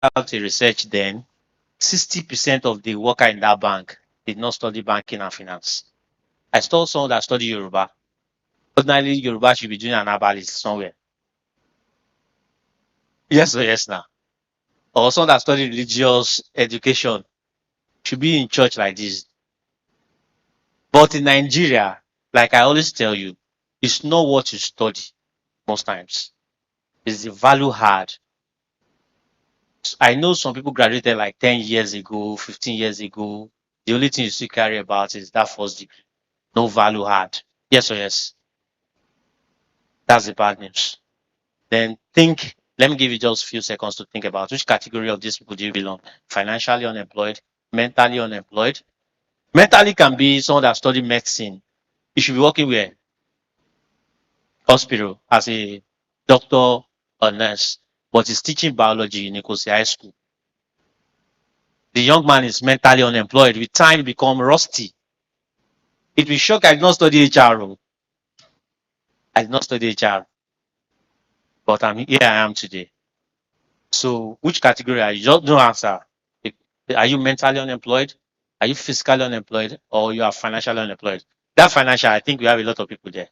out a research then, 60% of the worker in that bank did not study banking and finance. I saw someone that studied Yoruba. Ordinarily, Yoruba should be doing an herbalist somewhere. Yes or yes now. Or someone that studied religious education should be in church like this. But in Nigeria, like I always tell you, it's not what you study most times. It's the value add. I know some people graduated like 10 years ago, 15 years ago. The only thing you still carry about is that first degree. No value add. Yes or yes? That's the bad news. Then think, let me give you just a few seconds to think about which category of these people do you belong? Financially unemployed, mentally unemployed. Mentally can be someone that studied medicine. You should be working with hospital as a doctor or nurse, but he's teaching biology in Ikosi High School. The young man is mentally unemployed. With time, he become rusty. It will shock I did not study HR. I did not study HR, but here I am today. So which category are you? Just don't answer. Are you mentally unemployed? Are you physically unemployed? Or you are financially unemployed? That financial, I think we have a lot of people there.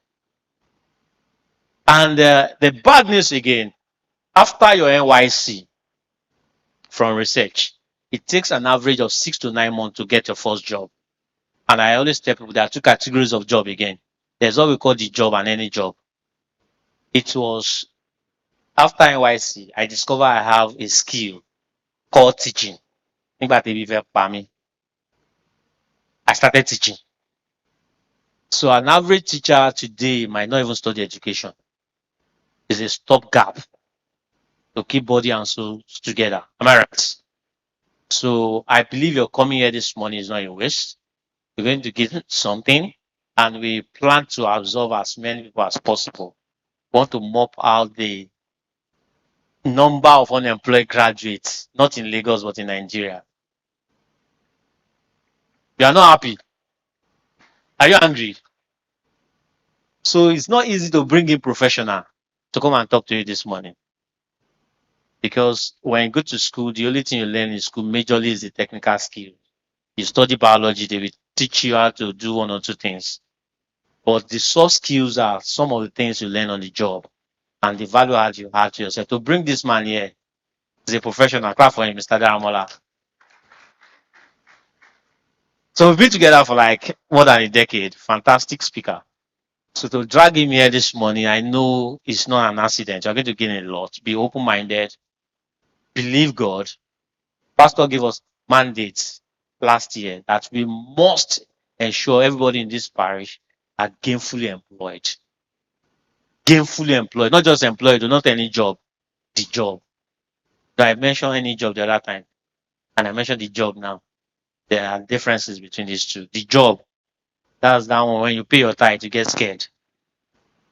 And the bad news again, after your NYC from research, it takes an average of 6 to 9 months to get your first job. And I always tell people there are two categories of job again. There's what we call the job and any job. It was after NYC, I discovered I have a skill called teaching. I started teaching. So an average teacher today might not even study education. It's a stopgap to keep body and soul together. Am I right? So I believe your coming here this morning is not a waste. We're going to get something, and we plan to absorb as many people as possible. We want to mop out the number of unemployed graduates, not in Lagos, but in Nigeria. You are not happy. Are you angry? So it's not easy to bring in professional to come and talk to you this morning. Because when you go to school, the only thing you learn in school majorly is the technical skill. You study biology, they will teach you how to do one or two things. But the soft skills are some of the things you learn on the job and the value add you add to yourself. To bring this man here is a professional. Clap for him, Mr. Daramola. So we've been together for like more than a decade. Fantastic speaker. So to drag him here this morning, I know it's not an accident. You're going to gain a lot. Be open-minded. Believe God. Pastor gave us mandates last year that we must ensure everybody in this parish are gainfully employed. Gainfully employed, not just employed, not any job, the job. So I mentioned any job the other time, and I mentioned the job now. There are differences between these two. The job, that's that one when you pay your tithe, you get scared.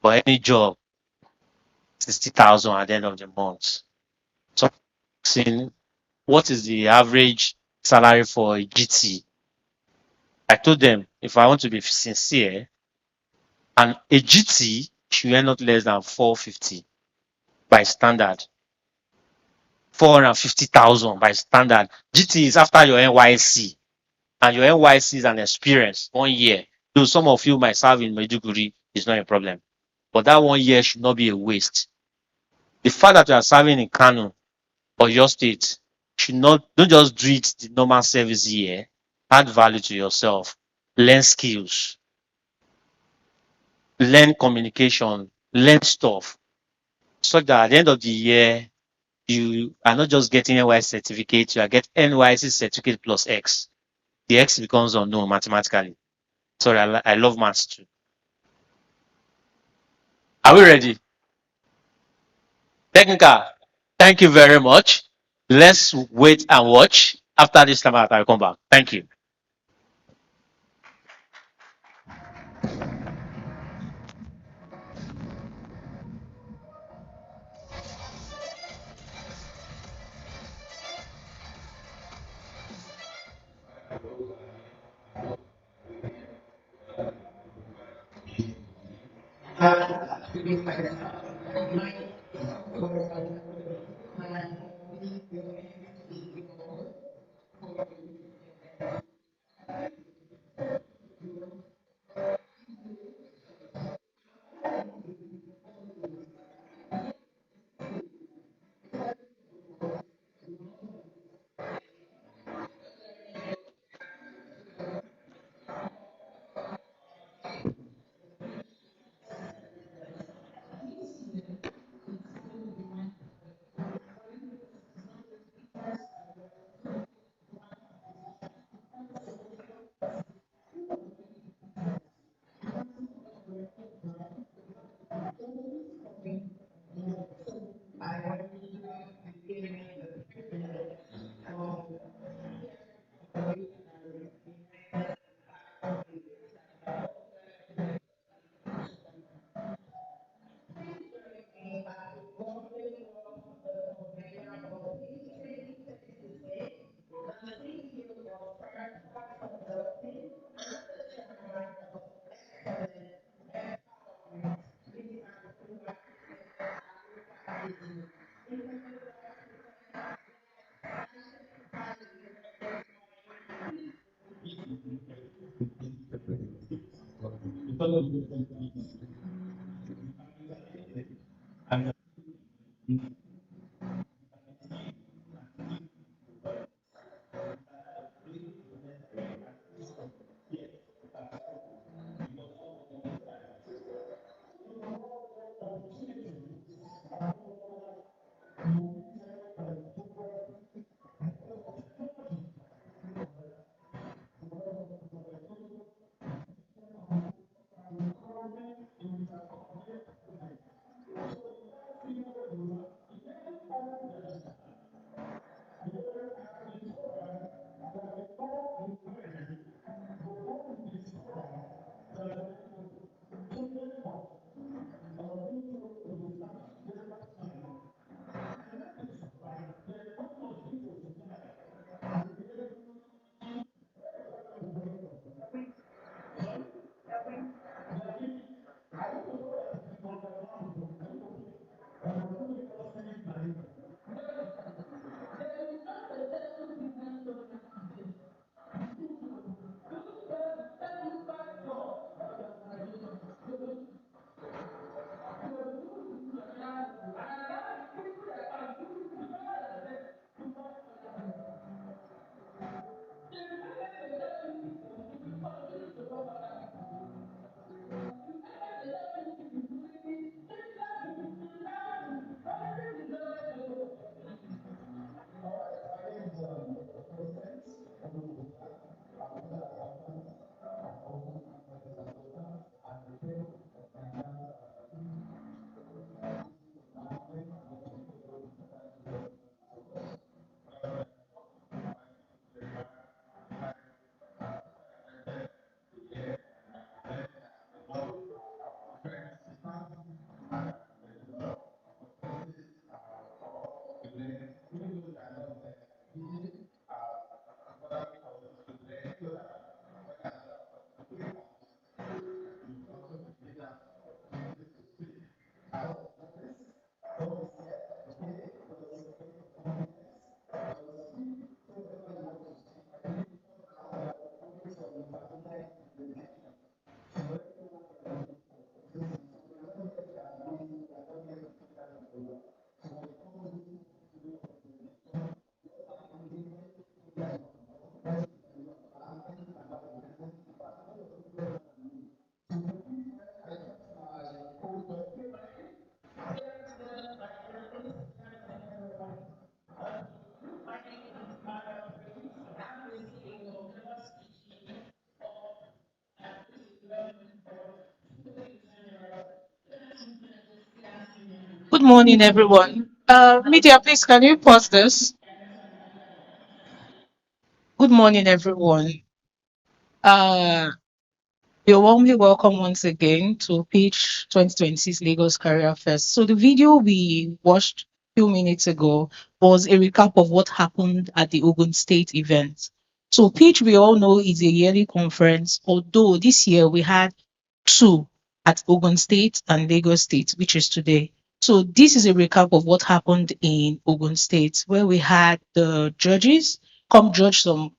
But any job, 60,000 at the end of the month. So, seeing what is the average salary for a GT? I told them if I want to be sincere, and a GT should earn not less than 450 by standard. 450,000 by standard. GT is after your NYC, and your NYC is an experience 1 year. Though some of you might serve in Maiduguri, is not a problem. But that 1 year should not be a waste. The fact that you are serving in Kano or your state should not, don't just do it the normal service year. Add value to yourself. Learn skills. Learn communication. Learn stuff. So that at the end of the year, you are not just getting NYC certificate, you are getting NYC certificate plus X. The X becomes unknown mathematically. Sorry, I love maths too. Are we ready? Technical, thank you very much. Let's wait and watch. After this time out, I'll come back. Thank you. Good morning, everyone. Media, please, can you pause this? Good morning, everyone. Uh, you're warmly welcome once again to Pitch 2026 Lagos Career Fest. So the video we watched a few minutes ago was a recap of what happened at the Ogun State event. So Pitch, we all know, is a yearly conference, although this year we had two at Ogun State and Lagos State, which is today. So this is a recap of what happened in Ogun State, where we had the judges come judge some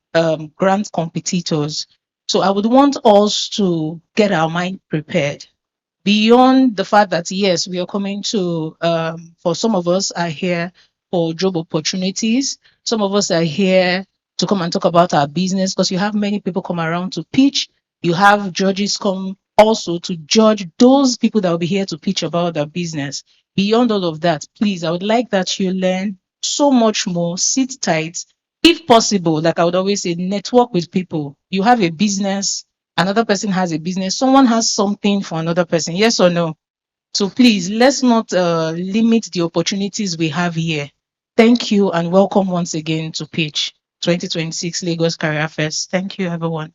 grant competitors. So I would want us to get our mind prepared beyond the fact that yes, we are coming to for some of us are here for job opportunities. Some of us are here to come and talk about our business because you have many people come around to pitch. You have judges come also to judge those people that will be here to pitch about their business. Beyond all of that, please, I would like that you learn so much more. Sit tight. If possible, like I would always say, network with people. You have a business, another person has a business, someone has something for another person, yes or no? So please, let's not limit the opportunities we have here. Thank you and welcome once again to Pitch 2026 Lagos Career Fest. Thank you, everyone.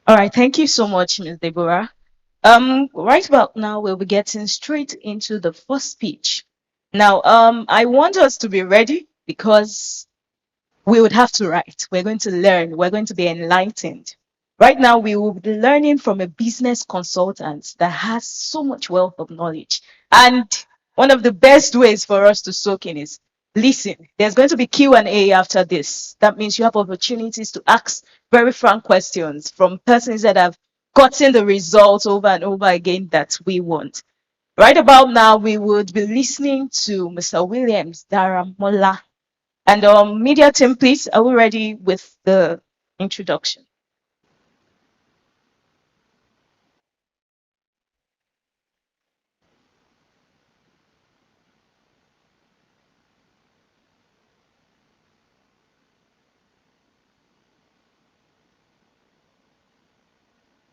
All right, thank you so much, Ms. Deborah. Right about now, we'll be getting straight into the first speech. Now, I want us to be ready because we would have to write. We're going to learn. We're going to be enlightened. Right now, we will be learning from a business consultant that has so much wealth of knowledge. And one of the best ways for us to soak in is listen. There's going to be Q&A after this. That means you have opportunities to ask very frank questions from persons that have gotten the results over and over again that we want. Right about now, we would be listening to Mr. Williams Daramola. And media team, please, are we ready with the introduction?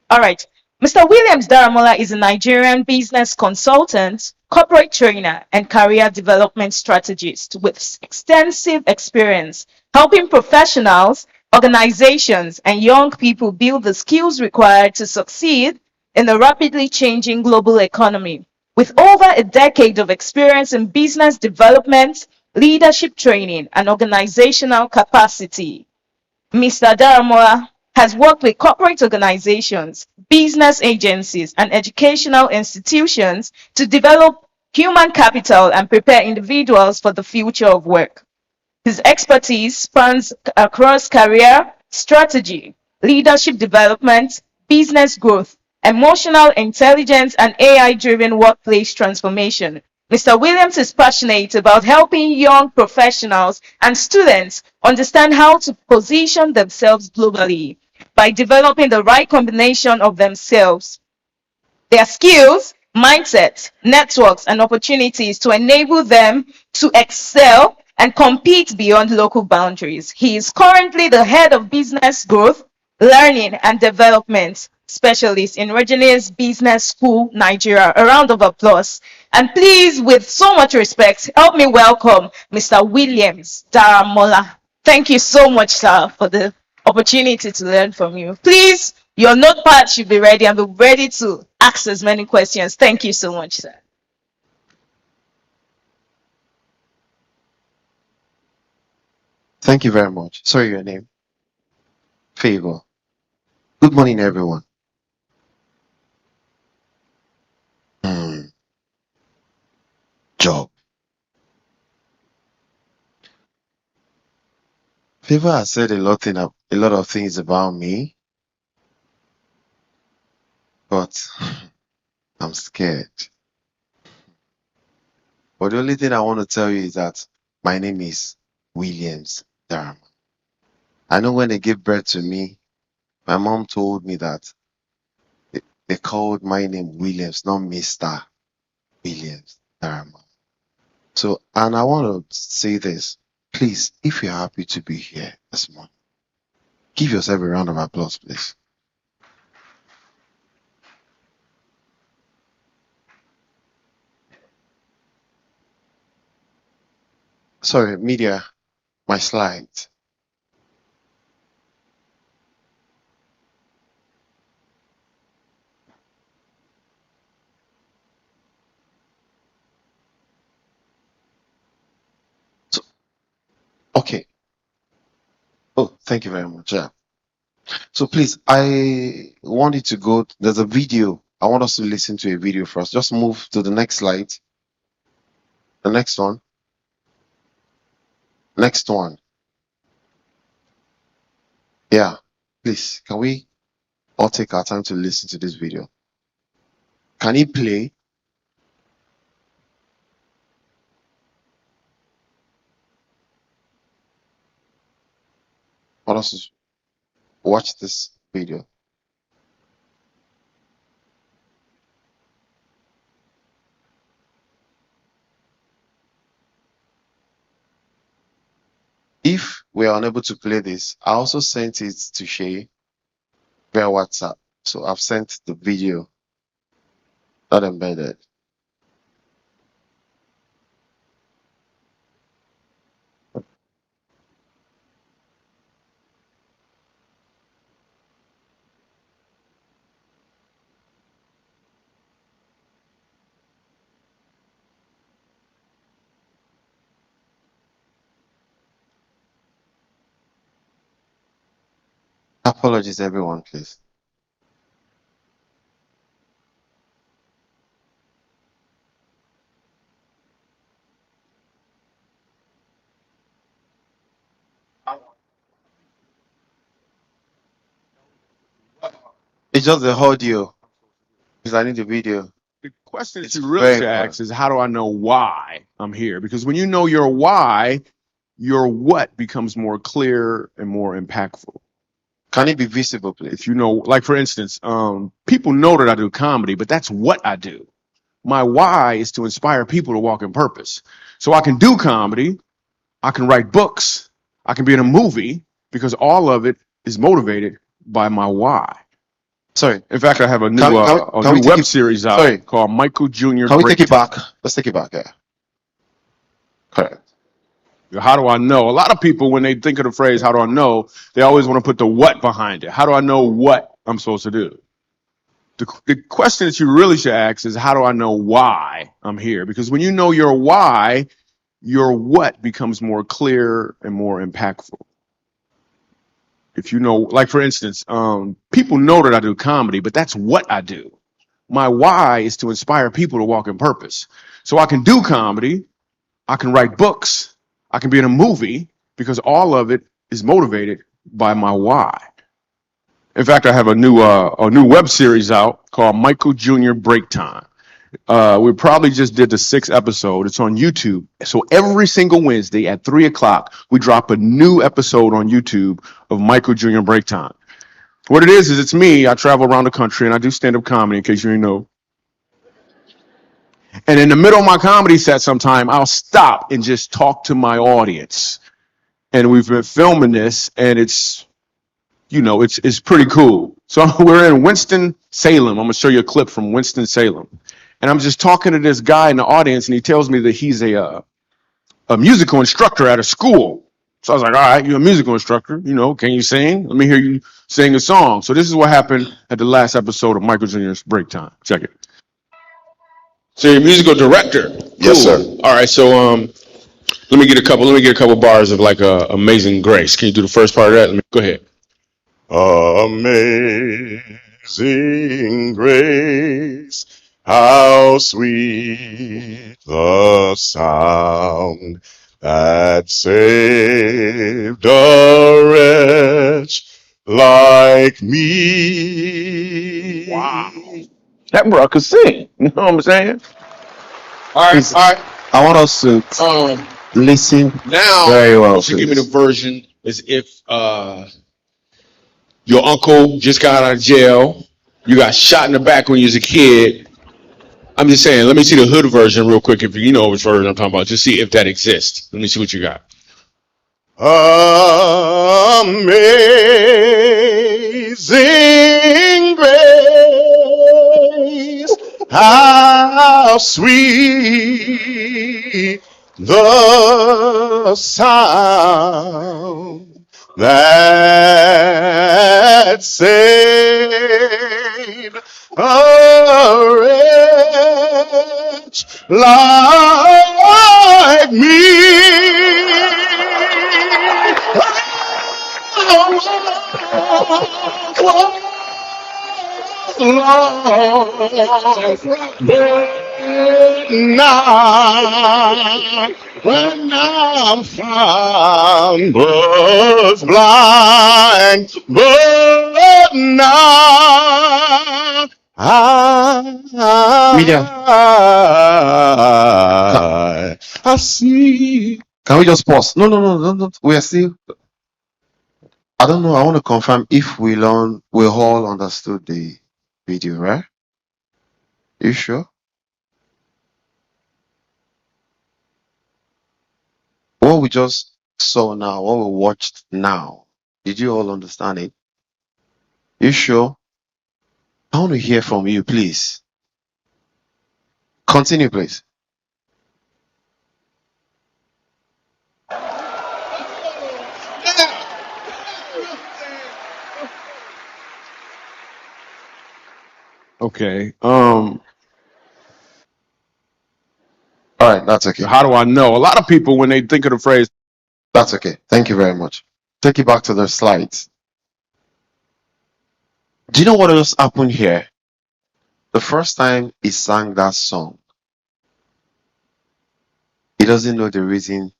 All right. Mr. Williams Daramola is a Nigerian business consultant, corporate trainer, and career development strategist with extensive experience helping professionals, organizations, and young people build the skills required to succeed in a rapidly changing global economy. With over a decade of experience in business development, leadership training, and organizational capacity, Mr. Daramola has worked with corporate organizations, business agencies, and educational institutions to develop human capital and prepare individuals for the future of work. His expertise spans across career, strategy, leadership development, business growth, emotional intelligence, and AI-driven workplace transformation. Mr. Williams is passionate about helping young professionals and students understand how to position themselves globally by developing the right combination of themselves, their skills, mindsets, networks, and opportunities to enable them to excel and compete beyond local boundaries. He is currently the head of business growth, learning, and development specialist in Regenes Business School, Nigeria. A round of applause. And please, with so much respect, help me welcome Mr. Williams Daramola. Thank you so much, sir, for the opportunity to learn from you. Please, your notepad should be ready and be ready to ask as many questions. Thank you so much, sir. Thank you very much. Sorry, your name. Favor. Good morning, everyone. Hmm. Job. Favor has said a lot of things about me, but I'm scared. But the only thing I want to tell you is that my name is Williams Darama. I know when they gave birth to me, my mom told me that they called my name Williams, not Mr. Williams Darama. So, and I want to say this. Please, if you're happy to be here this morning, give yourself a round of applause, please. Sorry, media, my slides. So, okay. Oh, thank you very much. Yeah. So please, I want you to go. There's a video. I want us to listen to a video first. Just move to the next slide. The next one. Next one. Yeah. Please, can we all take our time to listen to this video? Can you play? I want us to watch this video. If we are unable to play this, I also sent it to Shay via WhatsApp. So I've sent the video, not embedded. Apologies, everyone, please. It's just the audio, because I need the video. The question that It's you really very should important. ask is, how do I know why I'm here? Because when you know your why, your what becomes more clear and more impactful. Can it be visible, please? If you know, like for instance, people know that I do comedy, but that's what I do. My why is to inspire people to walk in purpose. So I can do comedy, I can write books, I can be in a movie, because all of it is motivated by my why. Sorry. In fact, I have a new Can we take web it- series out sorry. called Michael Jr. Can we take it Breakdown. back? Let's take it back. Yeah. Correct. How do I know? A lot of people, when they think of the phrase, how do I know, they always want to put the what behind it. How do I know what I'm supposed to do? The question that you really should ask is, how do I know why I'm here? Because when you know your why, your what becomes more clear and more impactful. If you know, like for instance, people know that I do comedy, but that's what I do. My why is to inspire people to walk in purpose. So I can do comedy, I can write books, I can be in a movie, because all of it is motivated by my why. In fact, I have a new web series out called Michael Jr. Break Time. We probably just did the 6th episode. It's on YouTube. So every single Wednesday at 3 o'clock, we drop a new episode on YouTube of Michael Jr. Break Time. What it is it's me. I travel around the country and I do stand-up comedy, in case you didn't know. And in the middle of my comedy set sometime, I'll stop and just talk to my audience. And we've been filming this, and it's pretty cool. So we're in Winston-Salem. I'm going to show you a clip from Winston-Salem. And I'm just talking to this guy in the audience, and he tells me that he's a musical instructor at a school. So I was like, all right, you're a musical instructor. Can you sing? Let me hear you sing a song. So this is what happened at the last episode of Michael Jr.'s Break Time. Check it. So you're a musical director. Cool. Yes, sir. All right, so let me get a couple bars of like Amazing Grace. Can you do the first part of that? Go ahead. Amazing grace, how sweet the sound that saved a wretch like me. Wow. That bro could sing. You know what I'm saying? All right, all right. I want us to listen Now very well. you give me Please. the version as if your uncle just got out of jail. You got shot in the back when you was a kid. I'm just saying, let me see the hood version real quick, if you know which version I'm talking about. Just see if that exists. Let me see what you got. Amazing grace, how sweet the sound that saved a wretch like me. Now, when I'm found, was blind, but now I see. Can we just pause? No. We are still. I don't know. I want to confirm if we all understood the video, right? You sure? What we just So now, what we watched now, did you all understand it? You sure? I want to hear from you, please. Continue, please. Okay. All right, that's okay. How do I know? A lot of people, when they think of the phrase, That's okay. Thank you very much. Take it back to the slides. Do you know what else happened here? The first time he sang that song, he doesn't know the reason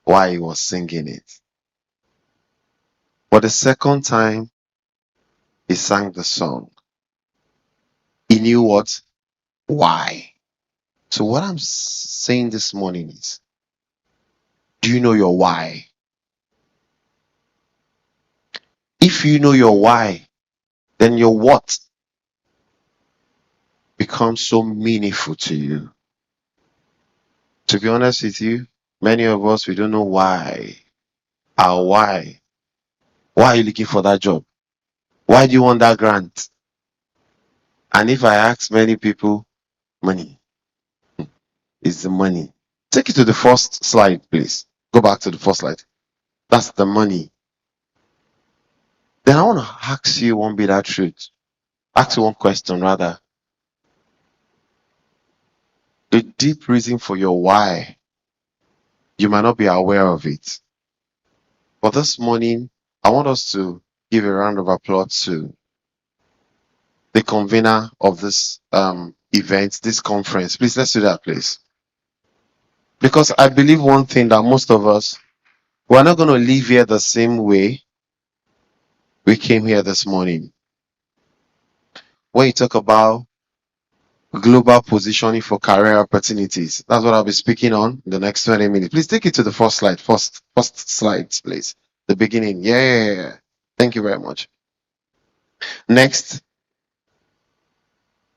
why he was singing it. But the second time he sang the song, he knew what? Why. So what I'm saying this morning is, do you know your why? If you know your why, then your what becomes so meaningful to you. To be honest with you, many of us, we don't know why. Our why. Why are you looking for that job? Why do you want that grant? And if I ask many people, money is the money. Take it to the first slide, please. Go back to the first slide. That's the money. Then I want to ask you one bitter truth. Ask you one question rather. The deep reason for your why, you might not be aware of it. But this morning, I want us to give a round of applause to the convener of this event, this conference. Please, let's do that, please. Because I believe one thing, that most of us, we're not going to leave here the same way we came here this morning. When you talk about global positioning for career opportunities, that's what I'll be speaking on in the next 20 minutes. Please take it to the first slide. First slide, please. The beginning. Yeah. Thank you very much. Next.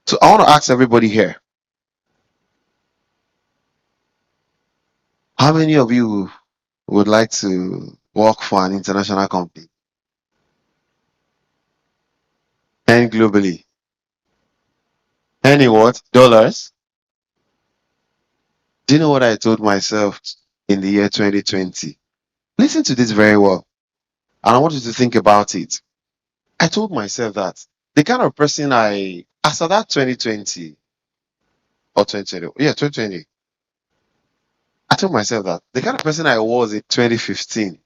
So I want to ask everybody here, how many of you would like to work for an international company and globally? Any what? Dollars? Do you know what I told myself in the year 2020? Listen to this very well. And I want you to think about it. I told myself that the kind of person after that 2020 or 2020, yeah, 2020, I told myself that the kind of person I was in 2015, the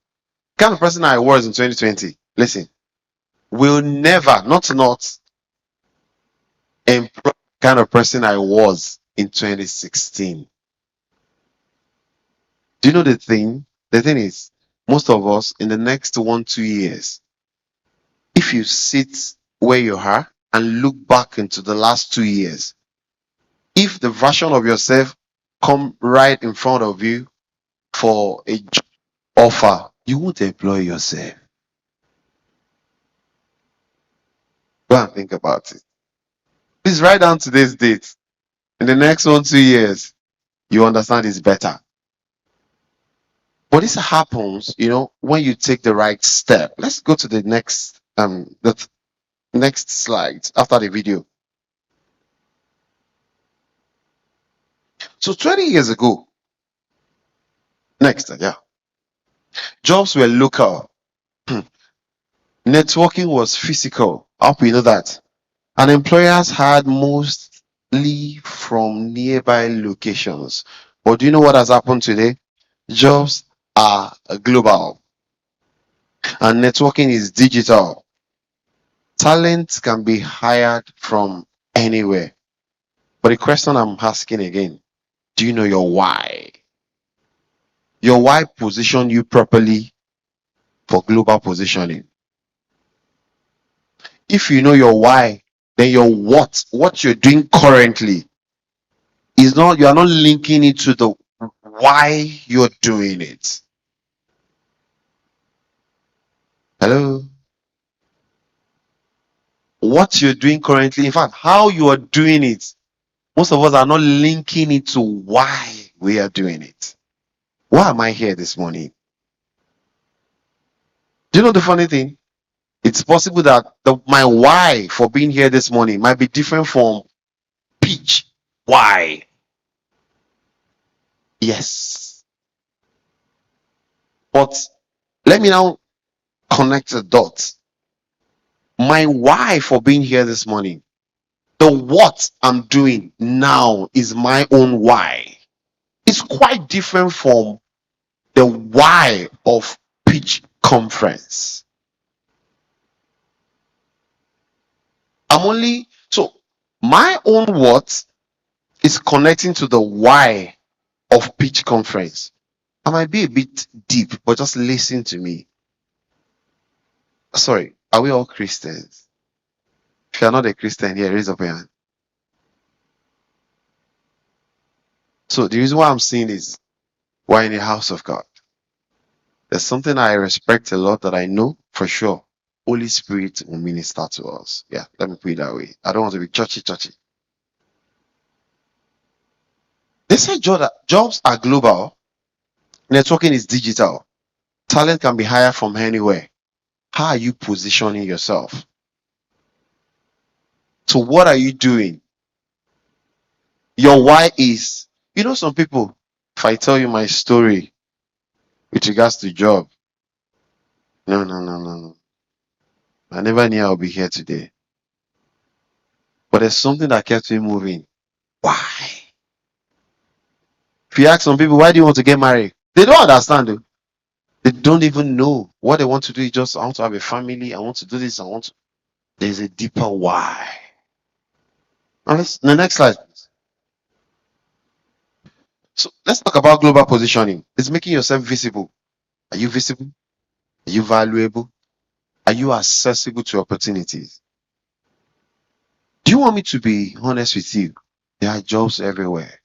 kind of person I was in 2020, listen, will never, not employ the kind of person I was in 2016. Do you know the thing? The thing is, most of us in the next 1-2 years, if you sit where you are and look back into the last 2 years, if the version of yourself come right in front of you for a job offer, you won't employ yourself. Go and think about it. Please write down today's date. In the next 1-2 years, you understand it's better. But this happens, when you take the right step. Let's go to the next next slide after the video. So 20 years ago, next, yeah, jobs were local. Networking was physical. I hope you know that. And employers had mostly from nearby locations. But do you know what has happened today? Jobs are global. And networking is digital. Talent can be hired from anywhere. But the question I'm asking again, do you know your why? Your why position you properly for global positioning. If you know your why, then your what you're doing currently is not, you are not linking it to the why you're doing it. Hello? What you're doing currently, in fact, how you are doing it, most of us are not linking it to why we are doing it. Why am I here this morning? Do you know the funny thing? It's possible that my why for being here this morning might be different from Peach. Why? Yes. But let me now connect the dots. My why for being here this morning, the what I'm doing now is my own why. It's quite different from the why of Peach conference. So my own what is connecting to the why of Peach conference. I might be a bit deep, but just listen to me. Sorry, are we all Christians? If you're not a Christian here, raise up your hand. So the reason why I'm saying is we're in the house of God. There's something I respect a lot that I know for sure. Holy Spirit will minister to us. Yeah, let me put it that way. I don't want to be churchy. They say jobs are global, networking is digital, talent can be hired from anywhere. How are you positioning yourself? So what are you doing? Your why is, some people, if I tell you my story with regards to job, no. I never knew I'll be here today. But there's something that kept me moving. Why? If you ask some people, why do you want to get married? They don't understand. Though. They don't even know. What they want to do is just, I want to have a family. I want to do this. There's a deeper why. Now the next slide. So let's talk about global positioning. It's making yourself visible. Are you visible? Are you valuable? Are you accessible to opportunities? Do you want me to be honest with you? There are jobs everywhere.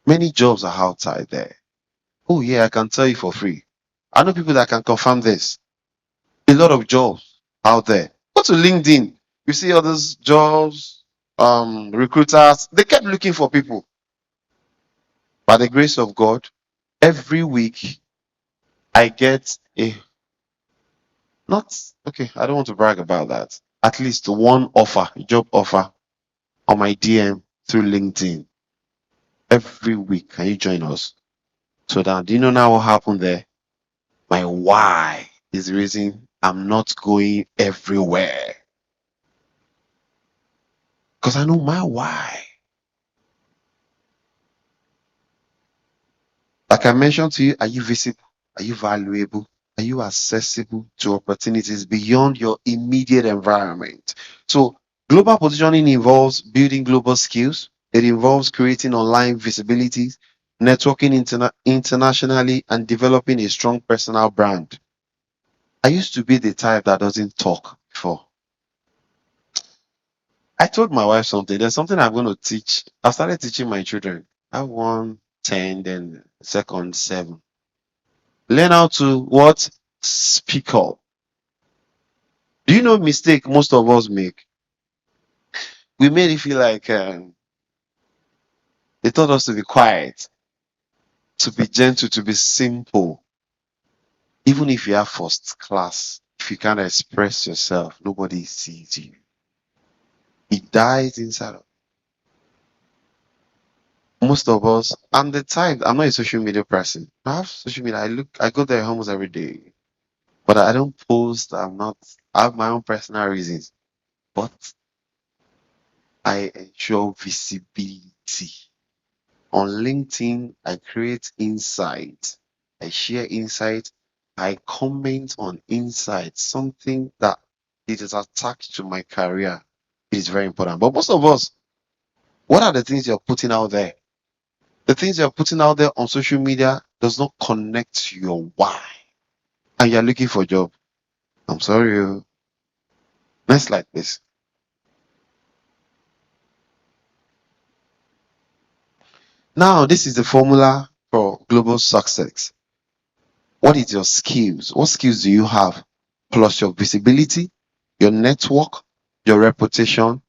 Many jobs are outside there. Oh yeah, I can tell you for free. I know people that can confirm this. A lot of jobs out there. Go to LinkedIn. You see all those jobs, recruiters, they kept looking for people. By the grace of God, every week I get I don't want to brag about that. At least one job offer on my DM through LinkedIn. Every week. Can you join us? So now, do you know now what happened there? My why is the reason I'm not going everywhere. Because I know my why. Like I mentioned to you, are you visible? Are you valuable? Are you accessible to opportunities beyond your immediate environment? So global positioning involves building global skills. It involves creating online visibility, networking internationally, and developing a strong personal brand. I used to be the type that doesn't talk before. I told my wife something. There's something I'm going to teach. I started teaching my children. I have one 10, then second 7. Learn how to what? Speak up. Do you know mistake most of us make? We made it feel like they taught us to be quiet, to be gentle, to be simple. Even if you have first class, if you can't express yourself, nobody sees you. It dies inside of most of us. I'm the type, I'm not a social media person. I have social media. I go there almost every day. But I don't post. I have my own personal reasons. But I ensure visibility. On LinkedIn, I create insight. I share insight. I comment on insight, something that it is attached to my career. It is very important. But most of us, what are the things you're putting out there? The things you're putting out there on social media does not connect to your why. And you're looking for a job. I'm sorry. Next slide, please. Now, this is the formula for global success. What is your skills? What skills do you have? Plus your visibility, your network, your reputation,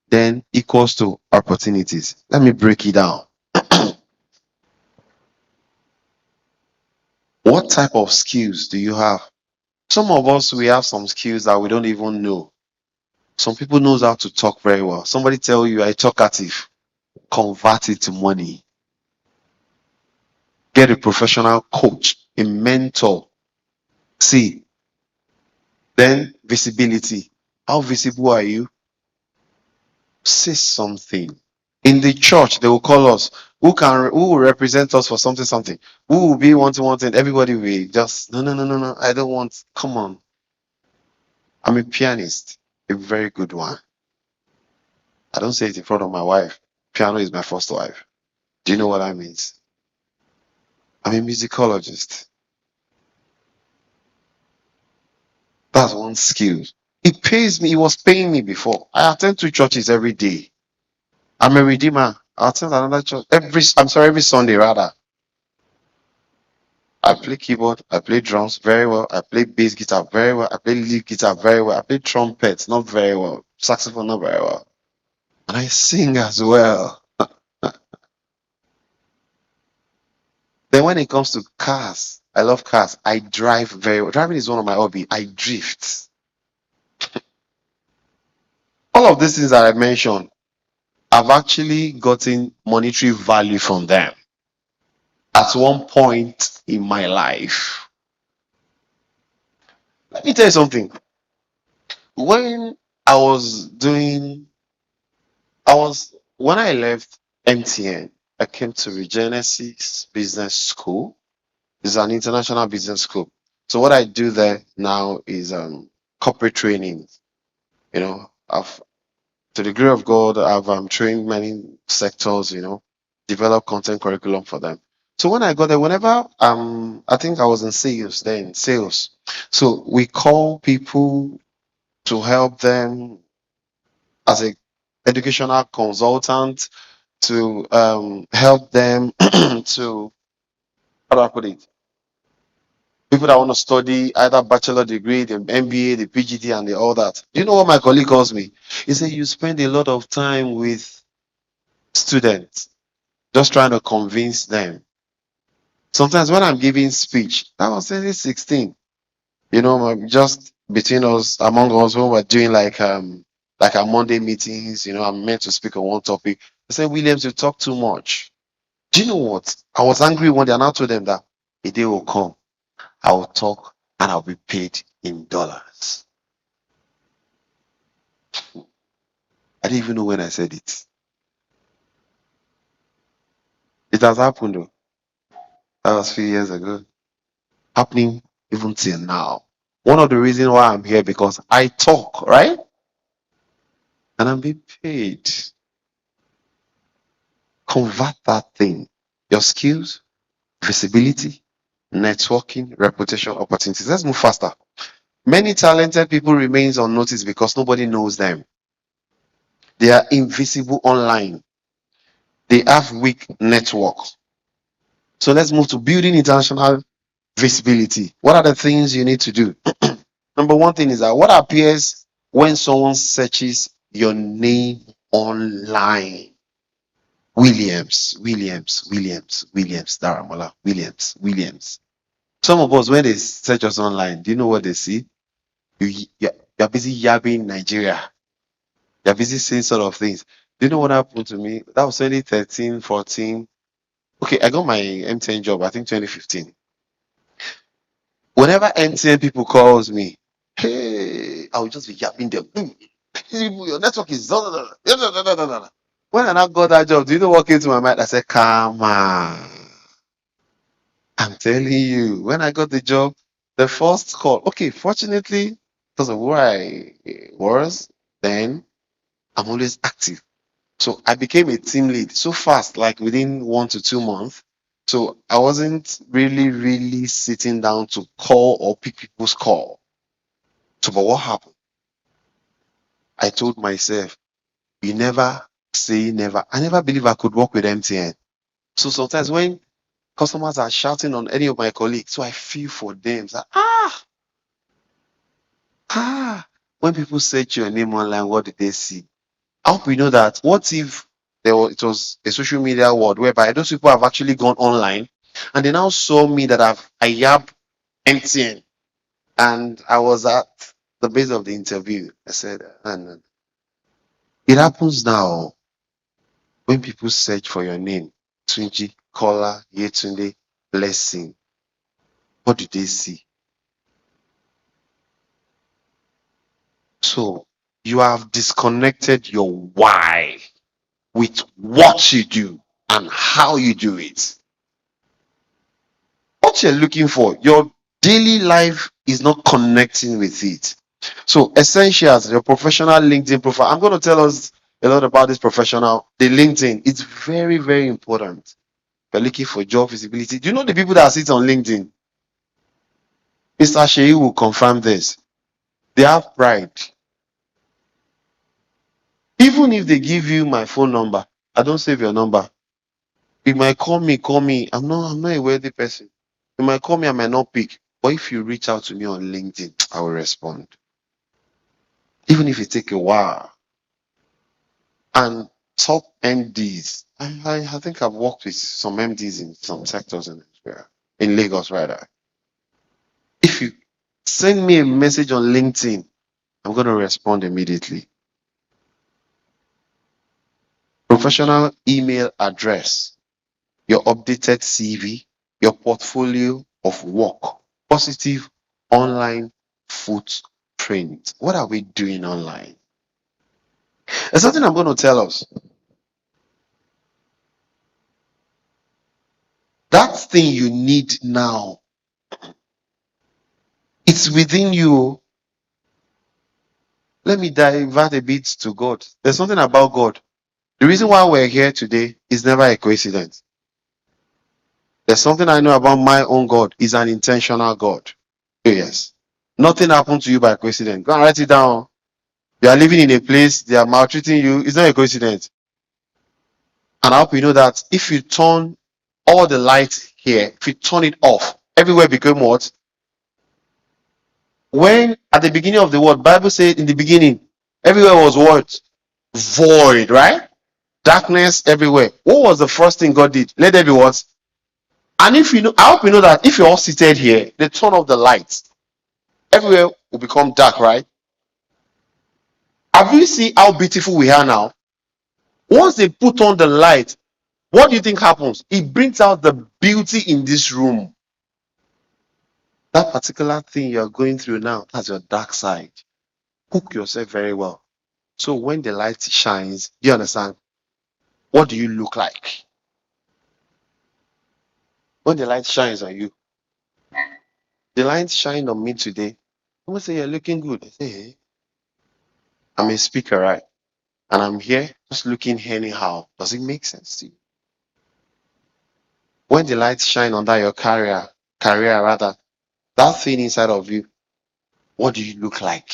then equals to opportunities. Let me break it down. What type of skills do you have Some of us, we have some skills that we don't even know. Some people knows how to talk very well. Somebody tell you I talkative, convert it to money. Get a professional coach, a mentor. See, then visibility. How visible are you? Say something. In the church, they will call us. Who will represent us for something? Who will be one thing? Everybody will just no. I don't want. Come on. I'm a pianist, a very good one. I don't say it in front of my wife. Piano is my first wife. Do you know what that means? I'm a musicologist. That's one skill. It pays me. It was paying me before. I attend 2 churches every day. I'm a redeemer. I attend another church every Sunday rather. I play keyboard, I play drums very well, I play bass guitar very well, I play lead guitar very well, I play trumpet not very well, saxophone not very well, and I sing as well. Then when it comes to cars, I love cars. I drive very well. Driving is one of my hobby. I drift. All of these things that I mentioned, I've actually gotten monetary value from them at one point in my life. Let me tell you something. When I when I left MTN, I came to Regenesis Business School. It's an international business school. So what I do there now is corporate training. You know, I've to the glory of God, I've trained many sectors, developed content curriculum for them. So when I got there, whenever I think I was in sales. So we call people to help them as a educational consultant to help them to how do I put it? People that want to study either bachelor degree, the MBA, the PGD, and all that. Do you know what my colleague calls me? He said you spend a lot of time with students, just trying to convince them. Sometimes when I'm giving speech, that was 2016. Just between us, among us, when we're doing like our Monday meetings, I'm meant to speak on one topic. I said, Williams, you talk too much. Do you know what? I was angry one day and I told them that a day will come, I will talk and I'll be paid in dollars. I didn't even know when I said it. It has happened though. That was a few years ago. Happening even till now. One of the reasons why I'm here because I talk, right? And I'm being paid. Convert that thing. Your skills, visibility, networking, reputation, opportunities. Let's move faster. Many talented people remains unnoticed because nobody knows them. They are invisible online. They have weak network. So let's move to building international visibility. What are the things you need to do? Number one thing is that what appears when someone searches your name online? Williams, Daramola, Williams. Some of us, when they search us online, do you know what they see? You're busy yabbing Nigeria. You're busy saying sort of things. Do you know what happened to me? That was 2013, 14. Okay, I got my MTN job, I think 2015. Whenever MTN people calls me, hey, I'll just be yapping them. Your network is when I now got that job, do you know what came to my mind? I said, come on. I'm telling you, when I got the job, the first call, okay, fortunately, because of where I was then, I'm always active. So I became a team lead so fast, like within 1 to 2 months. So I wasn't really sitting down to call or pick people's call. So, but what happened? I told myself, you never say never. I never believe I could work with MTN. So sometimes when customers are shouting on any of my colleagues, so I feel for them. It's like, when people search your name online, what did they see? I hope you know that. What if it was a social media world whereby those people have actually gone online and they now saw me that I yab MTN. And I was at the base of the interview. I said, and it happens now when people search for your name, Tunji, Kola, Yetunde, Blessing. What do they see? So you have disconnected your why with what you do and how you do it. What you're looking for, your daily life is not connecting with it. So essentials, your professional LinkedIn profile. I'm going to tell us a lot about this professional, the LinkedIn. It's very, very important. You're looking for job visibility. Do you know the people that sit on LinkedIn? Mr. Shei will confirm this. They have pride. Even if they give you my phone number, I don't save your number. You might call me. I'm not a wealthy person. You might call me, I might not pick. But if you reach out to me on LinkedIn, I will respond. Even if it take a while. And top MDs. I think I've worked with some MDs in some sectors in Nigeria, in Lagos rather. If you send me a message on LinkedIn, I'm going to respond immediately. Professional email address, your updated CV, your portfolio of work, positive online footprint. What are we doing online? There's something I'm going to tell us. That thing you need now, it's within you. Let me divert a bit to God. There's something about God. The reason why we're here today is never a coincidence. There's something I know about my own God. Is an intentional God. Yes. Nothing happened to you by coincidence. Go and write it down. You are living in a place, they are maltreating you. It's not a coincidence. And I hope you know that if you turn all the lights here, if you turn it off, everywhere become what? When at the beginning of the world, Bible said in the beginning, everywhere was what? Void, right? Darkness everywhere. What was the first thing God did? Let there be what? And if you know, I hope you know that if you're all seated here, they turn off the lights. Everywhere will become dark, right? Have you seen how beautiful we are now? Once they put on the light, what do you think happens? It brings out the beauty in this room. That particular thing you're going through now, that's your dark side. Cook yourself very well. So when the light shines, do you understand? What do you look like? When the light shines on you, the light shined on me today. Someone say you're looking good. I say, hey, I'm a speaker, right? And I'm here just looking anyhow. Does it make sense to you? When the light shine under your career rather, that thing inside of you, what do you look like?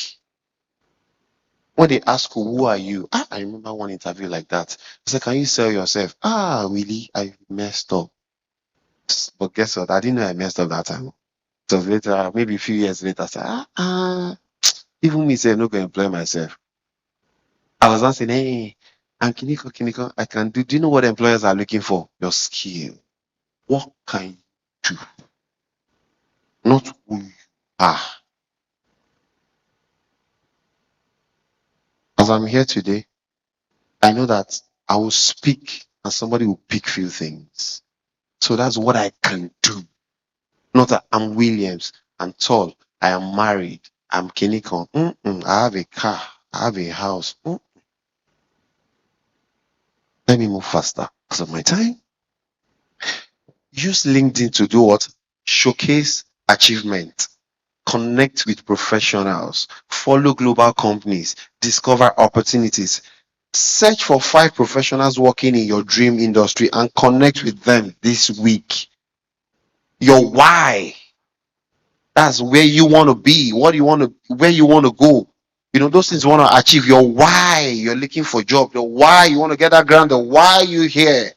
When they ask you, who are you? I remember one interview like that. I said, can you sell yourself? Really? I messed up. But guess what? I didn't know I messed up that time. So later, maybe a few years later, I said, even me say I'm not going to employ myself. I was not saying, hey, I'm Kiniko, I can do. Do you know what employers are looking for? Your skill. What can you do? Not who you are. As I'm here today, I know that I will speak and somebody will pick few things. So that's what I can do. Not that I'm Williams, I'm tall, I am married, I'm Kiniko. I have a car, I have a house. Let me move faster because of my time. Use LinkedIn to do what? Showcase achievement. Connect with professionals. Follow global companies. Discover opportunities. Search for 5 professionals working in your dream industry and connect with them this week. Your why. That's where you want to be. What you want to, where you want to go. You know, those things you want to achieve. Your why. You're looking for a job. Your why. You want to get that grant. The why you here.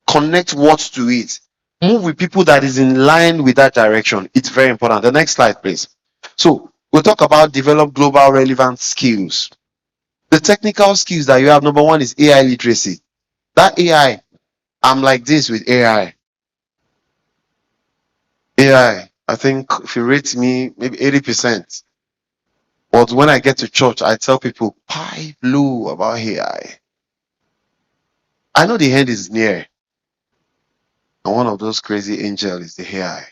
Connect what to it. Move with people that is in line with that direction. It's very important. The next slide, please. So we'll talk about develop global relevant skills. The technical skills that you have, number one is AI literacy. That AI, I'm like this with AI. AI, I think if you rate me, maybe 80%. But when I get to church, I tell people, pie blue about AI. I know the end is near. And one of those crazy angels is the AI.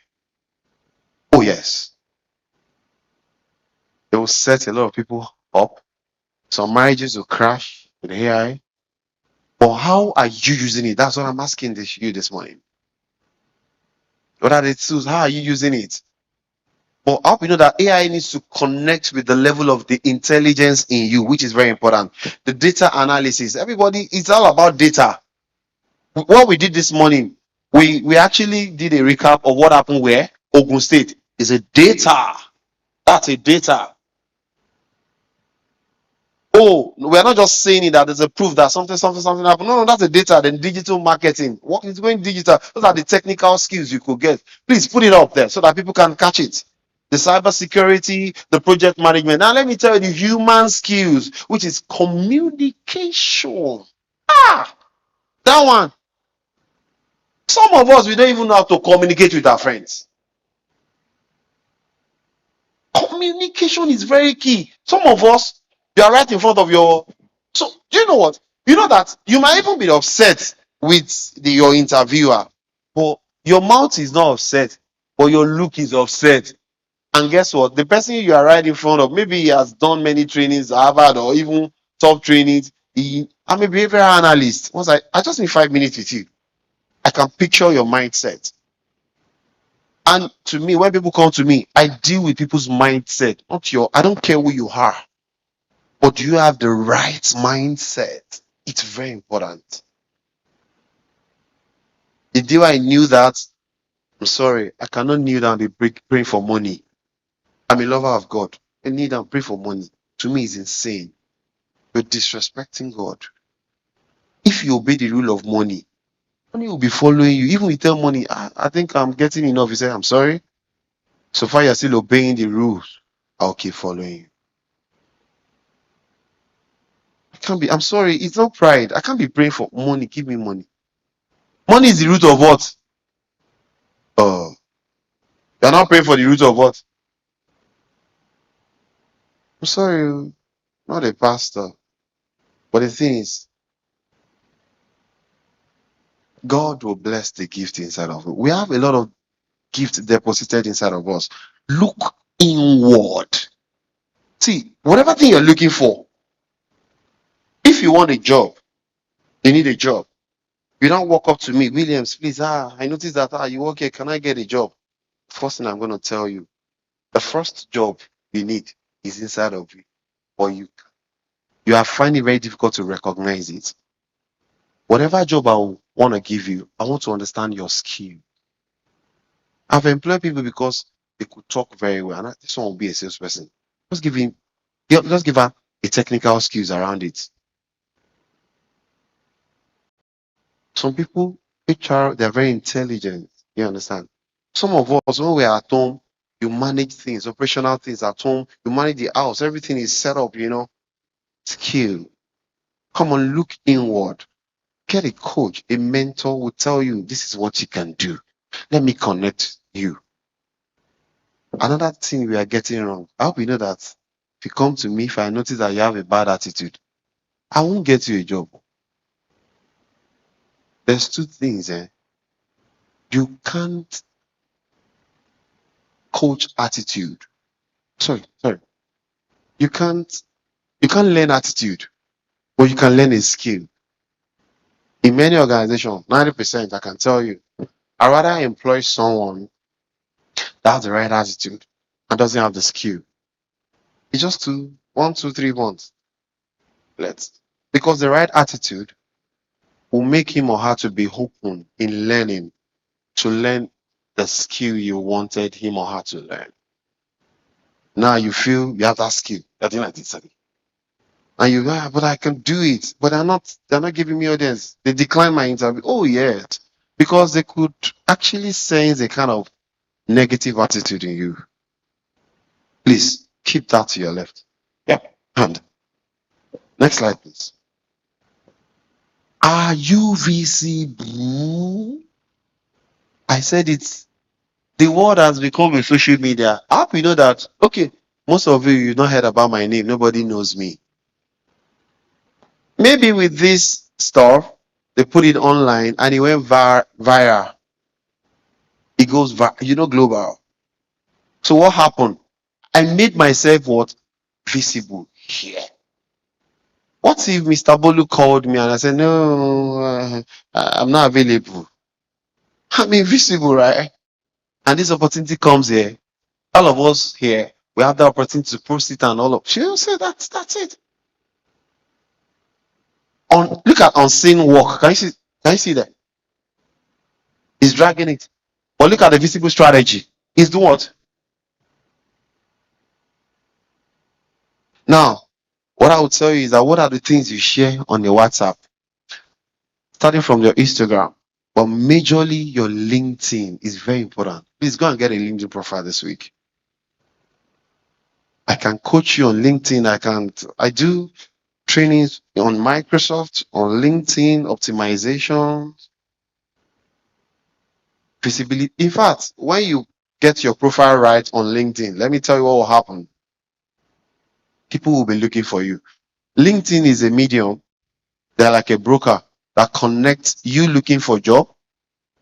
Oh, yes. They will set a lot of people up. Some marriages will crash with AI. But how are you using it? That's what I'm asking you this morning. What are the tools? How are you using it? But I hope you know that AI needs to connect with the level of the intelligence in you, which is very important. The data analysis. Everybody, it's all about data. What we did this morning, we actually did a recap of what happened where Ogun State is a data. That's a data. Oh, we're not just saying it that there's a proof that something happened. No, that's a data. Then digital marketing. What is going digital? Those are the technical skills you could get. Please put it up there so that people can catch it. The cyber security, the project management. Now let me tell you the human skills, which is communication. Ah, that one. Some of us we don't even know how to communicate with our friends. Communication is very key. Some of us, you are right in front of your. So, do you know what? You know that you might even be upset with your interviewer, but your mouth is not upset, but your look is upset. And guess what? The person you are right in front of, maybe he has done many trainings, Harvard, or even top trainings. I'm a behavioral analyst. Once I just need 5 minutes with you, I can picture your mindset. And to me, when people come to me, I deal with people's mindset, not your. I don't care who you are, but do you have the right mindset? It's very important. The day I knew that, I'm sorry, I cannot kneel down and be praying for money. I'm a lover of God. I kneel down and pray for money. To me, it's insane. You're disrespecting God. If you obey the rule of money, money will be following you. Even if you tell money, I think I'm getting enough. You say, I'm sorry. So far, you're still obeying the rules. I'll keep following you. I can't be, I'm sorry, it's not pride. I can't be praying for money. Give me money. Money is the root of what? Oh, you're not praying for the root of what? I'm sorry, not a pastor. But the thing is, God will bless the gift inside of us. We have a lot of gifts deposited inside of us. Look inward. See, whatever thing you're looking for, if you want a job, you need a job. You don't walk up to me, Williams, please, I noticed that, you work here, can I get a job? First thing I'm going to tell you, the first job you need is inside of you, or you are finding it very difficult to recognize it. Whatever job I want to give you, I want to understand your skill. I've employed people because they could talk very well, and this one will be a salesperson. Just give her a technical skills around it. Some people, HR, they're very intelligent. You understand? Some of us, when we're at home, you manage things, operational things at home, you manage the house, everything is set up, skill. Come on, look inward. Get a coach, a mentor will tell you this is what you can do. Let me connect you. Another thing we are getting wrong. I hope you know that if you come to me, if I notice that you have a bad attitude, I won't get you a job. There's two things. You can't coach attitude. Sorry. You can't learn attitude, but you can learn a skill. In many organizations, 90%, I can tell you, I'd rather employ someone that has the right attitude and doesn't have the skill. It's just 1, 2, 3 months. Because the right attitude will make him or her to be open in learning, to learn the skill you wanted him or her to learn. Now you feel you have that skill. You're doing like this. And you go, but I can do it. But they're not giving me audience. They decline my interview. Oh, yeah. Because they could actually sense a kind of negative attitude in you. Please keep that to your left. Yeah. And next slide, please. Are you visible? I said it's The world has become a social media. I hope you know that. Okay, most of you not heard about my name. Nobody knows me. Maybe with this stuff, they put it online and it went viral. It goes global. So what happened? I made myself what? Visible here. What if Mr. Bolu called me and I said, no, I'm not available? I'm invisible, right? And this opportunity comes here. All of us here, we have the opportunity to post it and all of. She will say that's it. Look at unseen work. Can you see? Can you see that? He's dragging it. But look at the visible strategy. He's doing what? Now, what I would tell you is that what are the things you share on your WhatsApp? Starting from your Instagram, but majorly your LinkedIn is very important. Please go and get a LinkedIn profile this week. I can coach you on LinkedIn. I do trainings on Microsoft, on LinkedIn, optimization, visibility. In fact, when you get your profile right on LinkedIn, let me tell you what will happen. People will be looking for you. LinkedIn is a medium. They're like a broker that connects you looking for a job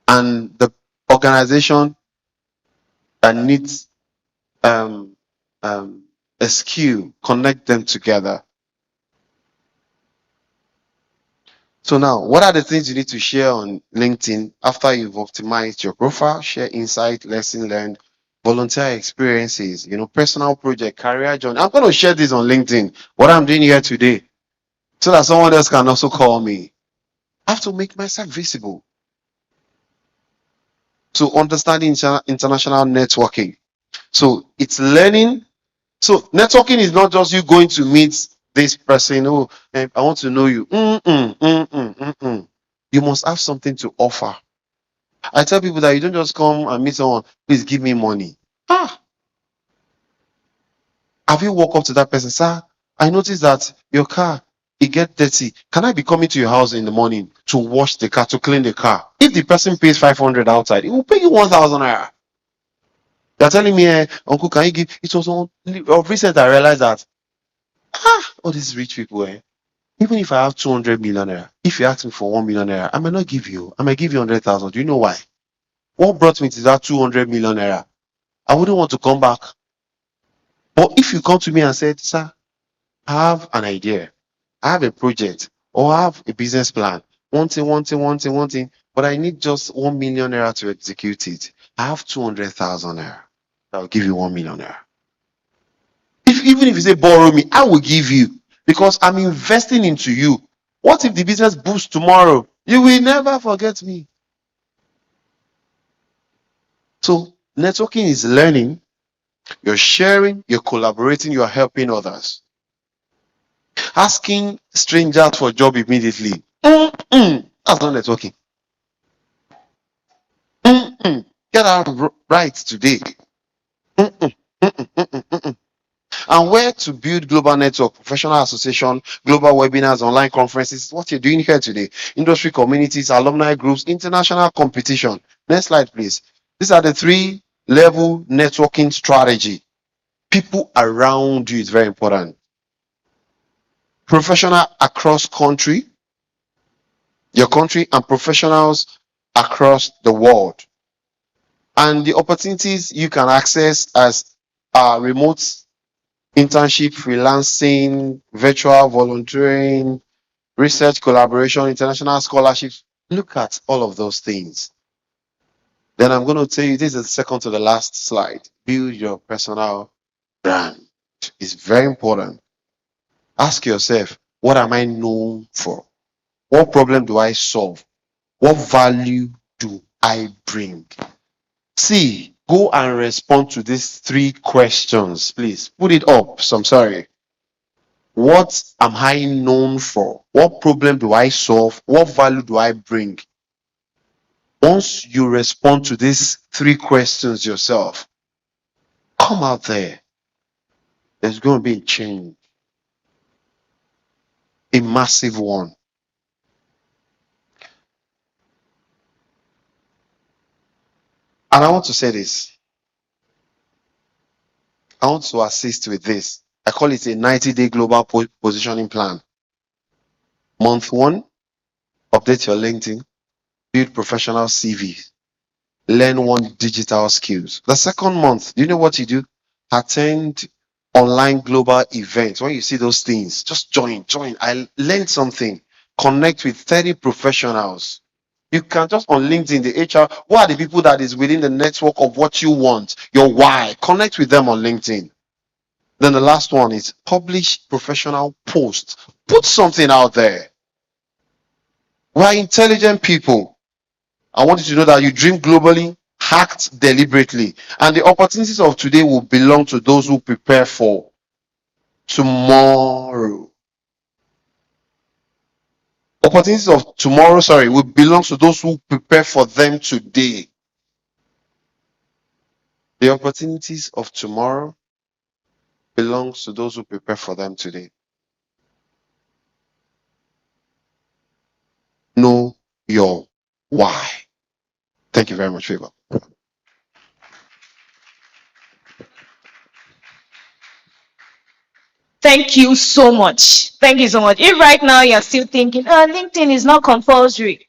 and the organization that needs a skill, connect them together. So now, what are the things you need to share on LinkedIn after you've optimized your profile? Share insight, lesson learned, volunteer experiences, personal project, career journey. I'm going to share this on LinkedIn, what I'm doing here today, so that someone else can also call me. I have to make myself visible. So understanding international networking. So it's learning. So networking is not just you going to meet this person. Oh, I want to know you. You must have something to offer. I tell people that you don't just come and meet someone, please give me money. Have you walked up to that person, sir? I noticed that your car, it get dirty. Can I be coming to your house in the morning to wash the car, to clean the car? If the person pays 500 outside, it will pay you 1,000 naira. They're telling me, Uncle, can you give? It was of recent I realized that all these rich people, even if I have 200 million naira, if you ask me for 1 million naira, I might not give you. I might give you 100,000. Do you know why? What brought me to that 200 million naira? I wouldn't want to come back. But if you come to me and said, sir, I have an idea, I have a project, or I have a business plan, one thing, but I need just 1 million naira to execute it. I have 200,000 naira. I'll give you 1 million naira. Even if you say borrow me, I will give you because I'm investing into you. What if the business boosts tomorrow? You will never forget me. So networking is learning, you're sharing, you're collaborating, you're helping others. Asking strangers for a job immediately. That's not networking. Get out right today. And where to build global network, professional association, global webinars, online conferences. What you're doing here today. Industry communities, alumni groups, international competition. Next slide, please. These are the 3-level networking strategy. People around you is very important. Professional across country, your country, and professionals across the world. And the opportunities you can access as remote internship, freelancing, virtual volunteering, research collaboration, international scholarships. Look at all of those things. Then I'm going to tell you, this is the second to the last slide. Build your personal brand. It's very important. Ask yourself, what am I known for? What problem do I solve? What value do I bring? See, go and respond to these 3 questions, please. Put it up. So I'm sorry. What am I known for? What problem do I solve? What value do I bring? Once you respond to these 3 questions yourself, come out there. There's going to be a change. A massive one. And I want to say this. I want to assist with this. I call it a 90-day global positioning plan. Month 1, update your LinkedIn, build professional CV, learn 1 digital skills. The second month, do you know what you do? Attend online global events. When you see those things, just join. I learned something. Connect with 30 professionals. You can just on LinkedIn, the HR, who are the people that is within the network of what you want, your why. Connect with them on LinkedIn. Then the last one is publish professional posts. Put something out there. We are intelligent people. I want you to know that you dream globally, act deliberately, and the opportunities of today will belong to those who prepare for tomorrow. Opportunities of tomorrow, will belong to those who prepare for them today. The opportunities of tomorrow belongs to those who prepare for them today. Know your why. Thank you very much, Favor. Thank you so much. Thank you so much. If right now you're still thinking, LinkedIn is not compulsory,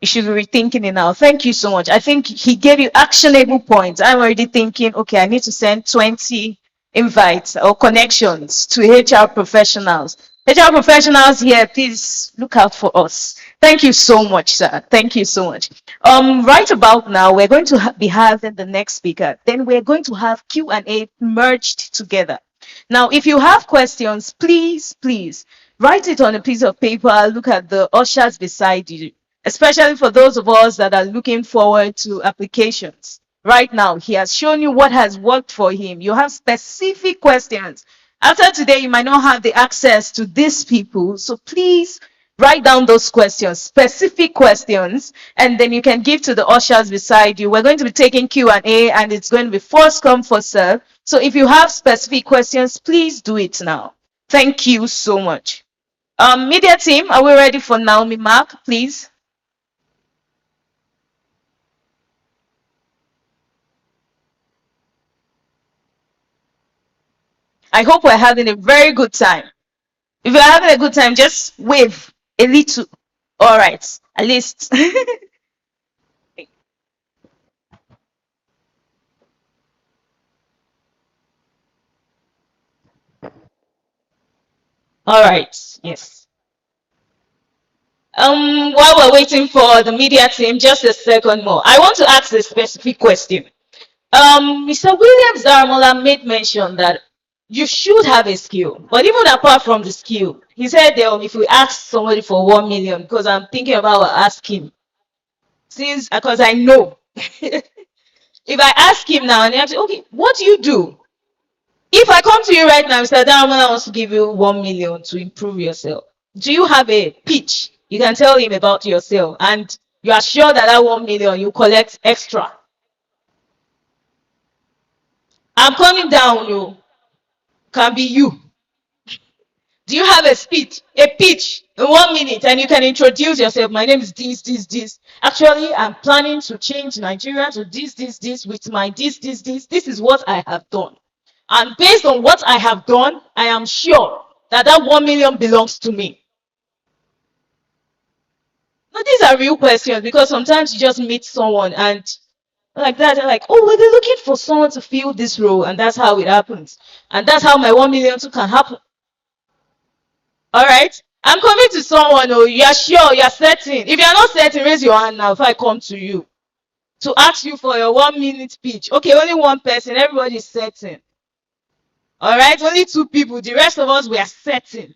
you should be rethinking it now. Thank you so much. I think he gave you actionable points. I'm already thinking, okay, I need to send 20 invites or connections to HR professionals. HR professionals here, please look out for us. Thank you so much, sir. Thank you so much. Right about now, we're going to be having the next speaker. Then we're going to have Q&A merged together. Now, if you have questions, please write it on a piece of paper. Look at the ushers beside you, especially for those of us that are looking forward to applications. Right now, he has shown you what has worked for him. You have specific questions. After today, you might not have the access to these people. So please write down those questions, specific questions, and then you can give to the ushers beside you. We're going to be taking Q&A, and it's going to be first come, first serve. So if you have specific questions, please do it now. Thank you so much. Media team, are we ready for Naomi Mark, please? I hope we're having a very good time. If you're having a good time, just wave a little. All right, at least. All right, yes. While we're waiting for the media team, just a second more. I want to ask a specific question. Mr. Williams Daramola made mention that you should have a skill, but even apart from the skill, he said if we ask somebody for 1 million, because I'm thinking about asking, since because I know if I ask him now and he asks, okay, what do you do? If I come to you right now, Mr. Daramola wants to give you 1 million to improve yourself, do you have a pitch you can tell him about yourself, and you are sure that 1 million you collect extra? I'm coming down, you can be you. Do you have a pitch in 1 minute, and you can introduce yourself? My name is this. Actually, I'm planning to change Nigeria to this with my this. This is what I have done. And based on what I have done, I am sure that 1 million belongs to me. Now, these are real questions, because sometimes you just meet someone and like that, they're like, oh, well, they're looking for someone to fill this role, and that's how it happens. And that's how my 1 million too can happen. All right, I'm coming to someone. Oh, you are sure, you are certain? If you are not certain, raise your hand now if I come to you to ask you for your 1 minute speech. Okay, only one person. Everybody is certain. All right, only 2 people. The rest of us, we are certain.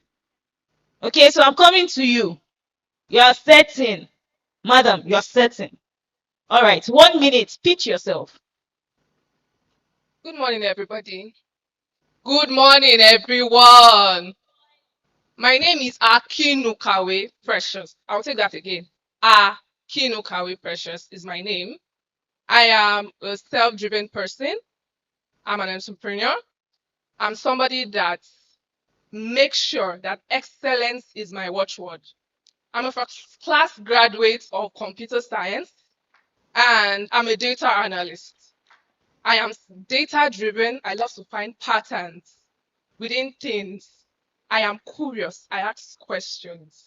Okay, so I'm coming to you. You are certain, madam. You are certain. All right, 1 minute. Pitch yourself. Good morning, everybody. Good morning, everyone. My name is Akinukawe Precious. I'll take that again. Akinukawe Precious is my name. I am a self-driven person. I'm an entrepreneur. I'm somebody that makes sure that excellence is my watchword. I'm a first class graduate of computer science. and I'm a data analyst. I am data driven. I love to find patterns within things. I am curious. I ask questions.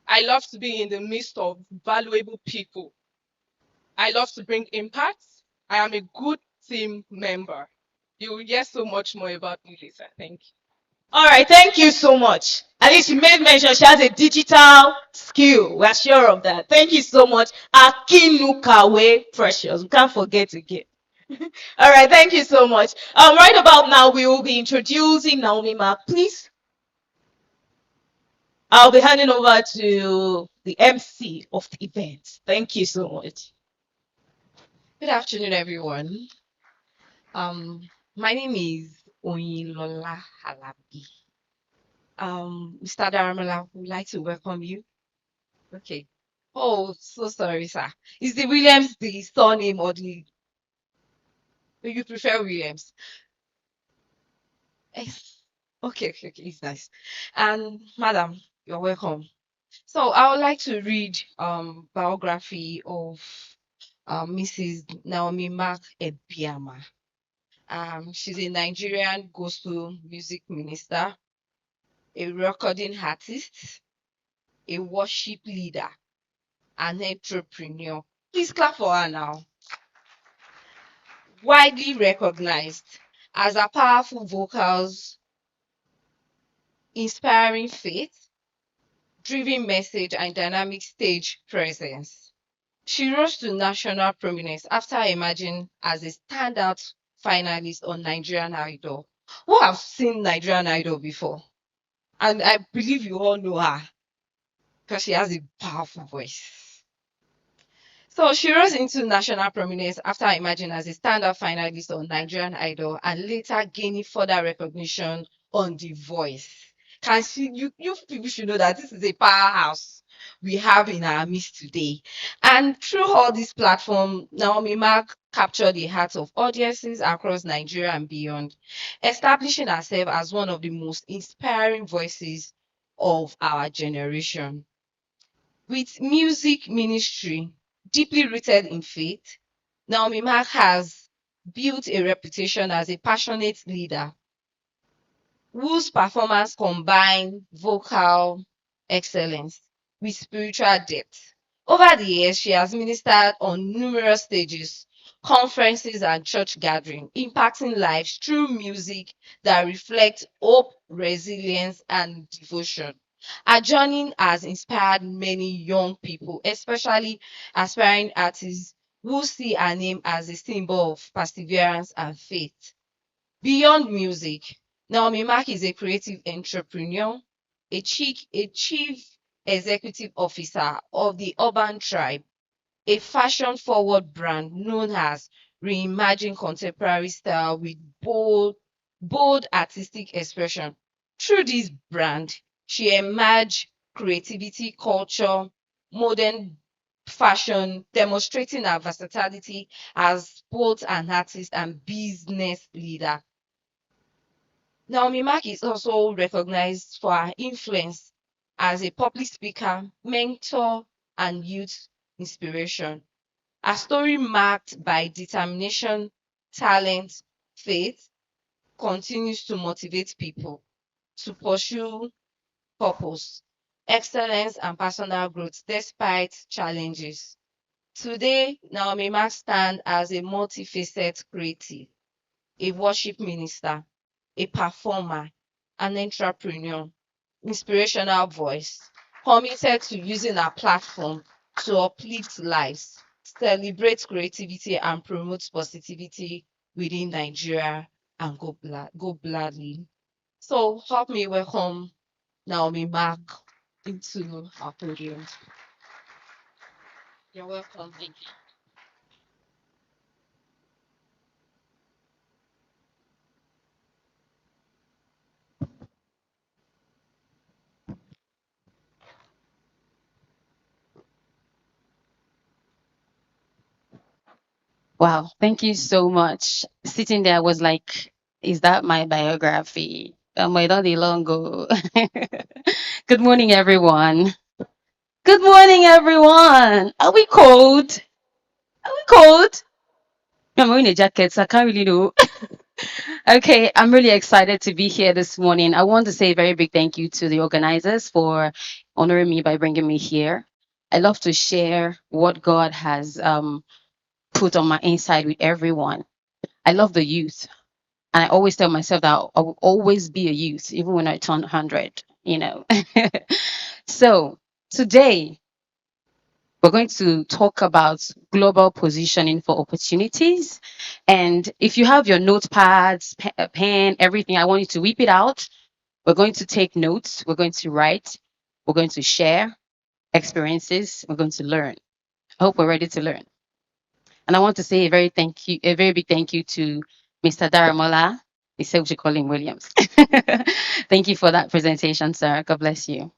I love to be in the midst of valuable people. I love to bring impact. I am a good team member. You will hear so much more about me later. Thank you. All right, thank you so much. At least you made mention she has a digital skill. We're sure of that. Thank you so much. Akinukawe Precious. We can't forget again. All right, thank you so much. Right about now, we will be introducing Naomi Mark. Please, I'll be handing over to the MC of the event. Thank you so much. Good afternoon, everyone. My name is Oyinlola Halabi. Mr. Daramola, would like to welcome you. Okay. Oh, so sorry, sir. Is the Williams the surname or the you prefer Williams? Yes. Okay, it's nice. And madam, you're welcome. So I would like to read biography of Mrs. Naomi Mark Ebiama. She's a Nigerian gospel music minister, a recording artist, a worship leader, an entrepreneur. Please clap for her now. Widely recognized as her powerful vocals, inspiring faith, driven message, and dynamic stage presence. She rose to national prominence after emerging as a standout finalist on Nigerian Idol. Who have seen Nigerian Idol before? And I believe you all know her because she has a powerful voice. So she rose into national prominence after emerging as a standout finalist on Nigerian Idol and later gaining further recognition on The Voice. Can she, you people should know that this is a powerhouse we have in our midst today. And through all this platform, Naomi Mark captured the hearts of audiences across Nigeria and beyond, establishing herself as one of the most inspiring voices of our generation. With music ministry deeply rooted in faith, Naomi Mark has built a reputation as a passionate leader whose performance combine vocal excellence with spiritual depth. Over the years, she has ministered on numerous stages, conferences, and church gatherings, impacting lives through music that reflects hope, resilience, and devotion. Her journey has inspired many young people, especially aspiring artists who see her name as a symbol of perseverance and faith. Beyond music, Naomi Mark is a creative entrepreneur, a chief executive officer of the Urban Tribe, a fashion-forward brand known as Reimagine Contemporary Style with bold artistic expression. Through this brand, she emerged creativity, culture, modern fashion, demonstrating her versatility as both an artist and business leader. Naomi Mark is also recognized for her influence as a public speaker, mentor, and youth inspiration. Her story, marked by determination, talent, faith, continues to motivate people to pursue purpose, excellence, and personal growth despite challenges. Today, Naomi Mark stands as a multifaceted creative, a worship minister, a performer, an entrepreneur, inspirational voice, committed to using our platform to uplift lives, celebrate creativity, and promote positivity within Nigeria and go gladly. So help me welcome Naomi Mark into our podium. You're welcome. Thank you. Wow, thank you so much. Sitting there, I was like, is that my biography? I don't long go. Good morning, everyone. Good morning, everyone. Are we cold? Are we cold? I'm wearing a jacket, so I can't really know. Okay, I'm really excited to be here this morning. I want to say a very big thank you to the organizers for honoring me by bringing me here. I love to share what God has put on my inside with everyone. I love the youth. And I always tell myself that I will always be a youth, even when I turn 100, you know. So today, we're going to talk about global positioning for opportunities. And if you have your notepads, pen, everything, I want you to whip it out. We're going to take notes. We're going to write. We're going to share experiences. We're going to learn. I hope we're ready to learn. And I want to say a very big thank you to Mr. Daramola. He said we should call him Williams. Thank you for that presentation, sir. God bless you.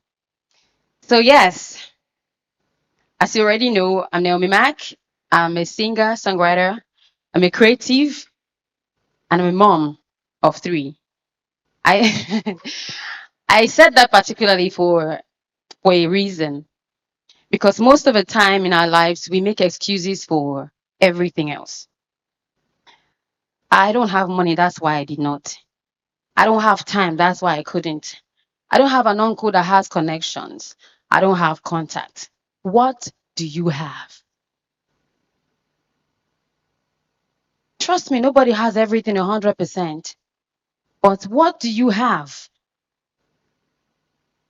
So yes, as you already know, I'm Naomi Mack. I'm a singer, songwriter. I'm a creative, and I'm a mom of 3. I I said that particularly for a reason, because most of the time in our lives we make excuses for everything else. I don't have money, that's why I did not. I don't have time, that's why I couldn't. I don't have an uncle that has connections. I don't have contact. What do you have? Trust me, nobody has everything 100%. But what do you have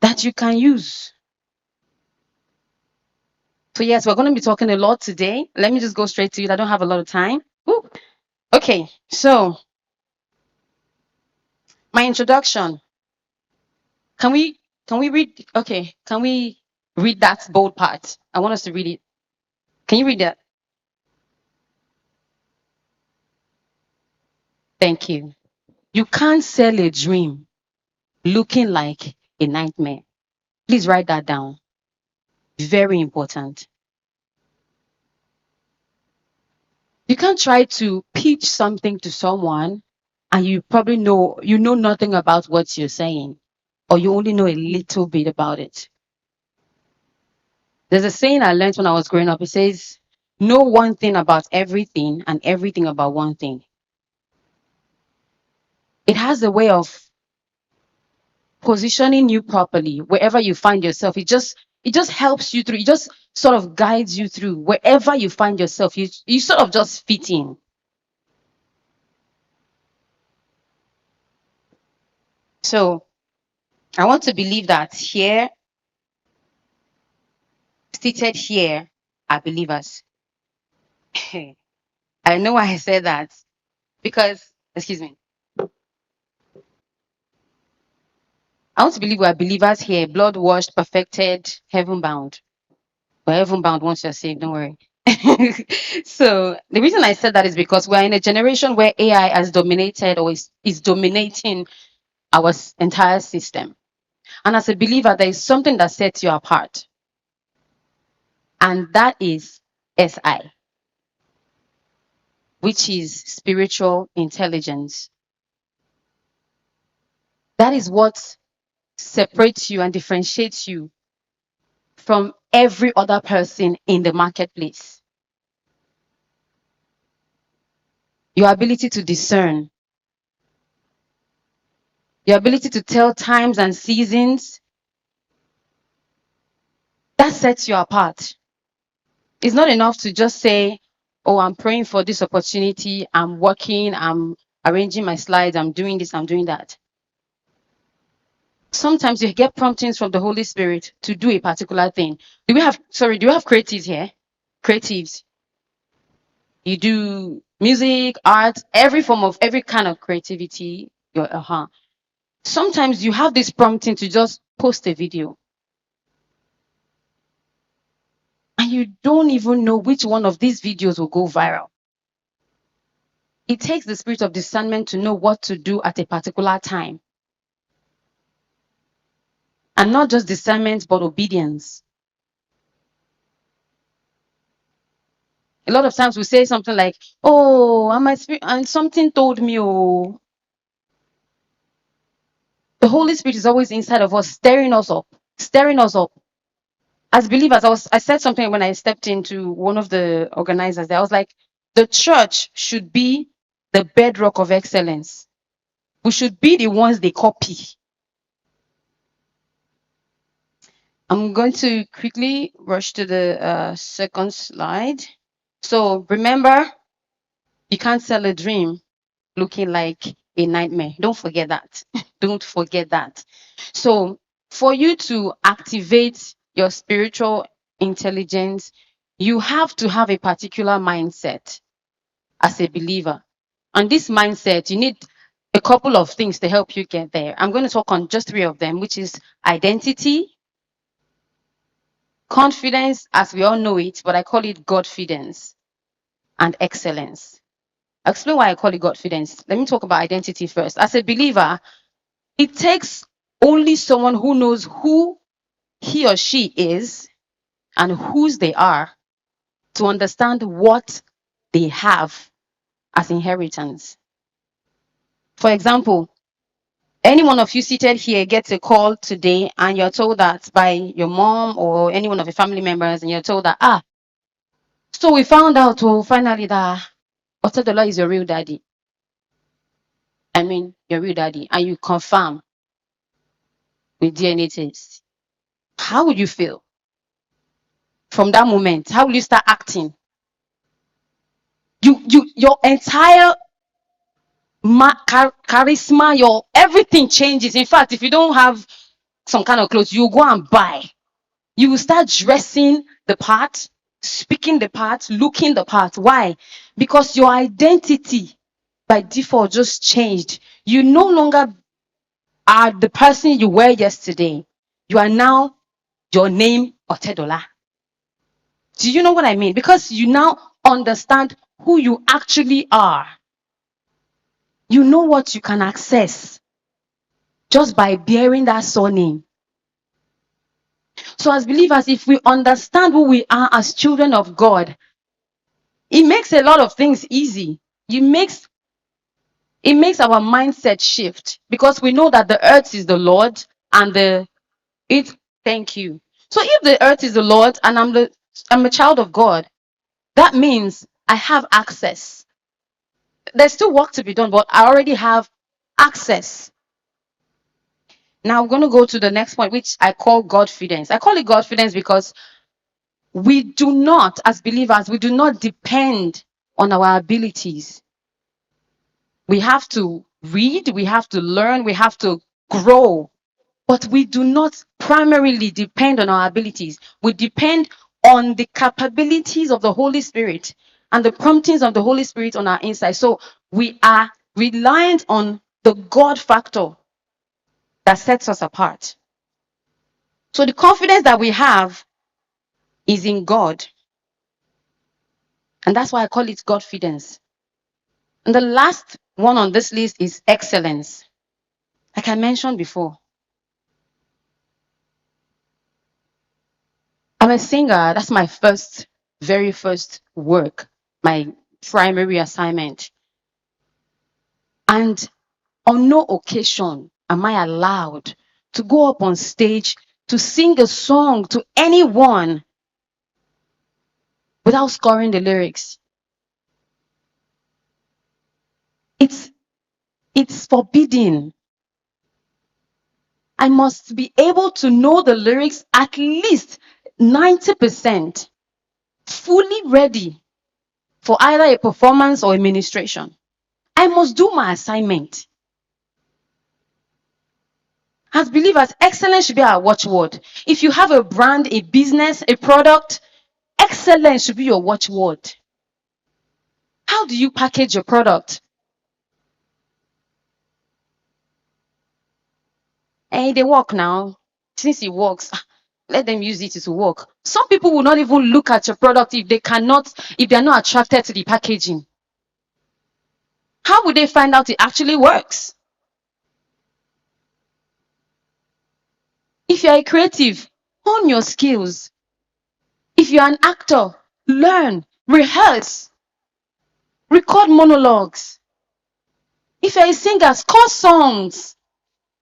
that you can use? So yes, we're going to be talking a lot today. Let me just go straight to it. I don't have a lot of time. Ooh. Okay, so my introduction. Can we read? Okay, can we read that bold part? I want us to read it. Can you read that? Thank you. You can't sell a dream looking like a nightmare. Please write that down. Very important. You can't try to pitch something to someone and you probably know nothing about what you're saying, or you only know a little bit about it. There's a saying I learned when I was growing up. It says, know one thing about everything and everything about one thing. It has a way of positioning you properly wherever you find yourself. It just helps you through. It just sort of guides you through wherever you find yourself. You sort of just fit in. So I want to believe that here, seated here, are believers. I know why I said that because, excuse me, I want to believe we are believers here, blood washed, perfected, heaven bound. We're heaven bound once you're saved, don't worry. So the reason I said that is because we're in a generation where AI has dominated or is dominating our entire system. And as a believer, there is something that sets you apart. And that is SI, which is spiritual intelligence. That is what separates you and differentiates you from every other person in the marketplace. Your ability to discern, your ability to tell times and seasons, that sets you apart. It's not enough to just say, oh, I'm praying for this opportunity, I'm working, I'm arranging my slides, I'm doing this, I'm doing that. Sometimes you get promptings from the Holy Spirit to do a particular thing. Do you have creatives here? Creatives. You do music, art, every kind of creativity. Sometimes you have this prompting to just post a video. And you don't even know which one of these videos will go viral. It takes the spirit of discernment to know what to do at a particular time. And not just discernment, but obedience. A lot of times we say something like, oh, and my spirit, and something told me, oh. The Holy Spirit is always inside of us, stirring us up, stirring us up. as believers, I said something when I stepped into one of the organizers there. I was like, the church should be the bedrock of excellence. We should be the ones they copy. I'm going to quickly rush to the second slide. So remember, you can't sell a dream looking like a nightmare. Don't forget that. Don't forget that. So for you to activate your spiritual intelligence, you have to have a particular mindset as a believer. And this mindset, you need a couple of things to help you get there. I'm going to talk on just 3 of them, which is identity, confidence, as we all know it, but I call it Godfidence, and excellence. I'll explain why I call it Godfidence. Let me talk about identity first. As a believer, it takes only someone who knows who he or she is and whose they are to understand what they have as inheritance. For example, any one of you seated here gets a call today and you're told that by your mom or any one of your family members, and you're told that, so we found out finally that Aladelola is your real daddy. I mean, your real daddy, and you confirm with DNA test. How would you feel from that moment? How will you start acting? Your entire charisma, your everything changes. In fact, if you don't have some kind of clothes, you go and buy. You will start dressing the part, speaking the part, looking the part. Why? Because your identity by default just changed. You no longer are the person you were yesterday. You are now your name, Aladelola. Do you know what I mean? Because you now understand who you actually are. You know what you can access just by bearing that surname. So as believers, if we understand who we are as children of God, it makes a lot of things easy. It makes our mindset shift, because we know that the earth is the Lord and thank you. So if the earth is the Lord and I'm a child of God, that means I have access. There's still work to be done, but I already have access. Now I'm going to go to the next point, which I call Godfidence. I call it Godfidence because we do not, as believers, we do not depend on our abilities. We have to read, we have to learn, we have to grow, but we do not primarily depend on our abilities. We depend on the capabilities of the Holy Spirit and the promptings of the Holy Spirit on our inside. So we are reliant on the God factor that sets us apart. So the confidence that we have is in God. And that's why I call it Godfidence. And the last one on this list is excellence. Like I mentioned before, I'm a singer. That's my very first work, my primary assignment. And on no occasion am I allowed to go up on stage to sing a song to anyone without scoring the lyrics. It's forbidden. I must be able to know the lyrics at least 90%, fully ready for either a performance or a ministration. I must do my assignment. As believers, excellence should be our watchword. If you have a brand, a business, a product, excellence should be your watchword. How do you package your product? Hey, they work now. Since it works, let them use it to work. Some people will not even look at your product if they're not attracted to the packaging. How would they find out it actually works? If you're a creative, hone your skills. If you're an actor, learn, rehearse, record monologues. If you're a singer, score songs.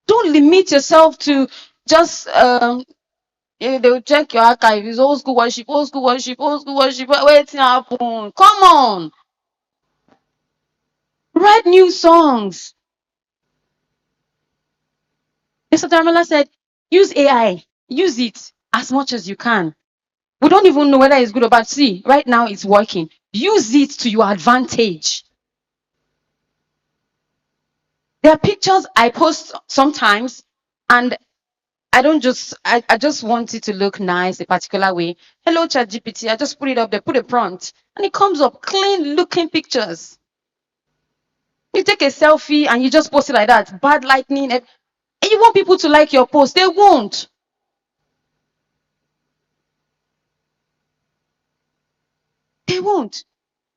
Don't limit yourself to just They'll check your archive. It's old school worship, old school worship, old school worship. Wait, happen. Come on. Write new songs. Mr. Dharmala said, use AI. Use it as much as you can. We don't even know whether it's good or bad. See, right now it's working. Use it to your advantage. There are pictures I post sometimes, and I just want it to look nice a particular way. Hello, ChatGPT. I just put it up there, put a prompt, and it comes up clean looking pictures. You take a selfie and you just post it like that. Bad lightning. And you want people to like your post. They won't. They won't.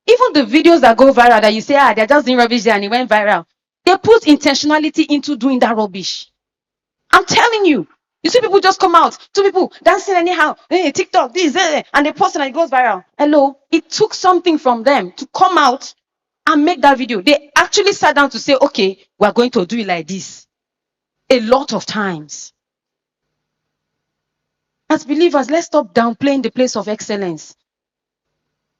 Even the videos that go viral that you say, they're just doing rubbish there and it went viral. They put intentionality into doing that rubbish. I'm telling you. You see people just come out, two people dancing anyhow, TikTok, this, and they post it and it goes viral. Hello, it took something from them to come out and make that video. They actually sat down to say, okay, we're going to do it like this. A lot of times. As believers, let's stop downplaying the place of excellence.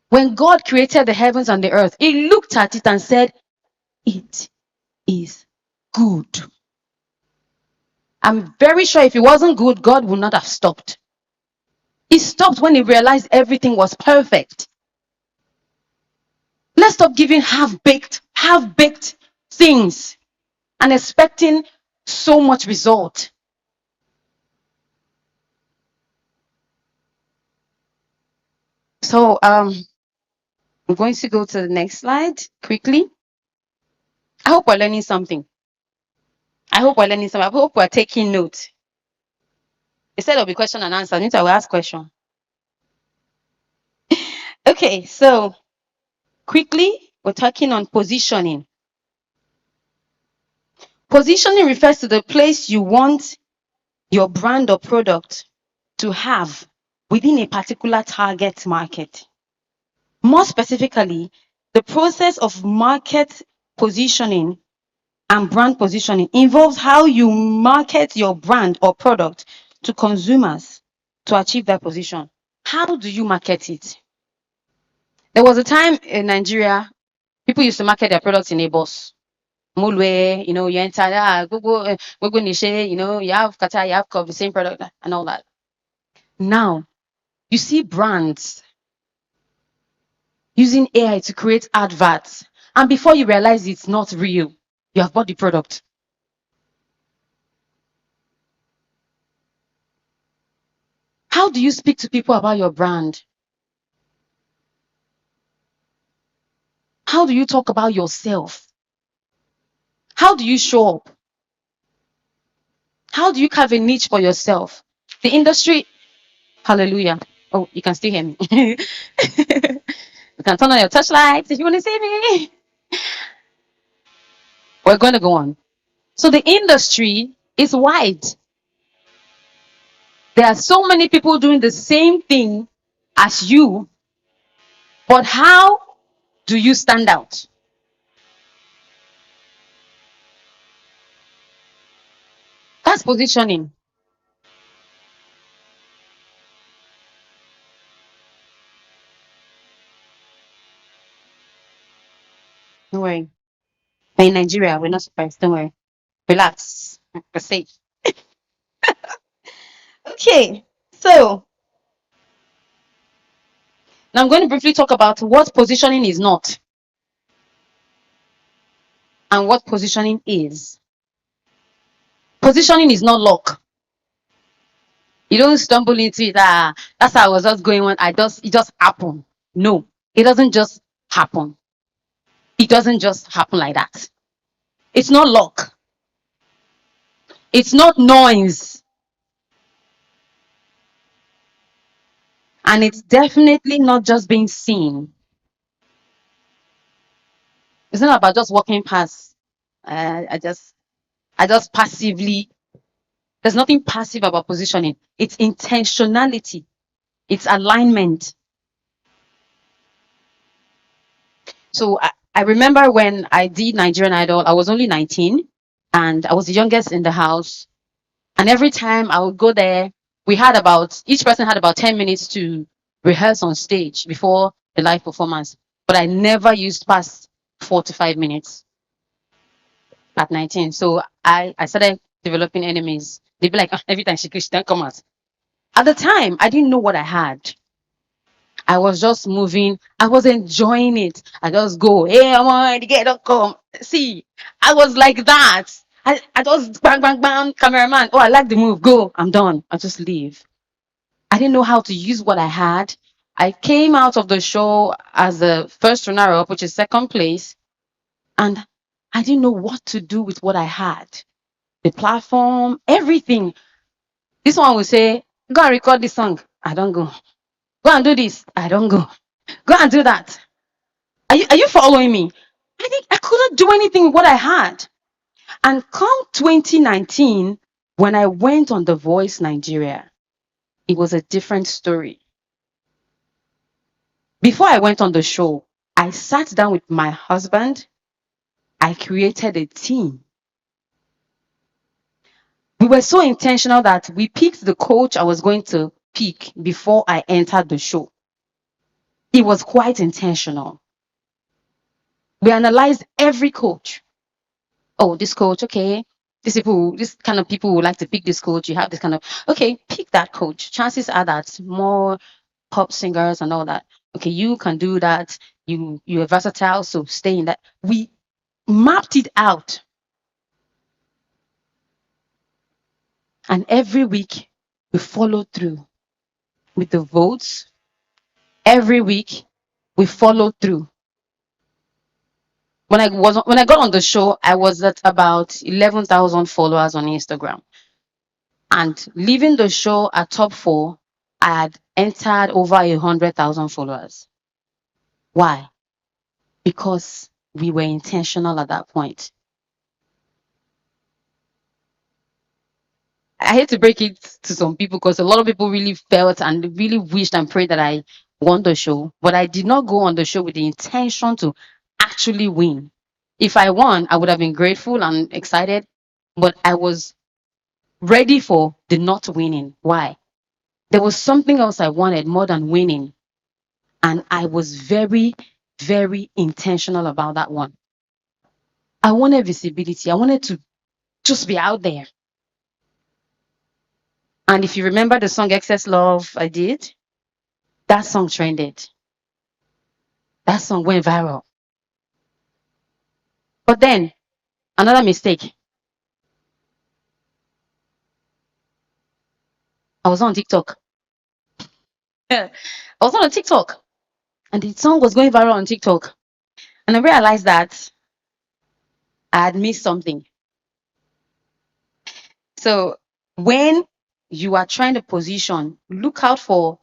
When God created the heavens and the earth, he looked at it and said, it is good. I'm very sure if it wasn't good, God would not have stopped. He stopped when he realized everything was perfect. Let's stop giving half-baked things and expecting so much result. So I'm going to go to the next slide quickly. I hope we're learning something. I hope we're taking notes. Instead of a question and answer, I need to ask question. Okay, so quickly, we're talking on positioning. Positioning refers to the place you want your brand or product to have within a particular target market. More specifically, the process of market positioning and brand positioning involves how you market your brand or product to consumers to achieve that position. How do you market it? There was a time in Nigeria, people used to market their products in a bus. Mulwe, you enter, Google niche, you have Kata, you have the same product and all that. Now, you see brands using AI to create adverts, and before you realize it's not real, you have bought the product. How do you speak to people about your brand? How do you talk about yourself? How do you show up? How do you carve a niche for yourself? The industry, hallelujah. Oh, you can still hear me. You can turn on your touch lights if you want to see me. We're going to go on. So the industry is wide. There are so many people doing the same thing as you, but how do you stand out? That's positioning. Don't worry. We're in Nigeria. We're not surprised. Don't worry. Relax. We're safe. Okay. So now I'm going to briefly talk about what positioning is not and what positioning is. Positioning is not luck. You don't stumble into it. That's how I was just going on. It just happened. No, it doesn't just happen. It doesn't just happen like that. It's not luck. It's not noise. And it's definitely not just being seen. It's not about just walking past. I just passively. There's nothing passive about positioning. It's intentionality. It's alignment. So I remember when I did Nigerian Idol, I was only 19 and I was the youngest in the house. And every time I would go there, each person had about 10 minutes to rehearse on stage before the live performance. But I never used past 45 minutes at 19. So I started developing enemies. They'd be like, "Ah, every time she don't come out." At the time, I didn't know what I had. I was just moving. I was enjoying it. I just go, hey, I want to get up, come. See, I was like that. I just bang, bang, bang, cameraman. Oh, I like the move. Go. I'm done. I just leave. I didn't know how to use what I had. I came out of the show as the first runner-up, which is second place, and I didn't know what to do with what I had. The platform, everything. This one will say, go and record this song. I don't go. Go and do this. I don't go. Go and do that. Are you following me? I couldn't do anything with what I had. And come 2019, when I went on The Voice Nigeria, it was a different story. Before I went on the show, I sat down with my husband. I created a team. We were so intentional that we picked the coach I was going to pick before I entered the show. It was quite intentional. We analyzed every coach. Oh, this coach, okay. This kind of people would like to pick this coach. You have this kind of, okay, pick that coach. Chances are that more pop singers and all that. Okay, you can do that. You're versatile, so stay in that. We mapped it out. And every week we followed through with the votes. Every week we followed through. When I got on the show, I was at about 11,000 followers on Instagram. And leaving the show at top 4, I had entered over 100,000 followers. Why? Because we were intentional at that point. I hate to break it to some people because a lot of people really felt and really wished and prayed that I won the show. But I did not go on the show with the intention to actually win. If I won, I would have been grateful and excited. But I was ready for the not winning. Why? There was something else I wanted more than winning. And I was very, very intentional about that one. I wanted visibility. I wanted to just be out there. And if you remember the song Excess Love I did, that song trended. That song went viral. But then, another mistake. I was on TikTok. I was on a TikTok. And the song was going viral on TikTok. And I realized that I had missed something. So when you are trying to position, look out for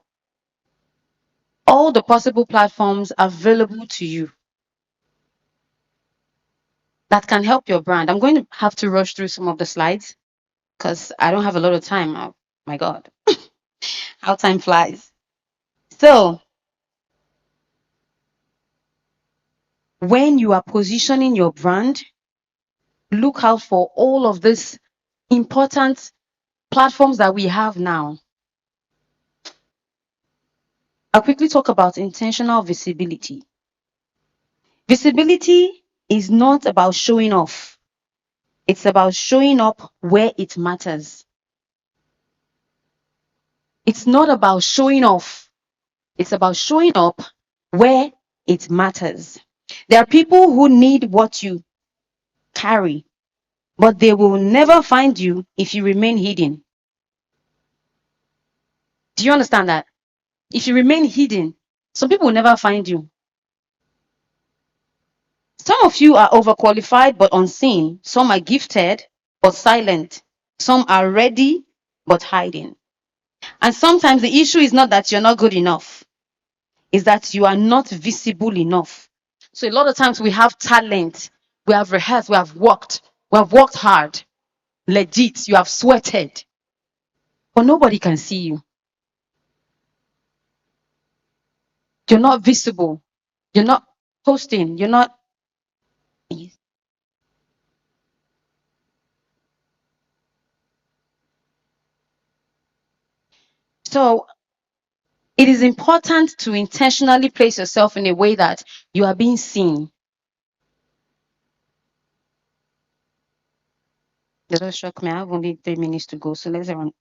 all the possible platforms available to you that can help your brand. I'm going to have to rush through some of the slides because I don't have a lot of time. Oh my God, how time flies. So when you are positioning your brand, look out for all of these important platforms that we have now. I'll quickly talk about intentional visibility. Visibility is not about showing off. It's about showing up where it matters. It's not about showing off. It's about showing up where it matters. There are people who need what you carry, but they will never find you if you remain hidden. Do you understand that? If you remain hidden, some people will never find you. Some of you are overqualified but unseen. Some are gifted but silent. Some are ready but hiding. And sometimes the issue is not that you're not good enough. It's that you are not visible enough. So a lot of times we have talent. We have rehearsed. We have worked hard. Legit. You have sweated. But nobody can see you. You're not visible. You're not posting. You're not. So it is important to intentionally place yourself in a way that you are being seen. That does shock me. I have only 3 minutes to go, so let's run.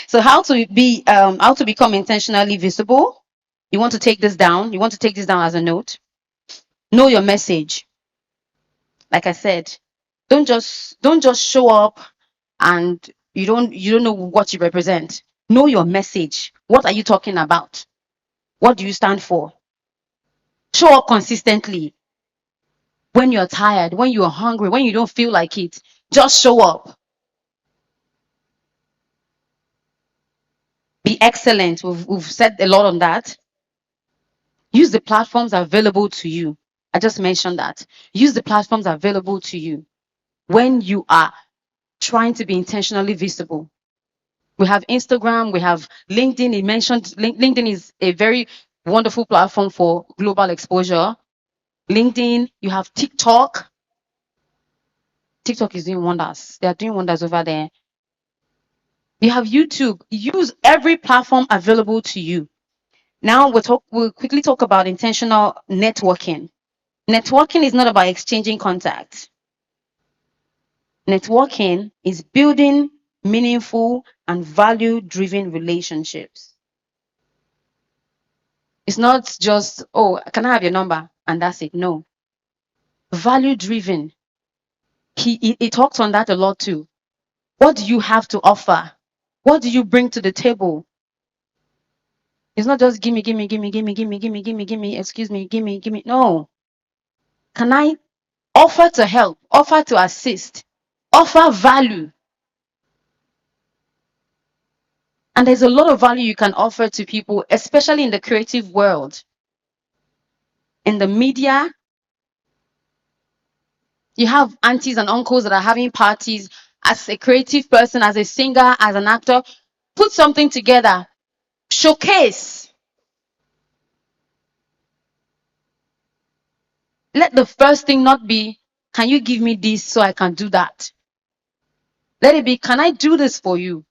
So how to become intentionally visible? You want to take this down. You want to take this down as a note. Know your message. Like I said, don't just show up and you don't know what you represent. Know your message. What are you talking about? What do you stand for? Show up consistently. When you're tired, when you're hungry, when you don't feel like it, just show up. Be excellent. We've said a lot on that. Use the platforms available to you. I just mentioned that. Use the platforms available to you when you are trying to be intentionally visible. We have Instagram, we have LinkedIn. He mentioned LinkedIn is a very wonderful platform for global exposure. LinkedIn, you have TikTok. TikTok is doing wonders. They are doing wonders over there. You have YouTube. Use every platform available to you. Now we'll quickly talk about intentional networking. Networking is not about exchanging contacts. Networking is building meaningful and value-driven relationships. It's not just, oh, can I have your number? And that's it. No. Value-driven. He talks on that a lot too. What do you have to offer? What do you bring to the table? It's not just gimme, excuse me, gimme. No. Can I offer to help, offer to assist, offer value? And there's a lot of value you can offer to people, especially in the creative world. In the media, you have aunties and uncles that are having parties. As a creative person, as a singer, as an actor, put something together. Showcase. Let the first thing not be, can you give me this so I can do that? Let it be, can I do this for you?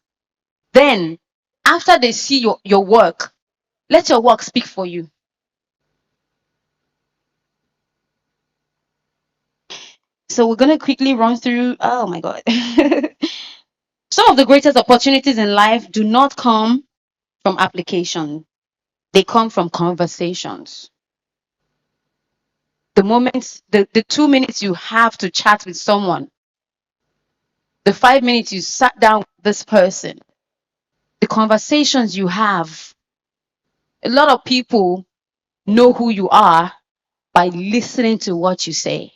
Then, after they see your work, let your work speak for you. So we're going to quickly run through, oh my God. Some of the greatest opportunities in life do not come from application. They come from conversations. The moments, the 2 minutes you have to chat with someone, the 5 minutes you sat down with this person, the conversations you have. A lot of people know who you are by listening to what you say.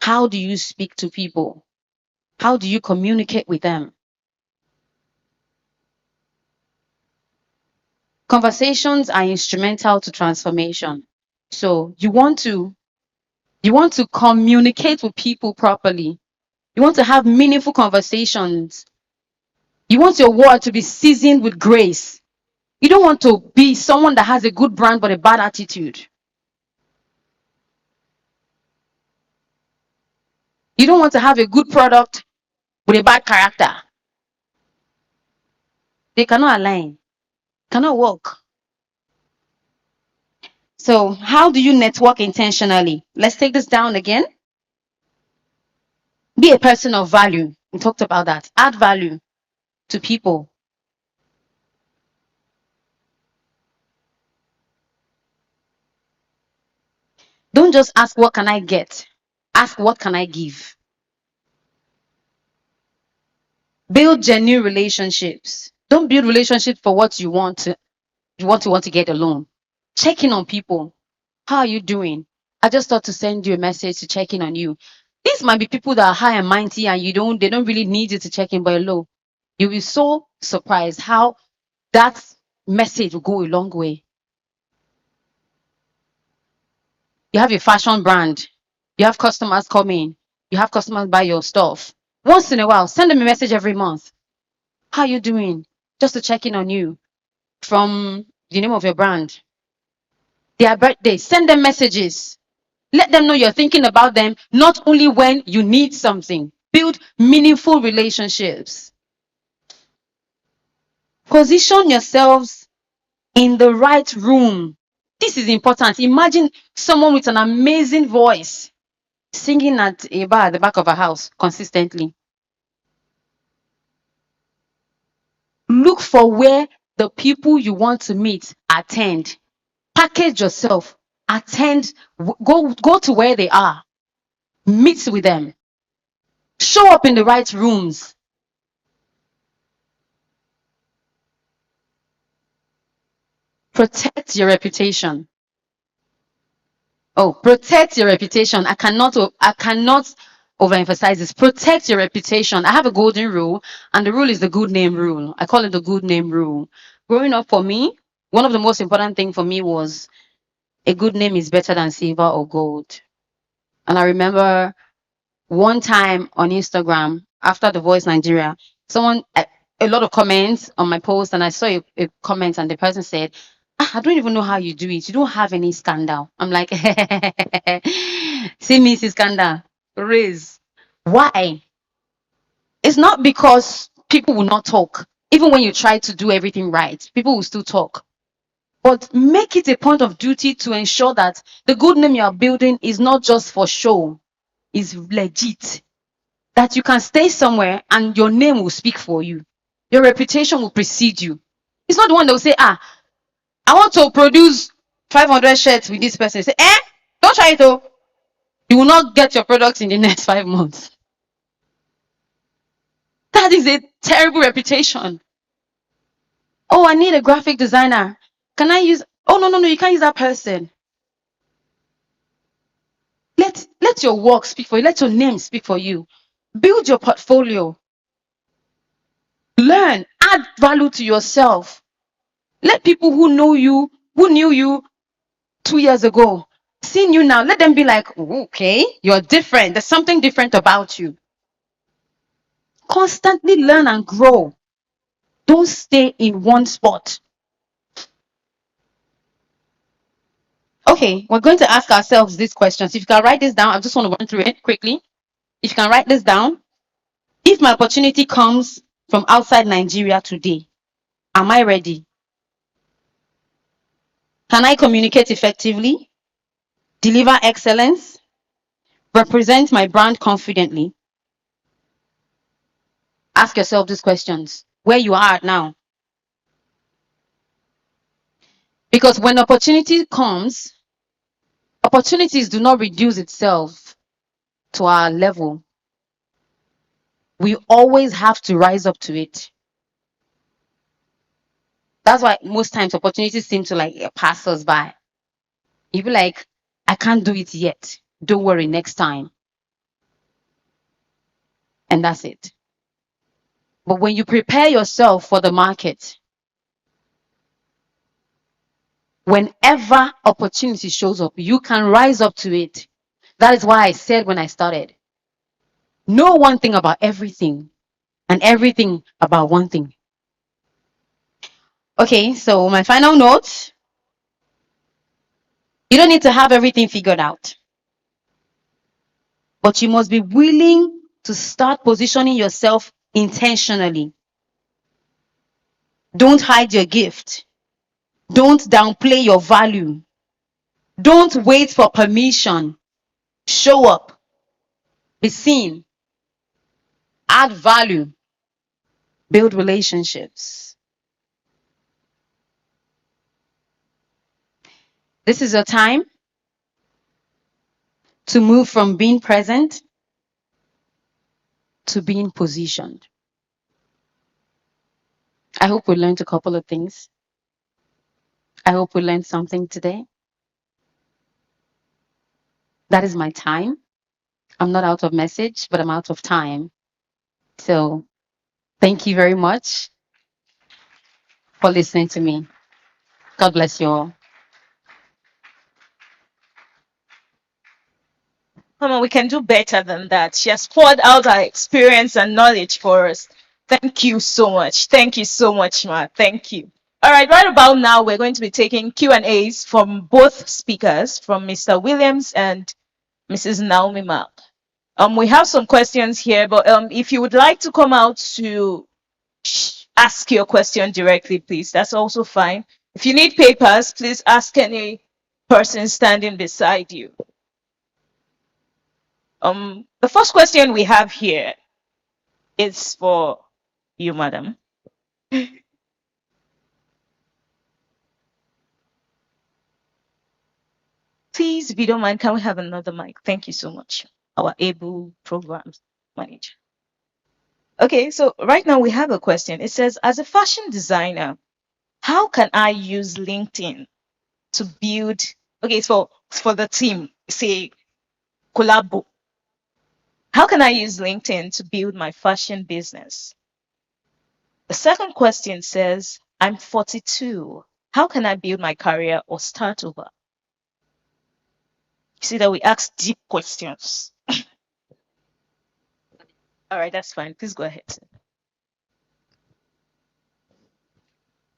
How do you speak to people? How do you communicate with them? Conversations are instrumental to transformation. So you want to communicate with people properly. You want to have meaningful conversations. You want your word to be seasoned with grace. You don't want to be someone that has a good brand but a bad attitude. You don't want to have a good product with a bad character. They cannot align, cannot work. So how do you network intentionally? Let's take this down again. Be a person of value. We talked about that. Add value to people. Don't just ask, what can I get? Ask, what can I give? Build genuine relationships. Don't build relationships for what you want to get alone. Check in on people. How are you doing? I just thought to send you a message to check in on you. These might be people that are high and mighty and they don't really need you to check in, but low. You'll be so surprised how that message will go a long way. You have a fashion brand. You have customers coming. You have customers buy your stuff. Once in a while, send them a message every month. How are you doing? Just to check in on you from the name of your brand. Their birthday, send them messages. Let them know you're thinking about them, not only when you need something. Build meaningful relationships. Position yourselves in the right room. This is important. Imagine someone with an amazing voice singing at a bar at the back of a house consistently. Look for where the people you want to meet attend. Package yourself. Attend. Go to where they are. Meet with them. Show up in the right rooms. Protect your reputation. Oh, protect your reputation. I cannot overemphasize this. Protect your reputation. I have a golden rule, and the rule is the good name rule. I call it the good name rule. Growing up for me, one of the most important things for me was a good name is better than silver or gold. And I remember one time on Instagram, after The Voice Nigeria, a lot of comments on my post, and I saw a comment, and the person said, I don't even know how you do it. You don't have any scandal. I'm like, see me, see scandal. Raise. Why? It's not because people will not talk. Even when you try to do everything right, people will still talk. But make it a point of duty to ensure that the good name you are building is not just for show, is legit. That you can stay somewhere and your name will speak for you. Your reputation will precede you. It's not the one that will say, I want to produce 500 shirts with this person. Say, don't try it though. You will not get your products in the next 5 months. That is a terrible reputation. Oh, I need a graphic designer. Can I use, oh, no, you can't use that person. Let your work speak for you. Let your name speak for you. Build your portfolio. Learn, add value to yourself. Let people who know you, who knew you 2 years ago, seeing you now, let them be like, okay, you're different. There's something different about you. Constantly learn and grow. Don't stay in one spot. Okay, we're going to ask ourselves these questions. If you can write this down, I just want to run through it quickly. If you can write this down. If my opportunity comes from outside Nigeria today, am I ready? Can I communicate effectively? Deliver excellence? Represent my brand confidently? Ask yourself these questions. Where you are now. Because when opportunity comes, opportunities do not reduce itself to our level. We always have to rise up to it. That's why most times opportunities seem to like pass us by. You be like, I can't do it yet. Don't worry, next time. And that's it. But when you prepare yourself for the market, whenever opportunity shows up, you can rise up to it. That is why I said when I started, know one thing about everything and everything about one thing. Okay, so my final note, you don't need to have everything figured out, but you must be willing to start positioning yourself intentionally. Don't hide your gift. Don't downplay your value. Don't wait for permission. Show up. Be seen. Add value. Build relationships. This is your time to move from being present to being positioned. I hope we learned a couple of things. I hope we learned something today. That is my time. I'm not out of message, but I'm out of time. So thank you very much for listening to me. God bless you all. Come on, we can do better than that. She has poured out her experience and knowledge for us. Thank you so much. Thank you so much, Ma. Thank you. All right about now, we're going to be taking Q&As from both speakers, from Mr. Williams and Mrs. Naomi Mark. We have some questions here, but if you would like to come out to ask your question directly, please. That's also fine. If you need papers, please ask any person standing beside you. The first question we have here is for you, madam. Please, if you don't mind, can we have another mic? Thank you so much. Our able programs manager. Okay, so right now we have a question. It says, as a fashion designer, how can I use LinkedIn to build, okay, it's for the team, say collabo. How can I use LinkedIn to build my fashion business? The second question says, I'm 42. How can I build my career or start over? You see that we ask deep questions. All right, that's fine. Please go ahead.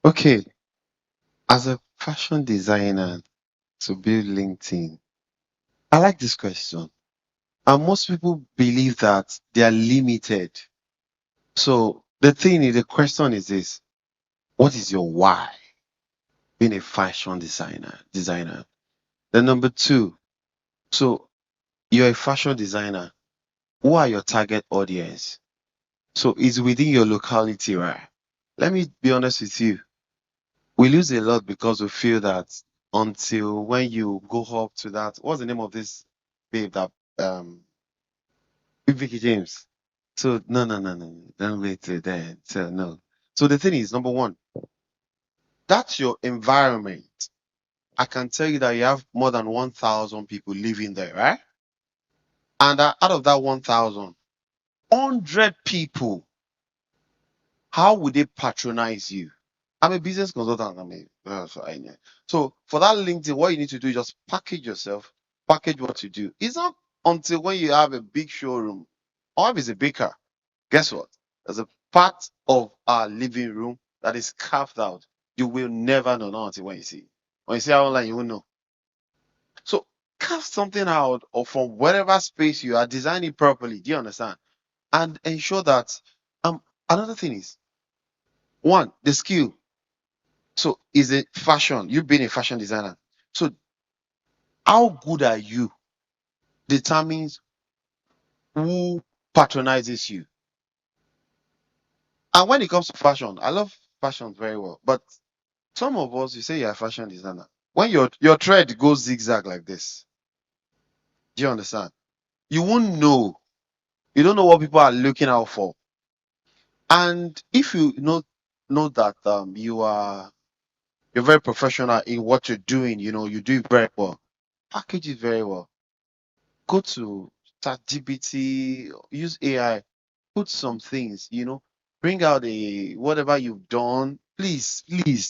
Okay, as a fashion designer to build LinkedIn, I like this question. And most people believe that they are limited. So the question is this: what is your why? Being a fashion designer. Then number two, so you're a fashion designer. Who are your target audience? So it's within your locality, right? Let me be honest with you. We lose a lot because we feel that until when you go up to that, what's the name of this babe that Vicky James? So no. Don't wait till then. So no. So the thing is, number one, that's your environment. I can tell you that you have more than 1,000 people living there, right? And out of that 1,000, 100 people, how would they patronize you? I'm a business consultant. So for that LinkedIn, what you need to do is just package yourself, package what you do. It's not until when you have a big showroom, or if it's a baker, guess what? There's a part of our living room that is carved out. You will never know, not until when you see it. When you see it online, you will know. So carve something out or from whatever space you are, design it properly. Do you understand? And ensure that another thing is one, the skill. So is it fashion? You've been a fashion designer. So how good are you determines who patronizes you. And when it comes to fashion, I love fashion very well. But some of us, you say you're a fashion designer. When your thread goes zigzag like this, do you understand? You won't know. You don't know what people are looking out for. And if you know that you're very professional in what you're doing, you do it very well. Package it very well. Go to ChatGPT, use AI, put some things, bring out a whatever you've done. Please,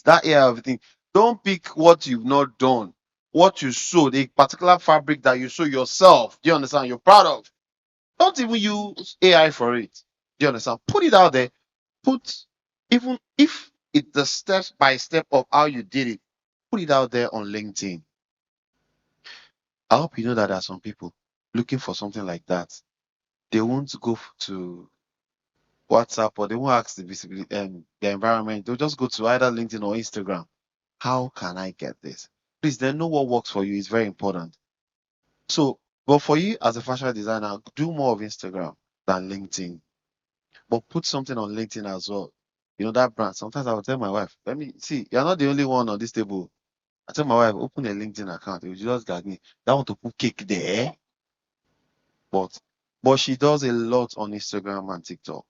that AI everything. Don't pick what you've not done, what you sewed, a particular fabric that you sew yourself. Do you understand? You're proud of. Don't even use AI for it. Do you understand? Put it out there. Put even if it's the step by step of how you did it, put it out there on LinkedIn. I hope you know that there are some people looking for something like that. They won't go to WhatsApp or they won't ask the visibility the environment. They'll just go to either LinkedIn or Instagram. How can I get this? Please then know what works for you is very important. So, but for you as a fashion designer, do more of Instagram than LinkedIn. But put something on LinkedIn as well. That brand. Sometimes I will tell my wife, let me see, you're not the only one on this table. I tell my wife, open a LinkedIn account. It will just gag me. That want to put cake there. But she does a lot on Instagram and TikTok.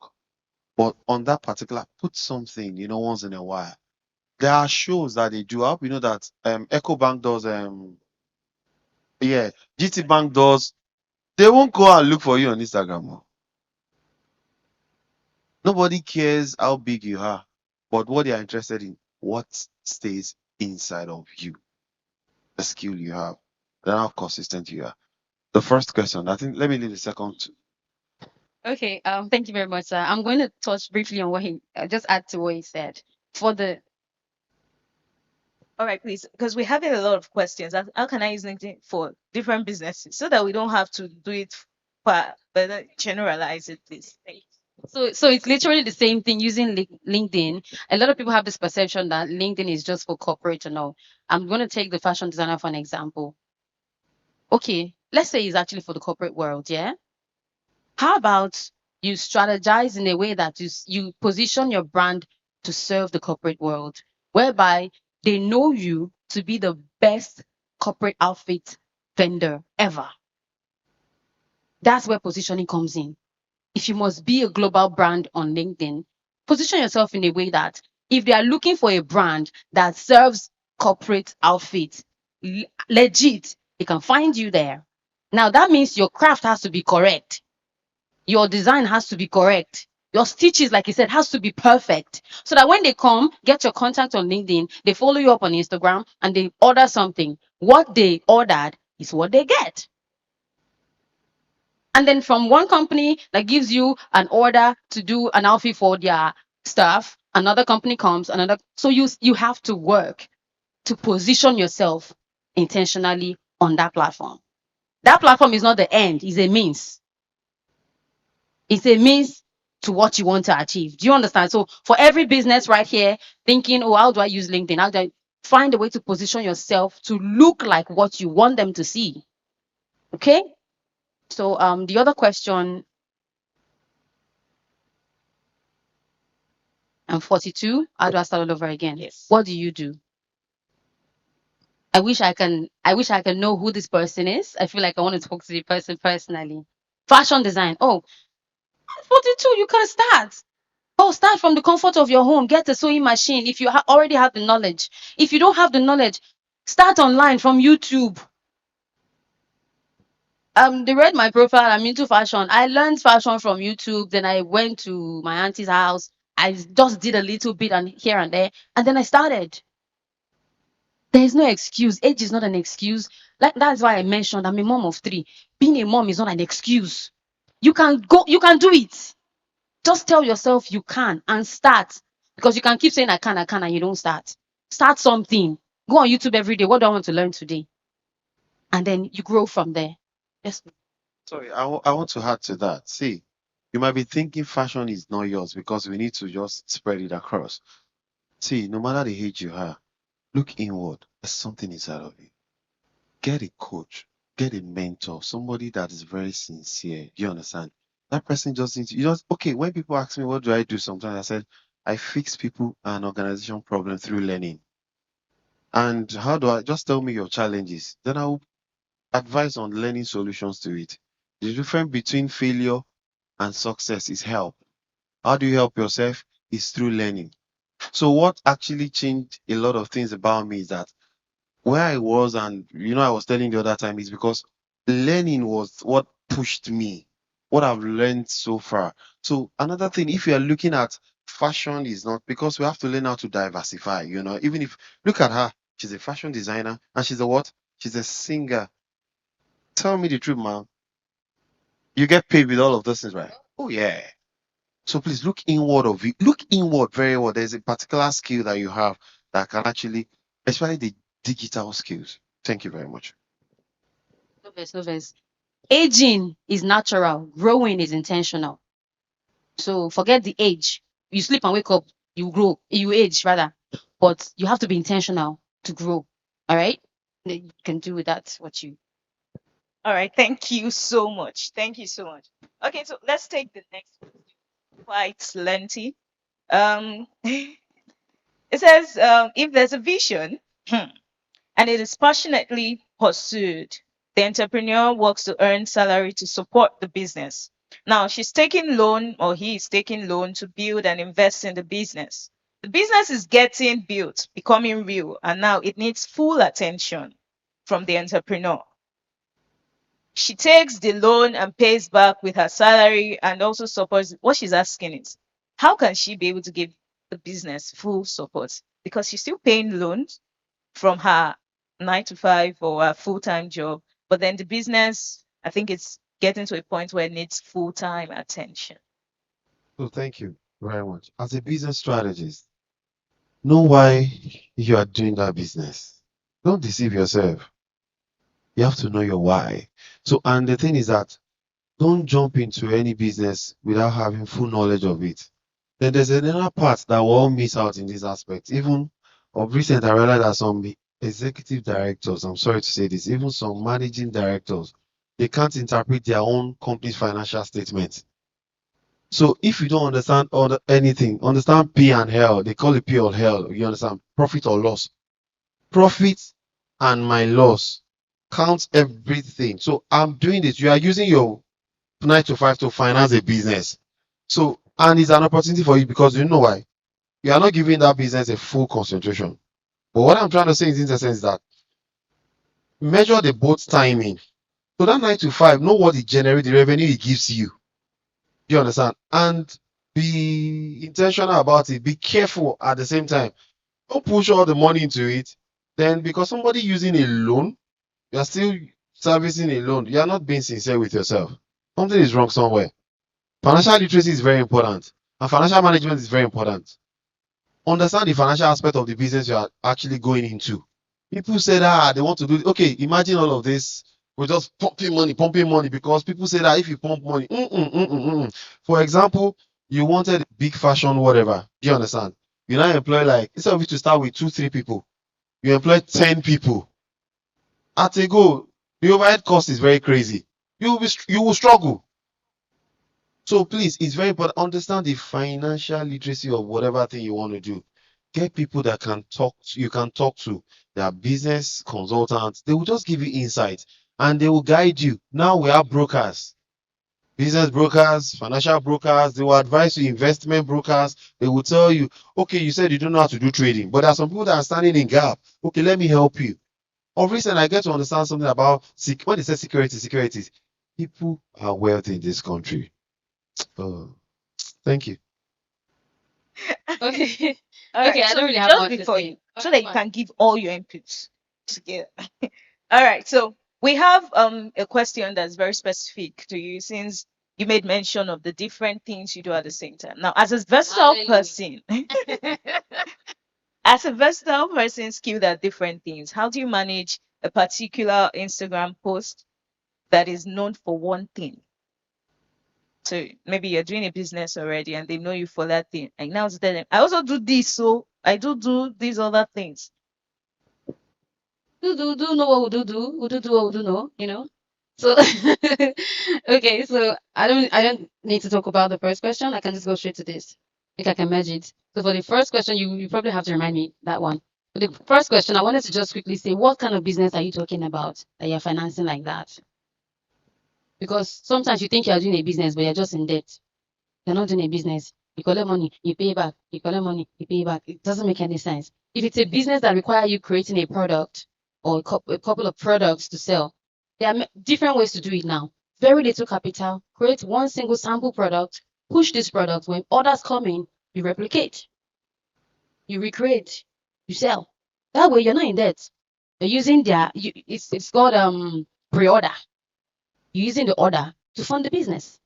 But on that particular, put something, once in a while. There are shows that they do. I hope you know that Echo Bank does yeah, GT Bank does. They won't go and look for you on Instagram. Oh. Nobody cares how big you are, but what they are interested in, what stays inside of you, the skill you have, and how consistent you are. The first question, I think, let me leave the second. Okay, thank you very much, sir. I'm going to touch briefly on what he just add to what he said. For the All right, please, because we're having a lot of questions. How can I use LinkedIn for different businesses so that we don't have to do it but generalize it, please? Thank you. So it's literally the same thing using LinkedIn. A lot of people have this perception that LinkedIn is just for corporate and all. I'm going to take the fashion designer for an example. Okay, let's say it's actually for the corporate world, yeah? How about you strategize in a way that you position your brand to serve the corporate world, whereby they know you to be the best corporate outfit vendor ever. That's where positioning comes in. If you must be a global brand on LinkedIn, position yourself in a way that if they are looking for a brand that serves corporate outfits, legit, they can find you there. Now that means your craft has to be correct. Your design has to be correct. Your stitches, like you said, has to be perfect. So that when they come, get your contact on LinkedIn, they follow you up on Instagram and they order something. What they ordered is what they get. And then from one company that gives you an order to do an outfit for their staff, another company comes, so you have to work to position yourself intentionally on that platform. That platform is not the end, it's a means. It's a means to what you want to achieve. Do you understand? So for every business right here, thinking, oh, how do I use LinkedIn? How do I find a way to position yourself to look like what you want them to see? Okay. So the other question, I'm 42. How do I start all over again? Yes. What do you do? I wish I can know who this person is. I feel like I want to talk to the person personally. Fashion design. Oh, 42, you can start. Oh, start from the comfort of your home. Get a sewing machine if you already have the knowledge. If you don't have the knowledge, start online from YouTube. They read my profile. I'm into fashion. I learned fashion from YouTube. Then I went to my auntie's house. I just did a little bit and here and there, and then I started. There is no excuse. Age is not an excuse. Like that's why I mentioned I'm a mom of 3. Being a mom is not an excuse. You can do it. Just tell yourself you can and start. Because you can keep saying I can, and you don't start. Start something. Go on YouTube every day. What do I want to learn today? And then you grow from there. Yes. Sorry, I want to add to that. See, you might be thinking fashion is not yours because we need to just spread it across. See, no matter the age you are, look inward. There's something inside of you. Get a coach, get a mentor, somebody that is very sincere. You understand? That person just needs you just okay. When people ask me what do I do, sometimes I said I fix people and organization problem through learning. And how do I just tell me your challenges? Then I'll advise on learning solutions to it. The difference between failure and success is help. How do you help yourself? Is through learning. So what actually changed a lot of things about me is that where I was, and I was telling the other time, is because learning was what pushed me, what I've learned so far. So another thing, if you are looking at fashion, is not because we have to learn how to diversify, even if look at her, she's a fashion designer and she's a what? She's a singer. Tell me the truth, man. You get paid with all of those things, right? Oh yeah. So please look inward of it. Look inward very well. There's a particular skill that you have that can actually, especially the digital skills. Thank you very much. No verse. Aging is natural. Growing is intentional. So forget the age. You sleep and wake up, you grow, you age rather. But you have to be intentional to grow. All right? You can do with that what you. All right. Thank you so much. Thank you so much. Okay, so let's take the next one. Quite lengthy. Um, it says if there's a vision and it is passionately pursued, the entrepreneur works to earn salary to support the business. Now she's taking loan or he is taking loan to build and invest in the business. The business is getting built, becoming real, and now it needs full attention from the entrepreneur. She takes the loan and pays back with her salary and also supports. What she's asking is, how can she be able to give the business full support? Because she's still paying loans from her 9 to 5 or a full-time job, but then the business, I think it's getting to a point where it needs full-time attention. So thank you very much. As a business strategist, know why you are doing that business. Don't deceive yourself. You have to know your why. So, and the thing is that don't jump into any business without having full knowledge of it. Then there's another part that we all miss out in this aspect. Even of recent, I realized that some executive directors, I'm sorry to say this, even some managing directors, they can't interpret their own company's financial statements. So if you don't understand anything, understand P and L, they call it P or L, you understand? Profit or loss. Profit and my loss counts everything. So I'm doing this. You are using your 9 to 5 to finance a business. So, and it's an opportunity for you because you know why? You are not giving that business a full concentration. But what I'm trying to say in this essence is that measure the both timing. So that 9 to 5, know what it generates, the revenue it gives you. Do you understand? And be intentional about it. Be careful at the same time. Don't push all the money into it. Then because somebody using a loan, you are still servicing a loan. You are not being sincere with yourself. Something is wrong somewhere. Financial literacy is very important, and financial management is very important. Understand the financial aspect of the business you are actually going into. People say that they want to do, okay, imagine all of this. We're just pumping money because people say that if you pump money, for example, you wanted a big fashion, whatever. Do you understand? You now employ like, instead of you to start with 2, 3 people, you employ 10 people. At a go, the overhead cost is very crazy. You will struggle. So please, it's very important. Understand the financial literacy of whatever thing you want to do. Get people that you can talk to. They are business consultants. They will just give you insight and they will guide you. Now we have brokers, business brokers, financial brokers. They will advise you, investment brokers. They will tell you, okay, you said you don't know how to do trading, but there are some people that are standing in gap. Okay, let me help you. Of recent, I get to understand something about when they say securities. People are wealthy in this country. Oh, thank you. Okay. All Okay, right. I So don't really have just much to before say. you, so Okay, that you fine. can give all your inputs together. All right. So we have a question that's very specific to you since you made mention of the different things you do at the same time. Now, as a versatile Hallelujah. person, as a versatile person skilled at different things, how do you manage a particular Instagram post that is known for one thing? So maybe you're doing a business already and they know you for that thing. And now to tell them, I also do this, so I do these other things. Do know what we do what we do know, you know. So okay, so I don't need to talk about the first question. I can just go straight to this. I think I can merge it. So for the first question, you probably have to remind me that one. For the first question, I wanted to just quickly say, what kind of business are you talking about that you're financing like that? Because sometimes you think you're doing a business, but you're just in debt. You're not doing a business. You collect money, you pay back. You collect money, you pay back. It doesn't make any sense. If it's a business that requires you creating a product or a couple of products to sell, there are different ways to do it now. Very little capital, create one single sample product, push this product. When orders come in, you replicate, you recreate, you sell. That way, you're not in debt. You're using it's called pre-order. You're using the order to fund the business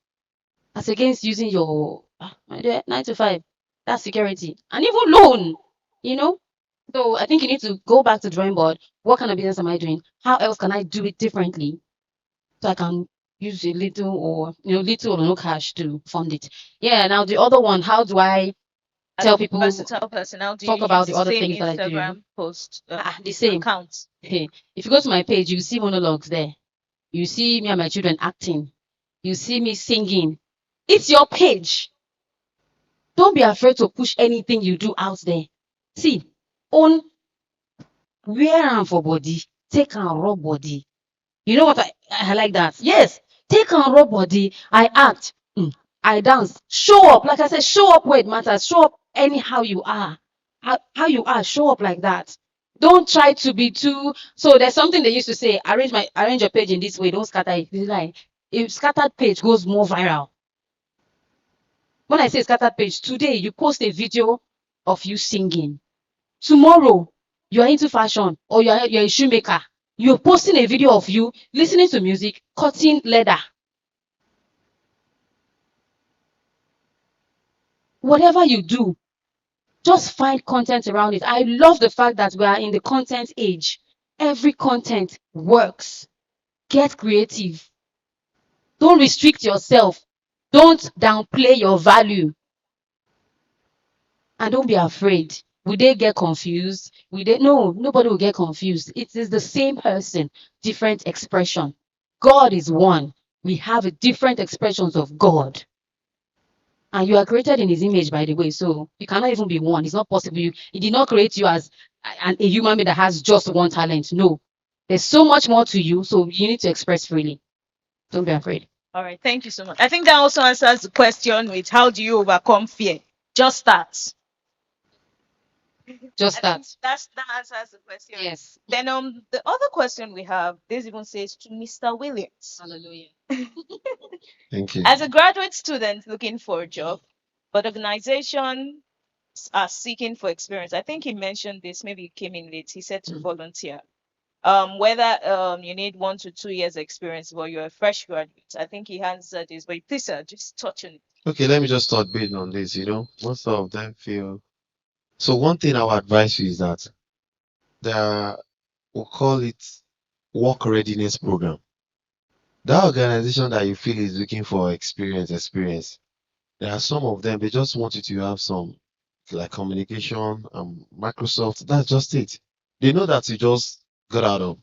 as against using your 9 to 5. That's security and even loan, you know. So I think you need to go back to drawing board. What kind of business am I doing? How else can I do it differently so I can use a little or little or no cash to fund it? Yeah. Now the other one, how do I As tell a people versatile person, how do you talk about use the the other same things that I do? Instagram post The same. account? Hey, if you go to my page, you see monologues there. You see me and my children acting. You see me singing. It's your page. Don't be afraid to push anything you do out there. See, own wear am for body, take am rub body. You know what I like that? Yes, take am rub body. I act, I dance, show up. Like I said, show up where it matters. Show up anyhow you are. How you are, show up like that. Don't try to be too. So there's something they used to say: arrange your page in this way. Don't scatter it. It's like if scattered page goes more viral. When I say scattered page, today you post a video of you singing. Tomorrow you are into fashion or you're a shoemaker. You're posting a video of you listening to music, cutting leather. Whatever you do, just find content around it. I love the fact that we are in the content age. Every content works. Get creative. Don't restrict yourself. Don't downplay your value. And don't be afraid. Will they get confused? No, nobody will get confused. It is the same person, different expression. God is one. We have different expressions of God. And you are created in his image, by the way. So you cannot even be one. It's not possible. He did not create you as a human being that has just one talent. No. There's so much more to you. So you need to express freely. Don't be afraid. All right, thank you so much. I think that also answers the question with how do you overcome fear? Just start. Just I think start. that answers the question. Yes. Then the other question we have, this even says to Mr. Williams. Hallelujah. Thank you. As a graduate student looking for a job, but organizations are seeking for experience. I think he mentioned this, maybe he came in late. He said to volunteer. Whether you need 1 to 2 years experience or you're a fresh graduate. I think he answered this, but please sir, just touch on it. Okay, let me just start building on this. Most of them feel. So one thing I would advise you is that we'll call it work readiness program. That organization that you feel is looking for experience. There are some of them, they just want you to have some like communication, Microsoft, that's just it. They know that you just got out of.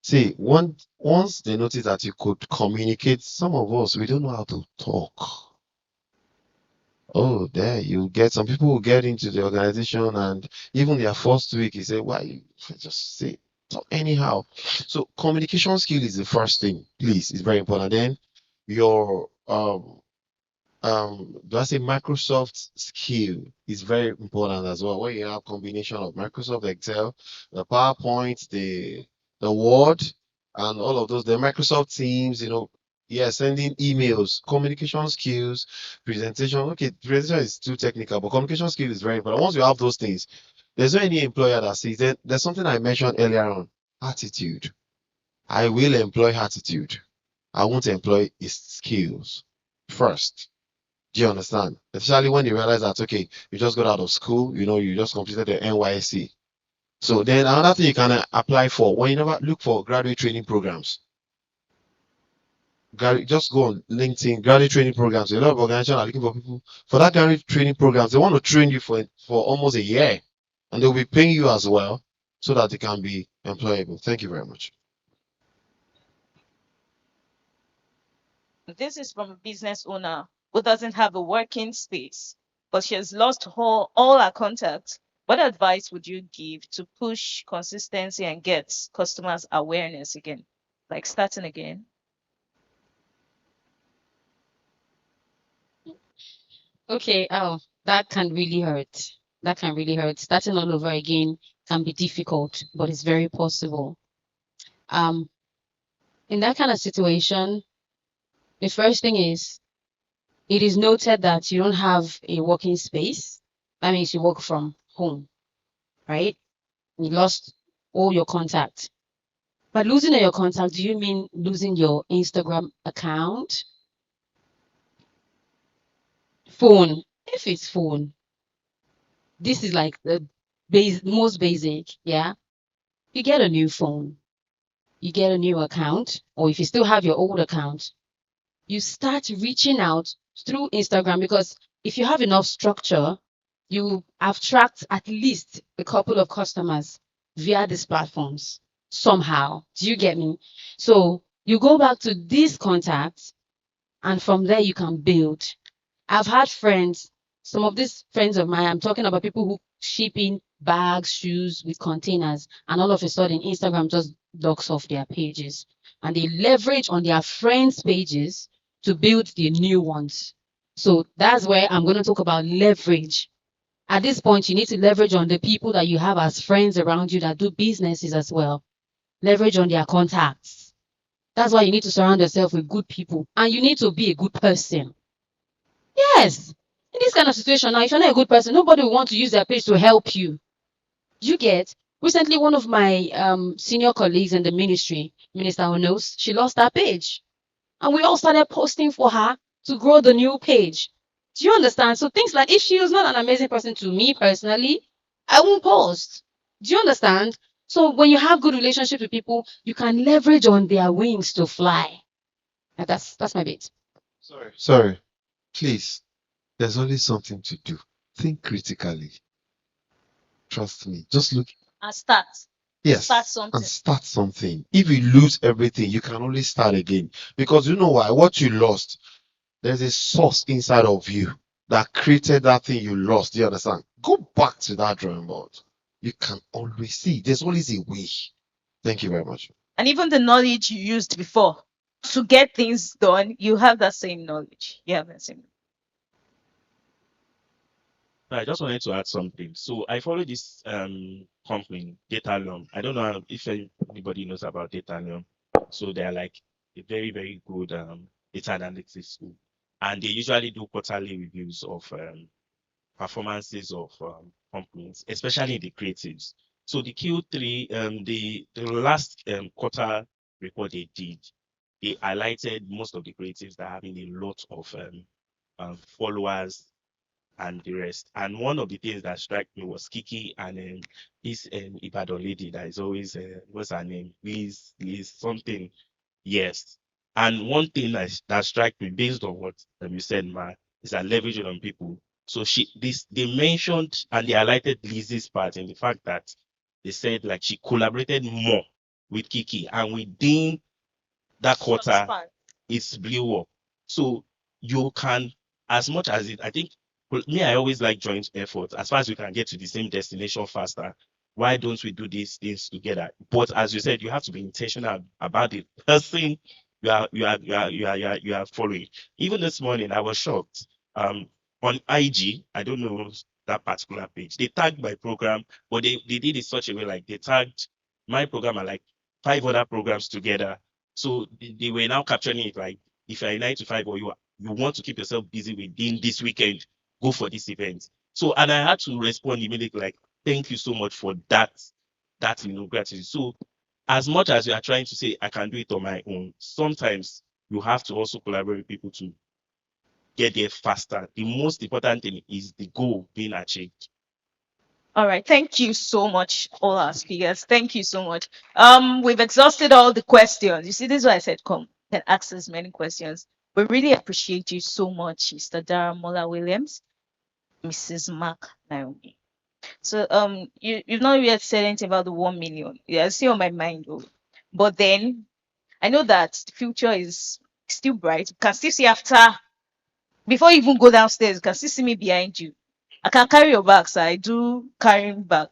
See, once they notice that you could communicate, some of us, we don't know how to talk. Oh, there you get some people who get into the organization and even their first week, you say, why you just say talk anyhow. So communication skill is the first thing, please, it's very important. Then your do I say Microsoft skill is very important as well. When you have combination of Microsoft Excel, the PowerPoint, the Word, and all of those, the Microsoft Teams, yeah, sending emails, communication skills, presentation. Okay, presentation is too technical, but communication skill is very important. Once you have those things, there's no any employer that says that there's something I mentioned earlier on, attitude. I will employ attitude. I won't employ his skills first. Do you understand? Especially when you realize that, okay, you just got out of school, you just completed the NYSC. So then another thing you can apply for when you never look for graduate training programs. Just go on LinkedIn, graduate training programs. A lot of organizations are looking for people for that graduate training programs. They want to train you for almost a year, and they'll be paying you as well so that they can be employable. Thank you very much. This is from a business owner who doesn't have a working space, but she has lost all her contacts. What advice would you give to push consistency and get customers awareness again, like starting again? Okay. Oh, that can really hurt. That can really hurt. Starting all over again can be difficult, but it's very possible. In that kind of situation, the first thing is it is noted that you don't have a working space. That means you work from home, right? You lost all your contact. By losing all your contact, do you mean losing your Instagram account? Phone. If it's phone, this is like the most basic, yeah? You get a new phone, you get a new account, or if you still have your old account, you start reaching out through Instagram because if you have enough structure, you attract at least a couple of customers via these platforms somehow. Do you get me? So you go back to these contacts and from there you can build. I've had friends, some of these friends of mine, I'm talking about people who ship in bags, shoes with containers, and all of a sudden Instagram just locks off their pages and they leverage on their friends' pages to build the new ones. So that's where I'm going to talk about leverage. At this point, you need to leverage on the people that you have as friends around you that do businesses as well. Leverage on their contacts. That's why you need to surround yourself with good people and you need to be a good person. Yes. In this kind of situation now, if you're not a good person, nobody will want to use their page to help you. You get recently one of my senior colleagues in the ministry, Minister Onos, she lost her page. And we all started posting for her to grow the new page. Do you understand? So things like if she was not an amazing person to me personally, I won't post. Do you understand? So when you have good relationships with people, you can leverage on their wings to fly. That's my bit. Sorry. Please. There's only something to do. Think critically. Trust me. Just look. And start. Yes. Start something. And start something. If you lose everything, you can only start again. Because you know why? What you lost, there's a source inside of you that created that thing you lost. Do you understand? Go back to that drawing board. You can always see. There's always a way. Thank you very much. And even the knowledge you used before to get things done, you have that same knowledge. You have that same. I just wanted to add something. So I follow this company, Data. I don't know if anybody knows about Data. So they're like a very, very good data analytics tool. And they usually do quarterly reviews of performances of companies, especially the creatives. So the Q3, the last quarter report they did, they highlighted most of the creatives that are having a lot of followers and the rest. And one of the things that struck me was Kiki and this Ibadan lady that is always what's her name? Liz something. Yes. And one thing that struck me based on what you said, Ma, is that leveraging on people. So they mentioned and they highlighted Liz's part in the fact that they said like she collaborated more with Kiki and within that quarter it's blew up. So you can, as much as it, I think, well, me, I always like joint effort. As far as we can get to the same destination faster, why don't we do these things together? But as you said, you have to be intentional about the person you are following. Even this morning, I was shocked. On IG, I don't know that particular page. They tagged my program, but they did it such a way like they tagged my program and like 5 other programs together. So they were now capturing it like if you're a 9 to 5 or you want to keep yourself busy within this weekend, go for this event. So and I had to respond immediately like, thank you so much for that gratitude. So as much as you are trying to say I can do it on my own, sometimes you have to also collaborate with people to get there faster. The most important thing is the goal being achieved. All right. Thank you so much, all our speakers. Thank you so much. We've exhausted all the questions. You see, this is why I said come and ask as many questions. We really appreciate you so much, Mr. Daramola Williams, Mrs. Mark Naomi. So you've not yet said anything about the 1 million. Yeah, it's still on my mind though. But then I know that the future is still bright. You can still see after before you even go downstairs, you can still see me behind you. I can carry your back, so I do carrying back.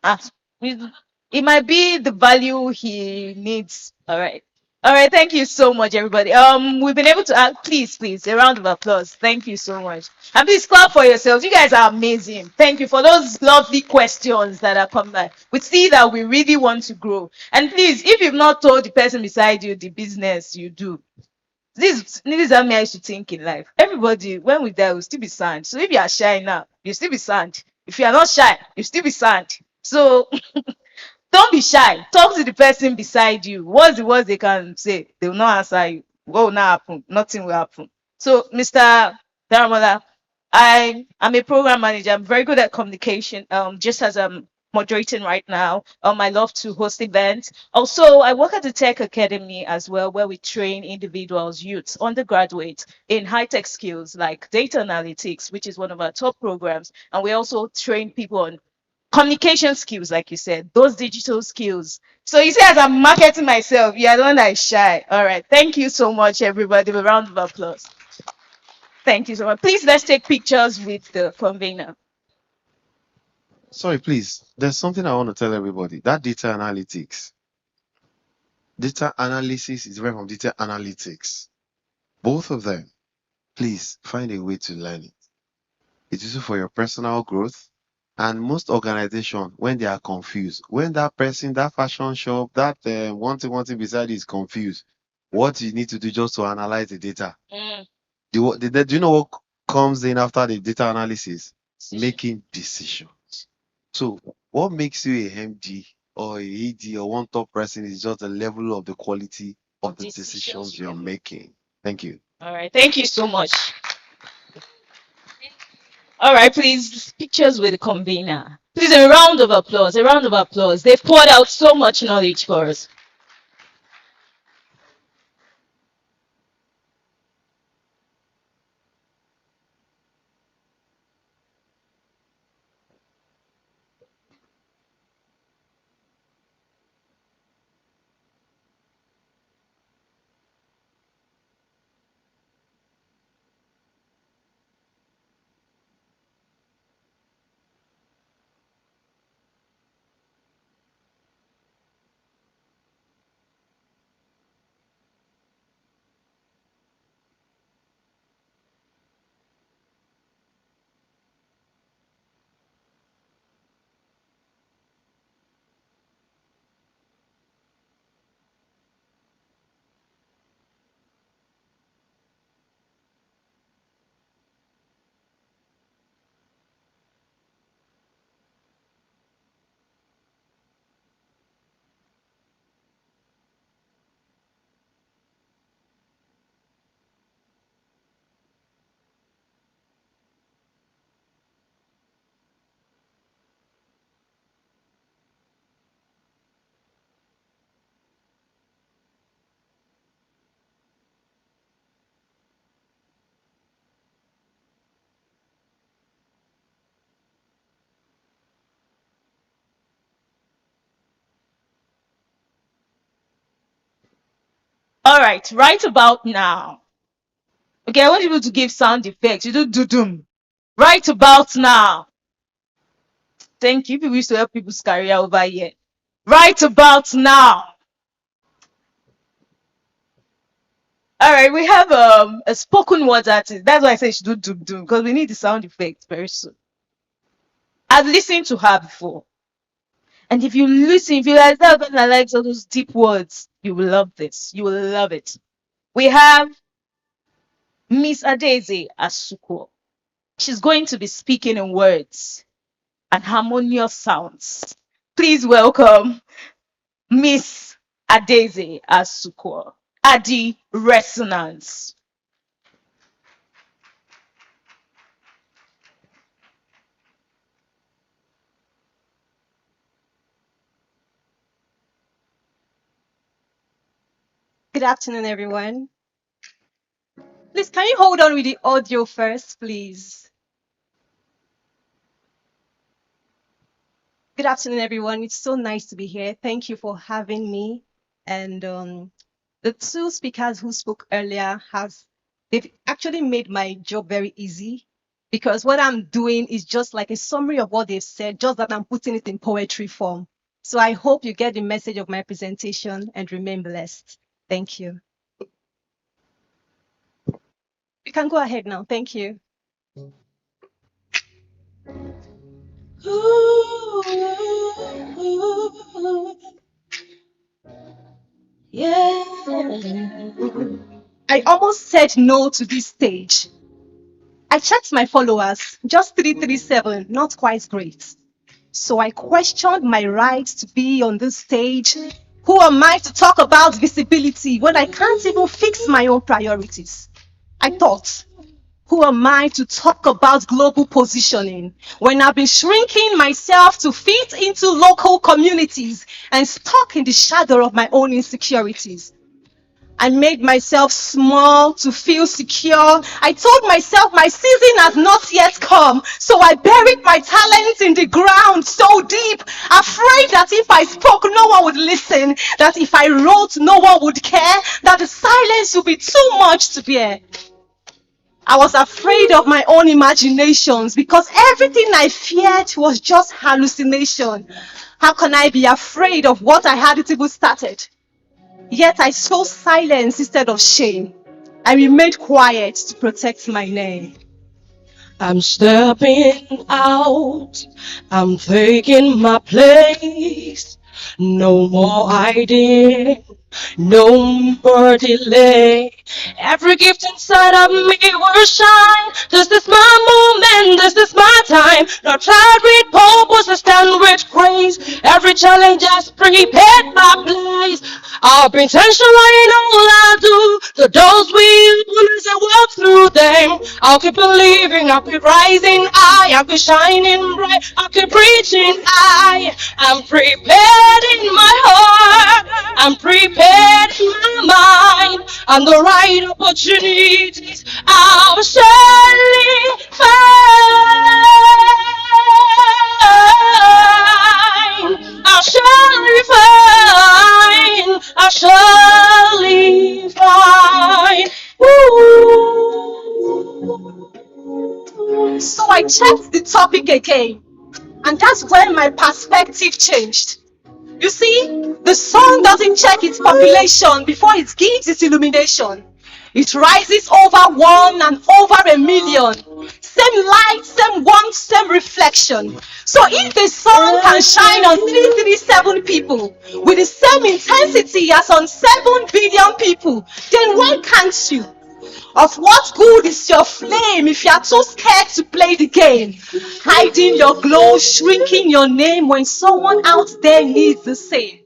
Ah, it might be the value he needs. All right. All right. Thank you so much, everybody. We've been able to please, a round of applause. Thank you so much. And please clap for yourselves. You guys are amazing. Thank you for those lovely questions that are coming back. We see that we really want to grow. And please, if you've not told the person beside you the business you do, this is how me I used to think in life. Everybody, when we die, will still be sand. So if you are shy now, you still be sand. If you are not shy, you still be sand. So don't be shy. Talk to the person beside you. What's the worst they can say? They will not answer you. What will not happen? Nothing will happen. So, Mr. Daramola, I am a program manager. I'm very good at communication. Just as I'm moderating right now. I love to host events. Also, I work at the Tech Academy as well, where we train individuals, youths, undergraduates in high-tech skills like data analytics, which is one of our top programs. And we also train people on communication skills, like you said, those digital skills. So you see, as I'm marketing myself, you are the one that is shy. All right. Thank you so much, everybody. A round of applause. Thank you so much. Please, let's take pictures with the convener. Sorry, please. There's something I want to tell everybody. That data analytics. Data analysis is different from data analytics. Both of them. Please find a way to learn it. It is for your personal growth. And most organizations, when they are confused, when that person, that fashion shop, that one thing beside is confused, what you need to do just to analyze the data. Do you know what comes in after the data analysis? Making decisions. So what makes you a MD or a ED or one top person is just the level of the quality of the decisions you're making. Thank you. All right. Thank you so much. All right, please, pictures with the convener. Please, a round of applause, a round of applause. They've poured out so much knowledge for us. All right, right about now. Okay, I want you to give sound effects. You do doom. Right about now. Thank you. People used to help people's career over here. Right about now. All right, we have a spoken word artist. That's why I say she do doom doom, because we need the sound effects very soon. I've listened to her before. And if you listen, if you like that, and I like all those deep words, you will love this. You will love it. We have Miss Adeze Asuko. She's going to be speaking in words and harmonious sounds. Please welcome Miss Adeze Asuko. Adi Resonance. Good afternoon, everyone. Please, can you hold on with the audio first, please? Good afternoon, everyone. It's so nice to be here. Thank you for having me. And the two speakers who spoke earlier they've actually made my job very easy, because what I'm doing is just like a summary of what they've said, just that I'm putting it in poetry form. So I hope you get the message of my presentation and remain blessed. Thank you. You can go ahead now. Thank you. Yeah. I almost said no to this stage. I checked my followers, just 337, not quite great. So I questioned my right to be on this stage. Who am I to talk about visibility when I can't even fix my own priorities? I thought, who am I to talk about global positioning when I've been shrinking myself to fit into local communities and stuck in the shadow of my own insecurities? I made myself small to feel secure. I told myself my season has not yet come. So I buried my talents in the ground so deep, afraid that if I spoke, no one would listen, that if I wrote, no one would care, that the silence would be too much to bear. I was afraid of my own imaginations because everything I feared was just hallucination. How can I be afraid of what I hadn't even started? Yet I chose silence instead of shame. I remained quiet to protect my name. I'm stepping out. I'm taking my place. No more hiding. No more delay. Every gift inside of me will shine. This is my moment, this is my time. Not tried with purpose, I stand with grace. Every challenge has prepared my place. I'll be intentional in all I do. The doors will open as I walk through them. I'll keep believing, I'll keep rising high. I'll keep shining bright, I'll keep reaching high. I'm prepared in my heart. I'm prepared in my mind. And the right opportunities I'll surely find. I'll surely find. I'll surely find. Woo. So I checked the topic again, and that's when my perspective changed. You see, the sun doesn't check its population before it gives its illumination. It rises over one and over a million. Same light, same warmth, same reflection. So if the sun can shine on 337 people with the same intensity as on 7 billion people, then why can't you? Of what good is your flame if you are too scared to play the game? Hiding your glow, shrinking your name when someone out there needs the same.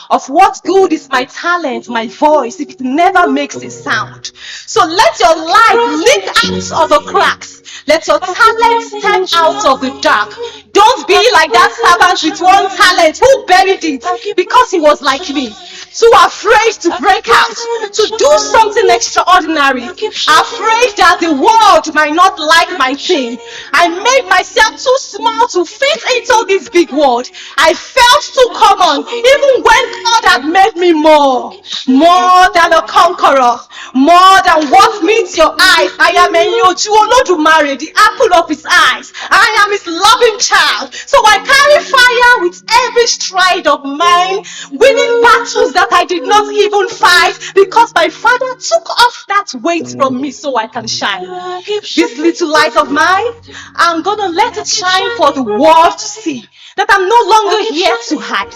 Of what good is my talent, my voice, if it never makes a sound? So let your light leak out of the cracks. Let your talent stand out of the dark. Don't be like that servant with one talent who buried it because he was like me. too afraid to break out, to do something extraordinary, afraid that the world might not like my thing. I made myself too small to fit into this big world. I felt too common, even when God had made me more than a conqueror, more than what meets your eyes. I am Enyoju Olodumare, the apple of his eyes. I am his loving child. So I carry fire with every stride of mine, winning battles that I did not even fight, because my father took off that weight from me so I can shine. This little light of mine, I'm gonna let it shine for the world to see that I'm no longer here to hide.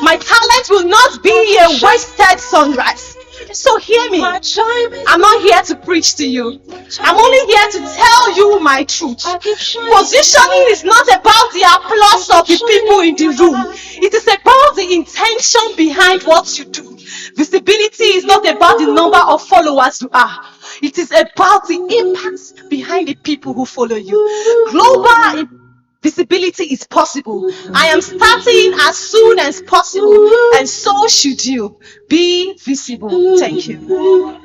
My talent will not be a wasted sunrise. So hear me. I'm not here to preach to you. I'm only here to tell you my truth. Positioning is not about the applause of the people in the room. It is about the intention behind what you do. Visibility is not about the number of followers you are. It is about the impact behind the people who follow you. Global visibility is possible. I am starting as soon as possible, and so should you. Be visible. Thank you.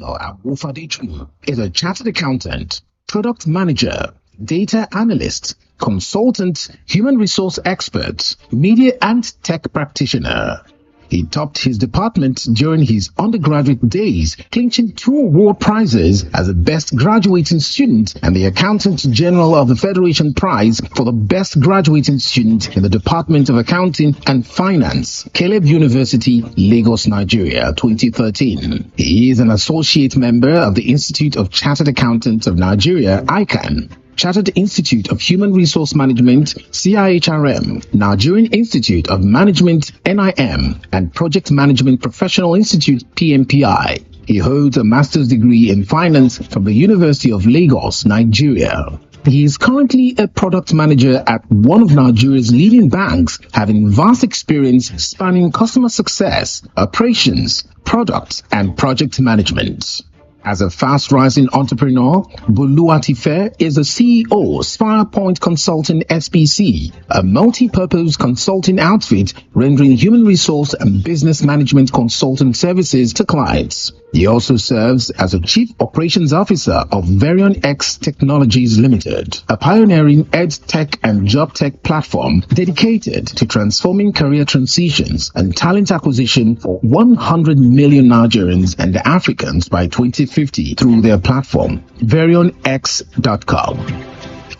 Abufadeju is a chartered accountant, product manager, data analyst, consultant, human resource expert, media and tech practitioner. He topped his department during his undergraduate days, clinching 2 award prizes as the best graduating student and the Accountant General of the Federation Prize for the best graduating student in the Department of Accounting and Finance, Caleb University, Lagos, Nigeria, 2013. He is an associate member of the Institute of Chartered Accountants of Nigeria, ICANN. Chartered Institute of Human Resource Management, CIHRM, Nigerian Institute of Management, NIM, and Project Management Professional Institute, PMPI. He holds a master's degree in finance from the University of Lagos, Nigeria. He is currently a product manager at one of Nigeria's leading banks, having vast experience spanning customer success, operations, product, and project management. As a fast-rising entrepreneur, Boluwatife is the CEO of SpirePoint Consulting SPC, a multi-purpose consulting outfit rendering human resource and business management consulting services to clients. He also serves as a Chief Operations Officer of Varion X Technologies Limited, a pioneering ed tech and job tech platform dedicated to transforming career transitions and talent acquisition for 100 million Nigerians and Africans by 2050 through their platform, VarionX.com.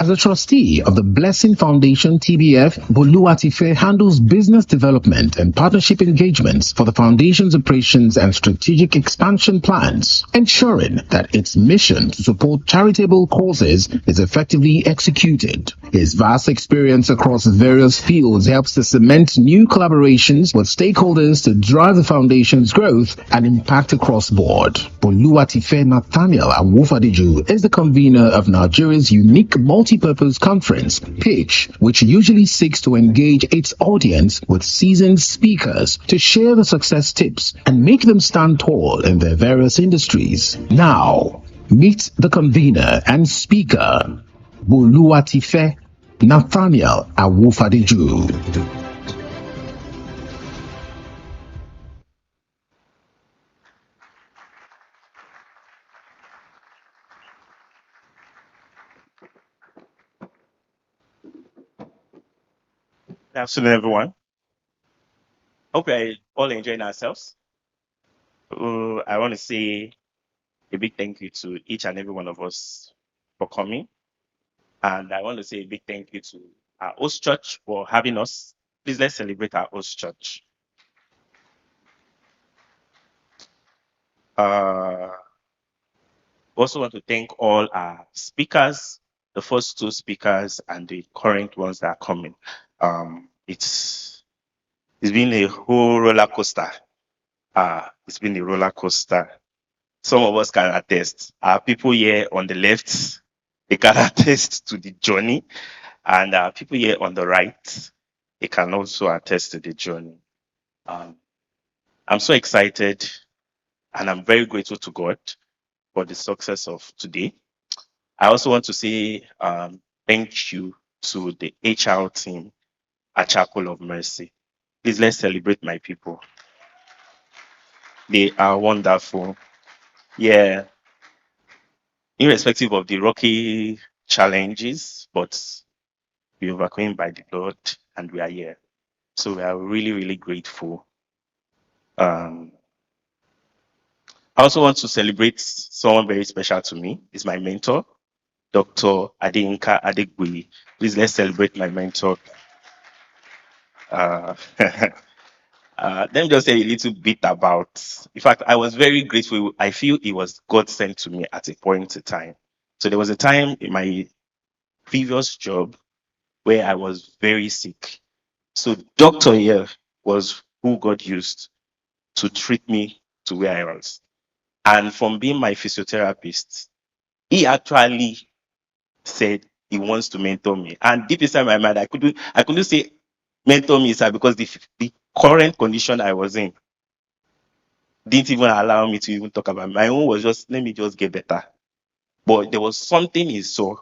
As a trustee of the Blessing Foundation TBF, Boluwatife handles business development and partnership engagements for the foundation's operations and strategic expansion plans, ensuring that its mission to support charitable causes is effectively executed. His vast experience across various fields helps to cement new collaborations with stakeholders to drive the foundation's growth and impact across board. Boluwatife Nathaniel Awufadeju is the convener of Nigeria's unique multi-purpose conference, Pitch, which usually seeks to engage its audience with seasoned speakers to share the success tips and make them stand tall in their various industries. Now, meet the convener and speaker, Boluwatife Nathaniel Awufadeju. Good afternoon, everyone. Hope we're all enjoying ourselves. I want to say a big thank you to each and every one of us for coming. And I want to say a big thank you to our host church for having us. Please let's celebrate our host church. Also want to thank all our speakers, the first 2 speakers and the current ones that are coming. It's been a whole roller coaster. It's been a roller coaster. some of us can attest. Our people here on the left, they can attest to the journey, and people here on the right, they can also attest to the journey. Um, I'm so excited, and I'm very grateful to God for the success of today. I also want to say thank you to the HR team at Chapel of Mercy. Please let's celebrate my people. They are wonderful. Yeah, irrespective of the rocky challenges, but we overcame by the Lord and we are here. So we are really, really grateful. Um, I also want to celebrate someone very special to me. It's my mentor, Dr. Adeyinka Adegbuyi. Please let's celebrate my mentor. Uh, let me just say a little bit about. In fact, I was very grateful. I feel it was God sent to me at a point in time. So there was a time in my previous job where I was very sick. So doctor here was who God used to treat me to where I was. And from being my physiotherapist, he actually said he wants to mentor me. And deep inside my mind, I couldn't say mentor me, sir, because the current condition I was in didn't even allow me to even talk about it. My own was just let me just get better. But there was something he saw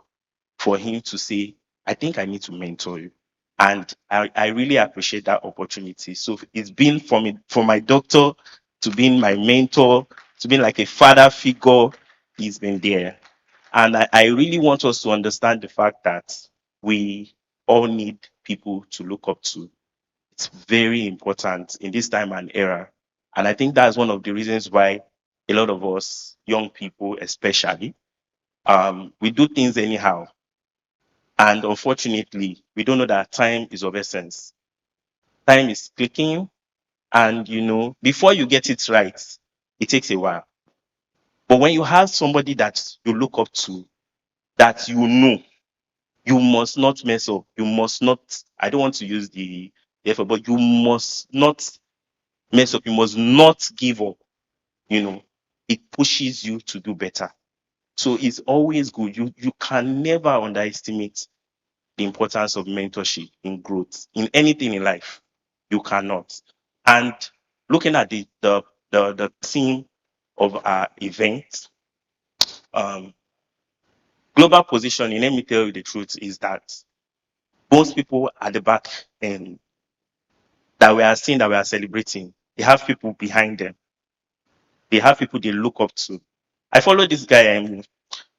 for him to say, I think I need to mentor you. And I really appreciate that opportunity. So it's been from my doctor to being my mentor, to being like a father figure, he's been there. And I really want us to understand the fact that we all need people to look up to. It's very important in this time and era. And I think that's one of the reasons why a lot of us, young people especially, we do things anyhow. And unfortunately, we don't know that time is of essence. Time is clicking, and before you get it right, it takes a while. But when you have somebody that you look up to, that you must not mess up. You must not, I don't want to use the effort, but you must not mess up. You must not give up. You know, it pushes you to do better. So it's always good. You can never underestimate the importance of mentorship in growth in anything in life. You cannot. And looking at the theme of our event, um, global positioning, let me tell you the truth, is that most people at the back end that we are seeing, that we are celebrating, they have people behind them. They have people they look up to. I follow this guy,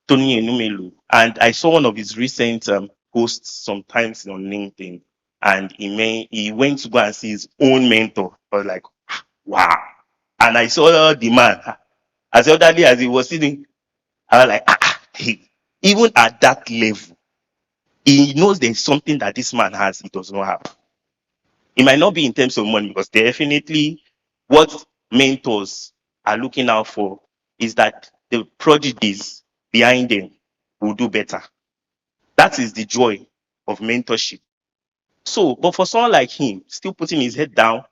Tony Enumelu, and I saw one of his recent posts sometimes on LinkedIn, and he went to go and see his own mentor. I was like, wow. And I saw the man, as elderly as he was sitting, I was like, hey, even at that level, he knows there's something that this man has he does not have. It might not be in terms of money, because definitely what mentors are looking out for is that the prodigies behind them will do better. That is the joy of mentorship. So, but for someone like him, still putting his head down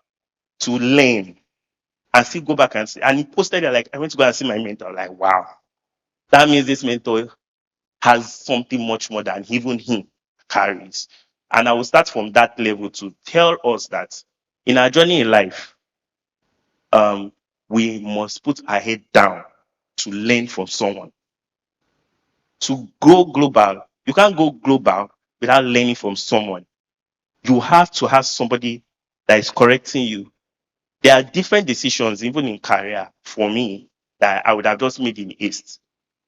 to learn and still go back and see, and he posted it like, I went to go and see my mentor. Like, wow, that means this mentor has something much more than even him carries. And I will start from that level to tell us that in our journey in life, we must put our head down to learn from someone. To go global, you can't go global without learning from someone. You have to have somebody that is correcting you. There are different decisions, even in career, for me, that I would have just made in haste.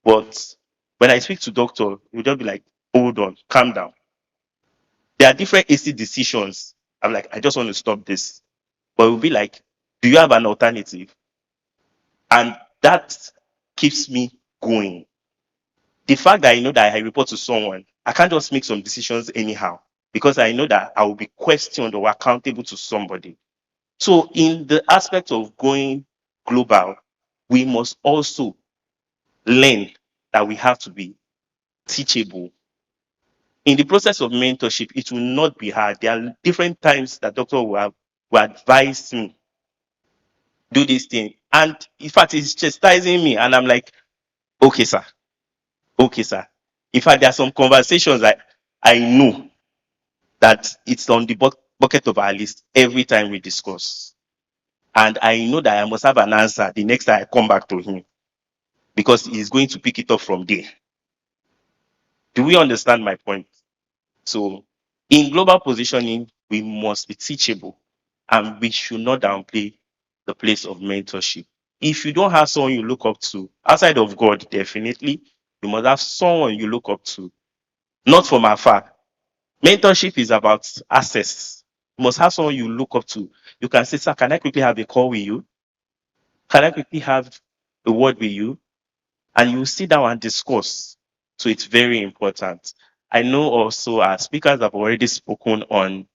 But when I speak to doctor, he'll just be like, hold on, calm down. There are different hasty decisions. I'm like, I just want to stop this. But it will be like, do you have an alternative? And that keeps me going. The fact that I know that I report to someone, I can't just make some decisions anyhow, because I know that I will be questioned or accountable to somebody. So, in the aspect of going global, we must also learn that we have to be teachable. In the process of mentorship, it will not be hard. There are different times that doctor will advise me, do this thing. And in fact, he's chastising me, and I'm like, okay, sir. Okay, sir. In fact, there are some conversations I know that it's on the bucket of our list every time we discuss. And I know that I must have an answer the next time I come back to him, because he's going to pick it up from there. Do we understand my point? So, in global positioning, we must be teachable, and we should not downplay the place of mentorship. If you don't have someone you look up to, outside of God, definitely, you must have someone you look up to, not from afar. Mentorship is about access. You must have someone you look up to. You can say, sir, can I quickly have a call with you? Can I quickly have a word with you? And you sit down and discuss. So it's very important. I know also our speakers have already spoken on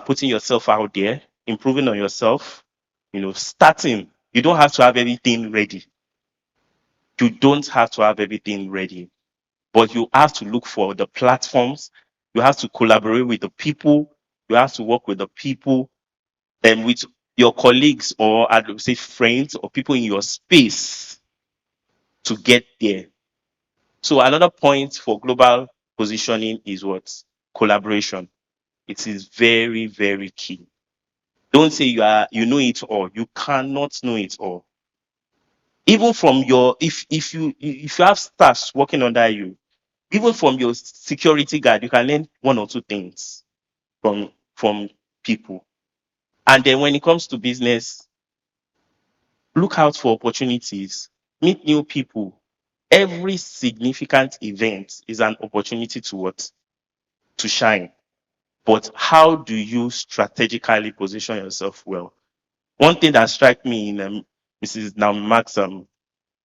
putting yourself out there, improving on yourself, starting. You don't have to have everything ready. You don't have to have everything ready, but you have to look for the platforms. You have to collaborate with the people. You have to work with the people and with your colleagues, or I would say friends or people in your space to get there. So another point for global positioning is what? Collaboration. It is very, very key. Don't say you know it all. You cannot know it all. Even from your if you have staffs working under you, even from your security guard, you can learn one or two things from people. And then when it comes to business, look out for opportunities, meet new people. Every significant event is an opportunity to what? To shine. But how do you strategically position yourself well? One thing that struck me in Mrs. Namamak's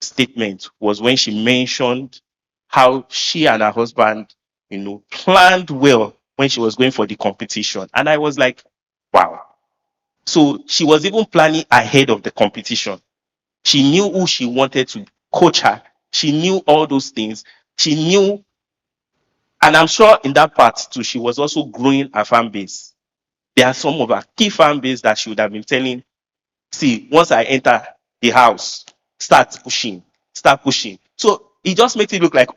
statement was when she mentioned how she and her husband, planned well when she was going for the competition. And I was like, wow. So she was even planning ahead of the competition. She knew who she wanted to coach her. She knew all those things. She knew, and I'm sure in that part too, she was also growing her fan base. There are some of her key fan base that she would have been telling, see, once I enter the house, start pushing, start pushing. So it just makes it look like,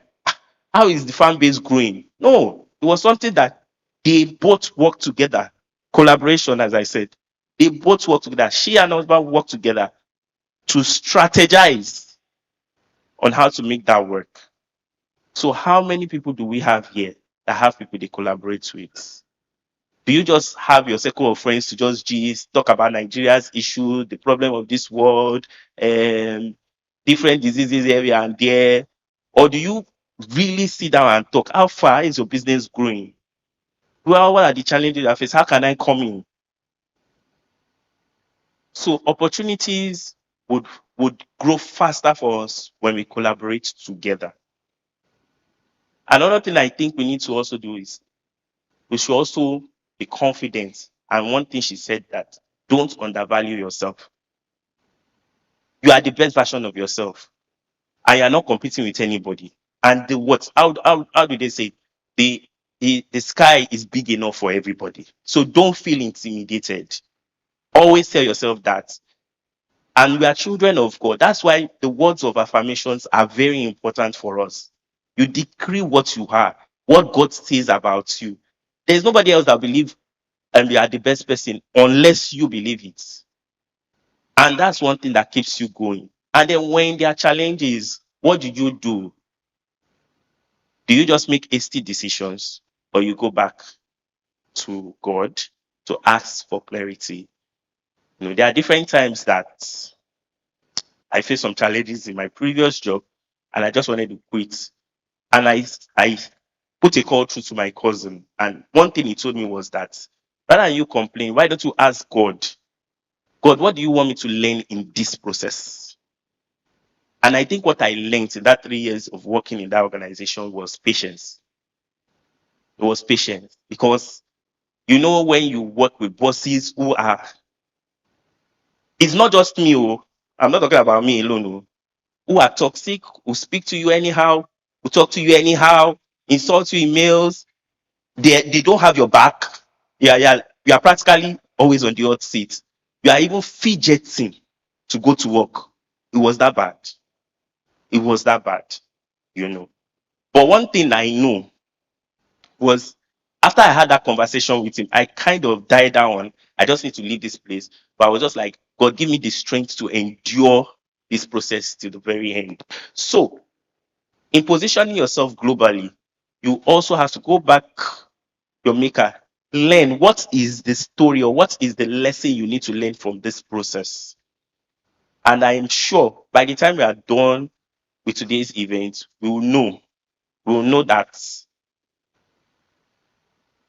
how is the fan base growing? No, it was something that they both work together. Collaboration, as I said. They both work together. She and her husband work together to strategize on how to make that work. So how many people do we have here that have people they collaborate with? Do you just have your circle of friends to just gist, talk about Nigeria's issue, the problem of this world, different diseases here and there? Or do you really sit down and talk? How far is your business growing? Well, what are the challenges I face? How can I come in? So opportunities would grow faster for us when we collaborate together. Another thing I think we need to also do is we should also be confident. And one thing she said, that don't undervalue yourself. You are the best version of yourself, and you are not competing with anybody. And the what? How do they say? The sky is big enough for everybody. So don't feel intimidated. Always tell yourself that. And we are children of God. That's why the words of affirmations are very important for us. You decree what you are, what God says about you. There's nobody else that believe and you are the best person unless you believe it. And that's one thing that keeps you going. And then when there are challenges, what do you do? Do you just make hasty decisions, or you go back to God to ask for clarity? There are different times that I faced some challenges in my previous job and I just wanted to quit. And I put a call through to my cousin. And one thing he told me was that rather than you complain, why don't you ask God, God, what do you want me to learn in this process? And I think what I learned in that 3 years of working in that organization was patience. It was patience, because when you work with bosses who are, it's not just me, I'm not talking about me alone, who are toxic, who speak to you anyhow, who talk to you anyhow, insult you in mails, they don't have your back. Yeah, you are practically always on the hot seat. You are even fidgeting. to go to work. It was that bad. It was that bad, you know. But one thing I know was after I had that conversation with him, I kind of died down. I just need to leave this place. But I was just like, God, give me the strength to endure this process to the very end. So, in positioning yourself globally, you also have to go back your maker, learn what is the story or what is the lesson you need to learn from this process. And I am sure by the time we are done with today's event, we will know that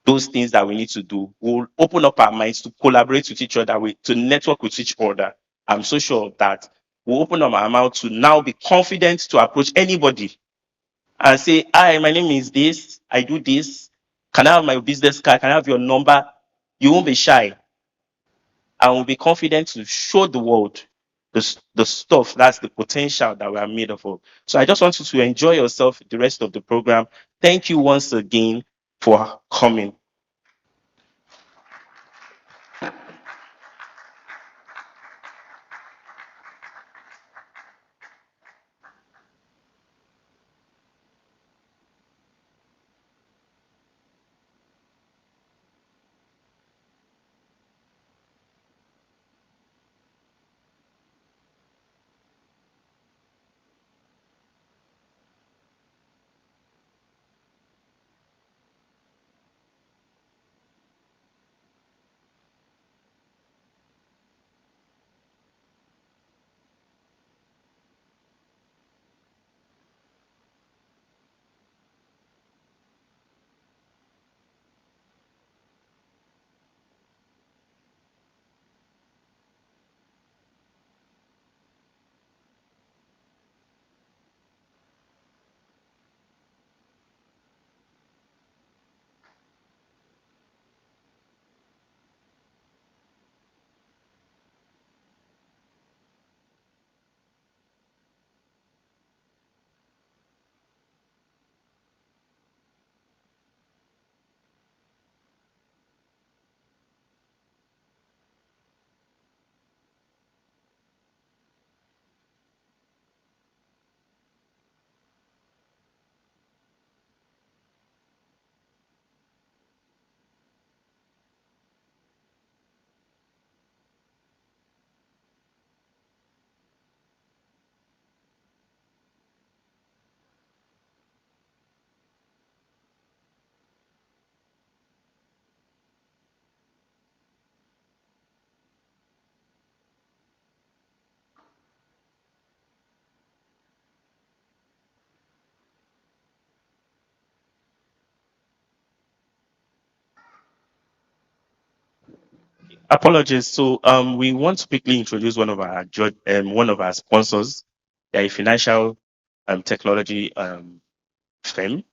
those things that we need to do will open up our minds to collaborate with each other, to network with each other. I'm so sure of that we'll open up our mouth to now be confident to approach anybody and say, hi, my name is this, I do this. Can I have my business card? Can I have your number? You won't be shy. And will be confident to show the world the stuff, that's the potential that we are made of. So I just want you to enjoy yourself the rest of the program. Thank you once again for coming. Apologies. So we want to quickly introduce one of our sponsors. They're a financial technology firm,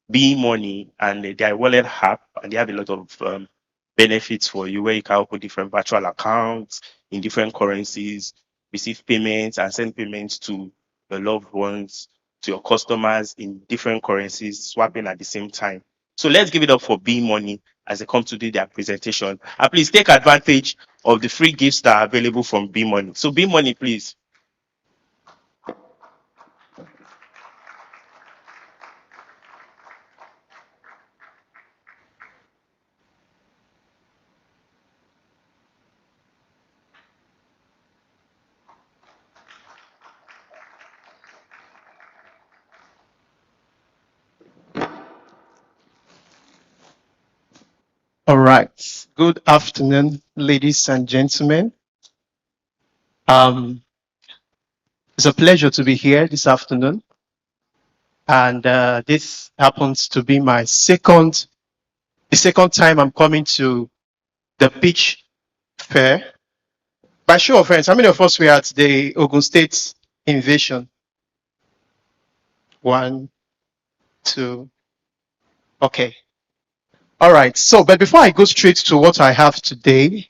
Be Money, and they are a wallet app, and they have a lot of benefits for you where you can open different virtual accounts in different currencies, receive payments and send payments to your loved ones, to your customers in different currencies, swapping at the same time. So let's give it up for Be Money as they come to do their presentation. And please take advantage of the free gifts that are available from Be Money. So Be Money, please. All right. Good afternoon, ladies and gentlemen. Um, it's a pleasure to be here this afternoon. And this happens to be the second time I'm coming to the pitch fair. By show of hands, how many of us were at the Ogun State invasion? 1, 2. Okay. All right. So, but before I go straight to what I have today,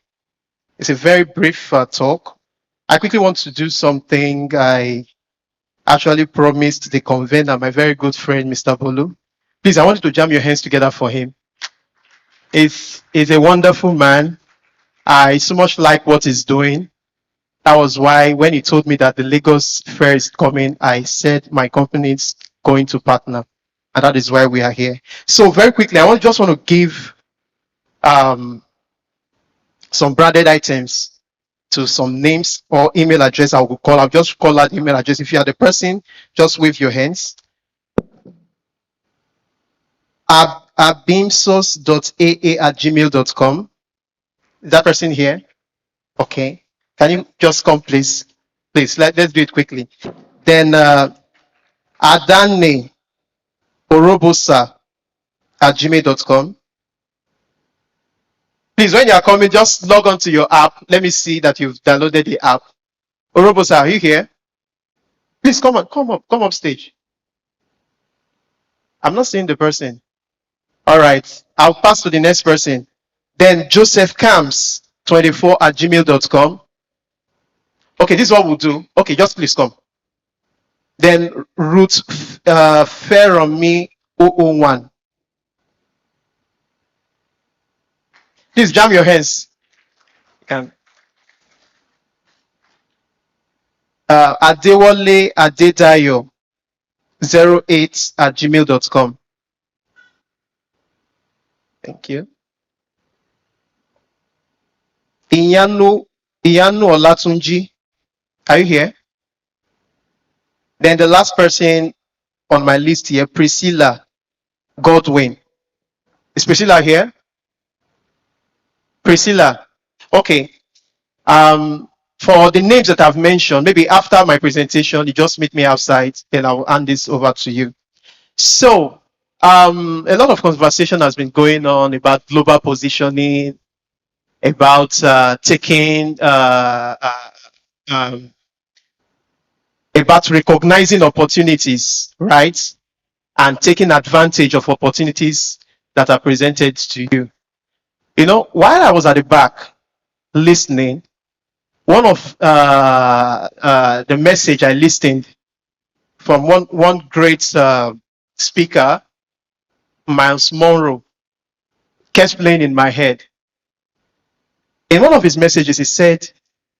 it's a very brief talk. I quickly want to do something I actually promised the convener, my very good friend, Mr. Bolu. Please, I want you to jam your hands together for him. He's a wonderful man. I so much like what he's doing. That was why when he told me that the Lagos fair is coming, I said my company is going to partner. And that is why we are here. So very quickly, I just want to give some branded items to some names or email address I will call. I'll just call that email address. If you are the person, just wave your hands. abimsos.aa@gmail.com. Is that person here? Okay. Can you just come, please? Please, let's do it quickly. Then Adane Orobosa@gmail.com. Please, when you are coming, just log on to your app. Let me see that you've downloaded the app. Orobosa, are you here? Please come on, come up stage. I'm not seeing the person. All right, I'll pass to the next person. Then Joseph Camps 24@gmail.com. Okay, this is what we'll do. Okay, just please come. Then Ruth Feromi 001. Please jam your hands. You can. Adewale Adedayo 08@gmail.com. Thank you. Iyanu Olatunji. Are you here? Then the last person on my list here, Priscilla Godwin. Is Priscilla here? Priscilla. Okay. For the names that I've mentioned, maybe after my presentation, you just meet me outside, then I'll hand this over to you. So, a lot of conversation has been going on about global positioning, about taking, about recognizing opportunities, right? And taking advantage of opportunities that are presented to you. You know, while I was at the back listening, one of the message I listened from one great speaker, Miles Monroe, kept playing in my head. In one of his messages, he said,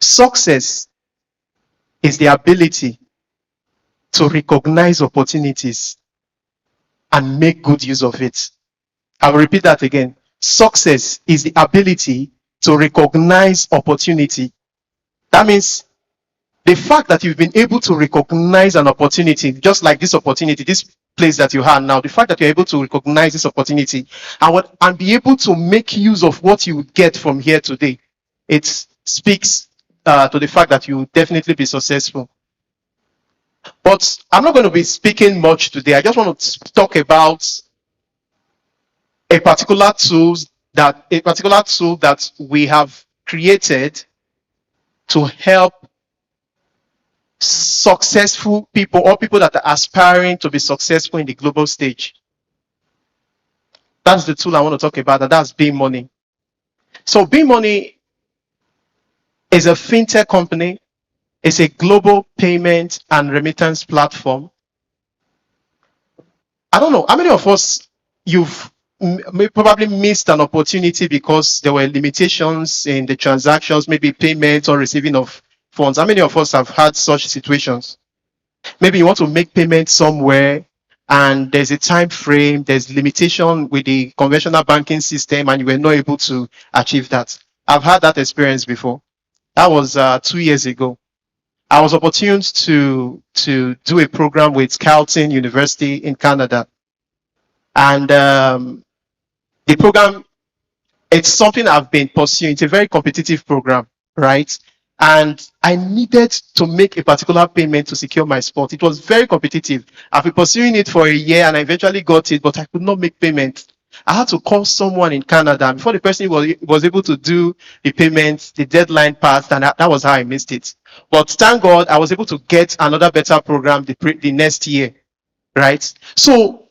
success is the ability to recognize opportunities and make good use of it. I will repeat that again. Success is the ability to recognize opportunity. That means the fact that you've been able to recognize an opportunity, just like this opportunity, this place that you have now, the fact that you're able to recognize this opportunity and be able to make use of what you get from here today, it speaks to the fact that you will definitely be successful. But I'm not going to be speaking much today. I just want to talk about a particular tool that we have created to help successful people or people that are aspiring to be successful in the global stage. That's the tool I want to talk about, and that's BeamMoney. So BeamMoney is a fintech company. It's a global payment and remittance platform. I don't know how many of us you've probably missed an opportunity because there were limitations in the transactions, maybe payment or receiving of funds. How many of us have had such situations? Maybe you want to make payment somewhere and there's a time frame, there's limitation with the conventional banking system and you were not able to achieve that. I've had that experience before. That was 2 years ago. I was opportune to do a program with Carleton University in Canada. And the program, it's something I've been pursuing. It's a very competitive program, right? And I needed to make a particular payment to secure my spot. It was very competitive. I've been pursuing it for a year and I eventually got it, but I could not make payment. I had to call someone in Canada. Before the person was able to do the payment, the deadline passed, and that was how I missed it. But thank God, I was able to get another better program the next year, right? So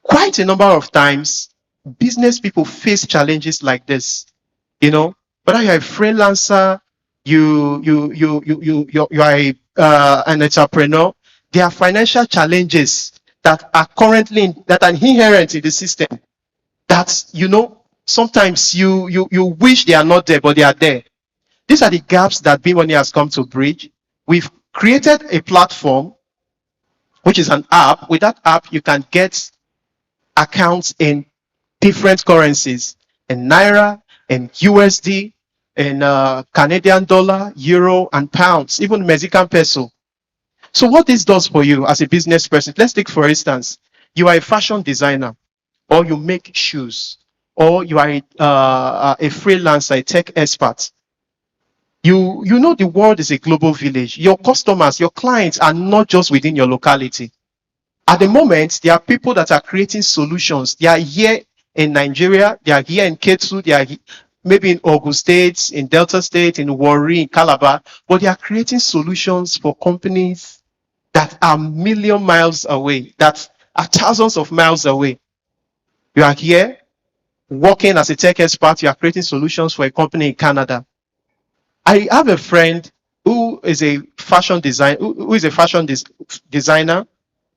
quite a number of times, business people face challenges like this. You know, whether you're a freelancer, you are an entrepreneur, there are financial challenges that are that are inherent in the system that, you know, sometimes you wish they are not there, but they are there. These are the gaps that B-Money has come to bridge. We've created a platform, which is an app. With that app, you can get accounts in different currencies, in Naira, in USD, in Canadian dollar, Euro, and pounds, even Mexican peso. So what this does for you as a business person, let's take for instance, you are a fashion designer, or you make shoes, or you are a freelancer, a tech expert. You know the world is a global village. Your customers, your clients are not just within your locality. At the moment, there are people that are creating solutions. They are here in Nigeria, they are here in Ketu, they are maybe in Ogun State, in Delta State, in Warri, in Calabar, but they are creating solutions for companies that are million miles away, that are thousands of miles away. You are here working as a tech expert, you are creating solutions for a company in Canada. I have a friend who is a fashion designer.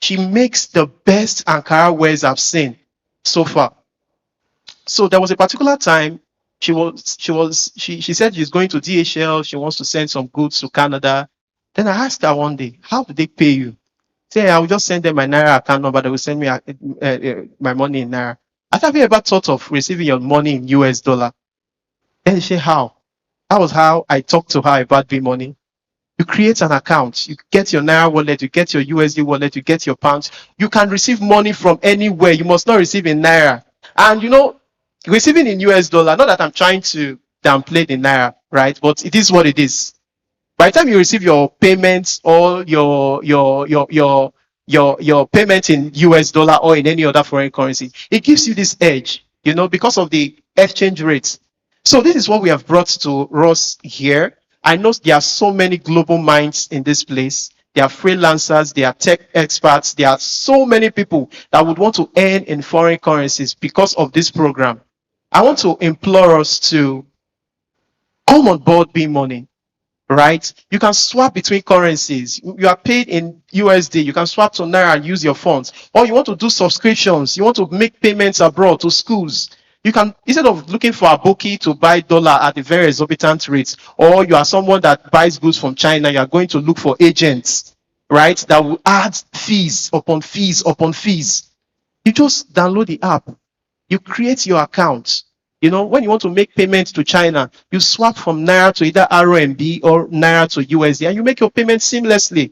She makes the best Ankara wears I've seen so far. So there was a particular time she said she's going to DHL. She wants to send some goods to Canada. Then I asked her one day, how do they pay you? Say, I will just send them my Naira account number. They will send me my money in Naira. I said, have you ever thought of receiving your money in US dollar? And she said, how? That was how I talked to her about B-Money. You create an account, you get your Naira wallet, you get your USD wallet, you get your pounds. You can receive money from anywhere. You must not receive in Naira. And you know, receiving in US dollar, not that I'm trying to downplay the Naira, right? But it is what it is. By the time you receive your payments or your payment in US dollar or in any other foreign currency, it gives you this edge, you know, because of the exchange rates. So this is what we have brought to Ross here. I know there are so many global minds in this place. There are freelancers, there are tech experts, there are so many people that would want to earn in foreign currencies because of this program. I want to implore us to come on board B-Money, right? You can swap between currencies. You are paid in USD. You can swap to Naira and use your funds. Or you want to do subscriptions. You want to make payments abroad to schools. You can, instead of looking for a bookie to buy dollar at a very exorbitant rate, or you are someone that buys goods from China, you are going to look for agents, right? That will add fees upon fees upon fees. You just download the app. You create your account. You know, when you want to make payments to China, you swap from Naira to either RMB or Naira to USD, and you make your payment seamlessly.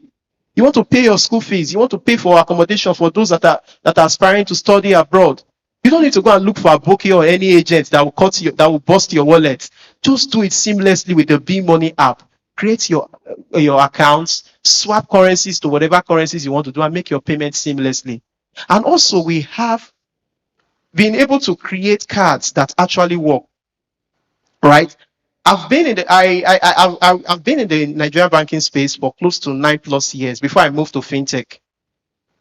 You want to pay your school fees. You want to pay for accommodation for those that are aspiring to study abroad. You don't need to go and look for a bookie or any agent that will bust your wallet. Just do it seamlessly with the B-Money app. Create your accounts, swap currencies to whatever currencies you want to do, and make your payment seamlessly. And also, we have been able to create cards that actually work, right? I've been in the I've been in the Nigerian banking space for close to 9+ years before I moved to fintech.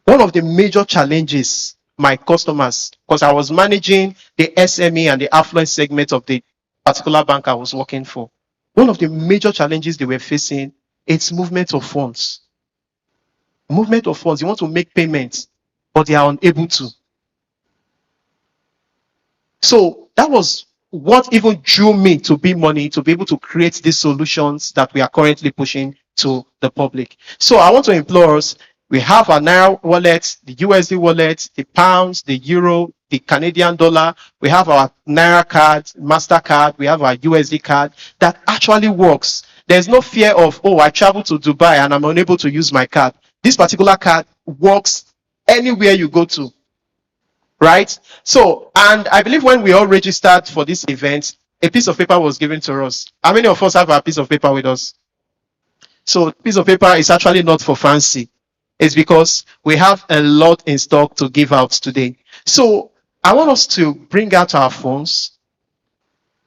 One of the major challenges my customers, because I was managing the SME and the affluent segment of the particular bank I was working for, one of the major challenges they were facing is movement of funds. Movement of funds. You want to make payments, but they are unable to. So that was what even drew me to B-Money, to be able to create these solutions that we are currently pushing to the public. So I want to implore us, we have our Naira wallet, the USD wallet, the pounds, the euro, the Canadian dollar. We have our Naira card, MasterCard. We have our USD card that actually works. There's no fear of, oh, I traveled to Dubai and I'm unable to use my card. This particular card works anywhere you go to. Right? So, and I believe when we all registered for this event, a piece of paper was given to us. How many of us have a piece of paper with us? So, piece of paper is actually not for fancy. It's because we have a lot in stock to give out today. So, I want us to bring out our phones,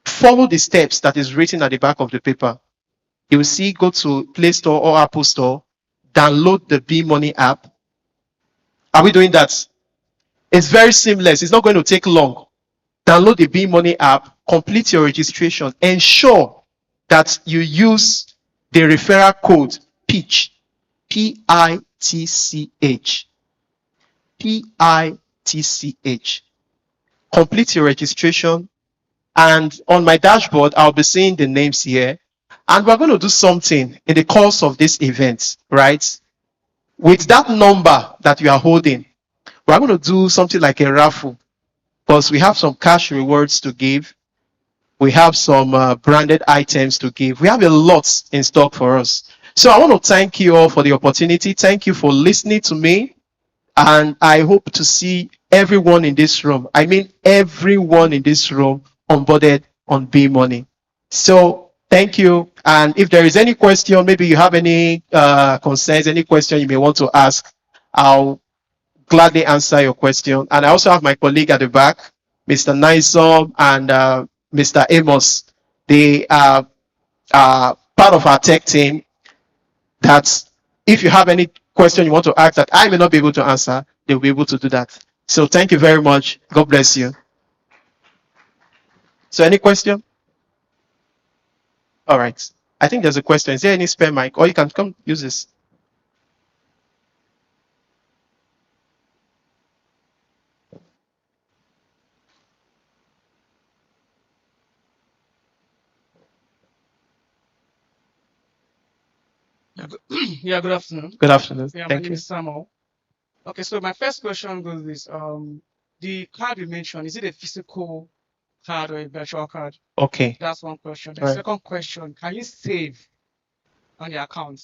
follow the steps that is written at the back of the paper. You will see, go to Play Store or Apple Store, download the B-Money app. Are we doing that? It's very seamless. It's not going to take long. Download the B-Money app, complete your registration, ensure that you use the referral code PITCH, P-I-T-C-H, P-I-T-C-H. Complete your registration, and on my dashboard, I'll be seeing the names here. And we're going to do something in the course of this event, right? With that number that you are holding, we're going to do something like a raffle, because we have some cash rewards to give. We have some branded items to give. We have a lot in stock for us. So I want to thank you all for the opportunity. Thank you for listening to me. And I hope to see everyone in this room. I mean, everyone in this room onboarded on B Money. So thank you. And if there is any question, maybe you have any concerns, any question you may want to ask, I'll gladly answer your question. And I also have my colleague at the back, Mr. Nysom and Mr. Amos. They are part of our tech team. That if you have any question you want to ask that I may not be able to answer, they'll be able to do that. So thank you very much. God bless you. So any question? All right. I think there's a question. Is there any spare mic? Or you can come use this. Yeah, good afternoon. Good afternoon. Yeah, my Thank name you. is Samuel. Okay, so my first question goes this: the card you mentioned, is it a physical card or a virtual card? Okay. That's one question. The All right. second question: can you save on the account?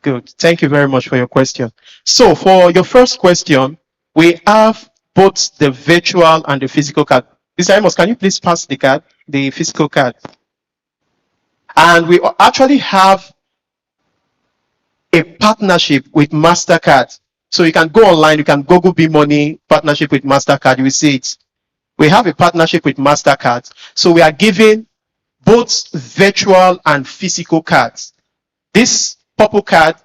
Good. Thank you very much for your question. So for your first question, we have both the virtual and the physical card. Mr. Amos, can you please pass the card, the physical card? And we actually have a partnership with MasterCard. So you can go online, you can Google B Money partnership with MasterCard, you will see it. We have a partnership with MasterCard. So we are giving both virtual and physical cards. This purple card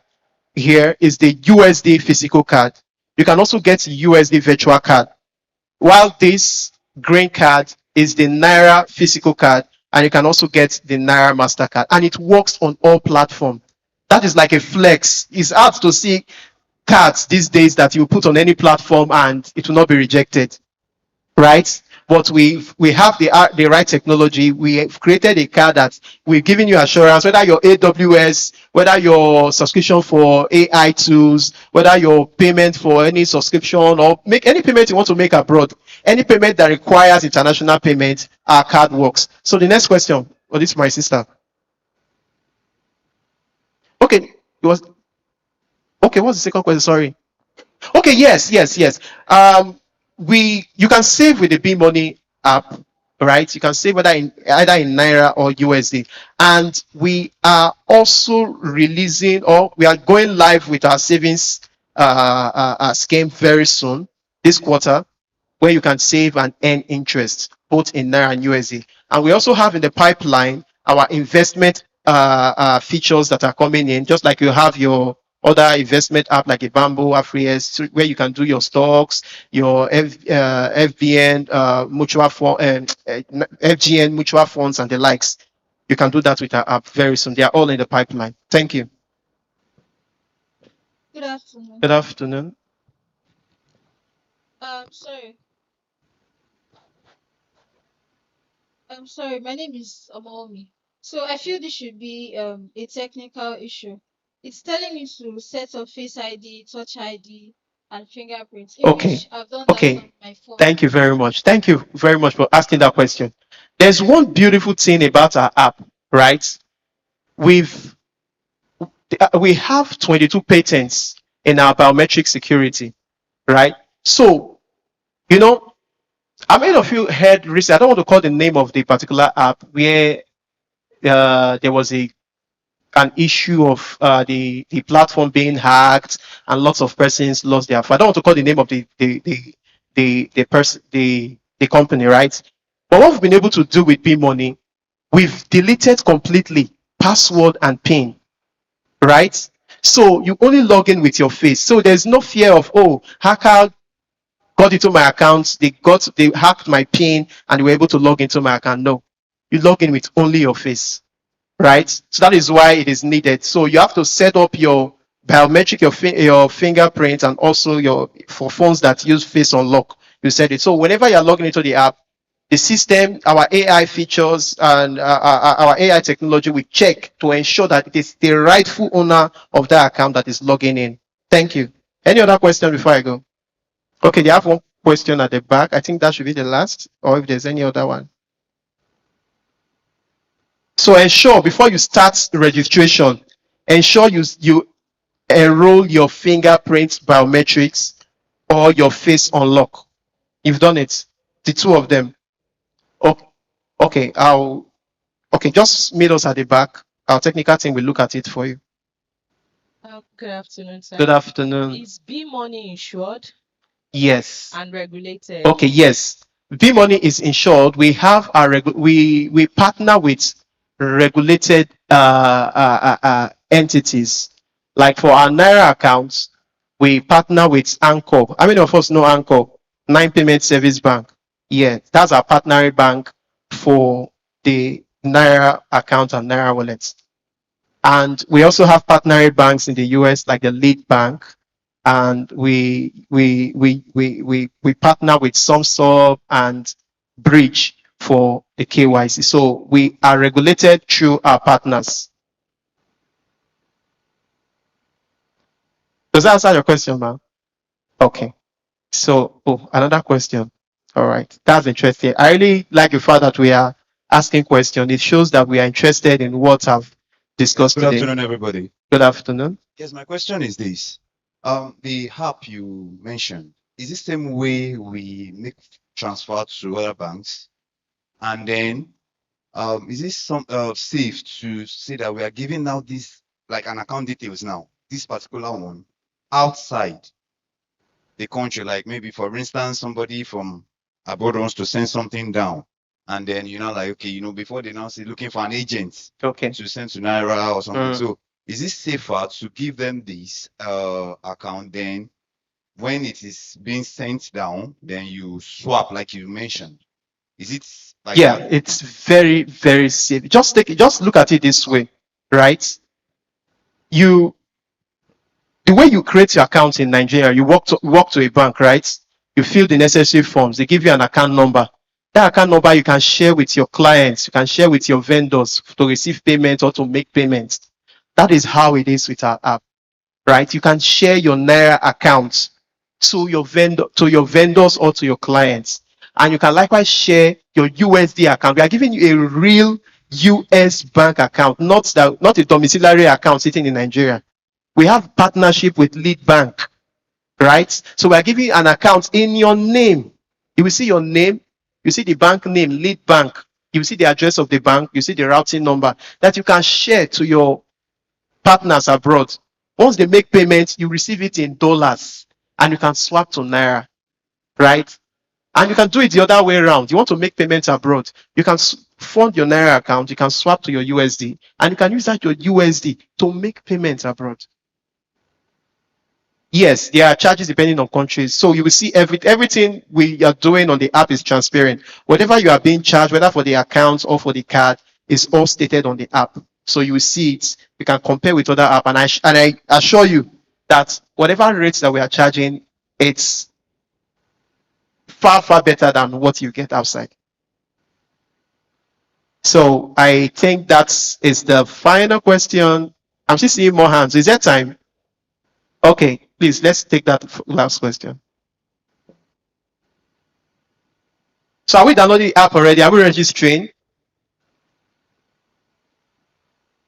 here is the USD physical card. You can also get USD virtual card. While this green card is the Naira physical card, and you can also get the Naira MasterCard. And it works on all platforms. That is like a flex. It's hard to see cards these days that you put on any platform and it will not be rejected, right? But we have the right technology. We have created a card that we're giving you assurance, whether your AWS, whether your subscription for AI tools, whether your payment for any subscription or make any payment you want to make abroad, any payment that requires international payment, our card works. So the next question, oh, this is my sister. Okay, it was okay. What's the second question? Sorry. Okay, yes. You can save with the B Money app, right? You can save either in Naira or USD. And we are also releasing, or we are going live with our savings scheme very soon, this quarter, where you can save and earn interest both in Naira and USD. And we also have in the pipeline our investment features that are coming in, just like you have your other investment app like a Bamboo, AfriS, where you can do your stocks, your FBN mutual fund, FGN mutual funds, and the likes. You can do that with our app very soon. They are all in the pipeline. Thank you. Good afternoon. Good afternoon. Sorry. I'm sorry. My name is Amomi. So I feel this should be a technical issue. It's telling me to set up Face ID, Touch ID, and fingerprints. In Okay. which I've done that Okay. on my phone. Thank you very much. Thank you very much for asking that question. There's one beautiful thing about our app, right? We have 22 patents in our biometric security, right? So, you know, how many of you heard recently, I don't want to call the name of the particular app, where there was an issue of the platform being hacked and lots of persons lost their phone. I don't want to call the name of the company, right? But what we've been able to do with B Money, we've deleted completely password and PIN, right? So you only log in with your face. So there's no fear of, oh, hacker got into my account, they hacked my PIN and they were able to log into my account. No, you log in with only your face, right? So that is why it is needed. So you have to set up your biometric, your fingerprint, and also for phones that use face unlock. You set it. So whenever you're logging into the app, The system, our AI features and our AI technology, we check to ensure that it is the rightful owner of that account that is logging in. Thank you. Any other question before I go? Okay, they have one question at the back. I think that should be the last, or if there's any other one. So ensure before you start registration, ensure you enroll your fingerprint biometrics or your face unlock. You've done it. The two of them. Okay, just meet us at the back. Our technical team will look at it for you. Good afternoon, sir. Good afternoon. Is B-Money insured Yes. and regulated? Okay, yes. V-Money is insured. We have we partner with regulated entities. Like for our Naira accounts, we partner with Anchor. How many of us know Anchor? Nine Payment Service Bank. Yeah, that's our partnering bank for the Naira account and Naira wallets. And we also have partnering banks in the US, like the Lead Bank, and we partner with SumSub and Bridge for the KYC. So we are regulated through our partners. Does that answer your question, ma'am? Okay. So, another question. All right. That's interesting. I really like the fact that we are asking questions. It shows that we are interested in what I've discussed Good today. afternoon, everybody. Good afternoon. Yes, my question is this. The app you mentioned, is the same way we make transfer to other banks? And then, is this safe to say that we are giving out this, like an account details now, this particular one, outside the country? Like maybe, for instance, somebody from abroad wants to send something down. And then, like, okay, before they now say looking for an agent to send to Naira or something. Mm. So is it safer to give them this account, then when it is being sent down, then you swap like you mentioned? Is it like Yeah, that? it's very, very safe. Just look at it this way, right? The way you create your account in Nigeria, you walk to a bank, right? You fill the necessary forms. They give you an account number. That account number you can share with your clients. You can share with your vendors to receive payments or to make payments. That is how it is with our app, right? You can share your Naira account to your vendors or to your clients, and you can likewise share your USD account. We are giving you a real US bank account, not a domiciliary account sitting in Nigeria. We have partnership with Lead Bank, right? So we are giving you an account in your name. You will see your name, you see the bank name, Lead Bank. You will see the address of the bank, you see the routing number that you can share to your partners abroad. Once they make payments, you receive it in dollars and you can swap to Naira, right? And you can do it the other way around. You want to make payments abroad, you can fund your Naira account, you can swap to your USD, and you can use that your USD to make payments abroad. Yes, there are charges depending on countries. So you will see everything we are doing on the app is transparent. Whatever you are being charged, whether for the account or for the card, is all stated on the app. So you will see it. You can compare with other app, and I assure you that whatever rates that we are charging, it's far, far better than what you get outside. So I think that is the final question. I'm still seeing more hands. Is there time? Okay, please, let's take that last question. So are we downloading the app already? Are we registering?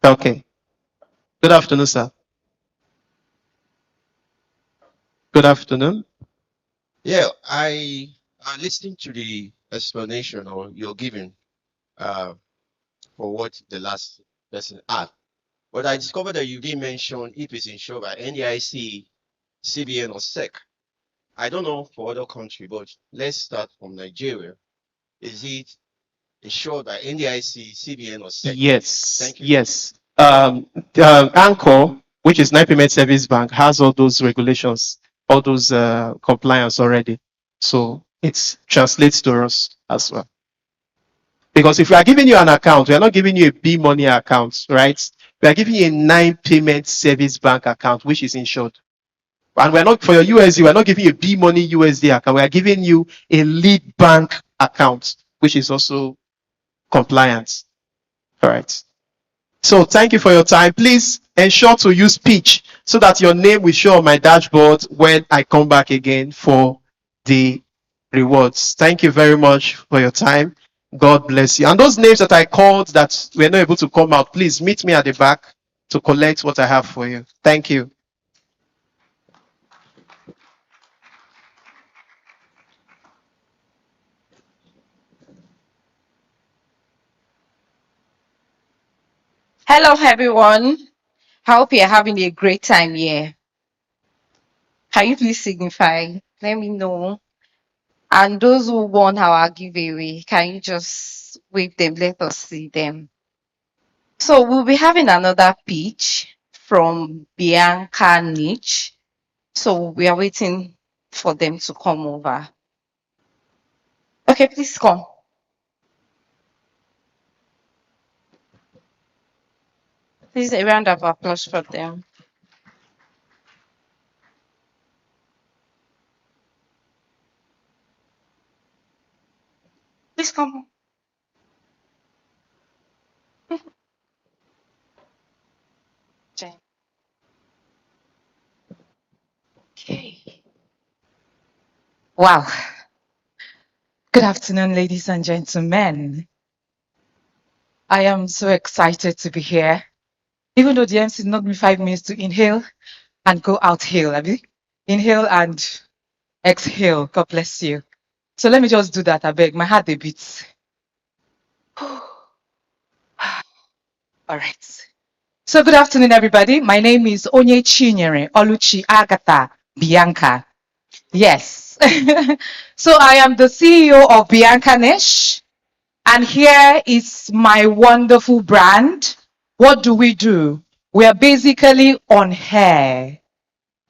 Okay. Good afternoon, sir. Good afternoon. Yeah, I listened to the explanation or you're giving for what the last person asked. But I discovered that you didn't mention if it's insured by NDIC, CBN, or SEC. I don't know for other country, but let's start from Nigeria. Is it insured by NDIC, CBN, or SEC? Yes. Thank you. Yes. Anchor, which is Nine Payment Service Bank, has all those regulations, all those compliance already. So it translates to us as well. Because if we are giving you an account, we are not giving you a B-Money account, right? We are giving you a Nine Payment Service Bank account, which is insured. And we're not, for your USD, we're not giving you a B-Money USD account. We are giving you a Lead Bank account, which is also compliant. All right. So thank you for your time. Please ensure to use speech so that your name will show on my dashboard when I come back again for the rewards. Thank you very much for your time. God bless you. And those names that I called that were not able to come out, please meet me at the back to collect what I have for you. Thank you. Hello, everyone. I hope you're having a great time here. Can you please signify? Let me know. And those who won our giveaway, can you just wave them? Let us see them. So we'll be having another pitch from Bianca Niche. So we are waiting for them to come over. Okay, please come. Please a round of applause for them. Please come. Jane. Okay. Wow. Good afternoon, ladies and gentlemen. I am so excited to be here. Even though the MC did not give me 5 minutes to inhale and go out hail. Inhale and exhale. God bless you. So let me just do that. I beg. My heart a beat. All right. So good afternoon, everybody. My name is Onye Chinyere Oluchi Agatha Bianca. Yes. So I am the CEO of Bianca Niche. And here is my wonderful brand. What do? We are basically on hair,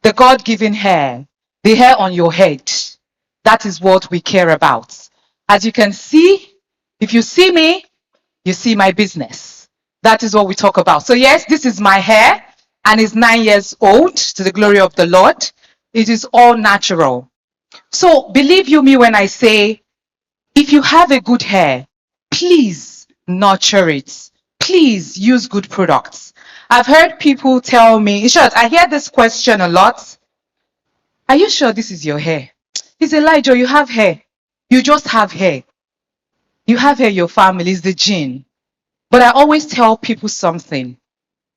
the God-given hair, the hair on your head. That is what we care about. As you can see, if you see me, you see my business. That is what we talk about. So yes, this is my hair and it's 9 years old to the glory of the Lord. It is all natural. So believe you me when I say, if you have a good hair, please nurture it. Please use good products. I've heard people tell me, in short, I hear this question a lot. Are you sure this is your hair? It's Elijah, you have hair. You just have hair. You have hair, your family is the gene. But I always tell people something.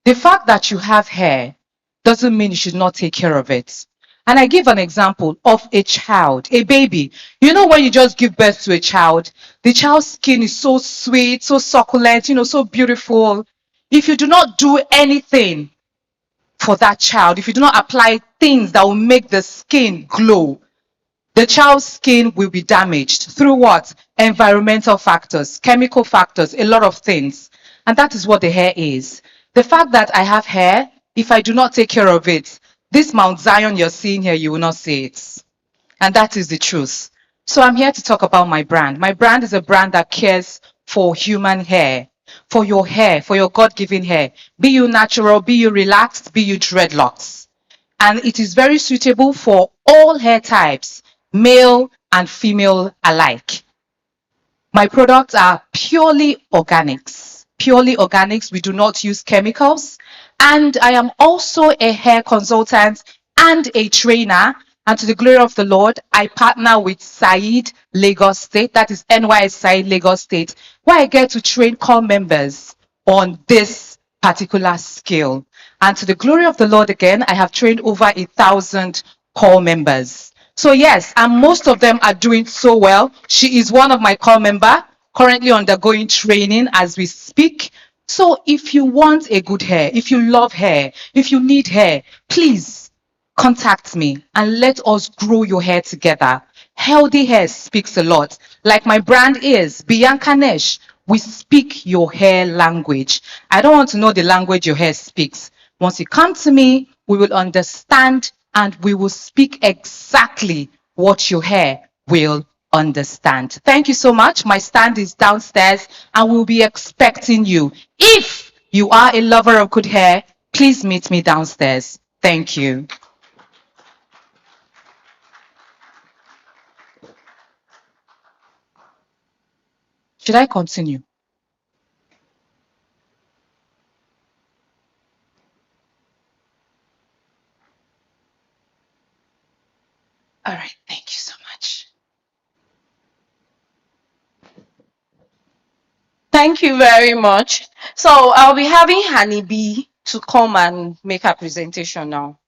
The fact that you have hair doesn't mean you should not take care of it. And I give an example of a child, a baby. You know, when you just give birth to a child, the child's skin is so sweet, so succulent, so beautiful. If you do not do anything for that child, if you do not apply things that will make the skin glow, the child's skin will be damaged through what? Environmental factors, chemical factors, a lot of things. And that is what the hair is. The fact that I have hair, if I do not take care of it, this Mount Zion you're seeing here, you will not see it. And that is the truth. So I'm here to talk about my brand. My brand is a brand that cares for human hair, for your God-given hair. Be you natural, be you relaxed, be you dreadlocks. And it is very suitable for all hair types, male and female alike. My products are purely organics. Purely organics. We do not use chemicals. And I am also a hair consultant and a trainer. And to the glory of the Lord, I partner with Said Lagos State. That is NYS Said Lagos State, where I get to train core members on this particular skill. And to the glory of the Lord again, I have trained over 1,000 core members. So yes, and most of them are doing so well. She is one of my core member, currently undergoing training as we speak. So if you want a good hair, if you love hair, if you need hair, please contact me and let us grow your hair together. Healthy hair speaks a lot. Like my brand is Bianca Nesh. We speak your hair language. I don't want to know the language your hair speaks. Once you come to me, we will understand and we will speak exactly what your hair will understand. Thank you so much. My stand is downstairs and we'll be expecting you. If you are a lover of good hair, please meet me downstairs. Thank you. Should I continue? All right, thank you so much. Thank you very much. So I'll be having Honeybee to come and make her presentation now.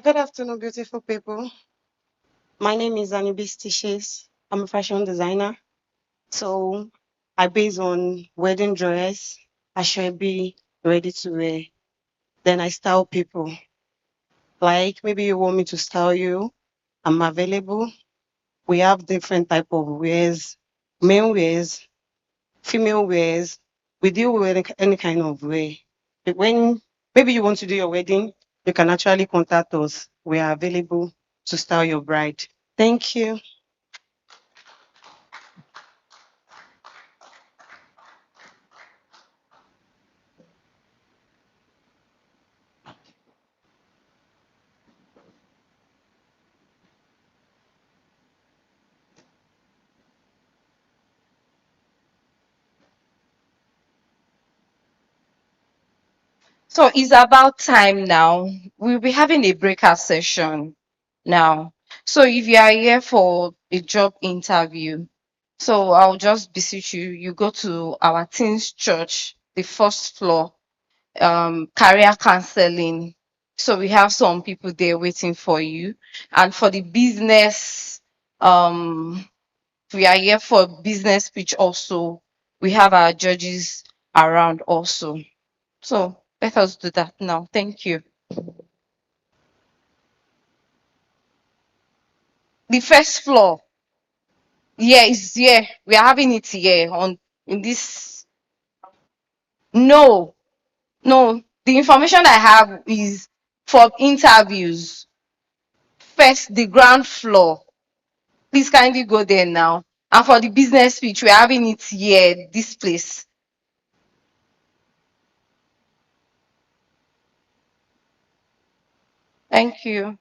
Good afternoon, beautiful people. My name is Anibis Tishes. I'm a fashion designer. So I base on wedding dress, ashwebi, ready to wear. Then I style people. Like maybe you want me to style you, I'm available. We have different type of wears, male wears, female wears. We deal with any kind of wear. But when maybe you want to do your wedding, you can actually contact us. We are available to style your bride. Thank you. So it's about time now. We'll be having a breakout session now. So if you are here for a job interview, so I'll just beseech you, you go to our teens church, the first floor, career counseling. So we have some people there waiting for you. And for the business, we are here for business pitch also. We have our judges around also. So let us do that now. Thank you. The first floor. Yeah, it's here. We are having it here on in this. No, no. The information I have is for interviews. First, the ground floor. Please kindly go there now. And for the business speech, we're having it here, this place. Thank you.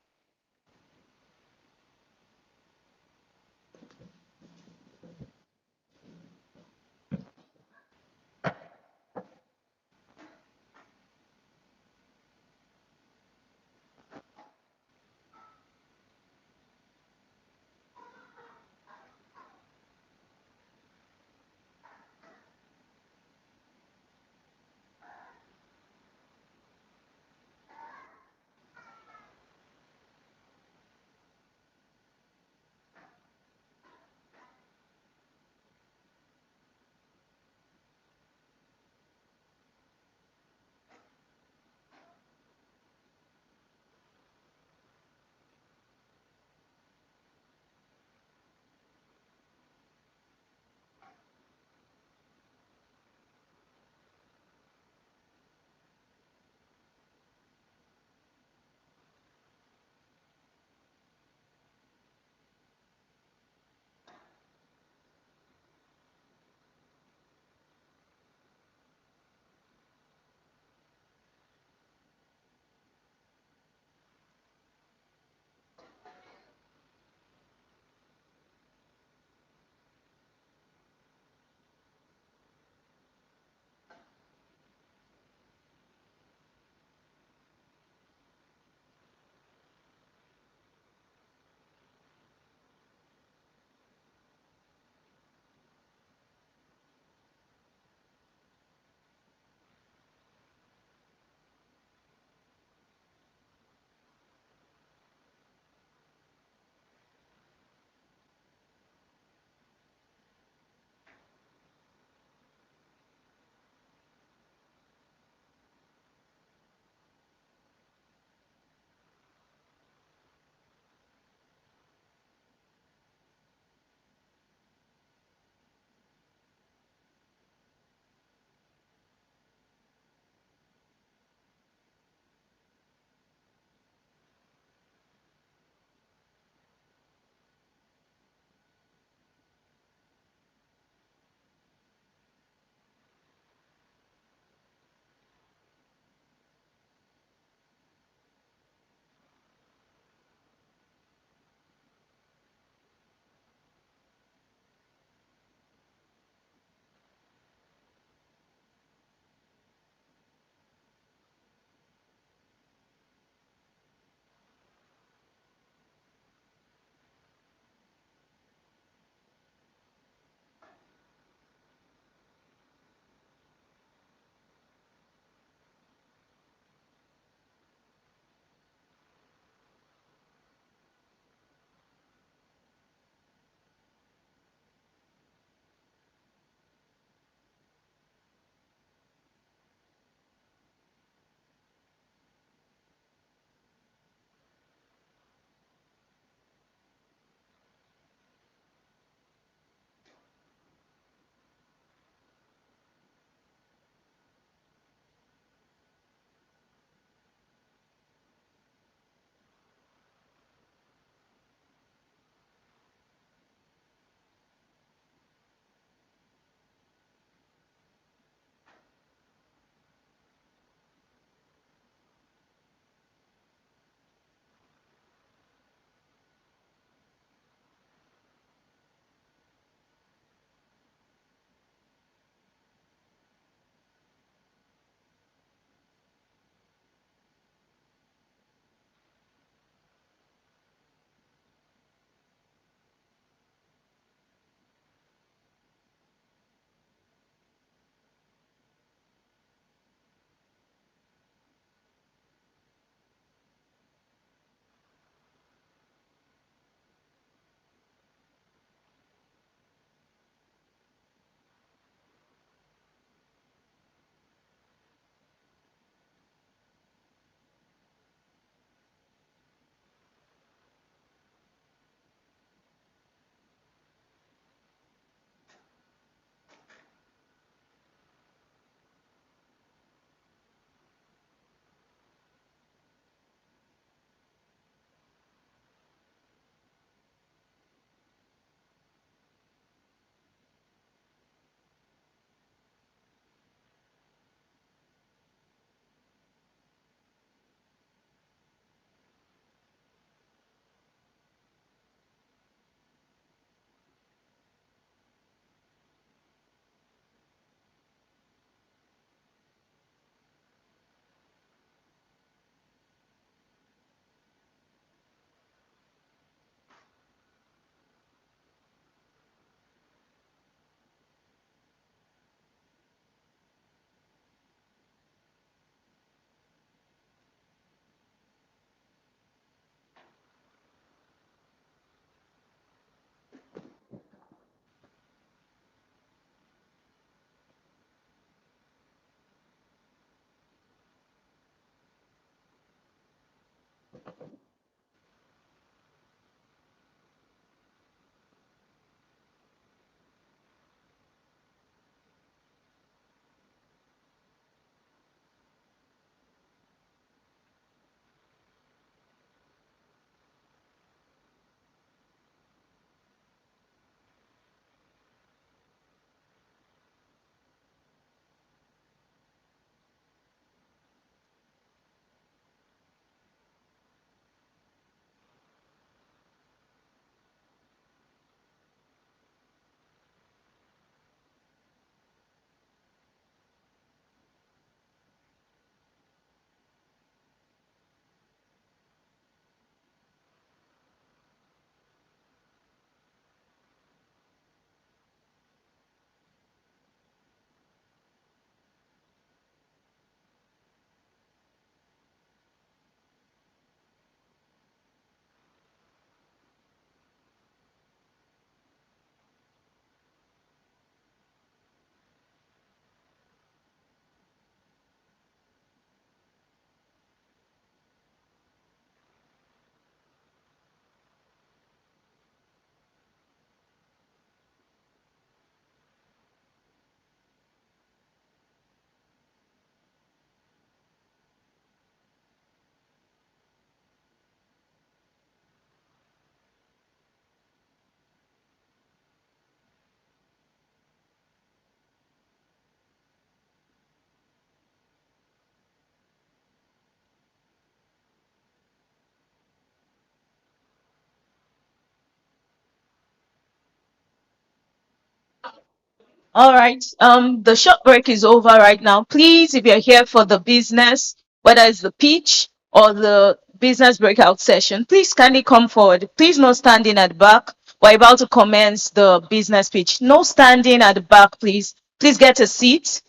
All right. The short break is over right now. Please, if you're here for the business, whether it's the pitch or the business breakout session, please kindly come forward. Please no standing at the back. We're about to commence the business pitch. No standing at the back, please. Please get a seat.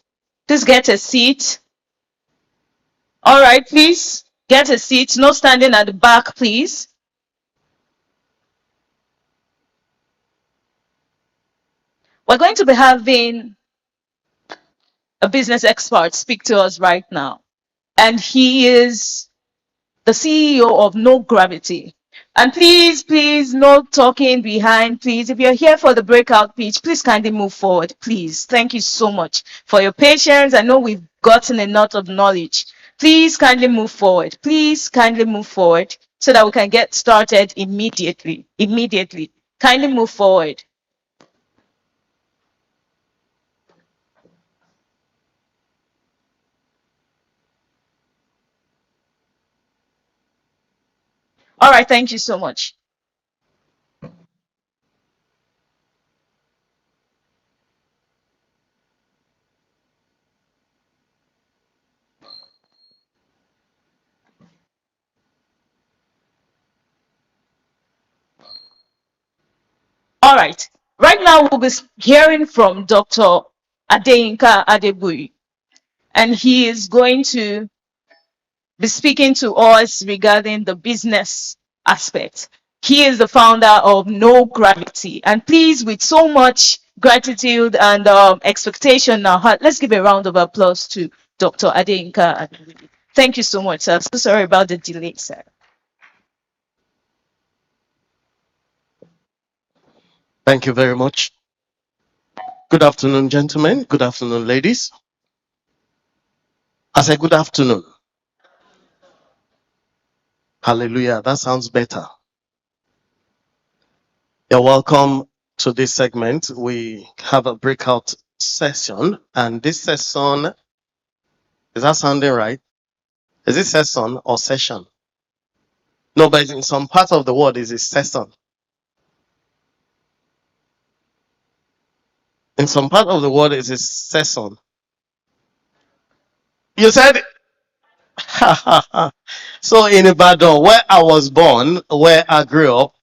Please get a seat. All right, please get a seat. No standing at the back, please. We're going to be having a business expert speak to us right now. And he is the CEO of No Gravity. And please, no talking behind, please. If you're here for the breakout pitch, please kindly move forward, please. Thank you so much for your patience. I know we've gotten a lot of knowledge. Please kindly move forward. Please kindly move forward so that we can get started immediately. Immediately. Kindly move forward. All right, thank you so much. All right. Right now, we'll be hearing from Dr. Adeyinka Adebui, and he is going to be speaking to us regarding the business aspect. He is the founder of No Gravity. And please, with so much gratitude and expectation in our heart, let's give a round of applause to Dr. Adeyinka Adebui. Thank you so much, sir. So sorry about the delay, sir. Thank you very much. Good afternoon, gentlemen. Good afternoon, ladies. I said good afternoon. Hallelujah. That sounds better. You're welcome to this segment. We have a breakout session, and this session, is that sounding right? Is it session or session? No, but in some part of the world, it's a session. In some part of the world, it's a session. You said, so in Ibadan, where I was born, where I grew up,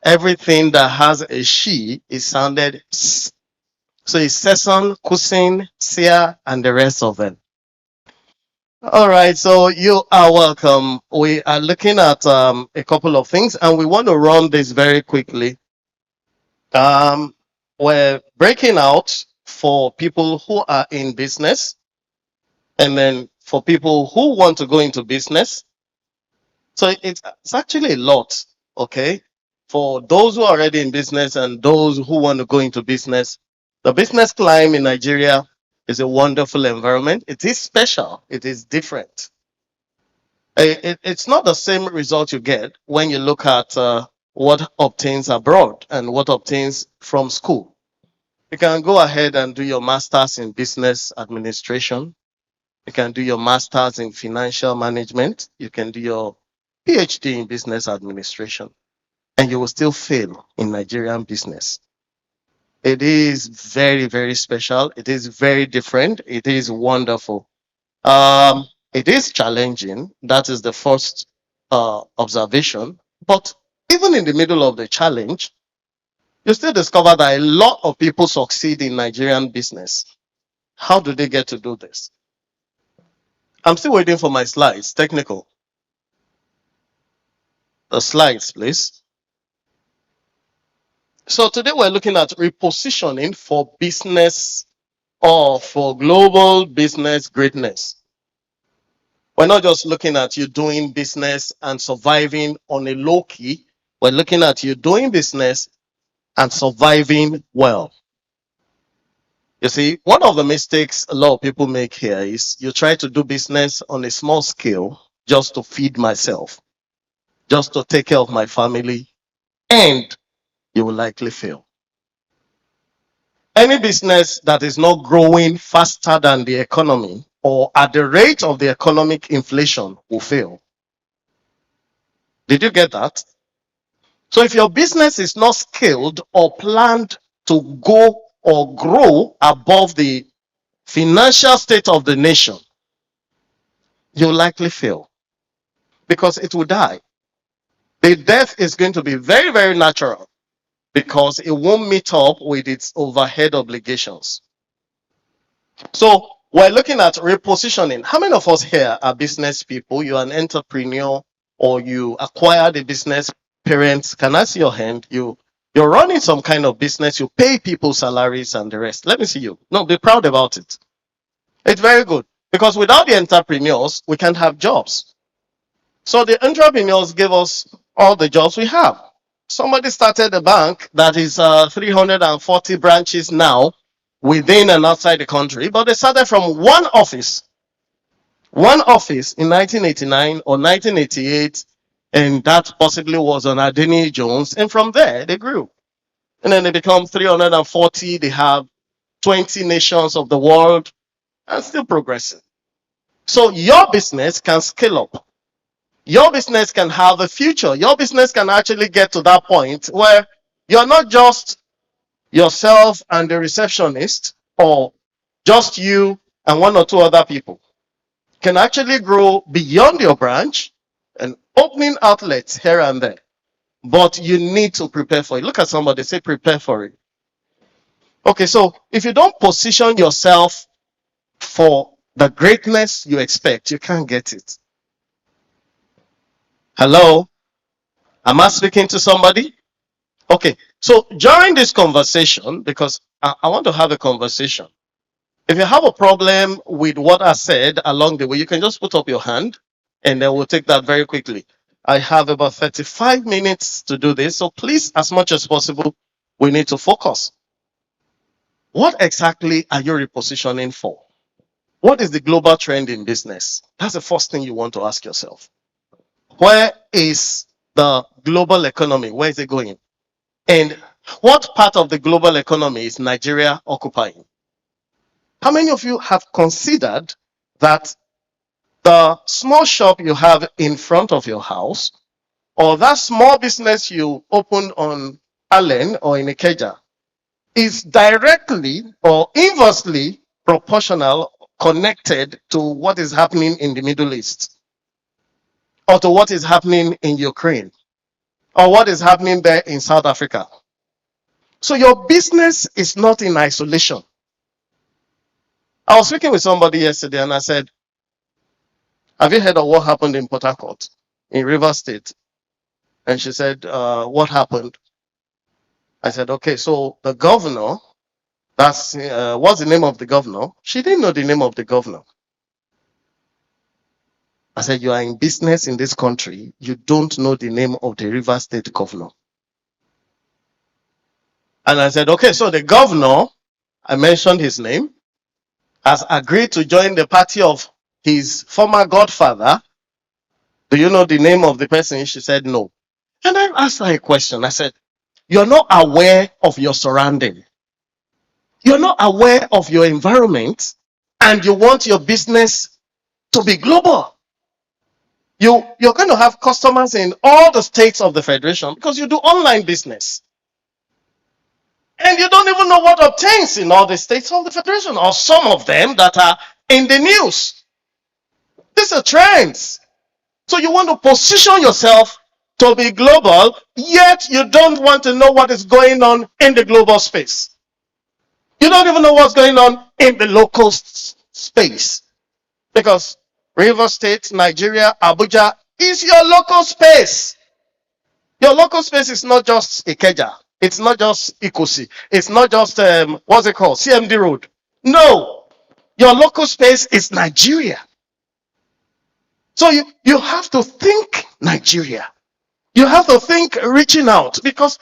everything that has a she is sounded s. So it's session, kusin, sia, and the rest of them. All right, so you are welcome. We are looking at a couple of things, and we want to run this very quickly. We're breaking out for people who are in business, and then for people who want to go into business. So it's actually a lot, okay? For those who are already in business and those who want to go into business, the business climate in Nigeria is a wonderful environment. It is special. It is different. It's not the same result you get when you look at what obtains abroad and what obtains from school. You can go ahead and do your master's in business administration. You can do your master's in financial management. You can do your PhD in business administration, and you will still fail in Nigerian business. It is very, very special. It is very different. It is wonderful. It is challenging. That is the first observation. But even in the middle of the challenge, you still discover that a lot of people succeed in Nigerian business. How do they get to do this? I'm still waiting for my slides, technical. The slides, please. So today we're looking at repositioning for business or for global business greatness. We're not just looking at you doing business and surviving on a low key. We're looking at you doing business and surviving well. You see, one of the mistakes a lot of people make here is you try to do business on a small scale just to feed myself, just to take care of my family, and you will likely fail. Any business that is not growing faster than the economy or at the rate of the economic inflation will fail. Did you get that? So if your business is not scaled or planned to go or grow above the financial state of the nation, you'll likely fail because it will die. The death is going to be very, very natural because it won't meet up with its overhead obligations. So we're looking at repositioning. How many of us here are business people? You're an entrepreneur or you acquired a business. Parents, can I see your hand? You're running some kind of business. You pay people salaries and the rest. Let me see you. No, be proud about it. It's very good because without the entrepreneurs, we can't have jobs. So the entrepreneurs give us all the jobs we have. Somebody started a bank that is 340 branches now within and outside the country, but they started from one office in 1989 or 1988, and that possibly was on Adeni Jones, and from there they grew. And then they become 340, they have 20 nations of the world, and still progressing. So your business can scale up. Your business can have a future. Your business can actually get to that point where you're not just yourself and the receptionist or just you and one or two other people. Can actually grow beyond your branch and opening outlets here and there. But you need to prepare for it. Look at somebody, say prepare for it. Okay, so if you don't position yourself for the greatness you expect, you can't get it. Hello? Am I speaking to somebody? Okay, so during this conversation, because I want to have a conversation, if you have a problem with what I said along the way, you can just put up your hand and then we'll take that very quickly. I have about 35 minutes to do this, so please, as much as possible, we need to focus. What exactly are you repositioning for? What is the global trend in business? That's the first thing you want to ask yourself. Where is the global economy? Where is it going? And what part of the global economy is Nigeria occupying? How many of you have considered that the small shop you have in front of your house or that small business you opened on Allen or in Ikeja is directly or inversely proportional connected to what is happening in the Middle East or to what is happening in Ukraine or what is happening there in South Africa? So your business is not in isolation. I was speaking with somebody yesterday and I said, have you heard of what happened in Port Harcourt, in Rivers State? And she said, what happened? I said, okay, so the governor, what's the name of the governor? She didn't know the name of the governor. I said, you are in business in this country, you don't know the name of the Rivers State governor. And I said, okay, so the governor, I mentioned his name, has agreed to join the party of his former godfather. Do you know the name of the person? She said no. And I asked her a question. I said, you're not aware of your surrounding. You're not aware of your environment, and you want your business to be global. You're going to have customers in all the states of the federation because you do online business. And you don't even know what obtains in all the states of the federation, or some of them that are in the news. These are trends. So you want to position yourself to be global, yet you don't want to know what is going on in the global space. You don't even know what's going on in the local space. Because River State, Nigeria, Abuja is your local space. Your local space is not just Ikeja. It's not just Ikosi. It's not just, what's it called? CMD Road. No. Your local space is Nigeria. So you have to think Nigeria. You have to think reaching out, because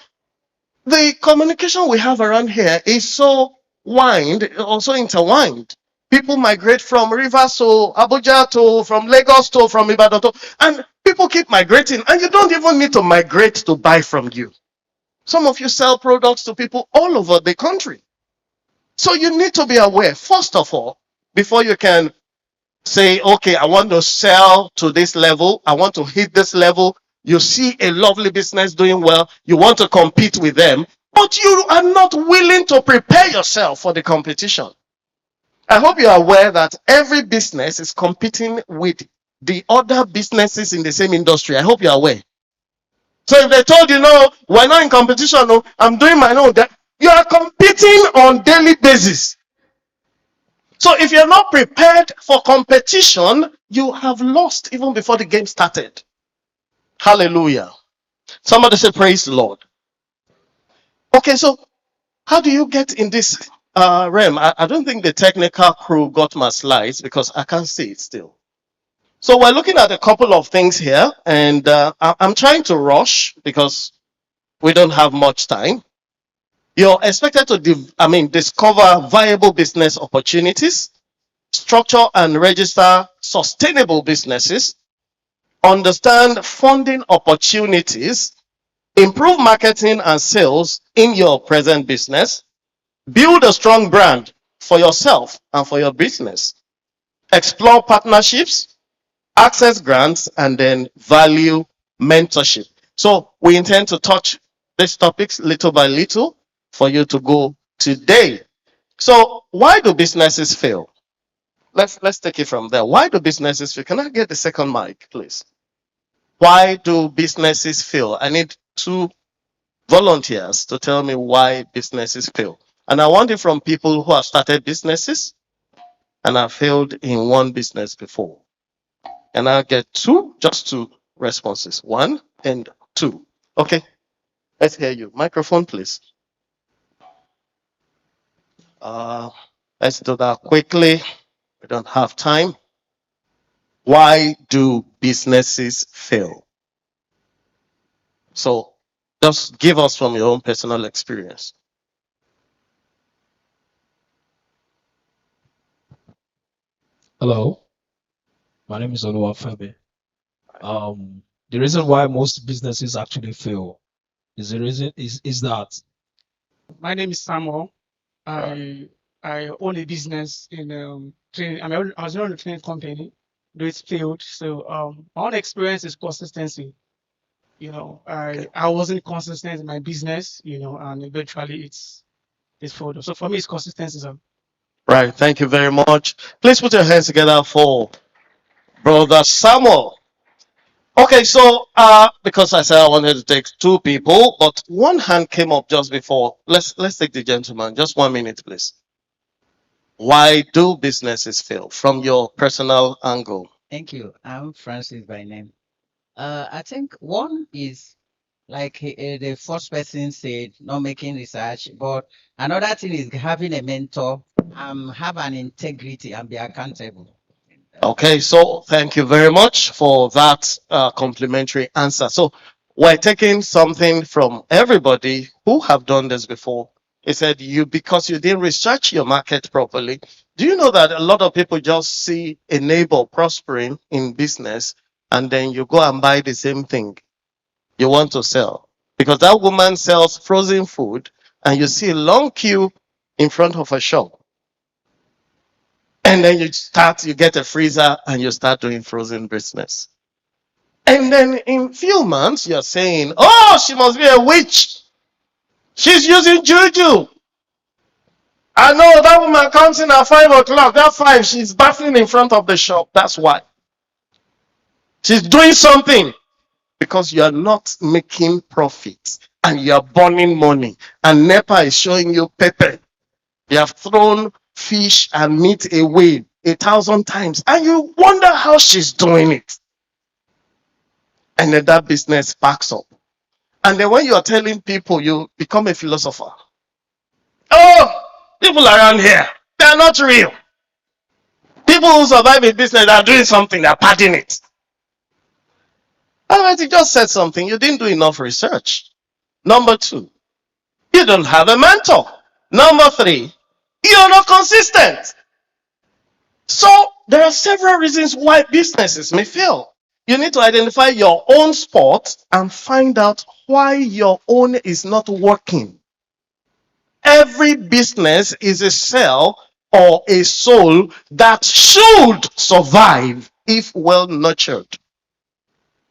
the communication we have around here is so also intertwined. People migrate from Rivers to Abuja to, from Lagos to, from Ibadan to, and people keep migrating, and you don't even need to migrate to buy from you. Some of you sell products to people all over the country. So you need to be aware, first of all, before you can say, okay, I want to sell to this level, I want to hit this level. You see a lovely business doing well, you want to compete with them. but you are not willing to prepare yourself for the competition. I hope you are aware that every business is competing with the other businesses in the same industry. I hope you are aware. So if they told you, no, we're not in competition, no, I'm doing my own, that you are competing on daily basis. So if you're not prepared for competition, you have lost even before the game started. Hallelujah. Somebody say, praise the Lord. Okay, so how do you get in this realm? I don't think the technical crew got my slides because I can't see it still. So we're looking at a couple of things here, and I'm trying to rush because we don't have much time. You're expected to discover viable business opportunities, structure and register sustainable businesses, understand funding opportunities, improve marketing and sales in your present business, build a strong brand for yourself and for your business, explore partnerships, access grants, and then value mentorship. So we intend to touch these topics little by little for you to go today. So why do businesses fail? Let's take it from there. Why do businesses fail? Can I get the second mic, please? Why do businesses fail? I need 2 volunteers to tell me why businesses fail. And I want it from people who have started businesses and have failed in one business before. And I'll get just 2 responses. 1 and 2. Okay, let's hear you. Microphone, please. Let's do that quickly. We don't have time. Why do businesses fail? So just give us from your own personal experience. Hello, my name is Oluwafemi. The reason why most businesses actually fail is that My name is Samuel. I own a business in training. I was running a training company, though it's failed. So my own experience is consistency. You know, I wasn't consistent in my business, you know, and eventually it's failed. So for me, it's consistency. So Right, thank you very much. Please put your hands together for Brother Samuel. Okay, so because I said I wanted to take 2 people, but one hand came up just before. Let's take the gentleman. Just 1 minute, please. Why do businesses fail from your personal angle? Thank you. I'm Francis by name. I think one is like the first person said, not making research, but another thing is having a mentor, have an integrity and be accountable. Okay, so thank you very much for that complimentary answer. So we're taking something from everybody who have done this before. It said because you didn't research your market properly. Do you know that a lot of people just see a neighbor prospering in business and then you go and buy the same thing you want to sell? Because that woman sells frozen food and you see a long queue in front of a shop. And then you get a freezer and you start doing frozen business. And then in few months, you're saying, oh, she must be a witch. She's using juju. I know that woman comes in at 5 o'clock. That 5, she's battling in front of the shop. That's why. She's doing something because you are not making profits and you are burning money. And NEPA is showing you pepper. You have thrown fish and meat away 1,000 times and you wonder how she's doing it. And then that business backs up. And then when you are telling people, you become a philosopher. Oh, people around here, they are not real. People who survive in business are doing something, they're padding it. Alright, you just said something. You didn't do enough research. Number 2, you don't have a mentor. Number 3, you're not consistent. So there are several reasons why businesses may fail. You need to identify your own spot and find out why your own is not working. Every business is a cell or a soul that should survive if well nurtured.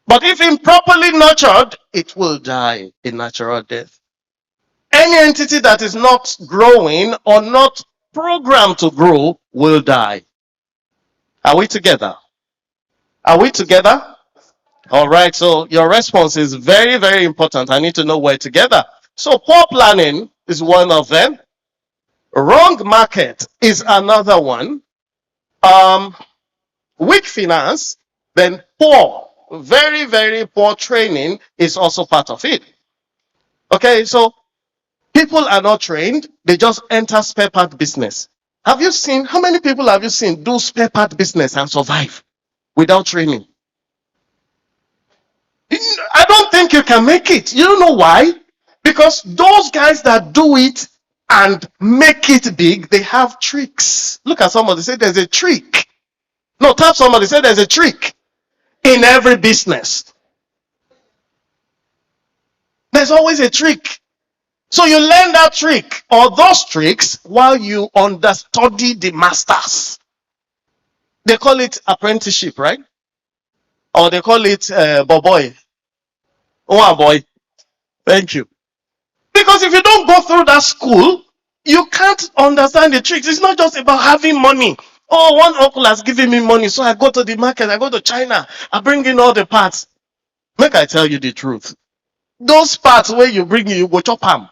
But if improperly nurtured, it will die a natural death. Any entity that is not growing or not programmed to grow will die. Are we together? Are we together? All right. So your response is very, very important. I need to know we're together. So poor planning is one of them. Wrong market is another one. Weak finance, then poor, very, very poor training is also part of it. Okay, so people are not trained, they just enter spare part business. Have you seen, how many people have you seen do spare part business and survive without training? I don't think you can make it. You know why? Because those guys that do it and make it big, they have tricks. Look at somebody, say there's a trick. No, tap somebody, say there's a trick in every business. There's always a trick. So you learn that trick or those tricks while you understudy the masters. They call it apprenticeship, right? Or they call it boy. Oh boy. Thank you. Because if you don't go through that school, you can't understand the tricks. It's not just about having money. Oh, one uncle has given me money, so I go to the market, I go to China, I bring in all the parts. Make I tell you the truth. Those parts where you bring in, you go chop them.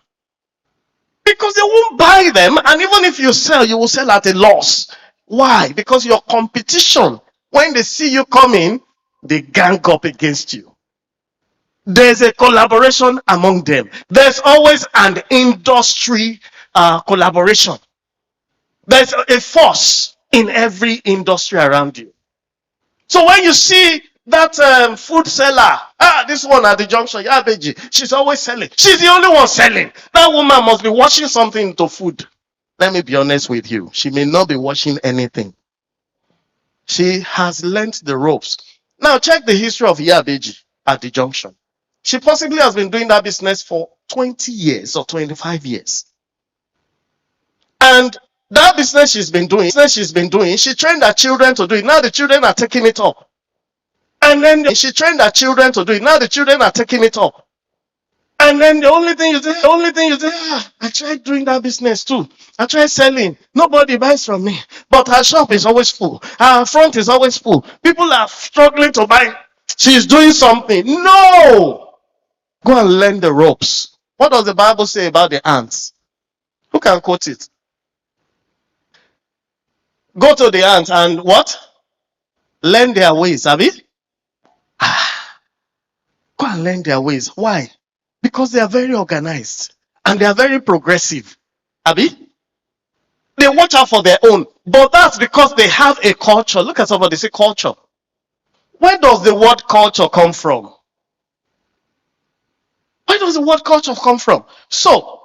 Because they won't buy them, and even if you sell, you will sell at a loss. Why? Because your competition, when they see you coming, they gang up against you. There's a collaboration among them. There's always an industry collaboration. There's a force in every industry around you. So when you see that food seller, this one at the junction, Beji, she's always selling. She's the only one selling. That woman must be washing something into food. Let me be honest with you. She may not be washing anything. She has learnt the ropes. Now check the history of Yabeji at the junction. She possibly has been doing that business for 20 years or 25 years. And that business she's been doing, she trained her children to do it. Now the children are taking it up. And then she trained her children to do it. Now the children are taking it up. And then the only thing you say, I tried doing that business too. I tried selling. Nobody buys from me. But her shop is always full. Her front is always full. People are struggling to buy. She's doing something. No! Go and learn the ropes. What does the Bible say about the ants? Who can quote it? Go to the ants and what? Learn their ways, Abi? Go and learn their ways. Why? Because they are very organized and they are very progressive. Abi? They watch out for their own. But that's because they have a culture. Look at somebody, say culture. Where does the word culture come from? Where does the word culture come from? So,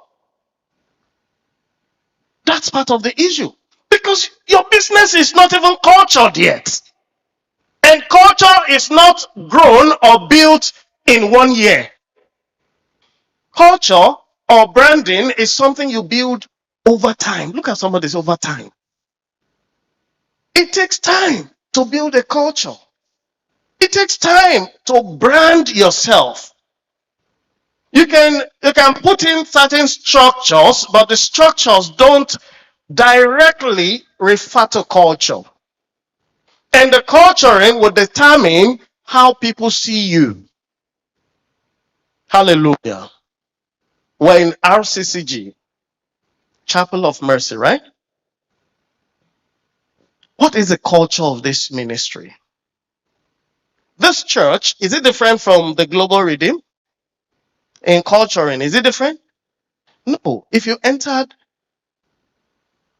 that's part of the issue. Because your business is not even cultured yet. And culture is not grown or built in 1 year. Culture or branding is something you build over time. Look at somebody's over time. It takes time to build a culture. It takes time to brand yourself. You can put in certain structures, but the structures don't directly refer to culture. And the culturing will determine how people see you. Hallelujah. We're in RCCG, Chapel of Mercy, right? What is the culture of this ministry? This church, is it different from the Global Redeem? In culturing, is it different? No. If you entered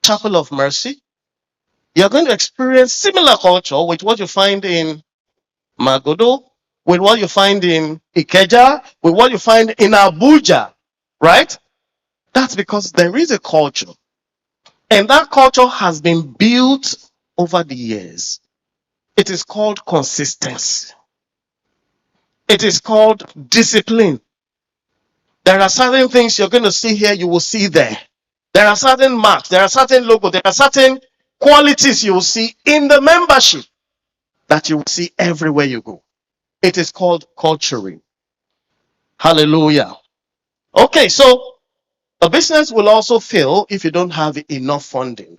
Chapel of Mercy, you're going to experience similar culture with what you find in Magodo, with what you find in Ikeja, with what you find in Abuja, right? That's because there is a culture. And that culture has been built over the years. It is called consistency. It is called discipline. There are certain things you're going to see here, you will see there. There are certain marks, there are certain logos, there are certain qualities you will see in the membership that you will see everywhere you go. It is called culturing. Hallelujah. Okay, so A business will also fail if you don't have enough funding.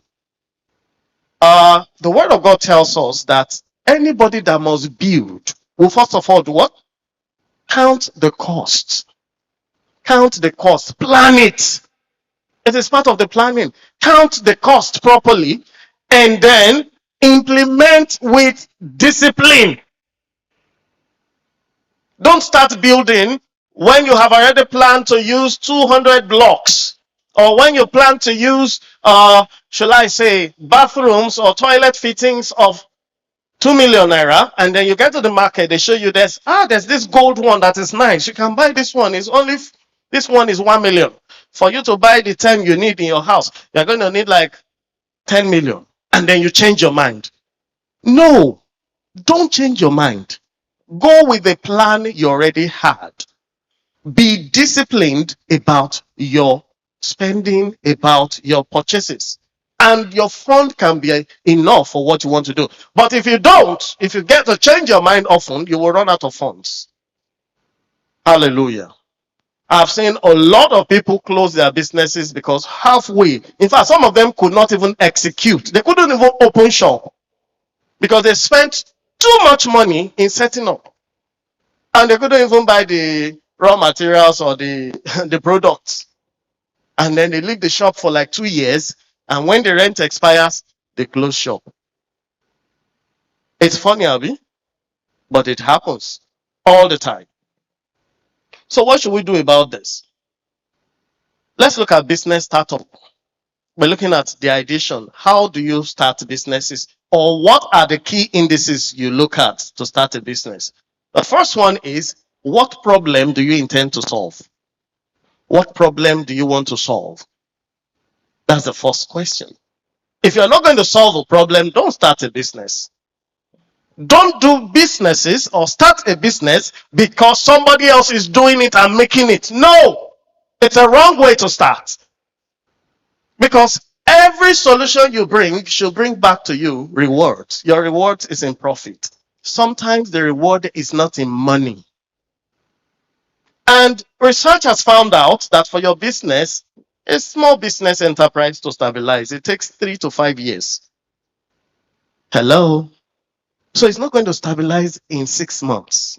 The word of God tells us that anybody that must build will first of all do what? Count the cost. Count the cost. Plan it. It is part of the planning. Count the cost properly and then implement with discipline. Don't start building when you have already planned to use 200 blocks, or when you plan to use, shall I say, bathrooms or toilet fittings of 2 million naira, and then you get to the market, they show you there's this gold one that is nice. You can buy this one. This one is 1 million. For you to buy the 10 you need in your house, you're going to need like 10 million, and then you change your mind. No, don't change your mind. Go with the plan you already had. Be disciplined about your spending, about your purchases, and your fund can be enough for what you want to do. But if you don't, if you get to change your mind often, you will run out of funds. Hallelujah. I've seen a lot of people close their businesses because halfway, in fact, some of them could not even execute. They couldn't even open shop because they spent too much money in setting up. And they couldn't even buy the raw materials or the, the products. And then they leave the shop for like 2 years. And when the rent expires, they close shop. It's funny, Abby, but it happens all the time. So what should we do about this? Let's look at business startup. We're looking at the ideation. How do you start businesses? Or what are the key indices you look at to start a business? The first one is, what problem do you intend to solve? What problem do you want to solve? That's the first question. If you're not going to solve a problem, don't start a business. Don't do businesses or start a business because somebody else is doing it and making it. No, it's a wrong way to start. Because every solution you bring should bring back to you rewards. Your reward is in profit. Sometimes the reward is not in money. And research has found out that for your business, a small business enterprise to stabilize, it takes 3 to 5 years. Hello? So it's not going to stabilize in 6 months.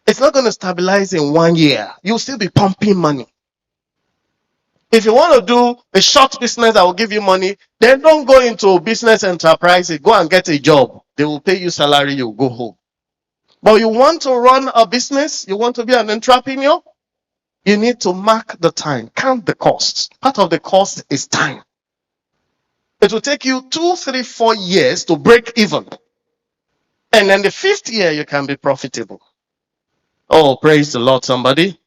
It's not going to stabilize in 1 year. You'll still be pumping money. If you want to do a short business that will give you money, then don't go into a business enterprise. Go and get a job. They will pay you salary, you go home. But you want to run a business, you want to be an entrepreneur, you need to mark the time, count the costs. Part of the cost is time. It will take you 2, 3, 4 years to break even. And then the 5th year, you can be profitable. Oh, praise the Lord, somebody.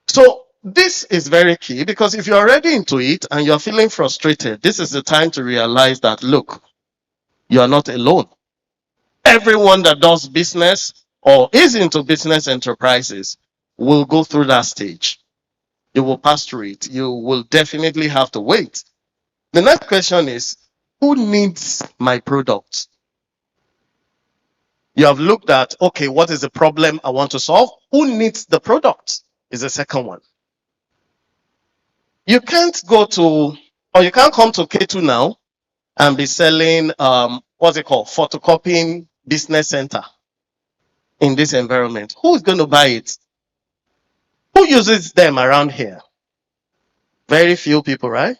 So this is very key, because if you're already into it and you're feeling frustrated, this is the time to realize that, look, you are not alone. Everyone that does business or is into business enterprises will go through that stage. You will pass through it. You will definitely have to wait. The next question is, who needs my product? You have looked at, okay, what is the problem I want to solve? Who needs the product is the second one. You can't go to, or you can't come to Ketu now and be selling, what's it called? Photocopying business center in this environment. Who's going to buy it? Who uses them around here? Very few people, right?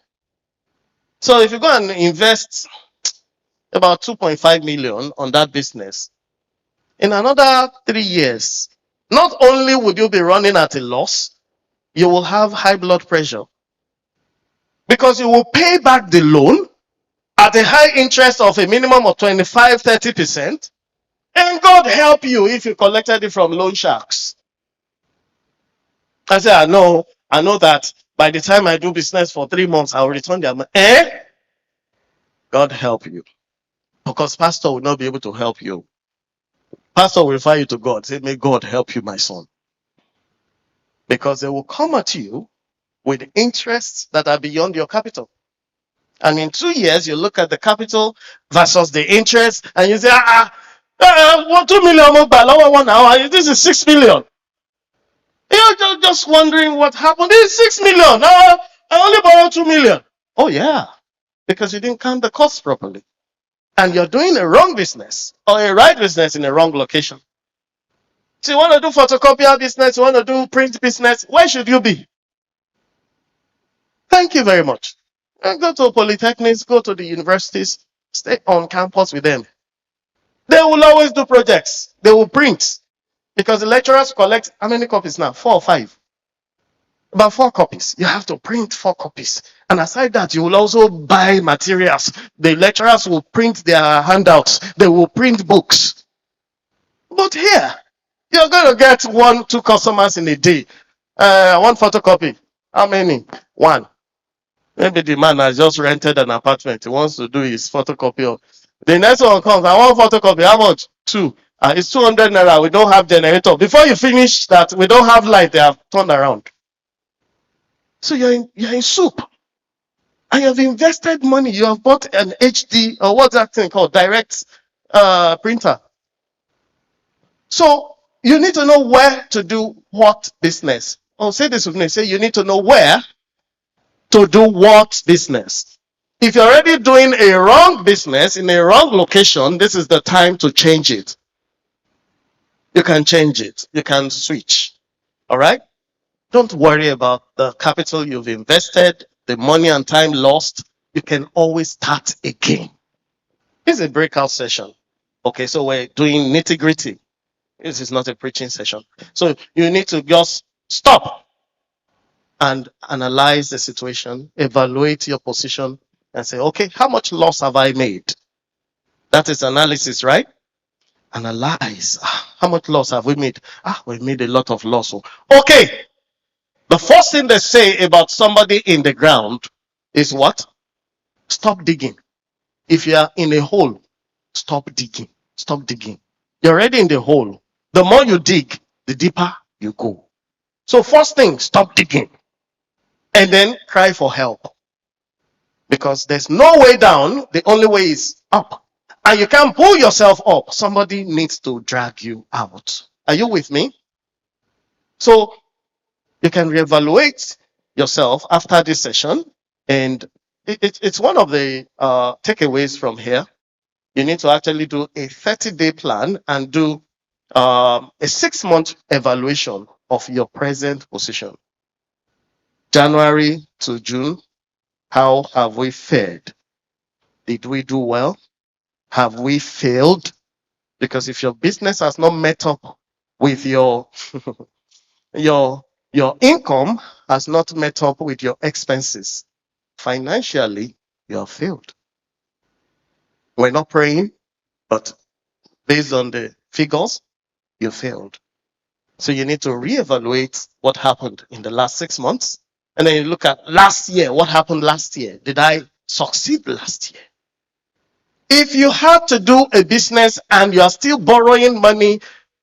So if you go and invest about 2.5 million on that business, in another 3 years, not only would you be running at a loss, you will have high blood pressure. Because you will pay back the loan at a high interest of a minimum of 25, 30%. And God help you if you collected it from loan sharks. I say, I know that by the time I do business for 3 months, I'll return their money. God help you. Because pastor will not be able to help you. Pastor will refer you to God. Say, may God help you, my son. Because they will come at you with interests that are beyond your capital. And in 2 years, you look at the capital versus the interest, and you say, 2 million more by lower 1 hour. This is 6 million. just wondering what happened. It's 6 million. I only borrowed 2 million. Oh, yeah, because you didn't count the cost properly. And you're doing a wrong business or a right business in a wrong location. So you want to do photocopier business, you want to do print business, where should you be? Thank you very much. And go to polytechnics, go to the universities, stay on campus with them. They will always do projects. They will print. Because the lecturers collect how many copies now? 4 or 5. About 4 copies. You have to print 4 copies. And aside that, you will also buy materials. The lecturers will print their handouts. They will print books. But here, you're going to get 1, 2 customers in a day. 1 photocopy. How many? 1. Maybe the man has just rented an apartment. He wants to do his photocopy. The next one comes. I want photocopy. How much? 2. It's 200 naira. We don't have generator. Before you finish that, we don't have light. They have turned around. So you're in soup. And you've invested money. You have bought an HD, or what's that thing called? Direct printer. So you need to know where to do what business. Oh, say this with me. Say you need to know where to do what business. If you're already doing a wrong business in a wrong location, this is the time to change it. You can change it. You can switch. All right? Don't worry about the capital you've invested, the money and time lost. You can always start again. This is a breakout session. Okay, so we're doing nitty-gritty. This is not a preaching session. So you need to just stop and analyze the situation, evaluate your position, and say, okay, how much loss have I made? That is analysis, right? Analyze. How much loss have we made? We made a lot of loss. Okay. The first thing they say about somebody in the ground is what? Stop digging. If you are in a hole, stop digging. Stop digging. You're already in the hole. The more you dig, the deeper you go. So first thing, stop digging. And then cry for help. Because there's no way down. The only way is up. And you can't pull yourself up. Somebody needs to drag you out. Are you with me? So you can reevaluate yourself after this session. And it's one of the takeaways from here. You need to actually do a 30-day plan and do a 6-month evaluation of your present position. January to June, how have we fared? Did we do well? Have we failed? Because if your business has not met up with your your income has not met up with your expenses, financially, you have failed. We're not praying, but based on the figures, you failed. So you need to reevaluate what happened in the last 6 months. And then you look at last year. What happened last year? Did I succeed last year? If you have to do a business and you are still borrowing money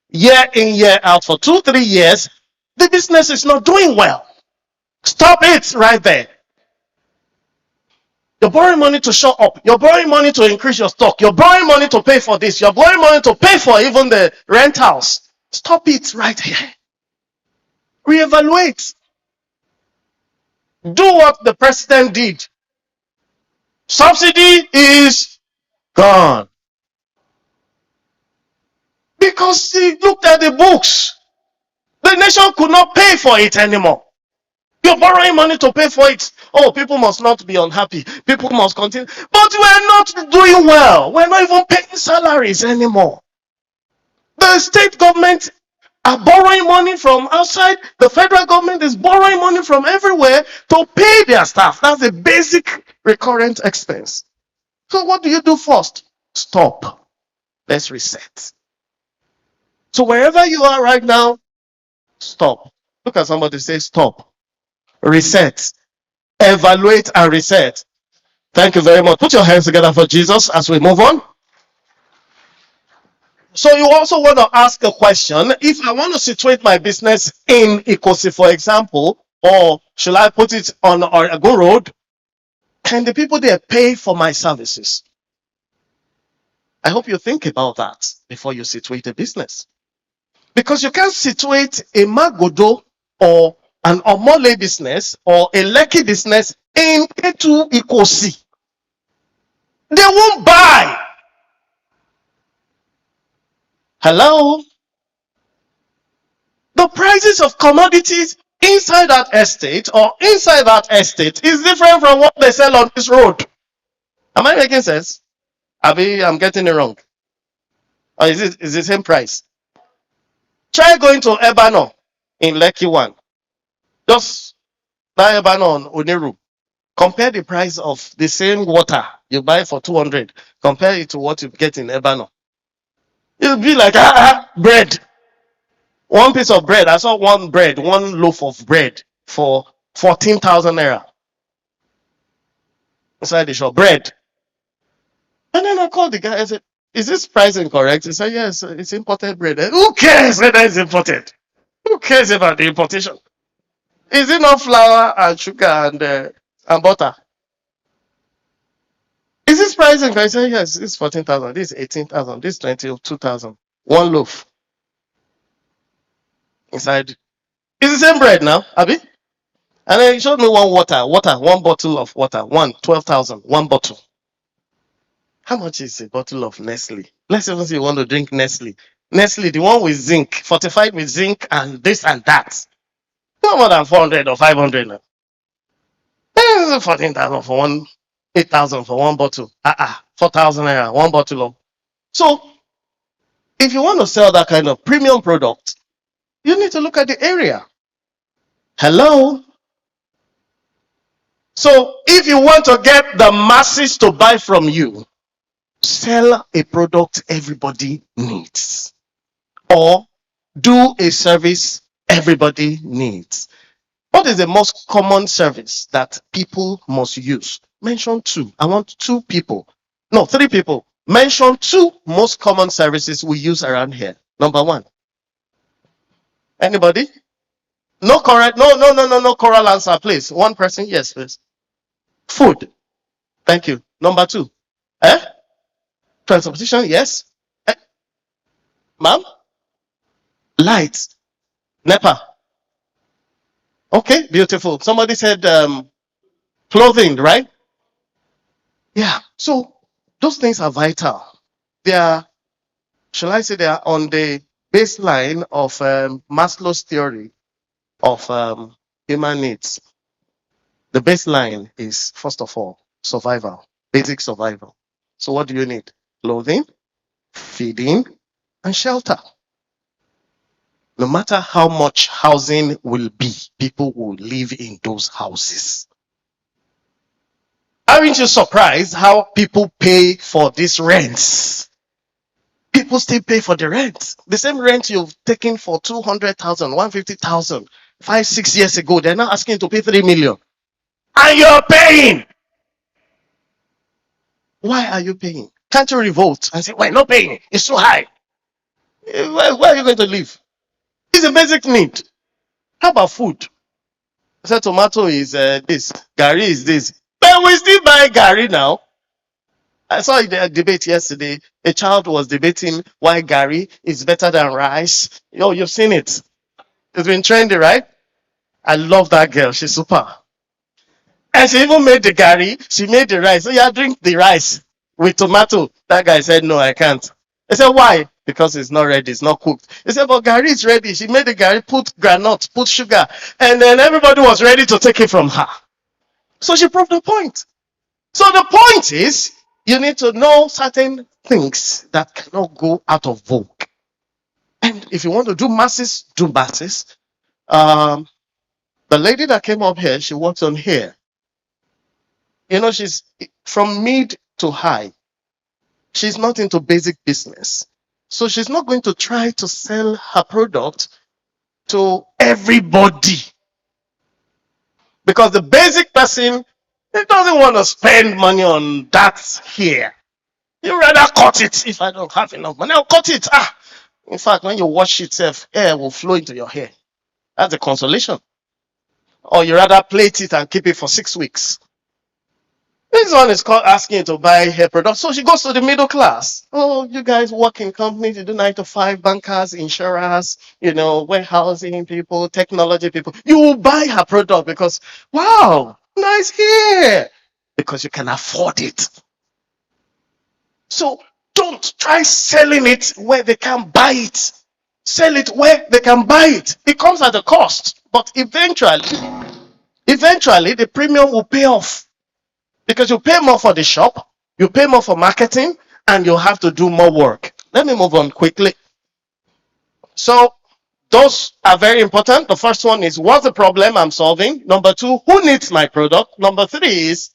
year in, year out for 2-3 years, the business is not doing well. Stop it right there. You're borrowing money to show up. You're borrowing money to increase your stock. You're borrowing money to pay for this. You're borrowing money to pay for even the rent house. Stop it right here. Reevaluate. Do what the president did. Subsidy is gone. Because he looked at the books. The nation could not pay for it anymore. You're borrowing money to pay for it. Oh, people must not be unhappy. People must continue. But we're not doing well. We're not even paying salaries anymore. The state government are borrowing money from outside. The federal government is borrowing money from everywhere to pay their staff. That's a basic recurrent expense. So what do you do first? Stop. Let's reset. So wherever you are right now, stop. Look at somebody, say stop. Reset. Evaluate and reset. Thank you very much. Put your hands together for Jesus as we move on. So you also want to ask a question. If I want to situate my business in Ikosi, for example, or should I put it on Oregon Road, can the people there pay for my services? I hope you think about that before you situate a business. Because you can't situate a Magodo or an Omole business or a Lekki business in Ketu Ikosi. They won't buy. Hello? The prices of commodities inside that estate or inside that estate is different from what they sell on this road. Am I making sense? I'm getting it wrong. Or is it the same price? Try going to Ebano in Lekki 1. Just buy Ebano on Oniru. Compare the price of the same water you buy for 200. Compare it to what you get in Ebano. It'll be like bread. One piece of bread. I saw one loaf of bread for 14,000 naira inside the shop. Bread. And then I called the guy. I said, "Is this pricing correct?" He said, "Yes, it's imported bread." Who cares whether it's imported? Who cares about the importation? Is it not flour and sugar and butter? Is this pricing correct? I said, "Yes, this is 14,000. This is 18,000. This is 22,000. One loaf inside. It's the same bread now, Abi." And then he showed me one one bottle of water, 12,000, one bottle. How much is a bottle of Nestle? Let's even say you want to drink Nestle. Nestle, the one with zinc, fortified with zinc and this and that. No more than 400 or 500 now. 14,000 for one, 8,000 for one bottle. 4,000 naira, one bottle of. So, if you want to sell that kind of premium product, you need to look at the area. Hello? So, if you want to get the masses to buy from you, sell a product everybody needs. Or do a service everybody needs. What is the most common service that people must use? Mention two. I want two people. No, three people. Mention two most common services we use around here. Number one. Anybody? No correct. No correct answer, please. One person. Yes, please. Food. Thank you. Number two. Transportation. Yes. Ma'am? Light. NEPA. Okay, beautiful. Somebody said clothing, right? Yeah. So those things are vital. They are, shall I say, they are on the baseline of Maslow's theory of human needs. The baseline is, first of all, survival, basic survival. So what do you need? Clothing, feeding, and shelter. No matter how much housing will be, people will live in those houses. Aren't you surprised how people pay for these rents? People still pay for the rent. The same rent you've taken for 200,000, 150,000, 5-6 years ago, they're now asking to pay 3 million. And you're paying. Why are you paying? Can't you revolt and say, "We're not paying, it's too high"? Where are you going to live? It's a basic need. How about food? I said tomato is this, gari is this. But we still buy gari now. I saw a debate yesterday. A child was debating why gari is better than rice. You've seen it. It's been trendy, right? I love that girl. She's super. And she even made the gari. She made the rice. So yeah, drink the rice with tomato. That guy said, "No, I can't." I said, "Why?" "Because it's not ready. It's not cooked." He said, "But gari is ready." She made the gari, put granite, put sugar, and then everybody was ready to take it from her. So she proved the point. So the point is, you need to know certain things that cannot go out of vogue. And if you want to do masses, do masses. The lady that came up here, she works on here. She's from mid to high. She's not into basic business. So she's not going to try to sell her product to everybody. Because the basic person, he doesn't want to spend money on that here. You rather cut it. If I don't have enough money, I'll cut it. In fact, when you wash it, air will flow into your hair. That's a consolation. Or you rather plait it and keep it for 6 weeks. This one is called asking you to buy her product. So she goes to the middle class. Oh, you guys work in companies, you do 9 to 5, bankers, insurers, warehousing people, technology people. You will buy her product because, wow, nice hair. Because you can afford it. So don't try selling it where they can buy it. Sell it where they can buy it. It comes at a cost, but eventually the premium will pay off because you pay more for the shop, you pay more for marketing, and you have to do more work. Let me move on quickly. So those are very important. The first one is, what's the problem I'm solving? Number 2, who needs my product? Number 3 is,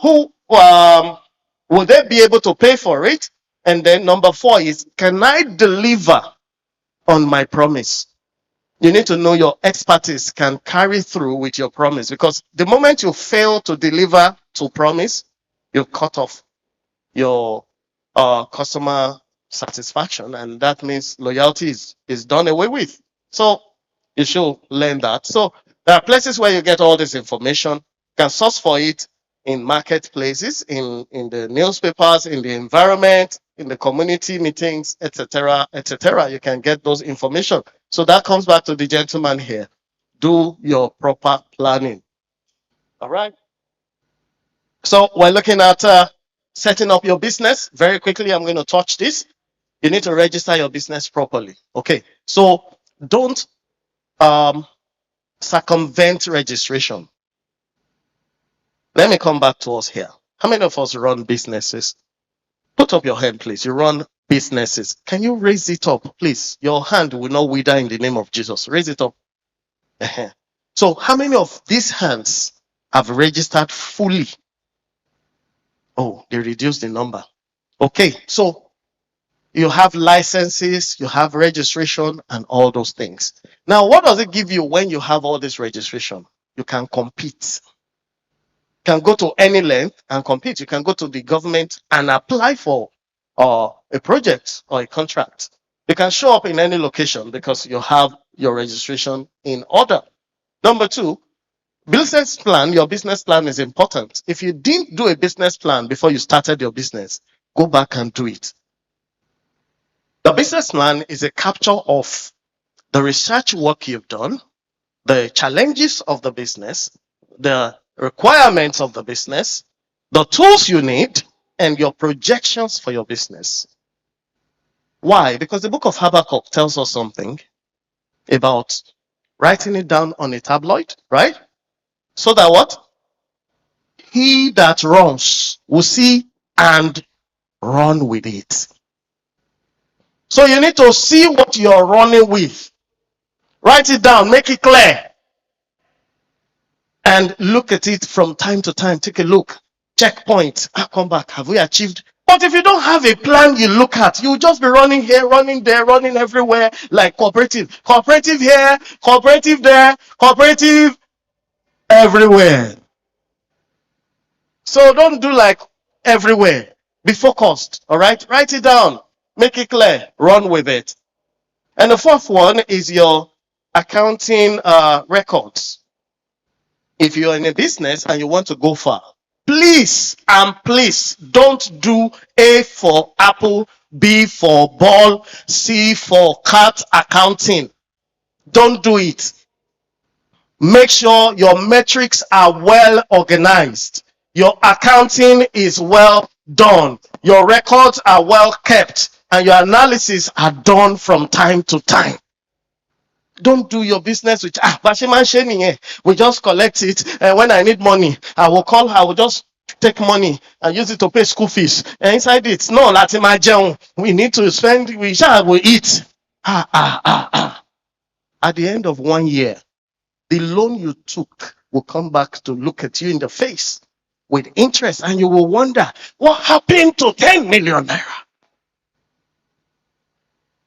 who will they be able to pay for it? And then number 4 is, can I deliver on my promise? You need to know your expertise can carry through with your promise, because the moment you fail to deliver to promise, you cut off your customer satisfaction, and that means loyalty is done away with. So you should learn that. So there are places where you get all this information. You can source for it in marketplaces, in the newspapers, in the environment, in the community meetings, etc., etc. You can get those information. So that comes back to the gentleman here. Do your proper planning. All right. So we're looking at setting up your business. Very quickly, I'm going to touch this. You need to register your business properly. Okay. So don't circumvent registration. Let me come back to us here. How many of us run businesses? Put up your hand, please. You run businesses. Can you raise it up, please? Your hand will not wither in the name of Jesus. Raise it up. So how many of these hands have registered fully? Oh, they reduced the number. Okay, so you have licenses, you have registration, and all those things. Now, what does it give you when you have all this registration? You can compete. You can go to any length and compete. You can go to the government and apply for a project or a contract. You can show up in any location because you have your registration in order. Number 2, business plan. Your business plan is important. If you didn't do a business plan before you started your business, go back and do it. The business plan is a capture of the research work you've done, the challenges of the business, the requirements of the business, the tools you need, and your projections for your business. Why? Because the book of Habakkuk tells us something about writing it down on a tabloid, right? So that what? He that runs will see and run with it. So you need to see what you're running with. Write it down, make it clear. And look at it from time to time. Take a look. Checkpoint. Come back. Have we achieved? But if you don't have a plan you look at, you'll just be running here, running there, running everywhere like cooperative. Cooperative here, cooperative there, cooperative everywhere. So don't do like everywhere. Be focused. All right? Write it down. Make it clear. Run with it. And the 4th one is your accounting records. If you're in a business and you want to go far, please don't do A for apple, B for ball, C for cat accounting. Don't do it. Make sure your metrics are well organized. Your accounting is well done. Your records are well kept, and your analysis are done from time to time. Don't do your business with we just collect it, and when I need money I will just take money and use it to pay school fees, and inside it no we need to spend, we shall eat. At the end of 1 year, the loan you took will come back to look at you in the face with interest, and you will wonder what happened to 10 million naira.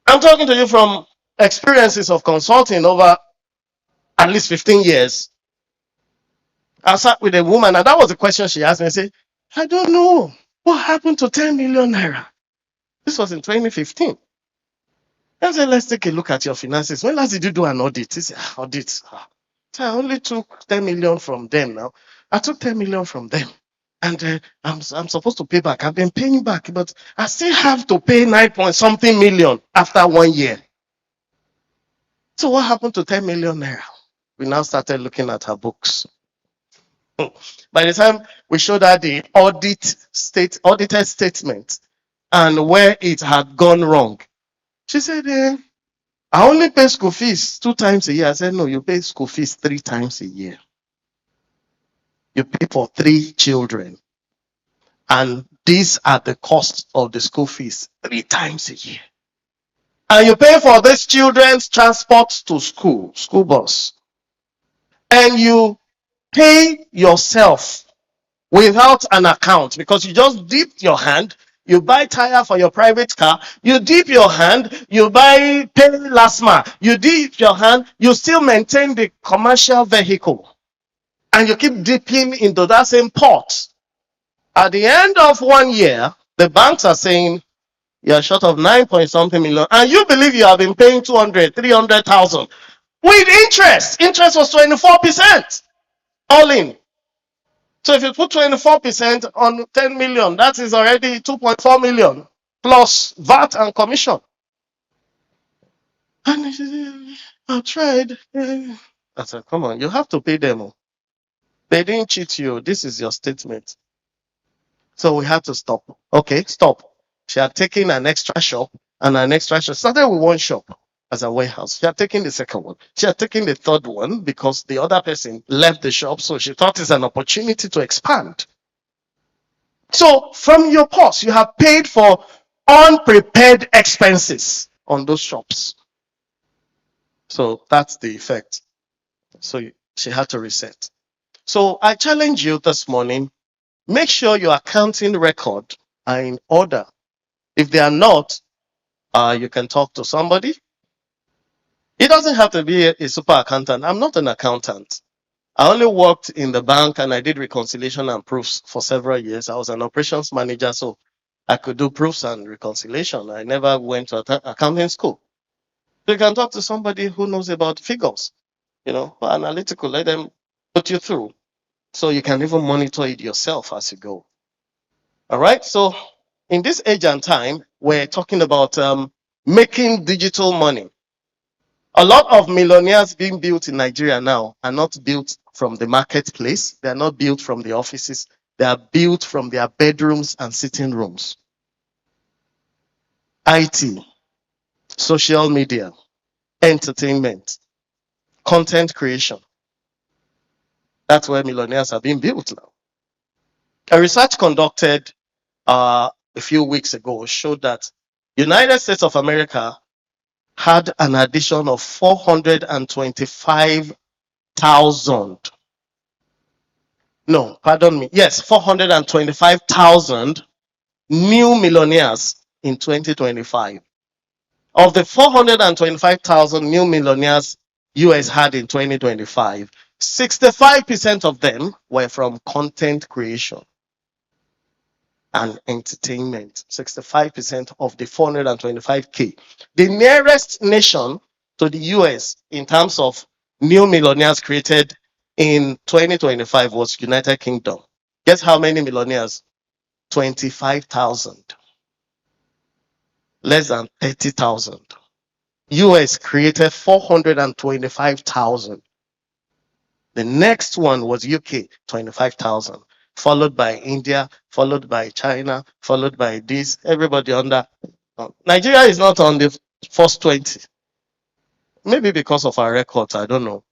I'm talking to you from experiences of consulting over at least 15 years. I sat with a woman, and that was the question she asked me. I said, I don't know what happened to 10 million naira. This was in 2015. I said, let's take a look at your finances. When last did you do an audit? He said, audit. So I only took 10 million from them now. I took 10 million from them. and I'm supposed to pay back. I've been paying back, but I still have to pay 9 point something million after 1 year. So what happened to 10 million naira? We now started looking at her books. By the time we showed her the audited statement and where it had gone wrong, she said, I only pay school fees 2 times a year. I said, no, you pay school fees 3 times a year. You pay for 3 children. And these are the costs of the school fees 3 times a year. And you pay for these children's transport to school bus. And you pay yourself without an account because you just dipped your hand. You buy tire for your private car. You dip your hand. You pay LASMA. You dip your hand. You still maintain the commercial vehicle. And you keep dipping into that same pot. At the end of 1 year, the banks are saying you're short of 9 point something million. And you believe you have been paying 200, 300,000 with interest. Interest was 24% all in. So if you put 24% on 10 million, that is already 2.4 million plus VAT and commission. And she said, I tried. I said, come on, you have to pay them. They didn't cheat you. This is your statement. So we had to stop. Okay, stop. She had taken an extra shop and an extra shop. Started with 1 shop as a warehouse. She had taken the second one. She had taken the third one because the other person left the shop. So she thought it's an opportunity to expand. So from your purse, you have paid for unprepared expenses on those shops. So that's the effect. So she had to reset. So I challenge you this morning, make sure your accounting record are in order. If they are not, you can talk to somebody. It doesn't have to be a super accountant. I'm not an accountant. I only worked in the bank and I did reconciliation and proofs for several years. I was an operations manager, so I could do proofs and reconciliation. I never went to accounting school. So you can talk to somebody who knows about figures, analytical, let them put you through. So you can even monitor it yourself as you go. All right. So in this age and time, we're talking about making digital money. A lot of millionaires being built in Nigeria now are not built from the marketplace. They are not built from the offices. They are built from their bedrooms and sitting rooms. IT, social media, entertainment, content creation. That's where millionaires are being built now. A research conducted a few weeks ago showed that United States of America had an addition of 425,000. No, pardon me. Yes, 425,000 new millionaires in 2025. Of the 425,000 new millionaires US had in 2025, 65% of them were from content creation and entertainment. 65% of the 425K. The nearest nation to the US in terms of new millionaires created in 2025 was United Kingdom. Guess how many millionaires? 25,000. Less than 30,000. US created 425,000. The next one was UK, 25,000. Followed by India, followed by China, followed by this. Everybody under. Nigeria is not on the first 20. Maybe because of our records, I don't know.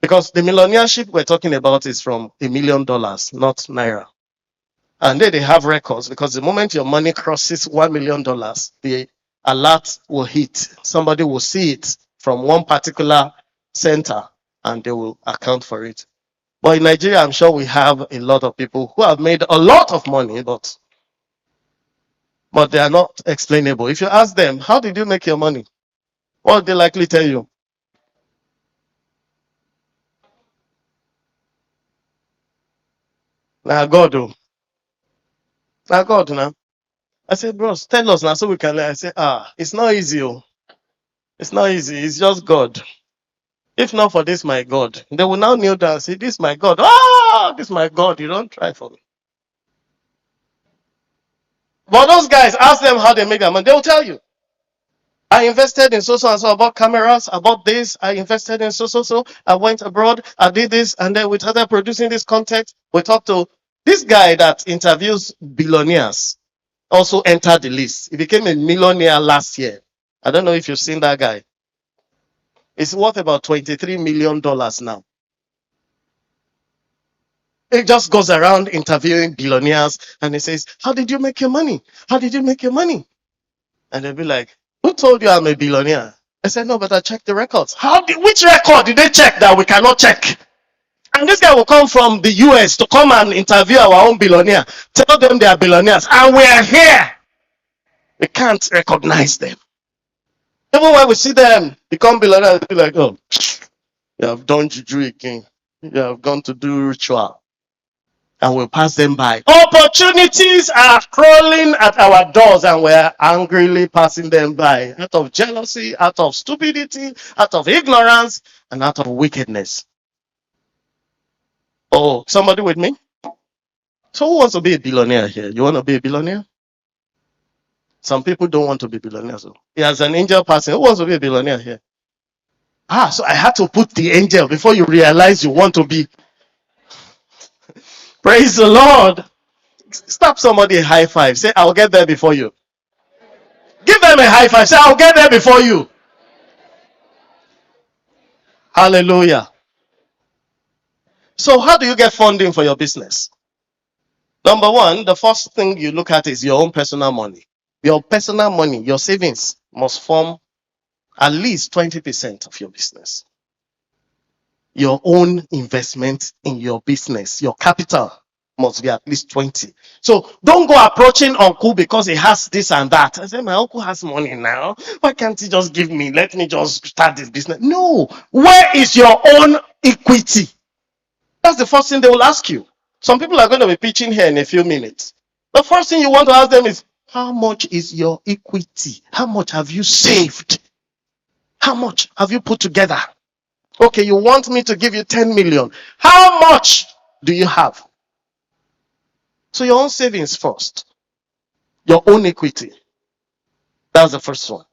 Because the millionaireship we're talking about is from $1 million, not naira. And they have records because the moment your money crosses $1 million, the alert will hit. Somebody will see it from one particular center and they will account for it. But in Nigeria, I'm sure we have a lot of people who have made a lot of money, but they are not explainable. If you ask them, how did you make your money? What they likely tell you? Now God, now God, now. I said, bros, tell us now so we can learn. I said, it's not easy. It's not easy. It's just God. If not for this, my God, they will now kneel down and say, this my God. This my God. You don't try for me. But those guys, ask them how they make their money. They'll tell you. I invested in so and so. I bought cameras. I bought this. I invested in so. I went abroad. I did this, and then we started producing this content. We talked to this guy that interviews billionaires. Also entered the list. He became a millionaire last year. I don't know if you've seen that guy. It's worth about $23 million now. He just goes around interviewing billionaires and he says, "How did you make your money? How did you make your money?" And they'll be like, "Who told you I'm a billionaire?" I said, "No, but I checked the records." Which record did they check that we cannot check? And this guy will come from the US to come and interview our own billionaire, tell them they are billionaires, and we are here. We can't recognize them. Even when we see them become billionaires, we be like, "Oh, you have done juju again. You have gone to do ritual." And we'll pass them by. Opportunities are crawling at our doors and we're angrily passing them by out of jealousy, out of stupidity, out of ignorance, and out of wickedness. Oh, somebody with me? So who wants to be a billionaire here? You want to be a billionaire? Some people don't want to be billionaires. So as an angel person, who wants to be a billionaire here? So I had to put the angel before you realize you want to be. Praise the Lord. Stop somebody a high five. Say, "I'll get there before you." Give them a high five. Say, "I'll get there before you." Hallelujah. So how do you get funding for your business? Number one, the first thing you look at is your own personal money. Your personal money, your savings must form at least 20% of your business. Your own investment in your business, your capital must be at least 20. So don't go approaching uncle because he has this and that. I say, "My uncle has money now. Why can't he just give me? Let me just start this business." No. Where is your own equity? That's the first thing they will ask you. Some people are going to be pitching here in a few minutes. The first thing you want to ask them is, how much is your equity? How much have you saved? How much have you put together? Okay, you want me to give you 10 million. How much do you have? So your own savings first. Your own equity. That's the first one.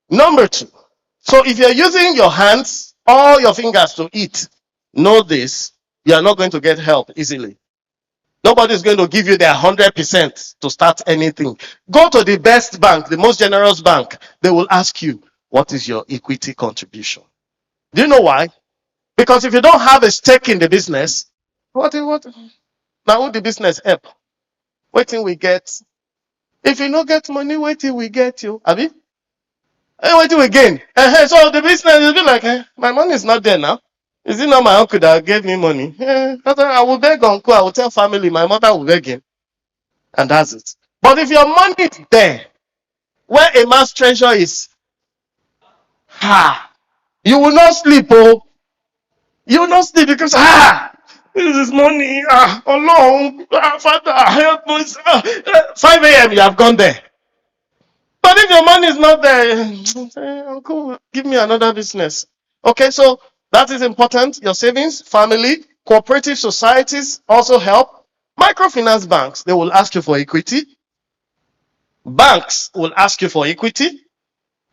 Number two. So if you're using your hands or your fingers to eat, know this, you are not going to get help easily. Nobody's going to give you their 100% to start anything. Go to the best bank, the most generous bank. They will ask you, what is your equity contribution? Do you know why? Because if you don't have a stake in the business, what now would the business help? Wait till we get. If you don't get money, wait till we get you. Abi? Wait till we gain. So the business will be like, my money is not there now. Is it not my uncle that gave me money? I will beg uncle, I will tell family, my mother will beg him. And that's it. But if your money is there, where a man's treasure is, you will not sleep, oh. You will not sleep because, this is money, alone, Father, help us. 5 a.m. you have gone there. But if your money is not there, say, "Uncle, give me another business." Okay, so that is important. Your savings, family, cooperative societies also help. Microfinance banks, they will ask you for equity. Banks will ask you for equity.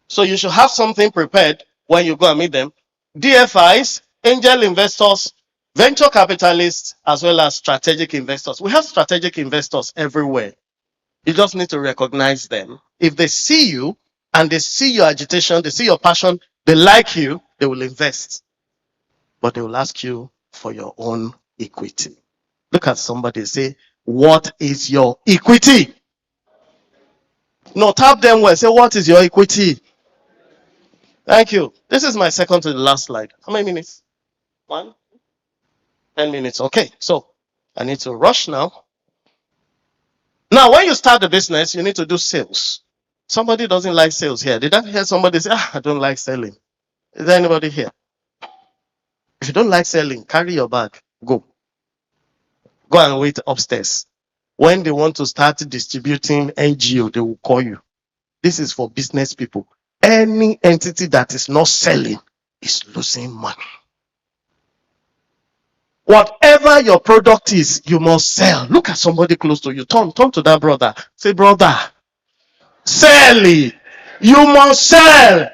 So you should have something prepared when you go and meet them. DFIs, angel investors, venture capitalists, as well as strategic investors. We have strategic investors everywhere. You just need to recognize them. If they see you and they see your agitation, they see your passion, they like you, they will invest. But they will ask you for your own equity. Look at somebody, say, what is your equity? No, tap them well. Say, what is your equity? Thank you. This is my second to the last slide. How many minutes? 1? 10 minutes. Okay, so I need to rush now. Now, when you start the business, you need to do sales. Somebody doesn't like sales here. Did I hear somebody say, I don't like selling? Is there anybody here? If you don't like selling, carry your bag. Go. Go and wait upstairs. When they want to start distributing NGO, they will call you. This is for business people. Any entity that is not selling is losing money. Whatever your product is, you must sell. Look at somebody close to you. Turn to that brother. Say, brother, Sell. You must sell.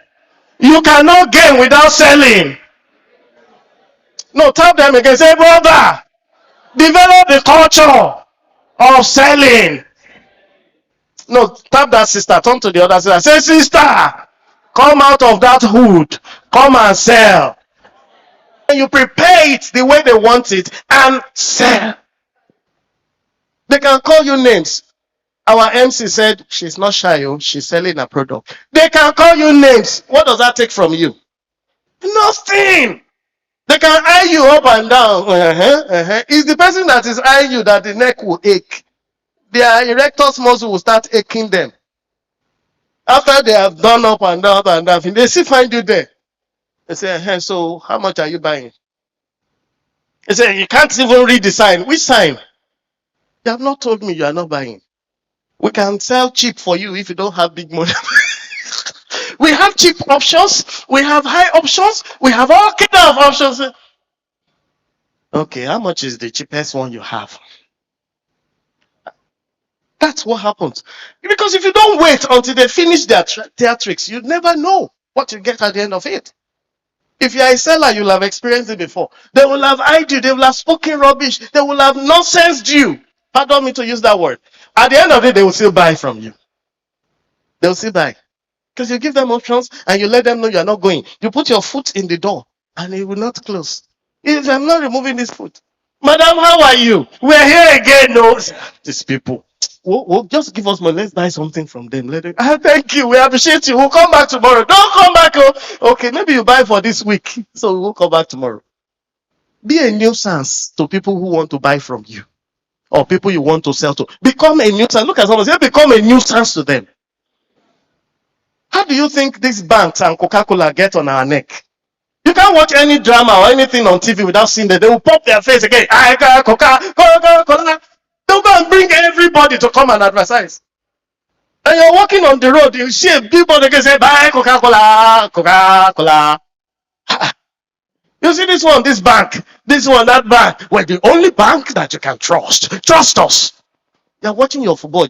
You cannot gain without selling. No, tell them again. Say, brother, develop the culture of selling. No, tap that sister. Turn to the other sister. Say, sister, come out of that hood. Come and sell. And you prepare it the way they want it and sell. They can call you names. Our MC said she's not shy, oh, she's selling a product. They can call you names. What does that take from you? Nothing. They can eye you up and down. It's the person that is eyeing you that the neck will ache. Their erectus muscle will start aching them. After they have done up and down, they still find you there. They say, so how much are you buying? They say, you can't even read the sign. Which sign? You have not told me you are not buying. We can sell cheap for you if you don't have big money. We have cheap options. We have high options. We have all kind of options. Okay, how much is the cheapest one you have? That's what happens. Because if you don't wait until they finish their theatrics, you never know what you get at the end of it. If you are a seller, you'll have experienced it before. They will have eyed you. They will have spoken rubbish. They will have nonsensed you. Pardon me to use that word. At the end of it, they will still buy from you. They will still buy. Because you give them options and you let them know you are not going. You put your foot in the door and it will not close. If I'm not removing this foot. Madam, how are you? We're here again. No, these people. We'll just give us money. Let's buy something from them. Thank you. We appreciate you. We'll come back tomorrow. Don't come back. Oh. Okay, maybe you buy for this week. So we'll come back tomorrow. Be a nuisance to people who want to buy from you. Or people you want to sell to. Become a nuisance. Look at someone say, become a nuisance to them. How do you think these banks and Coca-Cola get on our neck? You can't watch any drama or anything on TV without seeing that. They will pop their face again. I got Coca-Cola. They'll go and bring everybody to come and advertise. And you're walking on the road, you see a billboard again say, buy Coca-Cola, Coca-Cola. You see this one, this bank, this one, that bank. We're the only bank that you can trust. Trust us. You're watching your football,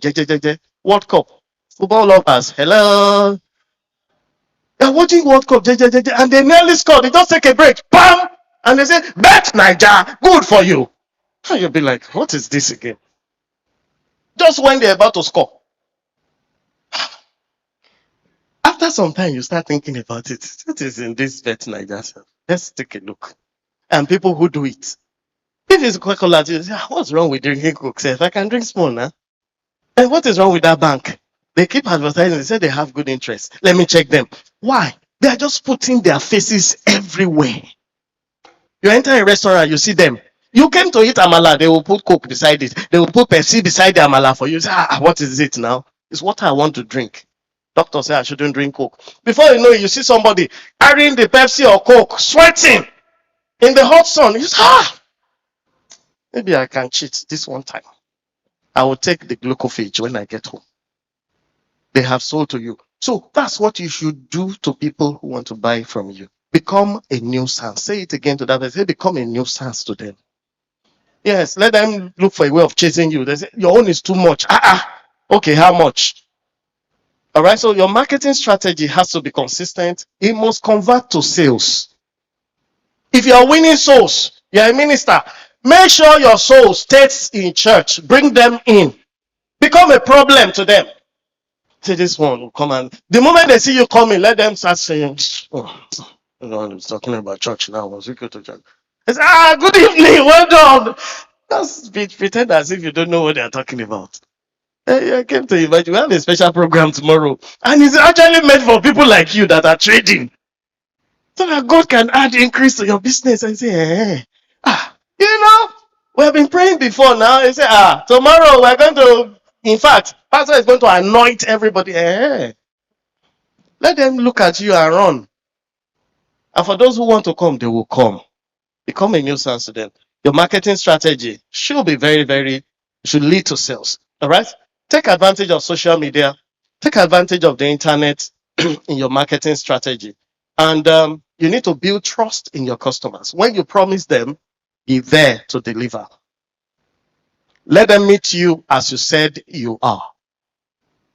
World Cup. Football lovers, hello. They're watching World Cup, and they nearly scored. They just take a break, bam, and they say, bet Niger, good for you. And you'll be like, what is this again? Just when they're about to score. After some time, you start thinking about it. What is in this bet Niger? Let's take a look. And people who do it. If it's Coca-Cola, you say, what's wrong with drinking Coke? If I can drink small now. And what is wrong with that bank? They keep advertising. They say they have good interest. Let me check them. Why? They are just putting their faces everywhere. You enter a restaurant, you see them. You came to eat amala, they will put Coke beside it. They will put Pepsi beside the amala for you. You say, what is it now? It's what I want to drink. Doctor said I shouldn't drink Coke. Before you know it, you see somebody carrying the Pepsi or Coke, sweating in the hot sun. You say, maybe I can cheat this one time. I will take the glucophage when I get home. They have sold to you. So that's what you should do to people who want to buy from you. Become a nuisance. Say it again to that person. Say, become a nuisance to them. Yes, let them look for a way of chasing you. They say, your own is too much. Okay, how much? All right, so your marketing strategy has to be consistent. It must convert to sales. If you are winning souls, you're a minister, make sure your soul stays in church. Bring them in. Become a problem to them. Say this one will come and the moment they see you coming, let them start saying, you know, I'm talking about church now. Once we go to church, they say, good evening, well done. Just pretend as if you don't know what they're talking about. I came to invite you. We have a special program tomorrow, and it's actually meant for people like you that are trading, so that God can add increase to your business. And say, you know, we have been praying before now. They say, tomorrow we're going to, in fact, pastor is going to anoint everybody. Let them look at you and run. And for those who want to come, they will come. Become a nuisance to them. Your marketing strategy should be should lead to sales. All right? Take advantage of social media. Take advantage of the internet in your marketing strategy. And you need to build trust in your customers. When you promise them, be there to deliver. Let them meet you as you said you are.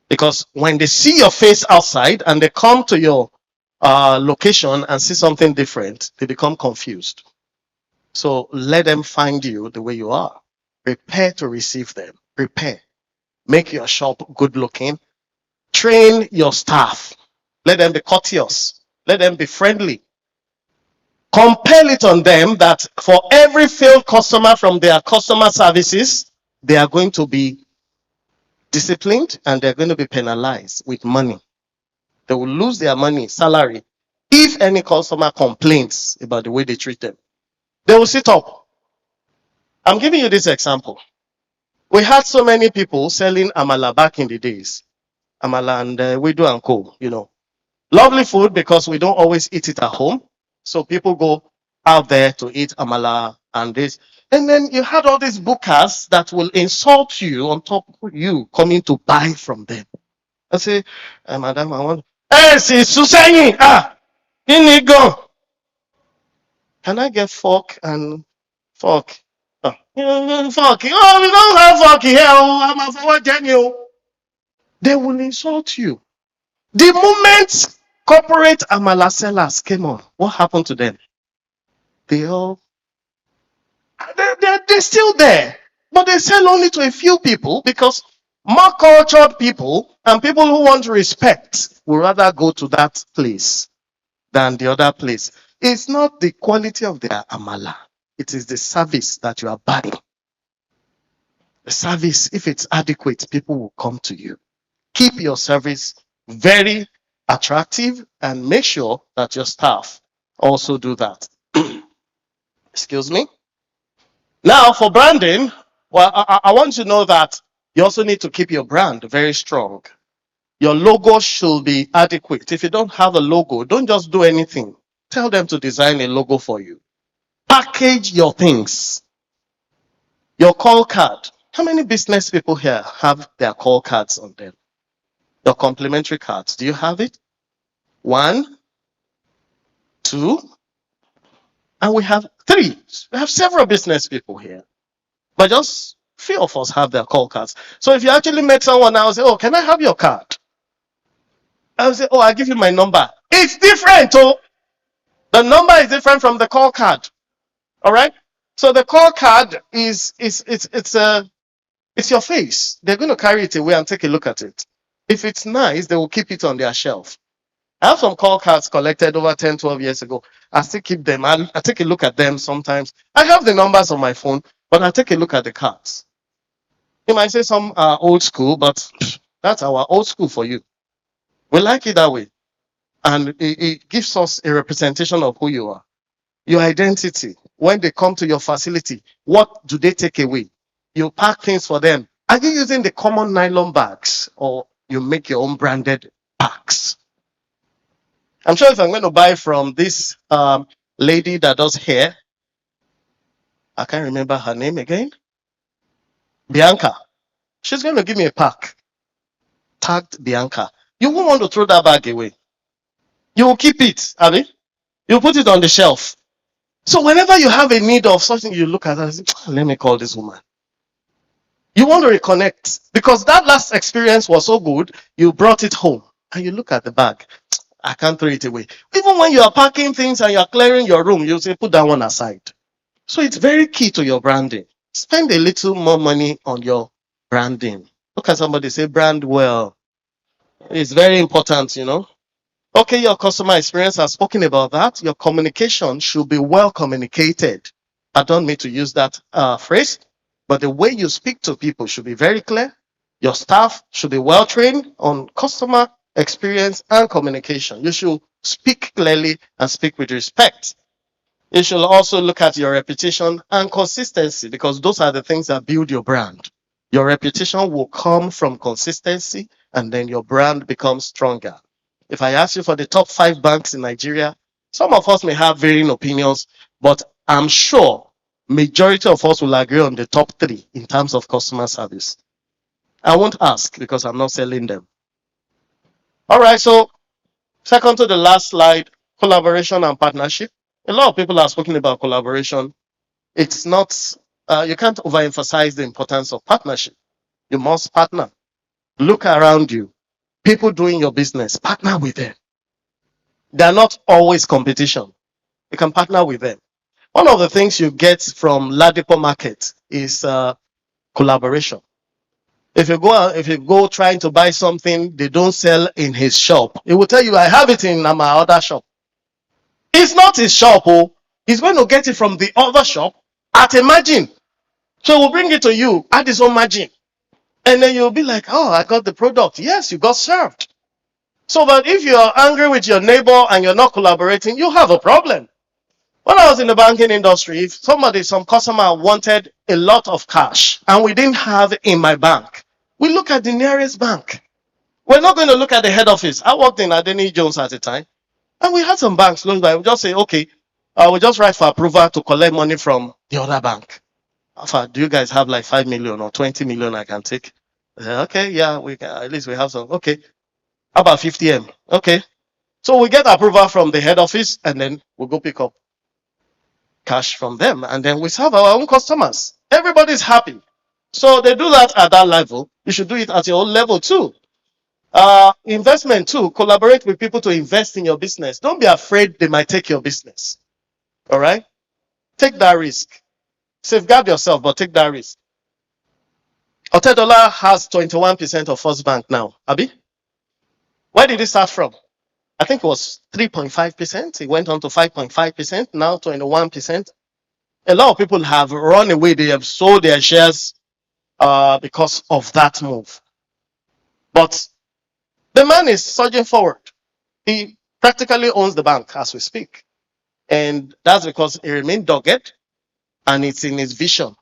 Because when they see your face outside and they come to your location and see something different, they become confused. So let them find you the way you are. Prepare to receive them. Prepare. Make your shop good looking. Train your staff. Let them be courteous. Let them be friendly. Compel it on them that for every failed customer from their customer services, they are going to be disciplined and they're going to be penalized with money. They will lose their money, salary, if any customer complains about the way they treat them. They will sit up. I'm giving you this example. We had so many people selling amala back in the days. Amala and Widu and Co, you know. Lovely food because we don't always eat it at home. So people go out there to eat amala and this. And then you had all these bookers that will insult you on top of you coming to buy from them. I say, Madam, I want. Hey, see, Susani, go. Can I get fork and fork? Oh, fork. Oh, we don't have fork here. Oh, I'm a forward Jenny. They will insult you. The moment corporate amala sellers came on, what happened to them? They all, they're still there, but they sell only to a few people because more cultured people and people who want respect will rather go to that place than the other place. It's not the quality of their amala. It is the service that you are buying. The service, if it's adequate, people will come to you. Keep your service very attractive and make sure that your staff also do that. Excuse me. Now for branding, well, I want you to know that you also need to keep your brand very strong. Your logo should be adequate. If you don't have a logo, don't just do anything. Tell them to design a logo for you. Package your things. Your call card. How many business people here have their call cards on them? Your complimentary cards. Do you have it? 1, 2, and we have 3. We have several business people here. But just few of us have their call cards. So if you actually met someone, I will say, oh, can I have your card? I will say, oh, I'll give you my number. It's different. Oh, the number is different from the call card. All right. So the call card it's your face. They're going to carry it away and take a look at it. If it's nice, they will keep it on their shelf. I have some call cards collected over 10, 12 years ago. I still keep them. I take a look at them sometimes. I have the numbers on my phone, but I take a look at the cards. You might say some are old school, but that's our old school for you. We like it that way. And it gives us a representation of who you are. Your identity. When they come to your facility, what do they take away? You pack things for them. Are you using the common nylon bags or you make your own branded bags? I'm sure if I'm going to buy from this lady that does hair, I can't remember her name again, Bianca. She's going to give me a pack tagged Bianca. You won't want to throw that bag away. You will keep it, Abby. You put it on the shelf. So whenever you have a need of something, you look at it and say, let me call this woman. You want to reconnect because that last experience was so good, you brought it home and you look at the bag. I can't throw it away. Even when you are packing things and you are clearing your room, you say, put that one aside. So it's very key to your branding. Spend a little more money on your branding. Look at somebody, say brand well. It's very important, you know. Okay, your customer experience, I've spoken about that. Your communication should be well communicated. I don't mean to use that phrase, but the way you speak to people should be very clear. Your staff should be well trained on customer experience and communication. You should speak clearly and speak with respect. You should also look at your reputation and consistency because those are the things that build your brand. Your reputation will come from consistency and then your brand becomes stronger. If I ask you for the top 5 banks in Nigeria, some of us may have varying opinions, but I'm sure majority of us will agree on the top 3 in terms of customer service. I won't ask because I'm not selling them. All right, so second to the last slide, collaboration and partnership. A lot of people are speaking about collaboration. It's not, you can't overemphasize the importance of partnership. You must partner. Look around you. People doing your business, partner with them. They are not always competition. You can partner with them. One of the things you get from Ladipo Market is collaboration. If you go trying to buy something they don't sell in his shop, he will tell you, I have it in my other shop. It's not his shop, oh, he's going to get it from the other shop at a margin. So we'll bring it to you at his own margin. And then you'll be like, oh, I got the product. Yes, you got served. So, but if you're angry with your neighbor and you're not collaborating, you have a problem. When I was in the banking industry, if some customer wanted a lot of cash and we didn't have it in my bank, we look at the nearest bank. We're not going to look at the head office. I worked in Adeni Jones at the time, and we had some banks close by. We just say, okay, we'll just write for approval to collect money from the other bank. Alpha, do you guys have like 5 million or 20 million I can take? Okay, yeah, we can, at least we have some. Okay, how about 50M? Okay. So we get approval from the head office and then we'll go pick up cash from them and then we serve our own customers. Everybody's happy. So they do that at that level. You should do it at your own level too. Investment too. Collaborate with people to invest in your business. Don't be afraid they might take your business. All right? Take that risk. Safeguard yourself, but take that risk. Aladelola has 21% of First Bank now. Abi? Where did it start from? I think it was 3.5%. It went on to 5.5%, now 21%. A lot of people have run away. They have sold their shares because of that move. But the man is surging forward. He practically owns the bank as we speak. And that's because he remained dogged and it's in his vision.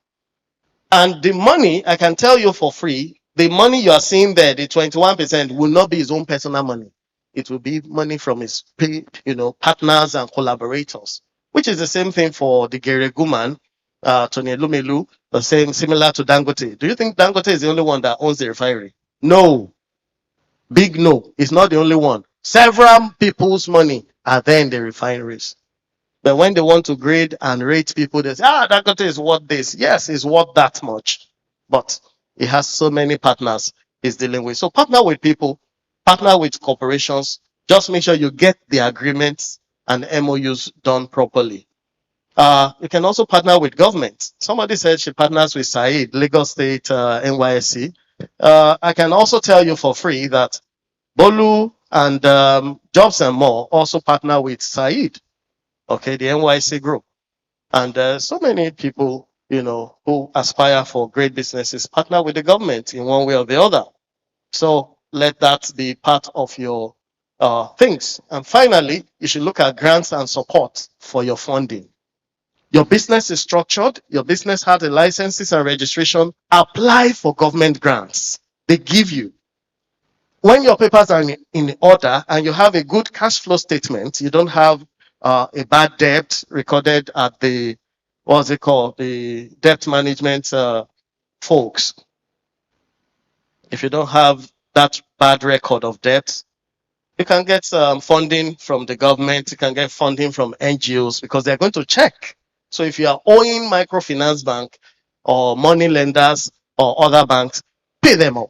And the money, I can tell you for free, the money you are seeing there, the 21%, will not be his own personal money. It will be money from his partners and collaborators, which is the same thing for the Gereguman, Tony Lumelu, the same, similar to Dangote. Do you think Dangote is the only one that owns the refinery? No. Big no. It's not the only one. Several people's money are there in the refineries. But when they want to grade and rate people, they say, Dangote is worth this. Yes, it's worth that much. But it has so many partners it's dealing with. So partner with people, partner with corporations. Just make sure you get the agreements and MOUs done properly. You can also partner with government. Somebody said she partners with Said, Lagos State, NYSC. I can also tell you for free that Bolu and Jobs and More also partner with Said, okay, the NYC group. And so many people, who aspire for great businesses partner with the government in one way or the other. So let that be part of your things. And finally, you should look at grants and support for your funding. Your business is structured. Your business has the licenses and registration. Apply for government grants. They give you. When your papers are in order and you have a good cash flow statement, you don't have a bad debt recorded at the, what's it called, the debt management folks. If you don't have that bad record of debt, you can get funding from the government. You can get funding from NGOs because they're going to check. So if you are owing microfinance bank or money lenders or other banks, pay them up.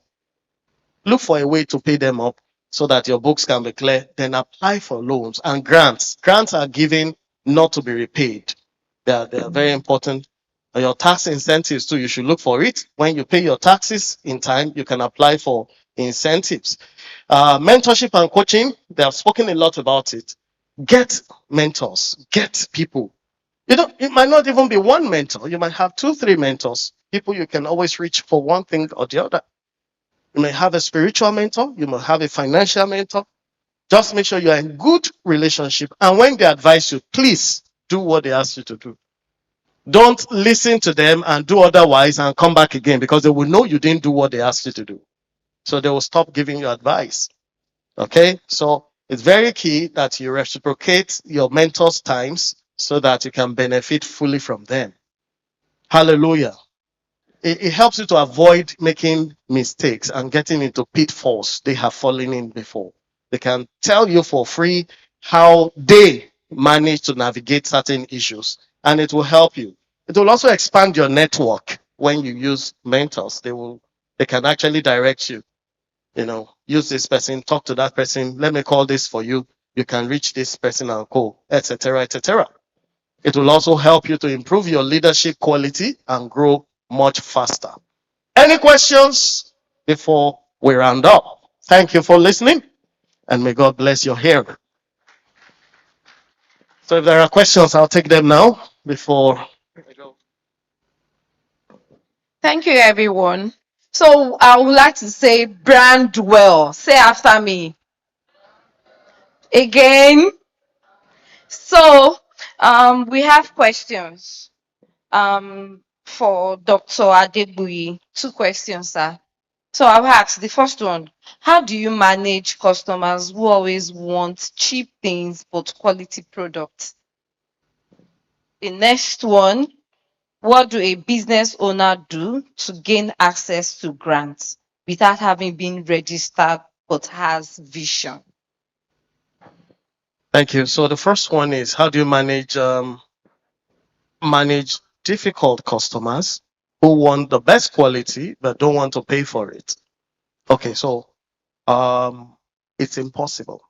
Look for a way to pay them up so that your books can be clear. Then apply for loans and grants. Grants are given not to be repaid. They are very important. Your tax incentives too, you should look for it. When you pay your taxes in time, you can apply for incentives. Mentorship and coaching, they have spoken a lot about it. Get mentors, get people. It might not even be one mentor. You might have 2, 3 mentors, people you can always reach for one thing or the other. You may have a spiritual mentor. You may have a financial mentor. Just make sure you're in good relationship. And when they advise you, please do what they ask you to do. Don't listen to them and do otherwise and come back again because they will know you didn't do what they asked you to do. So they will stop giving you advice. Okay? So it's very key that you reciprocate your mentors' times so that you can benefit fully from them. Hallelujah. It helps you to avoid making mistakes and getting into pitfalls they have fallen in before. They can tell you for free how they manage to navigate certain issues, and it will help you. It will also expand your network when you use mentors. They can actually direct you use this person, talk to that person, let me call this for you. You can reach this person and call, etc., etc. It will also help you to improve your leadership quality and grow much faster. Any questions before we round up? Thank you for listening, and may God bless your hearing. So if there are questions, I'll take them now before. Thank you, everyone. So I would like to say brand well. Say after me. Again. So we have questions for Dr. Adebui. Two questions, sir. So I'll ask the first one. How do you manage customers who always want cheap things but quality products? The next one, what do a business owner do to gain access to grants without having been registered but has vision? Thank you. So the first one is, how do you manage difficult customers who want the best quality but don't want to pay for it? Okay, so it's impossible.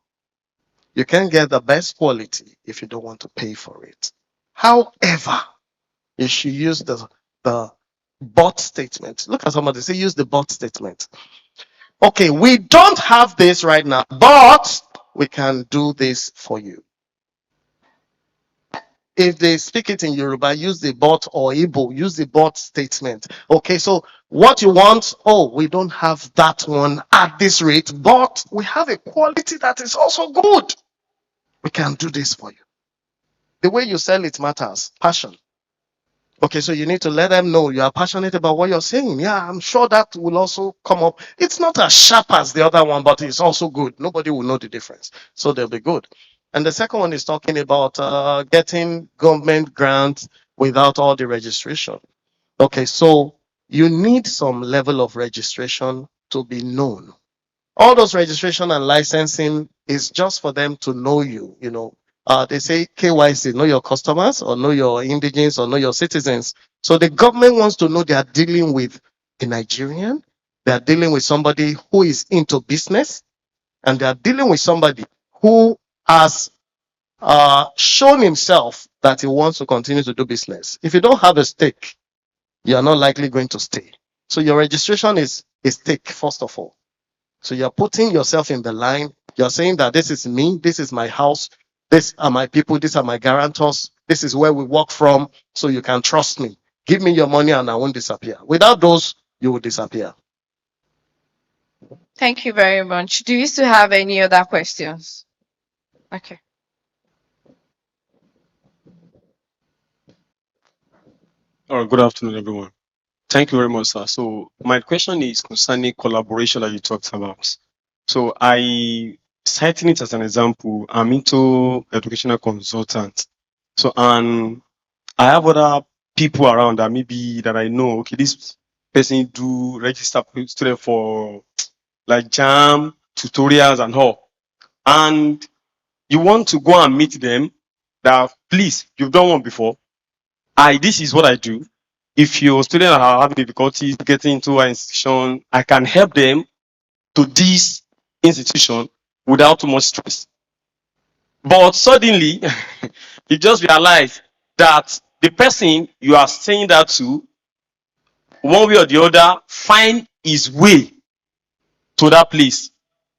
You can get the best quality if you don't want to pay for it. However, you should use the but statement. Look at somebody, say use the but statement. Okay, we don't have this right now, but we can do this for you. If they speak it in Yoruba, use the but, or Igbo, use the but statement. Okay, so what you want, oh, we don't have that one at this rate, but we have a quality that is also good. We can do this for you. The way you sell it matters. Passion. Okay, so you need to let them know you are passionate about what you're saying. Yeah, I'm sure that will also come up. It's not as sharp as the other one, but it's also good. Nobody will know the difference. So they'll be good. And the second one is talking about getting government grants without all the registration. Okay, so you need some level of registration to be known. All those registration and licensing is just for them to know you. They say KYC, know your customers, or know your indigents, or know your citizens. So the government wants to know they are dealing with a Nigerian, they are dealing with somebody who is into business, and they are dealing with somebody who has shown himself that he wants to continue to do business. If you don't have a stake, you are not likely going to stay. So your registration is a stake, first of all. So you're putting yourself in the line. You're saying that this is me, this is my house, these are my people, these are my guarantors, this is where we work from, so you can trust me. Give me your money and I won't disappear. Without those, you will disappear. Thank you very much. Do you still have any other questions? Okay. All right, good afternoon, everyone. Thank you very much, sir. So my question is concerning collaboration that you talked about. So I citing it as an example, I'm into educational consultant. So and I have other people around that maybe that I know, okay, this person do register student for like jam, tutorials and all. And you want to go and meet them that please, you've done one before. This is what I do. If your students are having difficulties getting into an institution, I can help them to this institution without too much stress. But suddenly, you just realize that the person you are saying that to, one way or the other, find his way to that place.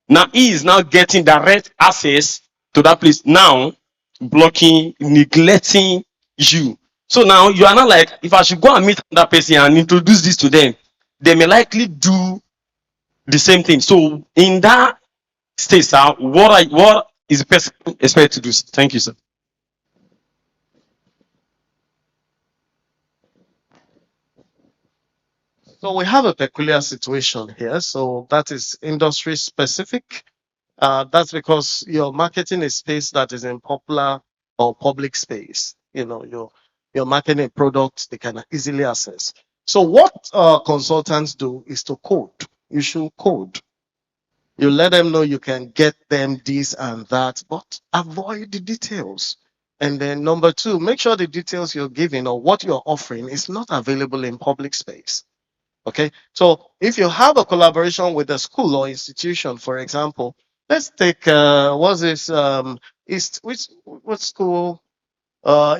Now he is now getting direct access to that place. Now, blocking, neglecting you. So now you are not like, if I should go and meet that person and introduce this to them, they may likely do the same thing. So in that state, sir, what is the person expected to do? Thank you, sir. So we have a peculiar situation here. So that is industry specific. That's because you're marketing a space that is in popular or public space. You're marketing a product they can easily access. So what consultants do is to code. You should code. You let them know you can get them this and that, but avoid the details. And then number two, make sure the details you're giving or what you're offering is not available in public space. Okay, so if you have a collaboration with a school or institution, for example, let's take what's this East which what school?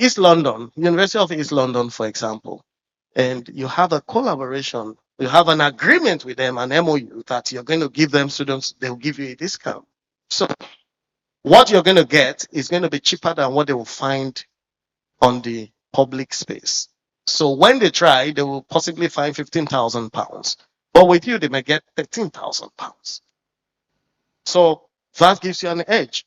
East London, University of East London, for example, and you have a collaboration, you have an agreement with them, an MOU that you're going to give them students, they'll give you a discount. So what you're going to get is going to be cheaper than what they will find on the public space. So when they try, they will possibly find £15,000. But with you, they may get £13,000. So that gives you an edge.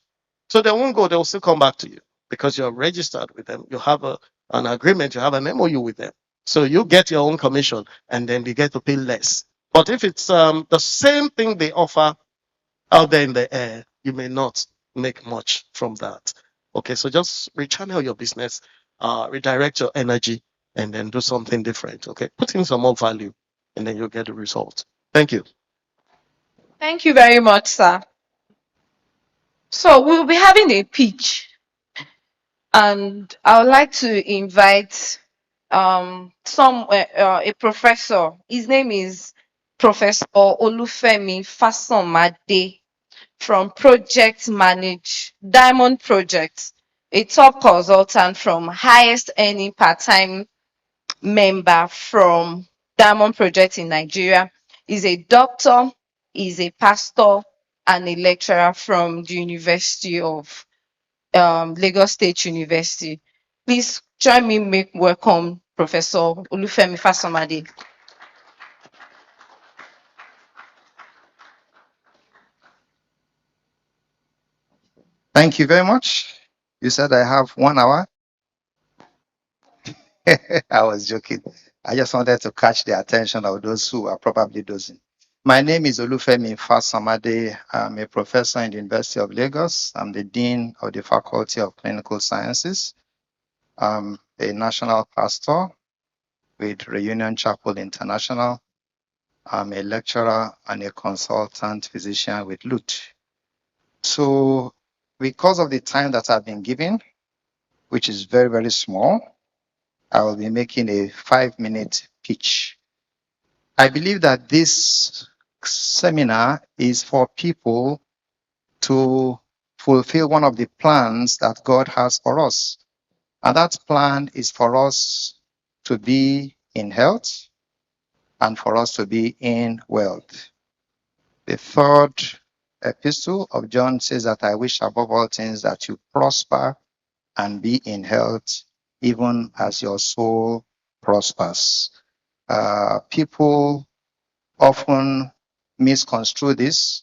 So they won't go, they'll still come back to you because you're registered with them. You have an agreement, you have an MOU with them. So you get your own commission and then they get to pay less. But if it's the same thing they offer out there in the air, you may not make much from that. Okay, so just rechannel your business, redirect your energy, and then do something different. Okay, put in some more value, and then you'll get the result. Thank you. Thank you very much, sir. So we'll be having a pitch, and I would like to invite a professor. His name is Professor Olufemi Fasomade from Project Manage Diamond Project, a top consultant from highest earning part-time member from Diamond Project in Nigeria. He's a doctor, he's a pastor, and a lecturer from the University of Lagos State University. Please join me make welcome Professor Olufemi Fasomade. Thank you very much. You said I have 1 hour. I was joking. I just wanted to catch the attention of those who are probably dozing. My name is Olufemi Fasamade. I'm a professor in the University of Lagos. I'm the Dean of the Faculty of Clinical Sciences. I'm a national pastor with Reunion Chapel International. I'm a lecturer and a consultant physician with LUT. So because of the time that I've been given, which is very, very small, I will be making a 5-minute pitch. I believe that this seminar is for people to fulfill one of the plans that God has for us. And that plan is for us to be in health and for us to be in wealth. The third epistle of John says that I wish above all things that you prosper and be in health, even as your soul prospers. People often misconstrue this.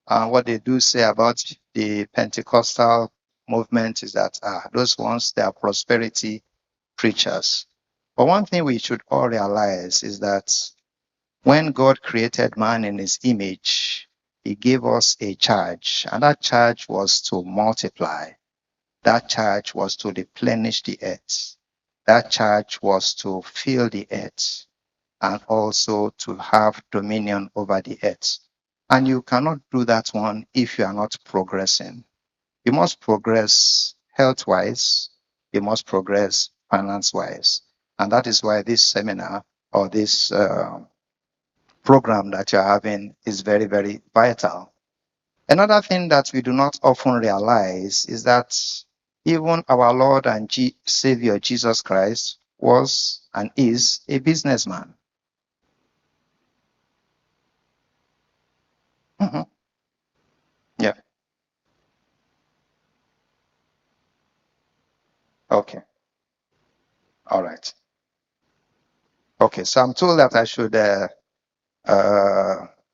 What they do say about the Pentecostal movement is that those ones, they are prosperity preachers. But one thing we should all realize is that when God created man in his image, he gave us a charge, and that charge was to multiply. That charge was to replenish the earth. That charge was to fill the earth and also to have dominion over the earth. And you cannot do that one if you are not progressing. You must progress health-wise. You must progress finance-wise. And that is why this seminar or this program that you're having is very, very vital. Another thing that we do not often realize is that even our Lord and Savior Jesus Christ was and is a businessman. Yeah. Okay. All right. Okay. So I'm told that I should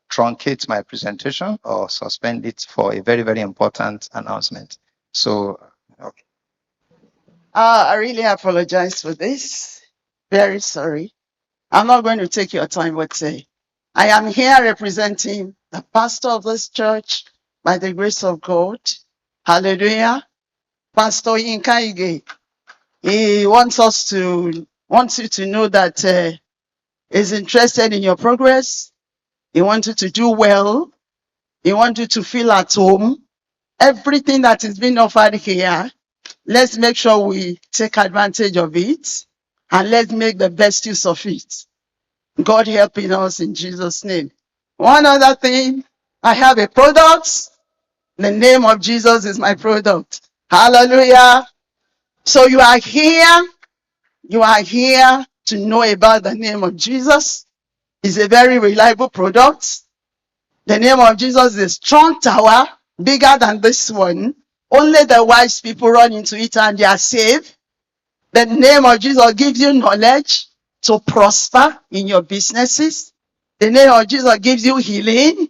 truncate my presentation or suspend it for a very, very important announcement. So, okay. I really apologize for this. Very sorry. I'm not going to take your time, but I am here representing the pastor of this church by the grace of God. Hallelujah. Pastor Yinka Ige. He wants you to know that he's interested in your progress. He wants you to do well. He wants you to feel at home. Everything that is being offered here, let's make sure we take advantage of it and let's make the best use of it. God helping us in Jesus' name. One other thing, I have a product. The name of Jesus is my product. Hallelujah. So you are here. You are here to know about the name of Jesus. It's a very reliable product. The name of Jesus is a strong tower, bigger than this one. Only the wise people run into it and they are saved. The name of Jesus gives you knowledge to prosper in your businesses. The name of Jesus gives you healing.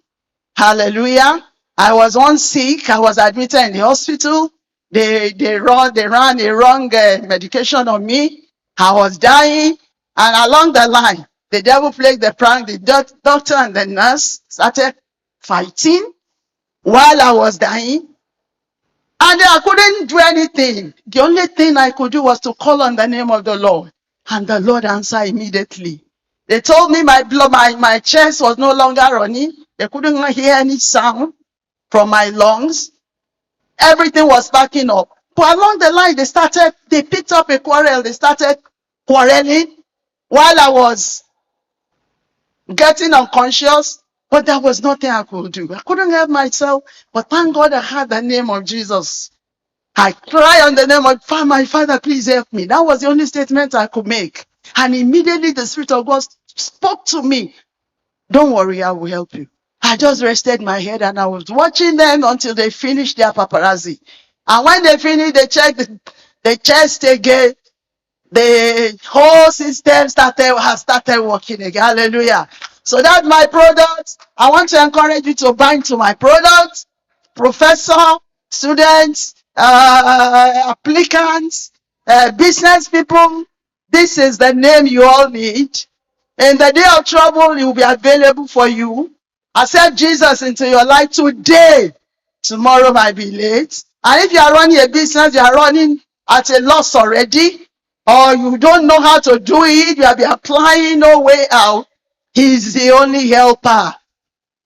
Hallelujah. I was once sick. I was admitted in the hospital. They ran a wrong medication on me. I was dying. And along the line, the devil played the prank. The doctor and the nurse started fighting while I was dying. And I couldn't do anything. The only thing I could do was to call on the name of the Lord. And the Lord answered immediately. They told me my blood, my chest was no longer running. They couldn't hear any sound from my lungs. Everything was backing up. But along the line, they picked up a quarrel. They started quarreling while I was getting unconscious. But there was nothing I could do. I couldn't help myself. But thank God I had the name of Jesus. I cry on the name of my Father, please help me. That was the only statement I could make. And immediately the Spirit of God spoke to me. Don't worry, I will help you. I just rested my head and I was watching them until they finished their paparazzi. And when they finished, they checked the chest again. The whole system has started working again. Hallelujah. So that's my product. I want to encourage you to buy into my product. Professor, students, applicants, business people. This is the name you all need. In the day of trouble, it will be available for you. Accept Jesus into your life today. Tomorrow might be late. And if you are running a business, you are running at a loss already, or you don't know how to do it, you have been applying no way out. He's the only helper.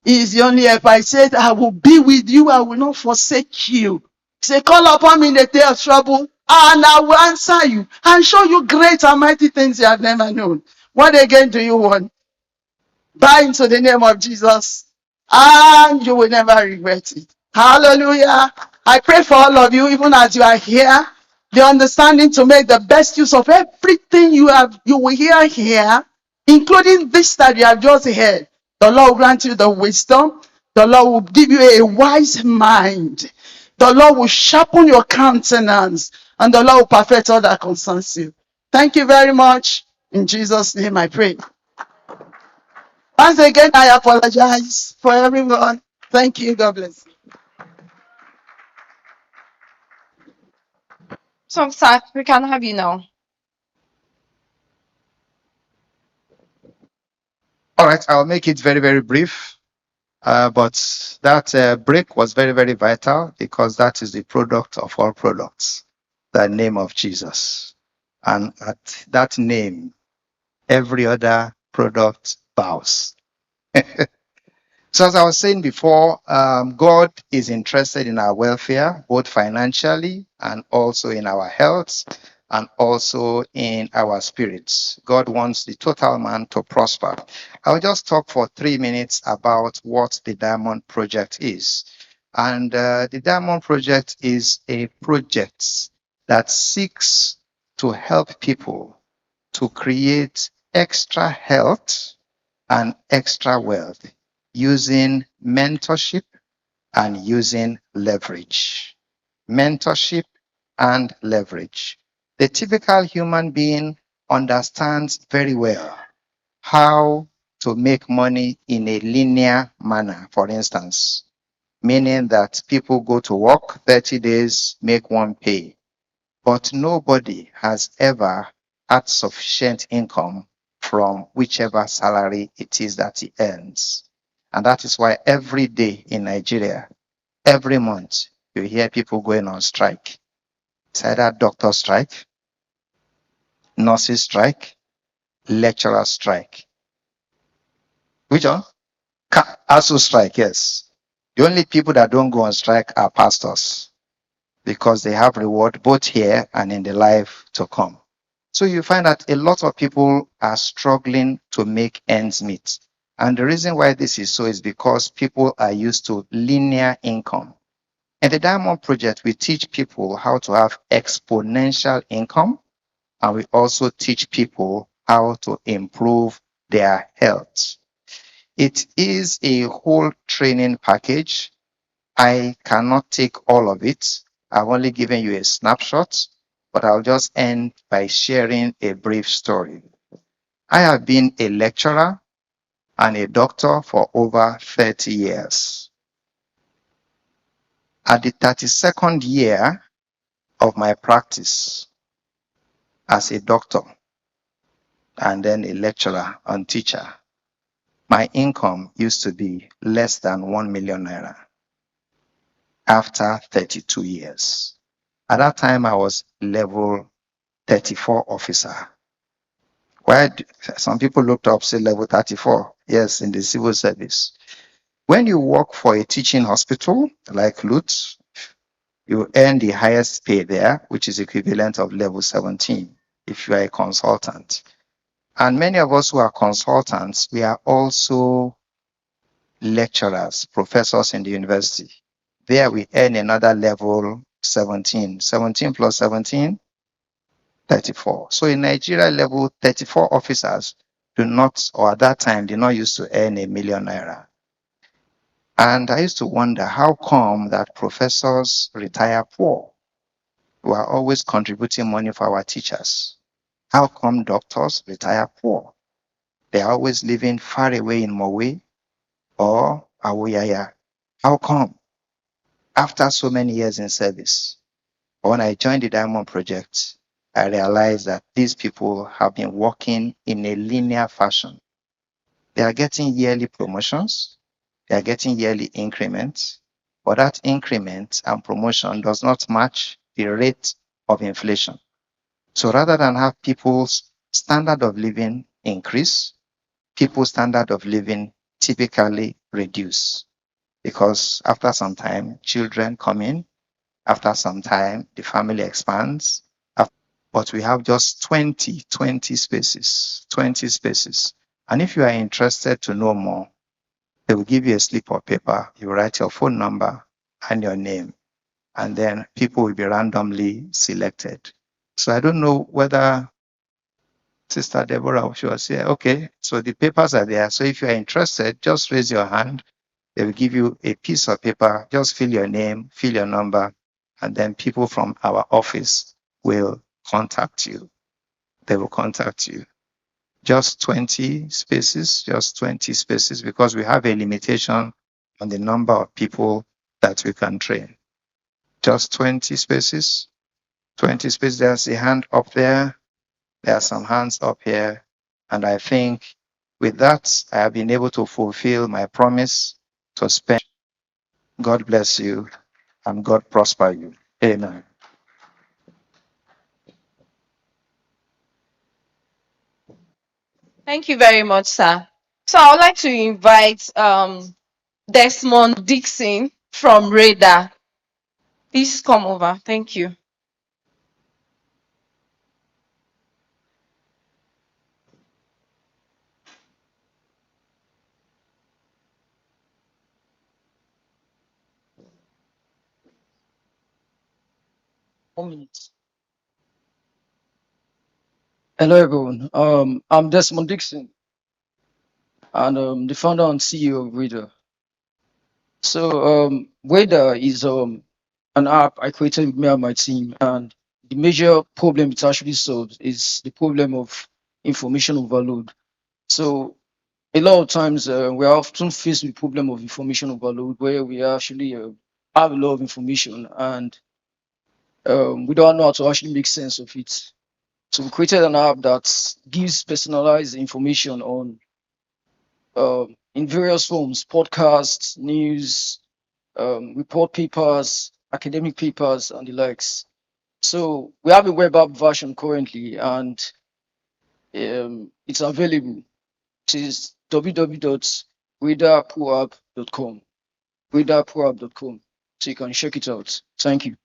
He's the only helper. I said, I will be with you. I will not forsake you. He said, call upon me in the day of trouble, and I will answer you and show you great and mighty things you have never known. What again do you want? Buy into the name of Jesus, and you will never regret it. Hallelujah. I pray for all of you, even as you are here, the understanding to make the best use of everything you will hear here, including this that you have just heard. The Lord will grant you the wisdom. The Lord will give you a wise mind. The Lord will sharpen your countenance, and the Lord will perfect all that concerns you. Thank you very much. In Jesus' name I pray. Once again, I apologize for everyone. Thank you. God bless. So, sir, we can have you now. All right, I'll make it very, very brief. But that break was very, very vital because that is the product of all products, the name of Jesus. And at that name, every other product bows. So as I was saying before, God is interested in our welfare, both financially and also in our health and also in our spirits. God wants the total man to prosper. I'll just talk for 3 minutes about what the Diamond Project is. And the Diamond Project is a project that seeks to help people to create extra health and extra wealth using mentorship and using leverage. Mentorship and leverage. The typical human being understands very well how to make money in a linear manner, for instance, meaning that people go to work 30 days, make one pay. But nobody has ever had sufficient income from whichever salary it is that he earns. And that is why every day in Nigeria, every month, you hear people going on strike. It's either doctor strike, nurses strike, lecturer strike. Which one? ASU strike, yes. The only people that don't go on strike are pastors because they have reward both here and in the life to come. So you find that a lot of people are struggling to make ends meet. And the reason why this is so is because people are used to linear income. In the Diamond Project, we teach people how to have exponential income, and we also teach people how to improve their health. It is a whole training package. I cannot take all of it. I've only given you a snapshot, but I'll just end by sharing a brief story. I have been a lecturer and a doctor for over 30 years. At the 32nd year of my practice as a doctor and then a lecturer and teacher, my income used to be less than 1 million naira after 32 years. At that time, I was level 34 officer. Why some people looked up, say level 34. Yes, in the civil service. When you work for a teaching hospital like LUT, you earn the highest pay there, which is equivalent of level 17 if you are a consultant. And many of us who are consultants, we are also lecturers, professors in the university. There we earn another level 17. 17 plus 17, 34. So in Nigeria, level 34 officers do not, or at that time, did not used to earn 1 million naira. And I used to wonder how come that professors retire poor? We are always contributing money for our teachers. How come doctors retire poor? They are always living far away in Mowe or Awoyaya. How come? After so many years in service, when I joined the Diamond Project, I realized that these people have been working in a linear fashion. They are getting yearly promotions, they are getting yearly increments, but that increment and promotion does not match the rate of inflation. So rather than have people's standard of living increase, people's standard of living typically reduce because after some time, children come in. After some time, the family expands. But we have just 20 spaces, 20 spaces. And if you are interested to know more, they will give you a slip of paper. You write your phone number and your name, and then people will be randomly selected. So I don't know whether Sister Deborah was here. Okay, so the papers are there. So if you are interested, just raise your hand. They will give you a piece of paper. Just fill your name, fill your number, and then people from our office will contact you. They will contact you. Just 20 spaces, just 20 spaces, because we have a limitation on the number of people that we can train. Just 20 spaces, 20 spaces. There's a hand up there. There are some hands up here. And I think with that, I have been able to fulfill my promise to spend. God bless you and God prosper you. Amen. Thank you very much, sir. So I would like to invite Desmond Dixon from Radar. Please come over. Thank you. Hello, everyone. I'm Desmond Dixon, and the founder and CEO of Reader. So, Reader is an app I created with me and my team, and the major problem it actually solves is the problem of information overload. So, a lot of times we are often faced with problem of information overload, where we actually have a lot of information and we don't know how to actually make sense of it. So we created an app that gives personalized information on in various forms, podcasts, news, report papers, academic papers, and the likes. So we have a web app version currently, and it's available. It is www.readerproapp.com. Readerproapp.com. So you can check it out. Thank you.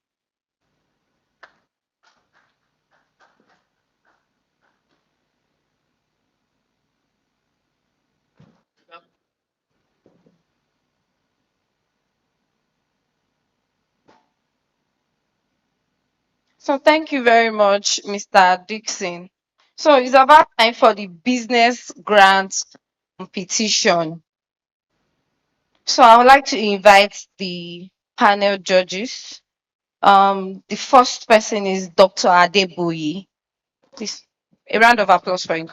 So thank you very much, Mr. Dixon. So it's about time for the business grant competition. So I would like to invite the panel judges. The first person is Dr. Adeboye. Please, a round of applause for him.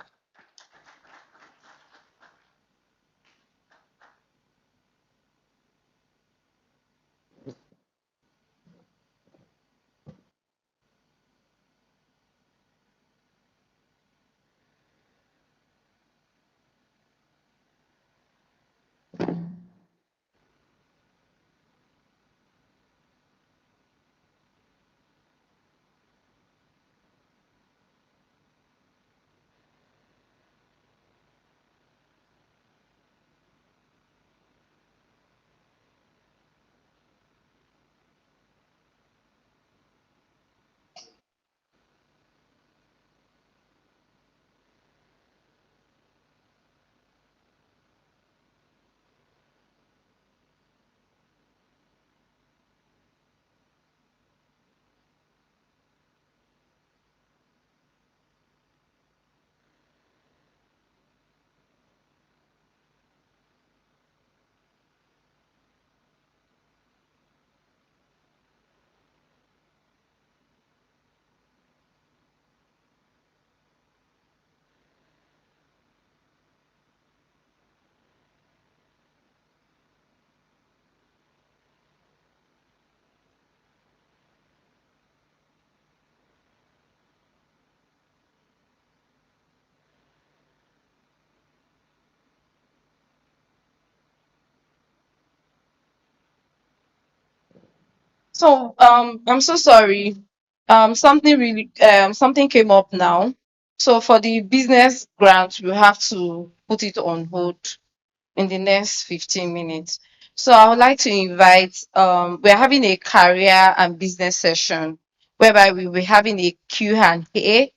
So I'm so sorry. Something came up now. So for the business grant, we have to put it on hold in the next 15 minutes. So I would like to invite we're having a career and business session whereby we'll be having a Q&A,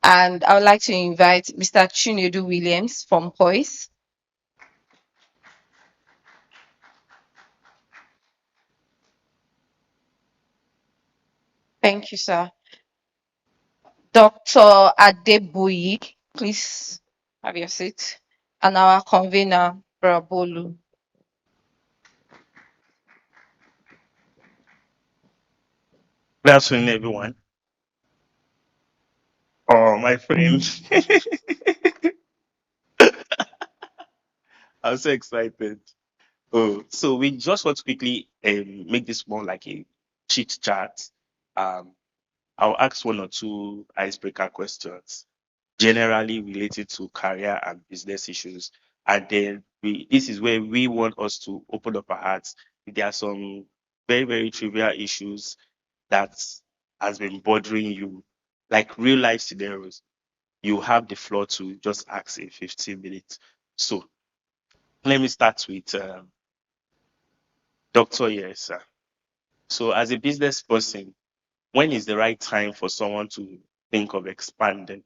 and I would like to invite Mr. Chinedu Williams from Poise. Thank you, sir. Dr. Adeboye, please have your seat. And our convener, Brabolu. Good afternoon, everyone. Oh, my friends. I'm so excited. Oh, so we just want to quickly make this more like a chit chat. Um, I'll ask one or two icebreaker questions, generally related to career and business issues. And then this is where we want us to open up our hearts. If there are some very, very trivial issues that has been bothering you, like real life scenarios, you have the floor to just ask in 15 minutes. So let me start with Dr. Yes. So as a business person, when is the right time for someone to think of expanding?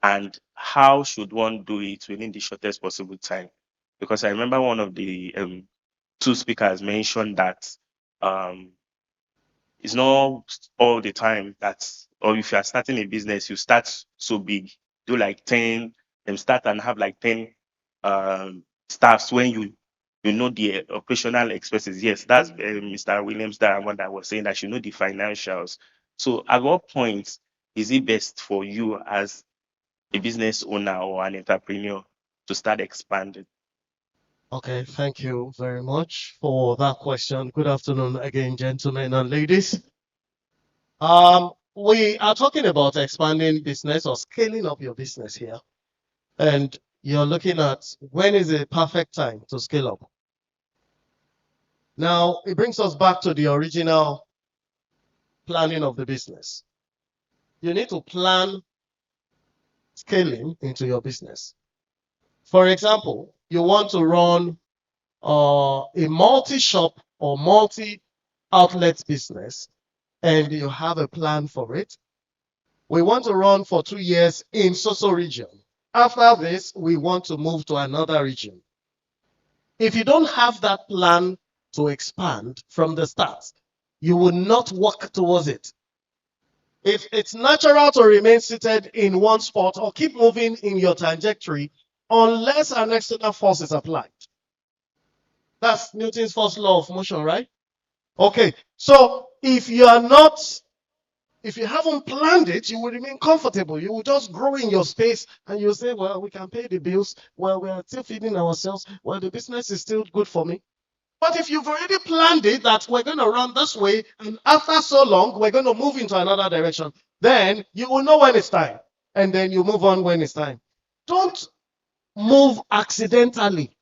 And how should one do it within the shortest possible time? Because I remember one of the two speakers mentioned that um, it's not all the time that, or if you are starting a business, you start so big, do like 10, start and have like 10 staffs when you know the operational expenses. Yes, that's Mr. Williams that one that was saying that you know the financials. So at what point is it best for you as a business owner or an entrepreneur to start expanding? Okay, thank you very much for that question. Good afternoon again, gentlemen and ladies. We are talking about expanding business or scaling up your business here. And you're looking at when is a perfect time to scale up. Now, it brings us back to the original planning of the business. You need to plan scaling into your business. For example, you want to run a multi-shop or multi-outlet business, and you have a plan for it. We want to run for 2 years in so region. After this, we want to move to another region. If you don't have that plan to expand from the start, you will not work towards it. It's natural to remain seated in one spot or keep moving in your trajectory unless an external force is applied. That's Newton's first law of motion, right? Okay, so if you haven't planned it, you will remain comfortable. You will just grow in your space and you'll say, well, we can pay the bills. Well, we are still feeding ourselves. Well, the business is still good for me. But if you've already planned it that we're going to run this way, and after so long, we're going to move into another direction, then you will know when it's time. And then you move on when it's time. Don't move accidentally.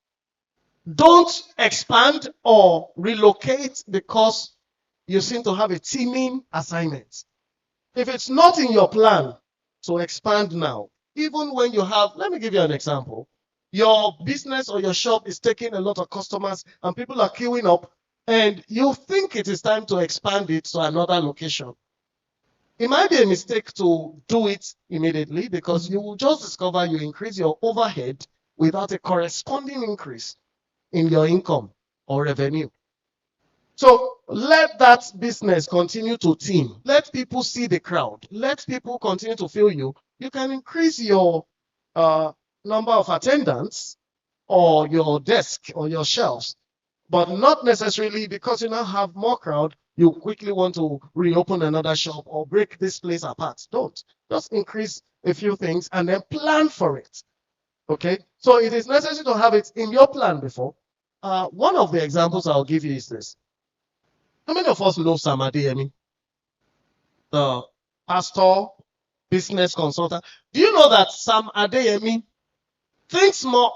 Don't expand or relocate because you seem to have a teaming assignment. If it's not in your plan to expand now, even when you have, let me give you an example. Your business or your shop is taking a lot of customers and people are queuing up, and you think it is time to expand it to another location. It might be a mistake to do it immediately because you will just discover you increase your overhead without a corresponding increase in your income or revenue. So let that business continue to team. Let people see the crowd. Let people continue to feel you. You can increase your number of attendants or your desk or your shelves, but not necessarily because you now have more crowd, you quickly want to reopen another shop or break this place apart. Don't. Just increase a few things and then plan for it. Okay? So it is necessary to have it in your plan before. One of the examples I'll give you is this. How many of us know Sam Adeyemi, the pastor, business consultant? Do you know that Sam Adeyemi thinks more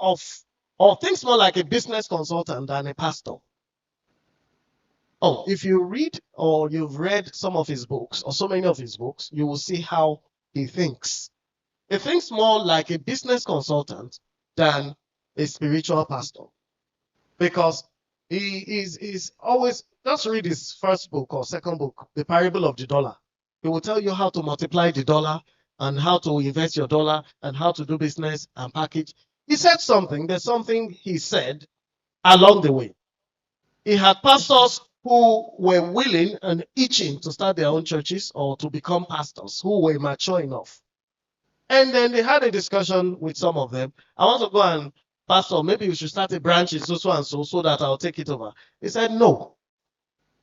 like a business consultant than a pastor? Oh, if you read or you've read some of his books or so many of his books, you will see how he thinks. He thinks more like a business consultant than a spiritual pastor, because he is always, just read his first book or second book, The Parable of the Dollar. He will tell you how to multiply the dollar and how to invest your dollar and how to do business and package. He said something, there's something he said along the way. He had pastors who were willing and itching to start their own churches or to become pastors who were mature enough. And then they had a discussion with some of them. I want to go and, pastor, maybe we should start a branch in so and so that I'll take it over. He said, no,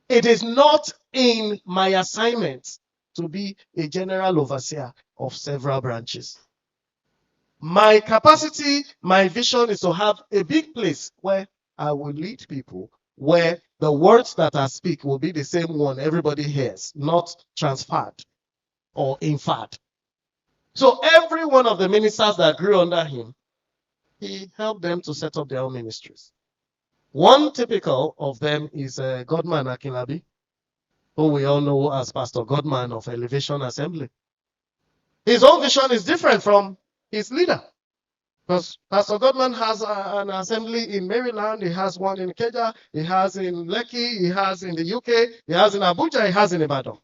it is not in my assignment to be a general overseer of several branches. My capacity, my vision is to have a big place where I will lead people, where the words that I speak will be the same one everybody hears, not transferred or inferred. So every one of the ministers that grew under him, he helped them to set up their own ministries. One typical of them is Godman Akinlabi, who we all know as Pastor Godman of Elevation Assembly. His own vision is different from his leader, because Pastor Godman has an assembly in Maryland, he has one in Kenya, he has in Lekki, he has in the UK, he has in Abuja, he has in Ibadan.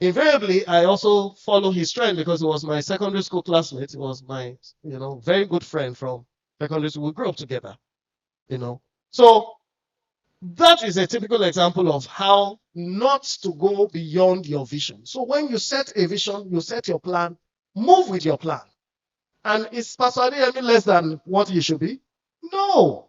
Invariably, I also follow his trend because he was my secondary school classmate. He was my, very good friend from secondary school. We grew up together, So that is a typical example of how not to go beyond your vision. So when you set a vision, you set your plan, move with your plan. And is Pastor Adeyemi less than what he should be? No.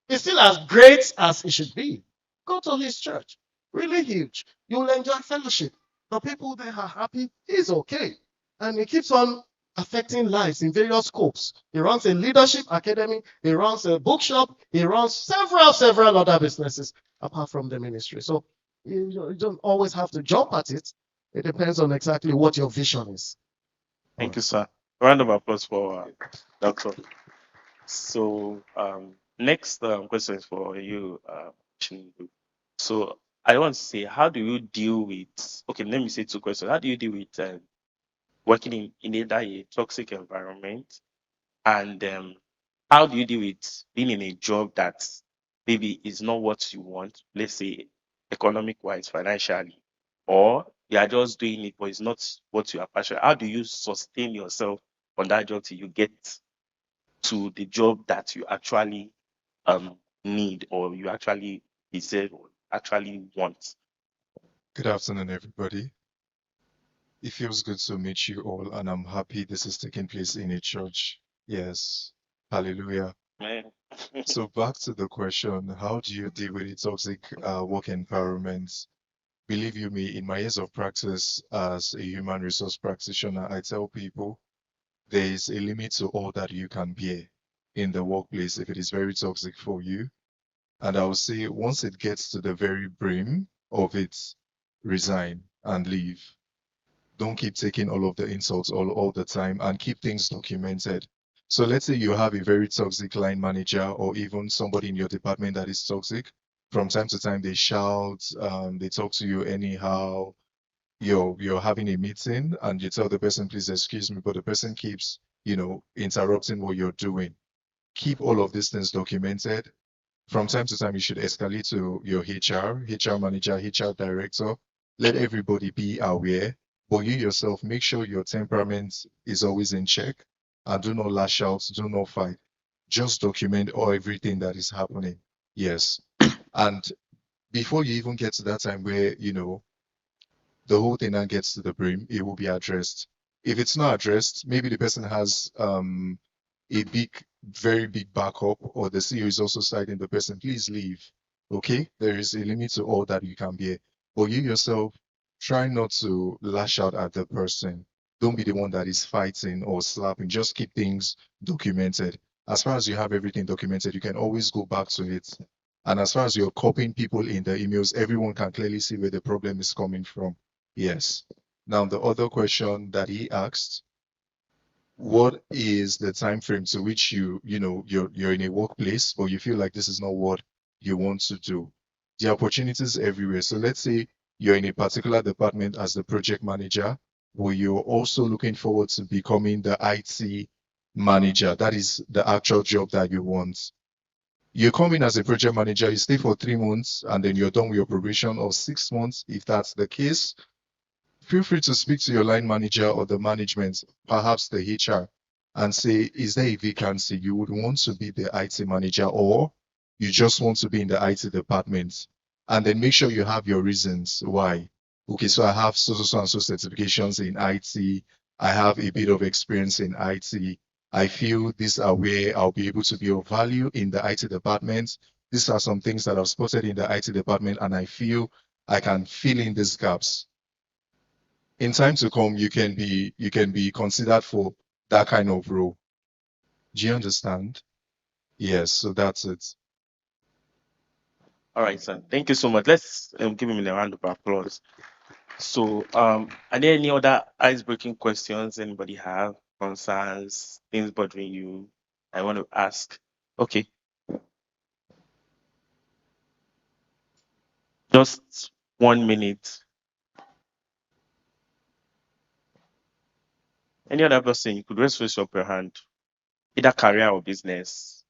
He's still as great as he should be. Go to his church. Really huge. You'll enjoy fellowship. The people there are happy. He's okay. And he keeps on affecting lives in various scopes. He runs a leadership academy. He runs a bookshop. He runs several other businesses apart from the ministry. So you don't always have to jump at it. It depends on exactly what your vision is. Thank you, sir. Round of applause for Doctor. So next question is for you, Chindu. So I want to say, how do you deal with? Okay, let me say two questions. How do you deal with working in either a toxic environment, and how do you deal with being in a job that maybe is not what you want? Let's say economic-wise, financially, or you are just doing it, but it's not what you are passionate. How do you sustain yourself on that job till you get to the job that you actually need, or you actually deserve, or actually want? Good afternoon, everybody. It feels good to meet you all, and I'm happy this is taking place in a church. Yes. Hallelujah. Man. So back to the question, how do you deal with a toxic work environment? Believe you me, in my years of practice as a human resource practitioner, I tell people there is a limit to all that you can bear in the workplace if it is very toxic for you. And I would say once it gets to the very brim of it, resign and leave. Don't keep taking all of the insults all the time and keep things documented. So let's say you have a very toxic line manager or even somebody in your department that is toxic. From time to time, they shout, they talk to you anyhow. You're having a meeting and you tell the person, please excuse me, but the person keeps, interrupting what you're doing. Keep all of these things documented. From time to time, you should escalate to your HR manager, HR director. Let everybody be aware. But you yourself, make sure your temperament is always in check and do not lash out, do not fight. Just document all everything that is happening. Yes. And before you even get to that time where, the whole thing now gets to the brim, it will be addressed. If it's not addressed, maybe the person has a big, very big backup, or the CEO is also citing the person, please leave. Okay? There is a limit to all that you can bear. But you yourself, try not to lash out at the person. Don't be the one that is fighting or slapping. Just keep things documented. As far as you have everything documented, you can always go back to it. And as far as you're copying people in the emails, everyone can clearly see where the problem is coming from. Yes. Now, the other question that he asked, what is the time frame to which you're in a workplace, but you feel like this is not what you want to do? The opportunities everywhere. So let's say you're in a particular department as the project manager, where you're also looking forward to becoming the IT manager. That is the actual job that you want. You come in as a project manager, you stay for 3 months, and then you're done with your probation, or 6 months, if that's the case. Feel free to speak to your line manager or the management, perhaps the HR, and say, is there a vacancy? You would want to be the IT manager, or you just want to be in the IT department. And then make sure you have your reasons why. Okay, so I have so and so certifications in IT. I have a bit of experience in IT. I feel these are where I'll be able to be of value in the IT department. These are some things that I've spotted in the IT department, and I feel I can fill in these gaps. In time to come, you can be considered for that kind of role. Do you understand? Yes, so that's it. All right, sir. Thank you so much. Let's give him a round of applause. So, are there any other ice-breaking questions anybody have, concerns, things bothering you? I want to ask. Okay, just 1 minute. Any other person, you could just raise up your hand, either career or business.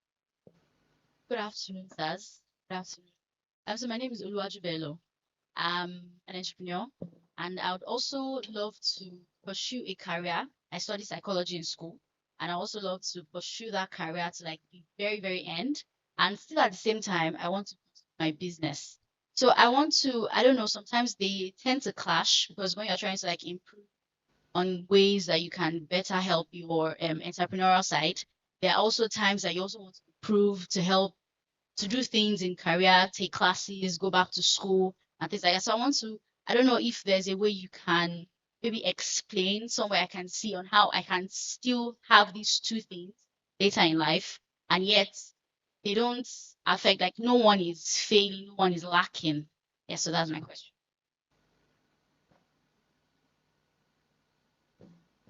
Good afternoon, sirs. Good afternoon. So my name is Oluwajubelo. I'm an entrepreneur, and I would also love to pursue a career. I study psychology in school, and I also love to pursue that career to like the very, very end. And still at the same time, I want to pursue my business. So I want to, I don't know, sometimes they tend to clash because when you're trying to like improve on ways that you can better help your entrepreneurial side, there are also times that you also want to improve to help to do things in career, take classes, go back to school, and things like that. So I want to, I don't know if there's a way you can maybe explain somewhere I can see on how I can still have these two things later in life, and yet they don't affect, like, no one is failing, no one is lacking. Yeah, so that's my question.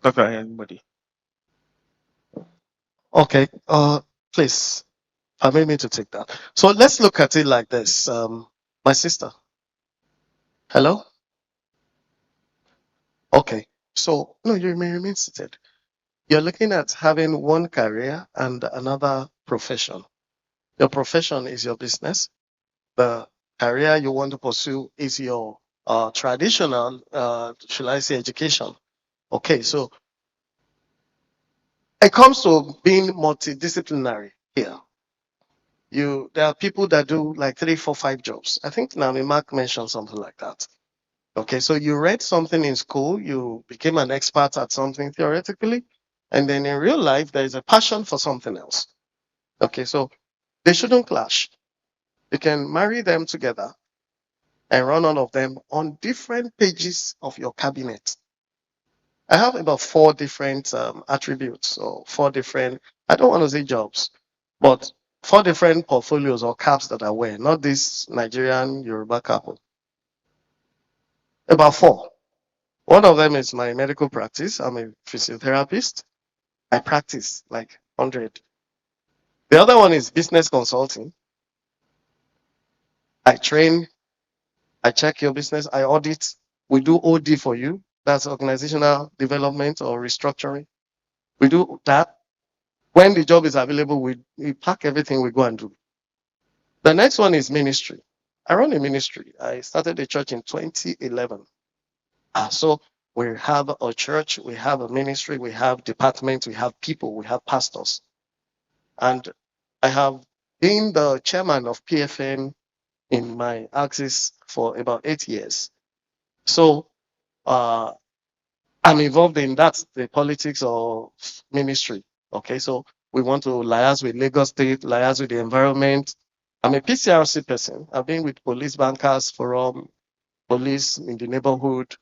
Dr. Anybody? Okay, please permit me to take that. So let's look at it like this. My sister. Hello? Okay. So, no, you may remain seated. You're looking at having one career and another profession. Your profession is your business. The career you want to pursue is your traditional, shall I say, education. Okay, so it comes to being multidisciplinary here. There are people that do like 3, 4, 5 jobs. I think Naomi Mark mentioned something like that. Okay, so you read something in school, you became an expert at something theoretically, and then in real life, there is a passion for something else. Okay, so they shouldn't clash. You can marry them together and run all of them on different pages of your cabinet. I have about 4 different attributes or 4 different, I don't want to say jobs, but 4 different portfolios or caps that I wear, not this Nigerian Yoruba couple. About 4. One of them is my medical practice. I'm a physiotherapist. I practice like 100. The other one is business consulting. I train, I check your business, I audit. We do OD for you. That's organizational development or restructuring. We do that. When the job is available, we pack everything, we go and do. The next one is ministry. I run a ministry. I started a church in 2011. So we have a church, we have a ministry, we have departments, we have people, we have pastors. And I have been the chairman of PFN in my axis for about 8 years. So I'm involved in that, the politics of ministry. Okay, so we want to liaise with Lagos State, liaise with the environment. I'm a PCRC person. I've been with police bankers forum, police in the neighborhood,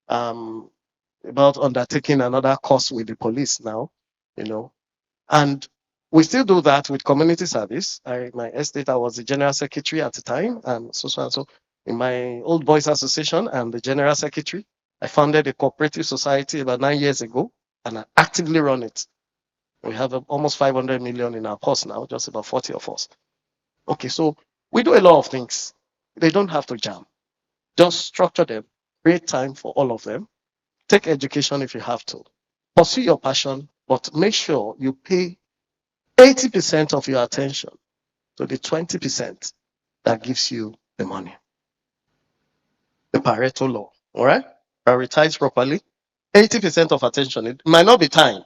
about undertaking another course with the police now, you know. And we still do that with community service. My estate, I was the general secretary at the time, and so. In my old boys association, I'm the general secretary. I founded a cooperative society about 9 years ago, and I actively run it. We have almost 500 million in our purse now, just about 40 of us. Okay, so we do a lot of things. They don't have to jam. Just structure them, create time for all of them. Take education if you have to. Pursue your passion, but make sure you pay 80% of your attention to the 20% that gives you the money. The Pareto law, all right? Prioritize properly. 80% of attention, it might not be time.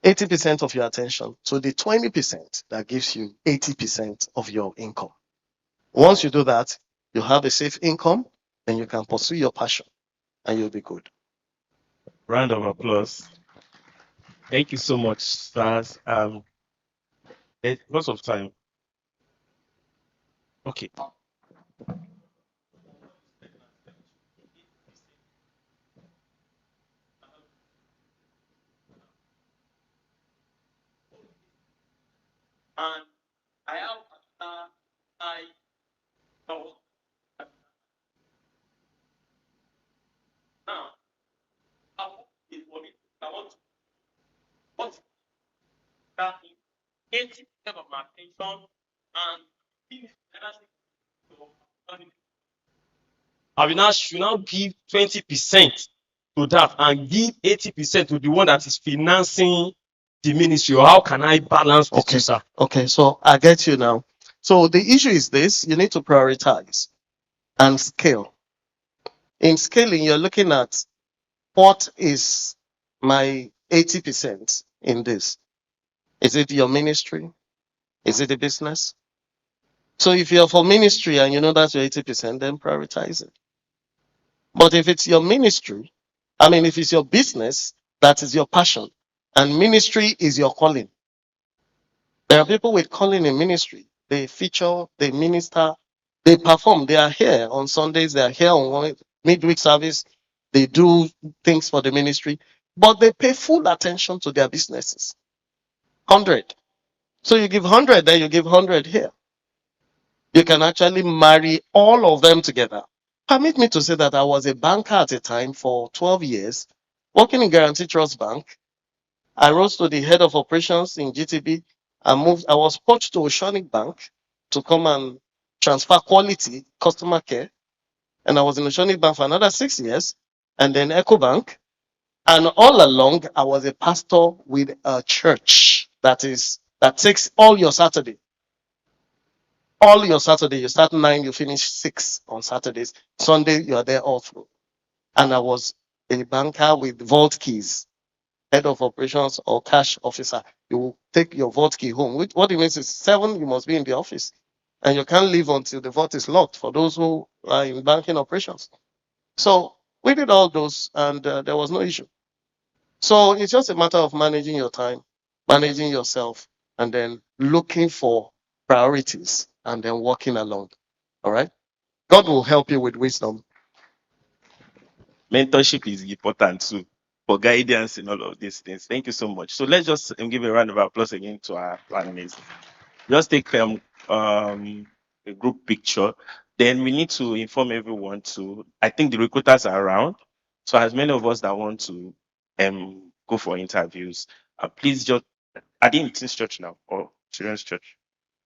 80% of your attention to the 20% that gives you 80% of your income. Once you do that, you have a safe income, then you can pursue your passion and you'll be good. Round of applause. Thank you so much, stars. Lots of time. Okay. And I have I oh, now I want what that 80% of my attention and I should now give 20% to that and give 80% to the one that is financing the ministry. Or how can I balance the two, sir? Okay, so I get you now. So the issue is this: you need to prioritize and scale. In scaling, you're looking at what is my 80% in this. Is it your ministry? Is it a business? So if you're for ministry and you know that's your 80%, then prioritize it. But if it's your ministry, if it's your business, that is your passion, and ministry is your calling. There are people with calling in ministry. They feature, they minister, they perform. They are here on Sundays, they are here on midweek service, they do things for the ministry, but they pay full attention to their businesses. 100. So you give 100, then you give 100 here. You can actually marry all of them together. Permit me to say that I was a banker at a time for 12 years, working in Guarantee Trust Bank. I rose to the head of operations in GTB. I was poached to Oceanic Bank to come and transfer quality customer care. And I was in Oceanic Bank for another 6 years, and then EcoBank. And all along, I was a pastor with a church that takes all your Saturday. All your Saturday, you start 9, you finish 6 on Saturdays. Sunday, you are there all through. And I was a banker with vault keys, head of operations or cash officer. You will take your vault key home. What it means is 7, you must be in the office. And you can't leave until the vault is locked for those who are in banking operations. So we did all those, and there was no issue. So it's just a matter of managing your time, managing yourself, and then looking for priorities and then walking along. All right. God will help you with wisdom. Mentorship is important too for guidance in all of these things. Thank you so much. So let's just give a round of applause again to our panelists. Just take a group picture. Then we need to inform everyone to. I think the recruiters are around. So as many of us that want to go for interviews, please just are they in Teens Church now or Children's Church?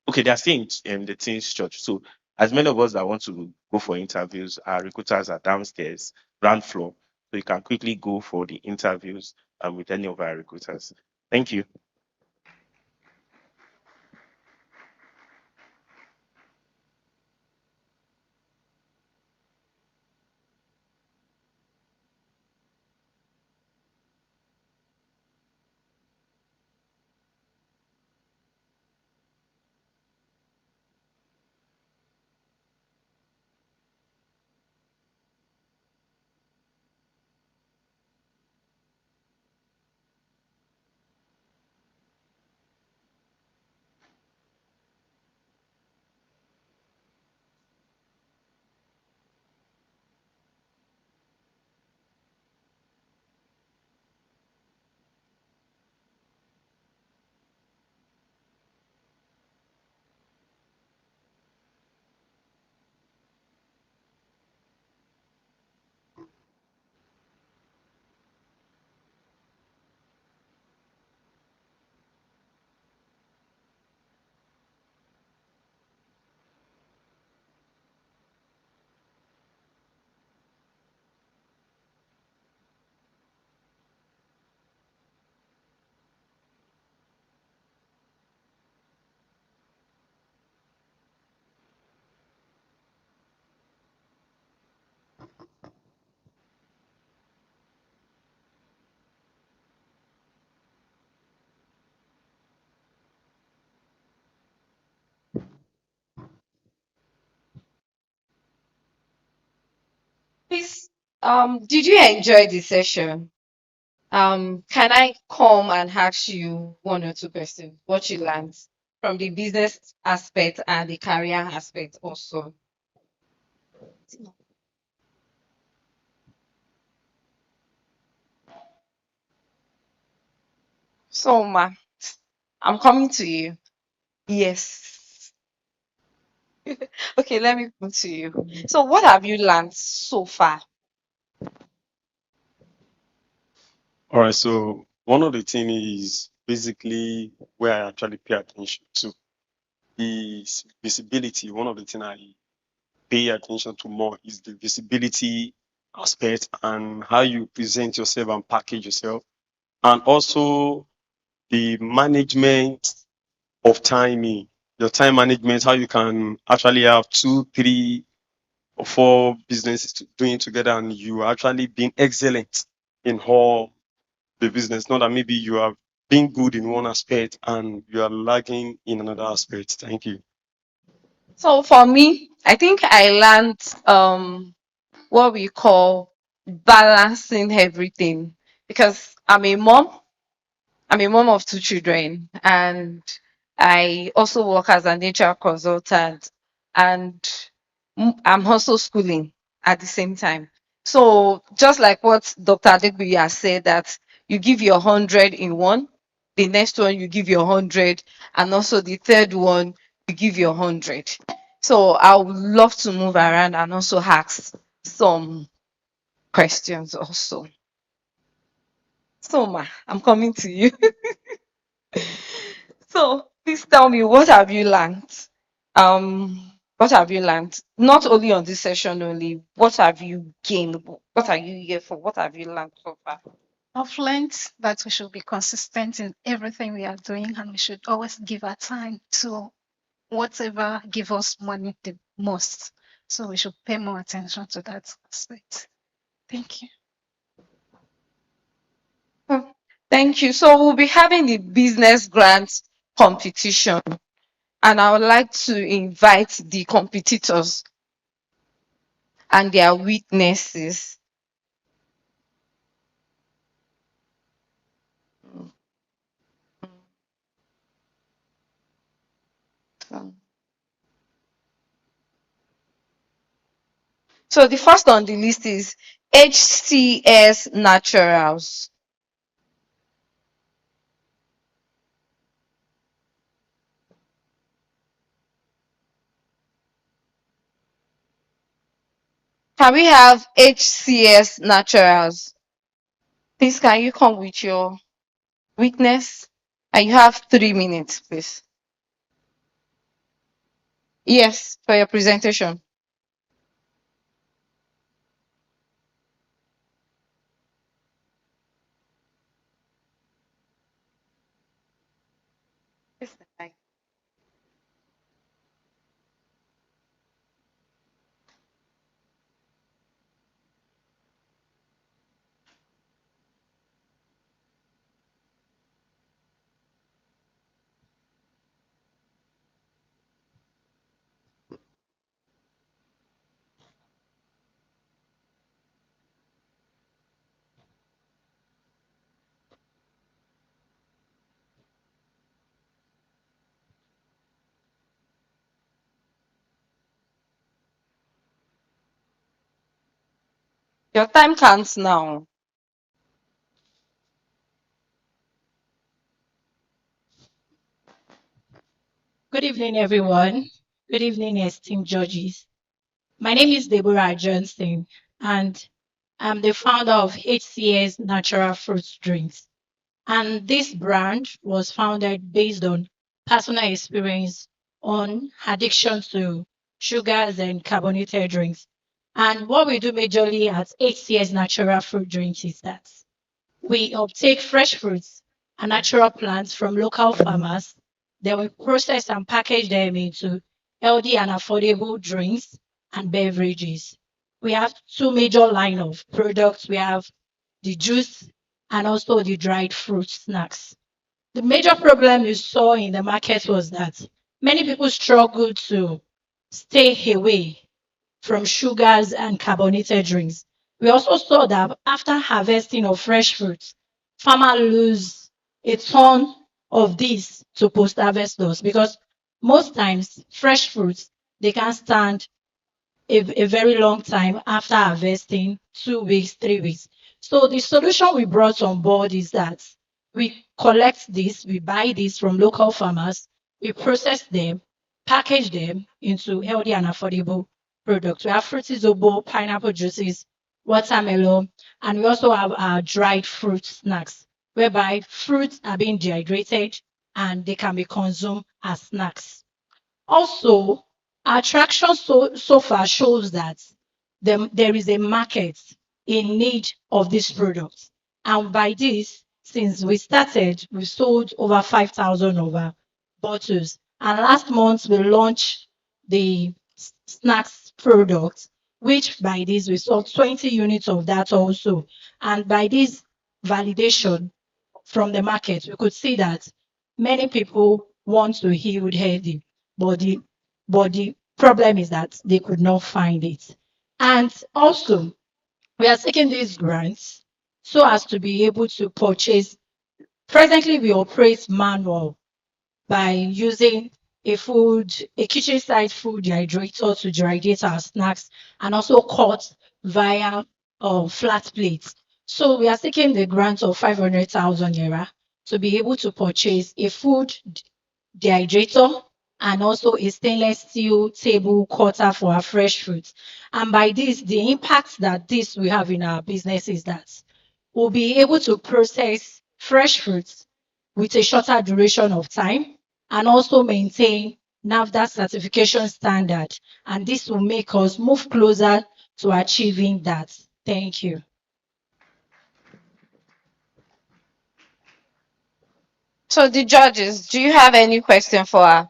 Okay, they are still in the Teens Church. So as many of us that want to go for interviews, our recruiters are downstairs, ground floor. So you can quickly go for the interviews with any of our recruiters. Thank you. Please, did you enjoy the session? Can I come and ask you one or two questions? What you learned from the business aspect and the career aspect also? So, ma, I'm coming to you. Yes. Okay, let me come to you. So, what have you learned so far? All right. So one of the things is basically where I actually pay attention to is visibility. One of the things I pay attention to more is the visibility aspect and how you present yourself and package yourself, and also the management of timing, your time management, how you can actually have 2, 3, or 4 businesses doing together and you are actually being excellent in all the business. Not that maybe you are being good in one aspect and you are lagging in another aspect. Thank you. So, for me, I think I learned what we call balancing everything because I'm a mom of two children, and I also work as an HR consultant, and I'm also schooling at the same time. So just like what Dr. Adegbuyi has said, that you give your 100 in one, the next one you give your 100, and also the third one you give your 100. So I would love to move around and also ask some questions also. So ma, I'm coming to you. So please tell me, what have you learned? What have you learned? Not only on this session only, what have you gained? What are you here for? What have you learned so far? I've learned that we should be consistent in everything we are doing and we should always give our time to whatever give us money the most. So we should pay more attention to that aspect. Thank you. Oh, thank you. So we'll be having the business grants competition, and I would like to invite the competitors. and their weaknesses. So the first on the list is HCS Naturals. Can we have HCS Naturals? Please, can you come with your weakness? And you have 3 minutes, please. Yes, for your presentation. Your time counts now. Good evening, everyone. Good evening, esteemed judges. My name is Deborah Johnson, and I'm the founder of HCS Natural Fruit Drinks. And this brand was founded based on personal experience on addiction to sugars and carbonated drinks. And what we do majorly at HCS Natural Fruit Drinks is that we uptake fresh fruits and natural plants from local farmers. Then we process and package them into healthy and affordable drinks and beverages. We have two major line of products. We have the juice and also the dried fruit snacks. The major problem you saw in the market was that many people struggle to stay away from sugars and carbonated drinks. We also saw that after harvesting of fresh fruits, farmers lose a ton of this to post-harvest loss because most times fresh fruits they can stand a very long time after harvesting, 2 weeks, 3 weeks. So the solution we brought on board is that we collect this, we buy this from local farmers, we process them, package them into healthy and affordable products. We have fruity zobo, pineapple juices, watermelon, and we also have our dried fruit snacks, whereby fruits are being dehydrated and they can be consumed as snacks. Also, our traction so far shows that there is a market in need of these products. And by this, since we started, we sold over 5,000 of our bottles. And last month, we launched the snacks product, which by this, we sold 20 units of that also. And by this validation from the market, we could see that many people want to heal healthy, but the problem is that they could not find it. And also, we are taking these grants so as to be able to purchase. Presently, we operate manual by using a kitchen side food dehydrator to dehydrate our snacks and also cut via flat plates. So we are seeking the grant of 500,000 naira to be able to purchase a food dehydrator and also a stainless steel table cutter for our fresh fruits. And by this, the impact that this will have in our business is that we'll be able to process fresh fruits with a shorter duration of time and also maintain NAFDA certification standard. And this will make us move closer to achieving that. Thank you. So the judges, do you have any question for her?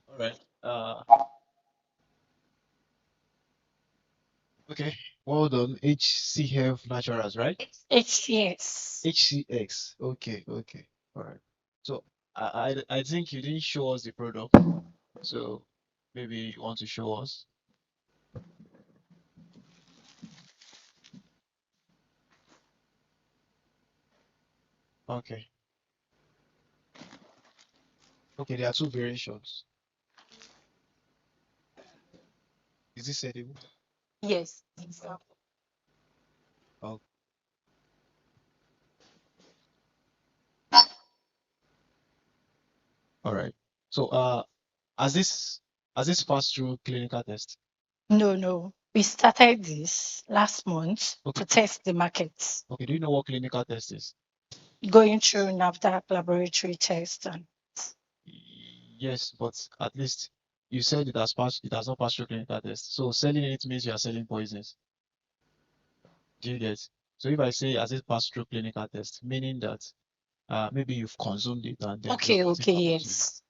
All right. Okay, well done. HCF Naturals, right? HCS. HCX. Okay, okay. All right. So I think you didn't show us the product. So maybe you want to show us. Okay. Okay, there are two variations. Is this edible? Yes, exactly. Oh, all right. So has this passed through clinical test? No. We started this last month Okay. to test the markets, Okay, do you know what clinical test is? going through NAFDAC laboratory test. And Yes, but at least you said it has not passed through clinical test. So selling it means you are selling poisons. Do you get? So if I say has it passed through clinical test, meaning that maybe you've consumed it and then okay, nothing happened to you. yes.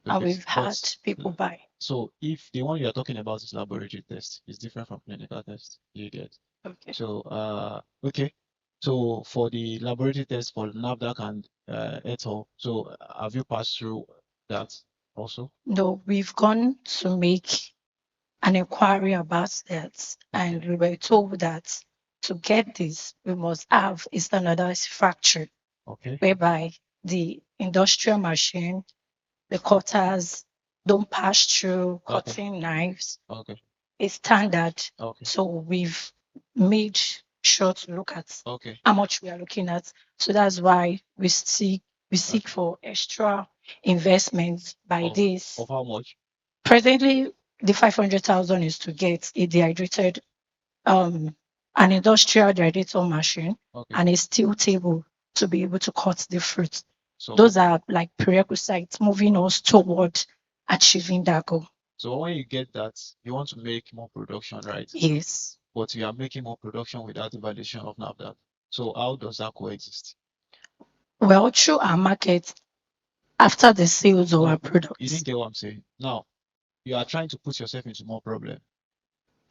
And Okay, we've had but people buy. so if the one you're talking about is laboratory test, it's different from clinical test. You get? Okay. So okay. So for the laboratory test for NAFDAC and et al. So have you passed through that also? No, we've gone to make an inquiry about that, and we were told that to get this, we must have a standardized factory, Okay. whereby the industrial machine, the cutters don't pass through Okay. cutting knives. Okay. It's standard. Okay. So we've made sure to look at Okay. how much we are looking at. So that's why we seek for extra investment by this. Of how much? Presently, the 500,000 is to get a dehydrated, an industrial dehydrator machine Okay. and a steel table to be able to cut the fruit. So Those are like prerequisites moving us toward achieving that goal. so when you get that, you want to make more production, right? Yes. But you are making more production without the validation of NAFDAC. So how does that coexist? Well, through our market, after the sales of our You products, didn't get what I'm saying. Now, you are trying to put yourself into more problem.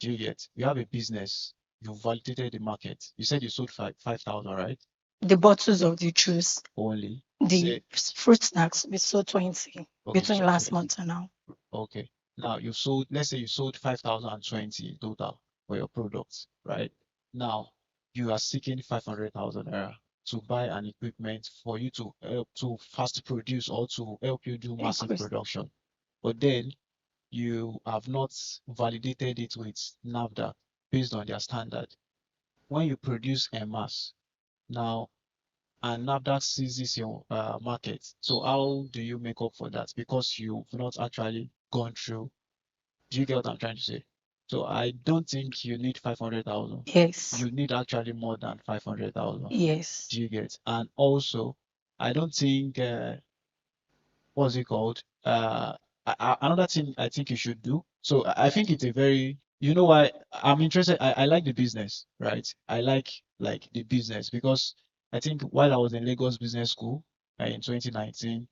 Do you get? You have a business. You validated the market. You said you sold 5,000, right? the bottles of the juice, Only. the fruit snacks, we sold 20 Okay, between so last 20. month and now. Okay. Now you sold, let's say you sold 5,020 in total for your products, right? Now you are seeking 500,000 naira to buy an equipment for you to help to fast produce or to help you do massive Increase. production. But then you have not validated it with NAFDAC based on their standard. When you produce en masse, now and NAFDAC seizes your market. So how do you make up for that? Because you've not actually gone through. Do you get what I'm trying to say? So I don't think you need 500,000. Yes. You need actually more than 500,000. Yes. Do you get? And also, I don't think what's it called? Another thing I think you should do. So I think it's a very, you know why I'm interested. I like the business, right? I like the business because I think while I was in Lagos Business School in 2019,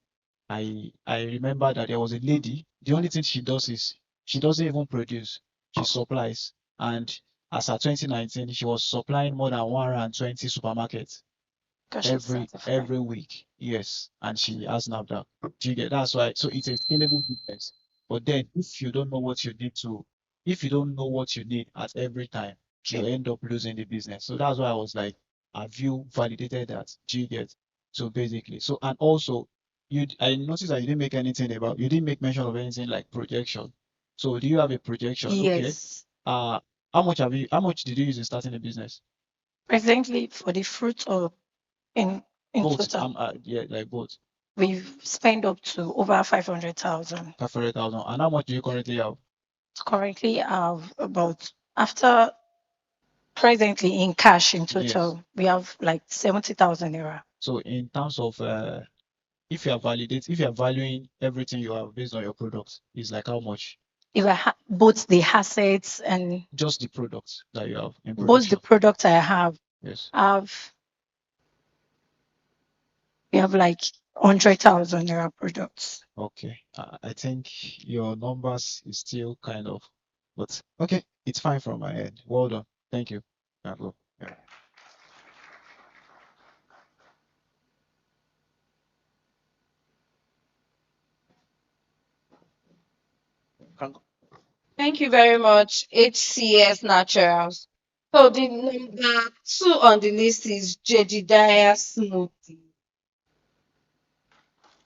I remember that there was a lady. The only thing she does is she doesn't even produce. She supplies. And as at 2019, she was supplying more than 120 supermarkets every week. Yes, and she has NAFDAC. Do you get? That's why. So it's a scalable business. But then, if you don't know what you need to, if you don't know what you need at every time, you end up losing the business. So that's why I was like, have you validated that? Do you get? So basically, so and also, I noticed that you didn't make anything about, you didn't make mention of anything like projection. So do you have a projection? Okay. Yes. How much did you use in starting the business? Presently, for the fruit of in Both. total, Yeah, like both. we've spent up to over 500,000. 500,000. And how much do you currently have? Currently, have about after presently in cash in total, we have like 70,000 naira. So in terms of if you are valuing everything you have based on your products, it's like how much? If I both the assets and Just the products that you have in both the production. products I have, Yes. we have like 100,000 naira products. Okay. I think your numbers is still kind of, but okay, it's fine from my end. Well done. Thank you. Yeah. Thank you very much, HCS Naturals. So the number 2 on the list is Jedediah Smoothie.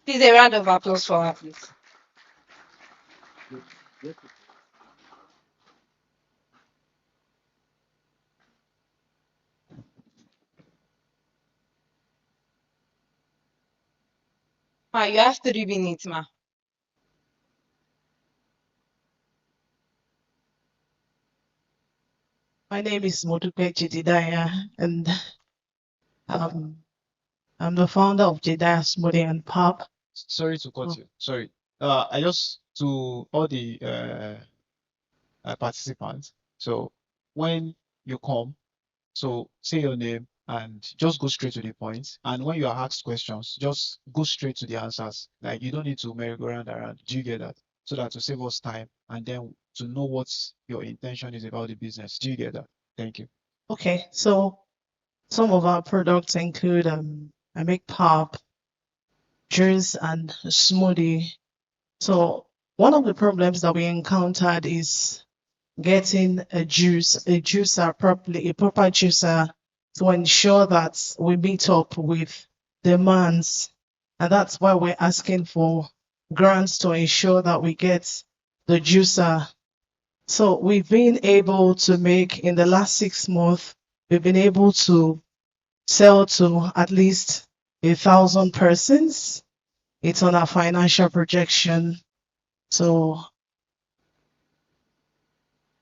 Please, a round of applause for her, please. Ma, you have 3 minutes, ma. My name is Modupe Jedediah, and um, I'm the founder of Jedediah Smoothie and Pub. Sorry to cut Oh. you. Sorry. I just to all the participants. So when you come, so say your name and just go straight to the point. And when you are asked questions, just go straight to the answers. Like you don't need to merry-go-round around. Do you get that? So that to save us time and then to know what your intention is about the business. Do you get that? Thank you. Okay, so some of our products include I make pop, juice, and smoothie. So one of the problems that we encountered is getting a juicer properly, a proper juicer to ensure that we meet up with demands. And that's why we're asking for grants to ensure that we get the juicer. So we've been able to make, in the last 6 months, we've been able to sell to at least 1,000 persons. It's on our financial projection. So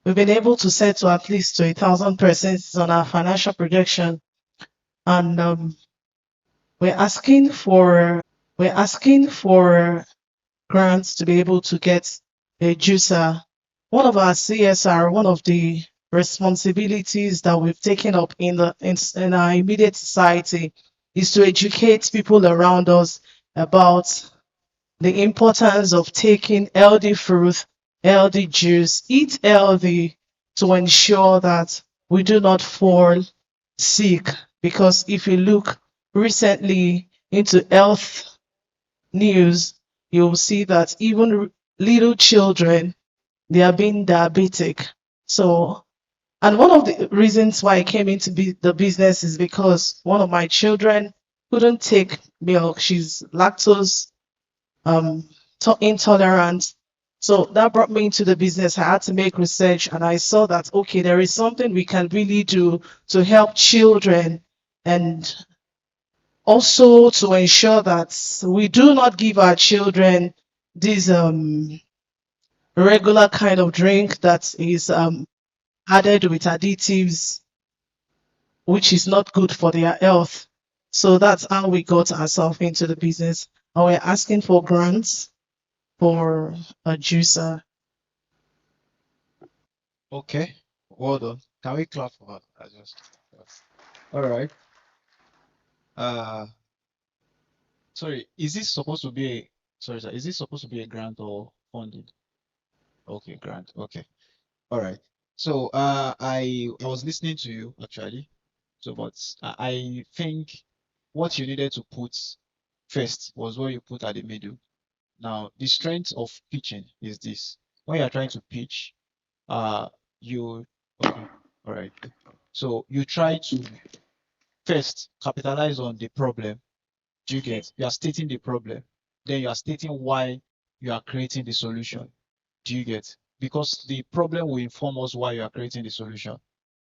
we've been able to sell to at least 1,000 persons on our financial projection. And we're asking for grants to be able to get a juicer. One of our CSR, one of the responsibilities that we've taken up in our immediate society is to educate people around us about the importance of taking healthy fruit, healthy juice, eat healthy to ensure that we do not fall sick. Because if you look recently into health news, you'll see that even little children, they are being diabetic. So, and one of the reasons why I came into the business is because one of my children couldn't take milk. She's lactose intolerant. So that brought me into the business. I had to make research and I saw that, okay, there is something we can really do to help children and also to ensure that we do not give our children this regular kind of drink that is added with additives, which is not good for their health. So that's how we got ourselves into the business. And we're asking for grants for a juicer. Okay. Well done. Can we clap for her? All right. Sorry, is this supposed to be a sorry, sir, is this supposed to be a grant or funded? Okay, grant. Okay. All right. So I was listening to you actually. So but I think what you needed to put first was what you put at the middle. Now, the strength of pitching is this. When you are trying to pitch, you okay, all right. So you try to first capitalize on the problem. Do you get? You are stating the problem, then you are stating why you are creating the solution. Do you get? Because the problem will inform us why you are creating the solution.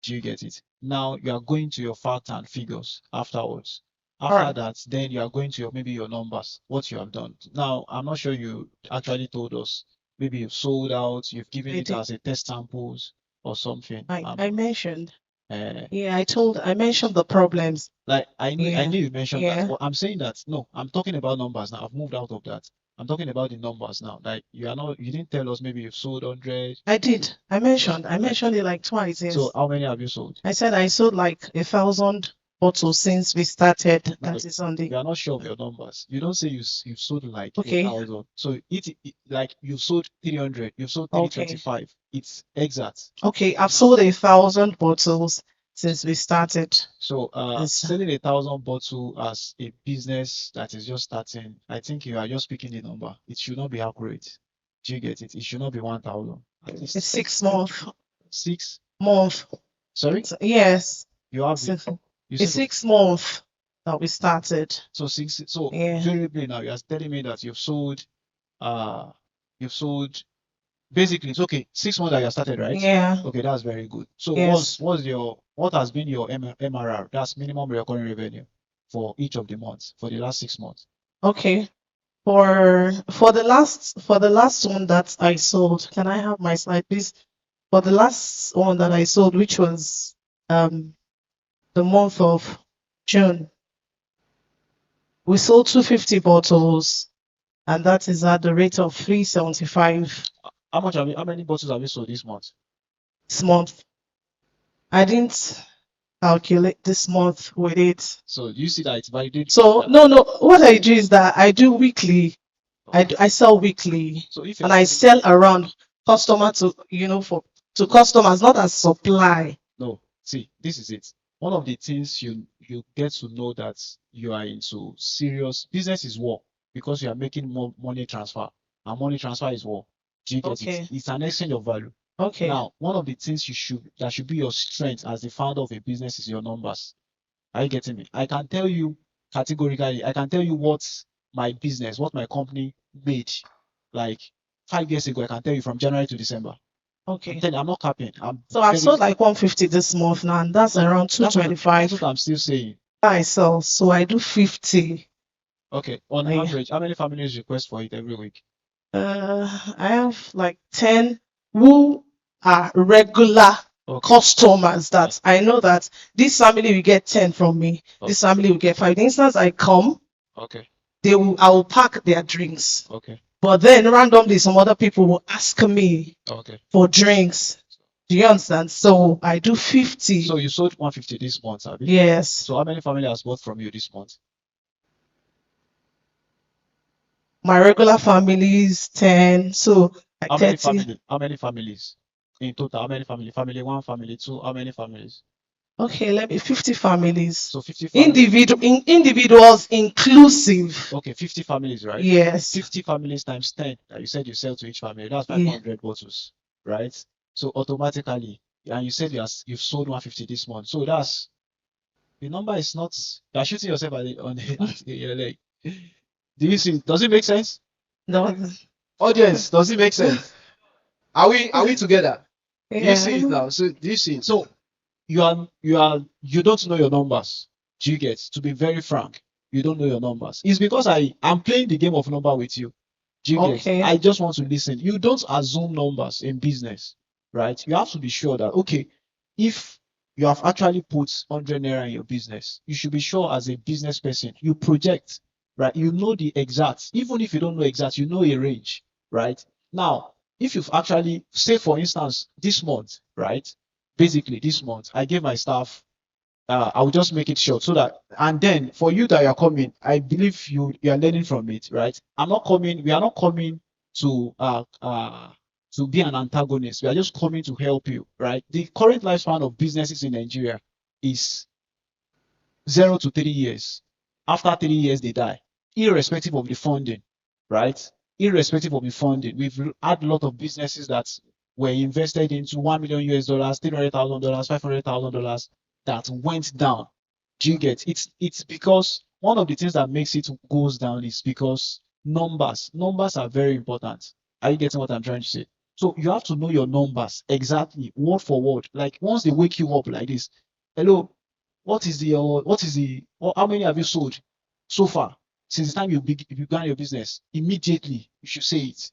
Do you get it? Now you are going to your fact and figures afterwards. After Alright. that, then you are going to your maybe your numbers, what you have done. Now, I'm not sure you actually told us. Maybe you've sold out, you've given I it did. as a test samples or something. I mentioned. Uh, Yeah, I mentioned the problems. like I knew Yeah. you mentioned that, Yeah. but I'm saying that no, I'm talking about numbers now. I've moved out of that. I'm talking about the numbers now. Like you didn't tell us maybe you've sold 100. I did. I mentioned it like twice, So yes. how many have you sold? I said I sold like 1,000 bottles since we started. No, That is on the you are not sure of your numbers. You don't say you've sold like okay. 1,000. So it like you've sold 300, you've sold Okay. 325. It's exact. Okay, I've sold 1,000 bottles since we started. So selling 1,000 bottle as a business that is just starting, I think you are just picking the number. It should not be accurate. Do you get it? It should not be 1,000. At least It's 6 months. 6 month. Sorry? Yes. You have Six- you It's said 6 months that we started. so six. So Yeah. variably now you are telling me that you've sold basically it's okay 6 months that you started, right? Yeah. Okay, that's very good. So Yes. what has been your MRR? That's minimum recurring revenue for each of the months for the last 6 months. Okay. For the last one that I sold, can I have my slide, please? For the last one that I sold, which was the month of June, we sold 250 bottles, and that is at the rate of 375 How many bottles have you sold this month? this month. I didn't calculate this month with it. So you see that it's validated. So no, what I do is that I do weekly. I sell weekly, So if and I sell around customer to customers, not as supply. No, see, this is it. One of the things you get to know that you are into serious business is war because you are making more money transfer, and money transfer is war. Do you get Okay. it? It's an exchange of value. Okay. Now, one of the things that should be your strength as the founder of a business is your numbers. Are you getting me? I can tell you categorically, I can tell you what my company made like 5 years ago. I can tell you from January to December. Okay. I'm not capping. So I've sold like 150 this month now, and that's around That's what 225 I'm still saying. I sell. So I do 50. Okay. On Yeah. average, how many families request for it every week? I have like 10 who are regular customers that I know that this family will get 10 from me. This family will get 5. The instance I come, Okay. I will pack their drinks. Okay. But then randomly some other people will ask me Okay. for drinks. Do you understand? So I do 50. So you sold 150 this month, have you? Yes. So how many family has bought from you this month? My regular family is 10. So like How 30. many families? In total, how many families? Family 1, family 2, how many families? Okay, let me 50 families. So 50 families. Individuals inclusive. Okay, 50 families, right? Yes. 50 families times 10 that you said you sell to each family. That's 500 bottles, right? So automatically, and you said you've sold 150 this month. So that's the number is not. You're shooting yourself at your leg. Do you see? Does it make sense? No. Audience, does it make sense? Are we together? Do you Yeah. see it now? So do you see it? So you don't know your numbers. Do you get? To be very frank, you don't know your numbers. It's because I'm playing the game of number with you. Do you Okay. get? I just want to listen. You don't assume numbers in business, right? You have to be sure that okay, if you have actually put 100 naira in your business, you should be sure as a business person you project, right? You know the exact. Even if you don't know exact, you know a range, right? Now, if you've actually say for instance this month, right? Basically this month, I gave my staff I'll just make it short so that, and then for you that you're coming, I believe you are learning from it, right? We are not coming to be an antagonist. We are just coming to help you, right? The current lifespan of businesses in Nigeria is 0 to 3 years. After 3 years, they die, irrespective of the funding, right? Irrespective of the funding, we've had a lot of businesses that were invested into $1 million US, $300,000, $500,000 that went down. Do you get? It's because one of the things that makes it goes down is because numbers. Numbers are very important. Are you getting what I'm trying to say? So you have to know your numbers exactly, word for word. Like once they wake you up like this, hello, how many have you sold so far since the time you began your business? Immediately you should say it.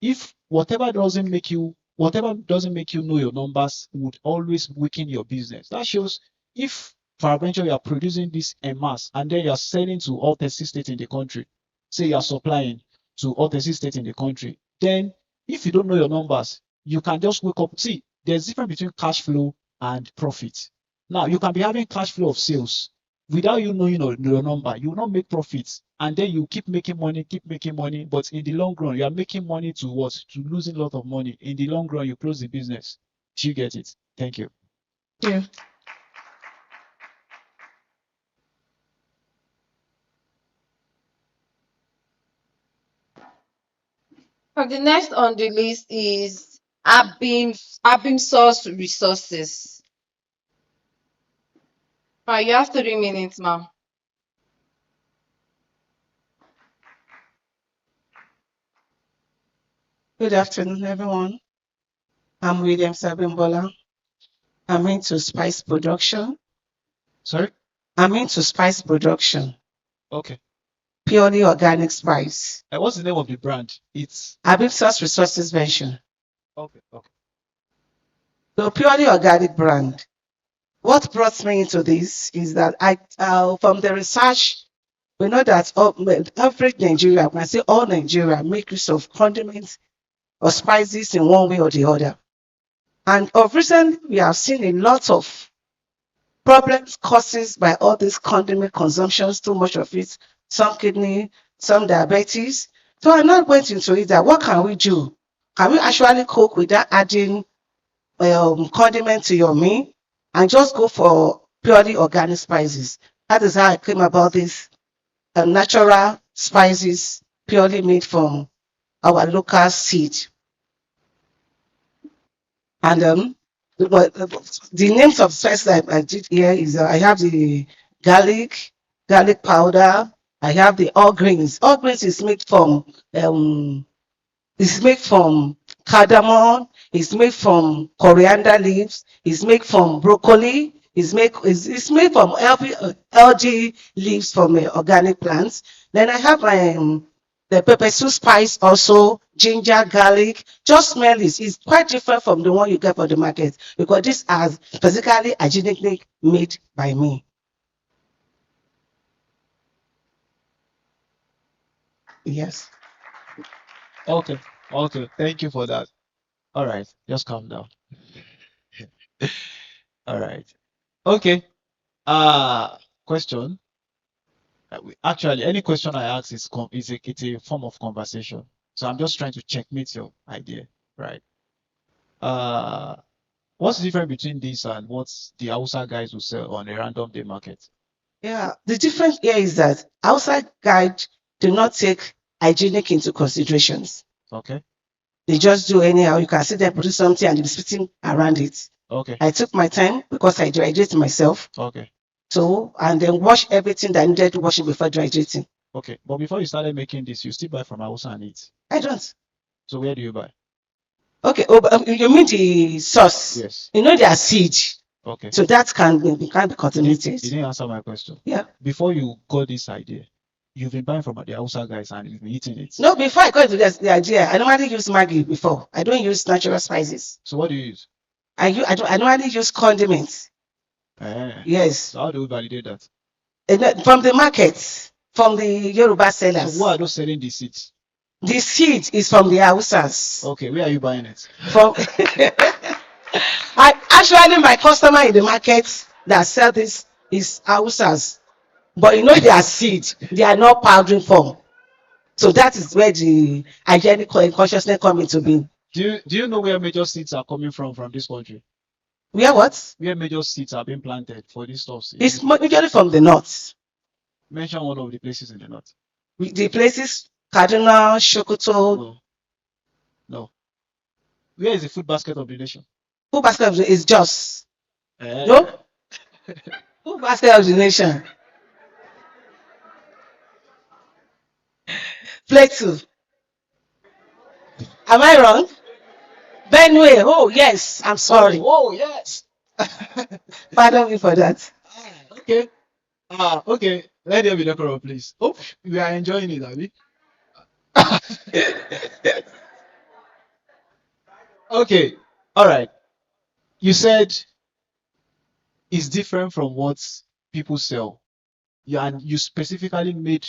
If whatever doesn't make you know your numbers would always weaken your business. That shows if peradventure you are producing this en masse and then you are selling to all 36 states in the country, say you are supplying to all 36 states in the country, then if you don't know your numbers, you can just wake up. See, there's difference between cash flow and profit. Now, you can be having cash flow of sales without you knowing your number. You will not make profits, and then you keep making money, but in the long run, you are making money to what? To losing a lot of money. In the long run, you close the business. Do you get it? Thank you. Yeah. The next on the list is Abim Source Resources. You have 3 minutes, ma'am. Good afternoon, everyone. I'm William Sabimbola. I'm into spice production. Sorry? I'm into spice production, Okay. purely organic spice. What's the name of the brand? It's Abipsos Resources Venture. okay. Okay. So purely organic brand. What brought me into this is that from the research, we know that every Nigeria, when I say all Nigeria, make use of condiments or spices in one way or the other. And of recent, we have seen a lot of problems caused by all these condiment consumptions, too much of it, some kidney, some diabetes. So I now went into it that what can we do? Can we actually cook without adding condiment to your meal and just go for purely organic spices? That is how I came about this natural spices purely made from our local seed. And the names of spices that I did here is I have the garlic powder. I have the all greens. All greens is made from cardamom. It's made from coriander leaves. It's made from broccoli. It's made from algae leaves from organic plants. Then I have the pepper soup spice also, ginger, garlic. Just smell it. It's quite different from the one you get from the market because these are specifically hygienically made by me. Yes. Okay. Okay. Thank you for that. All right. Just calm down. All right. Okay. Question. Actually, any question I ask is it's a form of conversation. So I'm just trying to checkmate your idea, right? What's the difference between this and what the Hausa guys will sell on a random day market? Yeah, the difference here is that outside guide do not take hygienic into considerations. Okay. They just do anyhow. You can see them produce something and they're spitting around it. Okay. I took my time because I dehydrated myself. Okay. So, and then wash everything that needed washing before dehydrating. Okay. But before you started making this, you still buy from Hausa and eat? I don't. So where do you buy? Okay. Oh, you mean the sauce? Yes. You know their seed. Okay. So that can be contaminated. You didn't answer my question. Yeah. Before you got this idea, you've been buying from the Hausa guys and you've been eating it. No, before I got into the idea, I normally use Maggi before. I don't use natural spices. So what do you use? I normally use condiments. Yes. So how do we validate that? From the market, from the Yoruba sellers. So who are those selling the seeds? The seed is from the Hausas. Okay, where are you buying it? From my customer in the market that sell this is Hausas. But you know their seed, they are not powdering form. So that is where the hygienic consciousness come into being. Do you know where major seeds are coming from this country? Where what? Where major seeds are being planted for these stuff? It's majorly from the north. Mention one of the places in the north. The places Kaduna, Sokoto. No. Where is the food basket of the nation? Food basket of the is just. No? Food basket of the nation. Plateau. Am I wrong? Benue. Oh yes. I'm sorry. Oh yes. Pardon me for that. Okay. Okay. Let there be decorum, please. Oh, we are enjoying it, Abby. Okay. All right. You said it's different from what people sell. Yeah, and you specifically made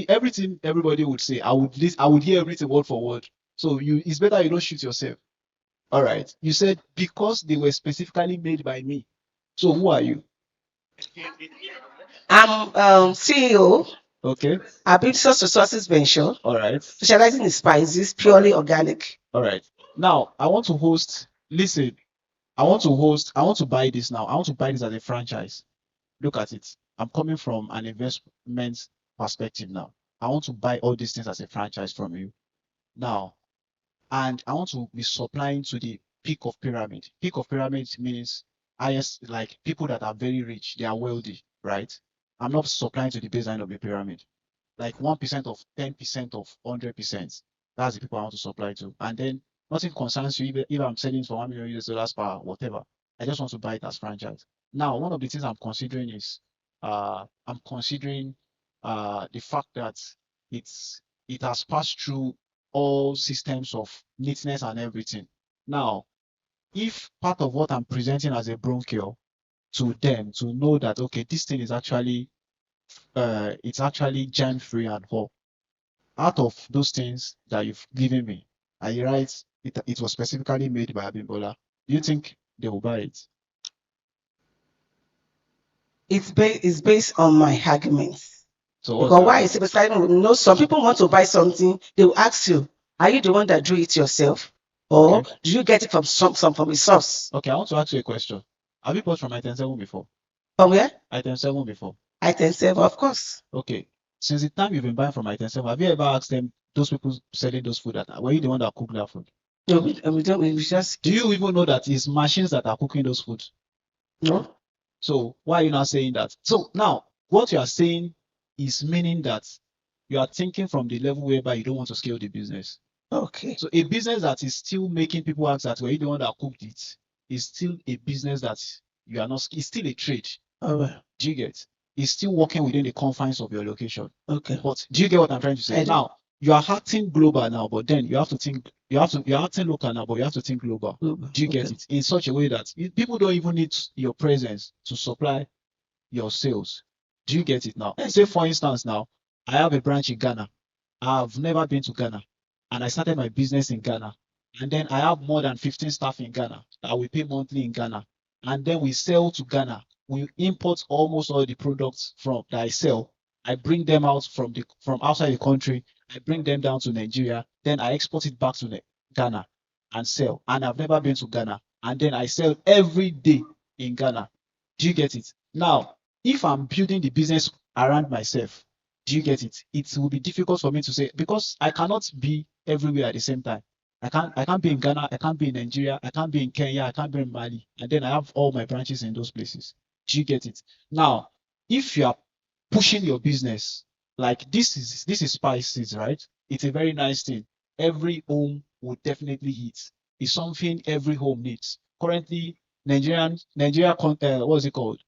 everything everybody would say. I would hear everything word for word. So it's better you don't shoot yourself. All right. You said because they were specifically made by me. So who are you? I'm CEO. Okay. Abipsos Resources Venture. All right. Specializing in spices, purely organic. All right. Now I want to host. Listen, I want to buy this now. I want to buy this as a franchise. Look at it. I'm coming from an investment perspective now. I want to buy all these things as a franchise from you. Now, and I want to be supplying to the peak of pyramid. Peak of pyramid means highest, like people that are very rich, they are wealthy, right? I'm not supplying to the baseline of the pyramid. Like 1% of 10% of 100%. That's the people I want to supply to. And then nothing concerns you if I'm selling for $1 million per whatever. I just want to buy it as franchise. Now, one of the things I'm considering is I'm considering the fact that it's it has passed through all systems of neatness and everything. Now, if part of what I'm presenting as a bronchial to them to know that okay, this thing is actually it's actually germ free and all. Out of those things that you've given me, I write it was specifically made by Abimbola. Do you think they will buy it? It's based on my arguments. So what's Because your why is it beside some people want to buy something, they will ask you, are you the one that drew it yourself? Or Okay. do you get it from some from a source? Okay, I want to ask you a question. Have you bought from item 7 before? From where? Item 7 before. Item 7, of course. Okay. Since the time you've been buying from item 7, have you ever asked them, those people selling those food, that were you the one that cooked that food? No, we don't. We just. Do you even know that it's machines that are cooking those foods? No. So why are you not saying that? So now, what you are saying is meaning that you are thinking from the level whereby you don't want to scale the business. Okay. So a business that is still making people ask that were you the one that cooked it is still a business that you are not. It's still a trade. All right. Do you get? It's still working within the confines of your location. Okay. But do you get what I'm trying to say? I do. Now you are acting global now, but then you have to think. You're acting local now, but you have to think global. Global, Do you get okay. it in such a way that people don't even need your presence to supply your sales? Do you get it now? Say for instance, now I have a branch in Ghana. I've never been to Ghana, and I started my business in Ghana, and then I have more than 15 staff in Ghana that we pay monthly in Ghana, and then we sell to Ghana. We import almost all the products from that I sell. I bring them out from outside the country. I bring them down to Nigeria. Then I export it back to Ghana and sell. And I've never been to Ghana, and then I sell every day in Ghana. Do you get it? Now, if I'm building the business around myself, do you get it? It will be difficult for me to say because I cannot be everywhere at the same time. I can't be in Ghana, I can't be in Nigeria, I can't be in Kenya, I can't be in Mali, and then I have all my branches in those places. Do you get it? Now, if you are pushing your business, like this is spices, right? It's a very nice thing. Every home would definitely eat. It's something every home needs. Currently, Nigeria, what's it called?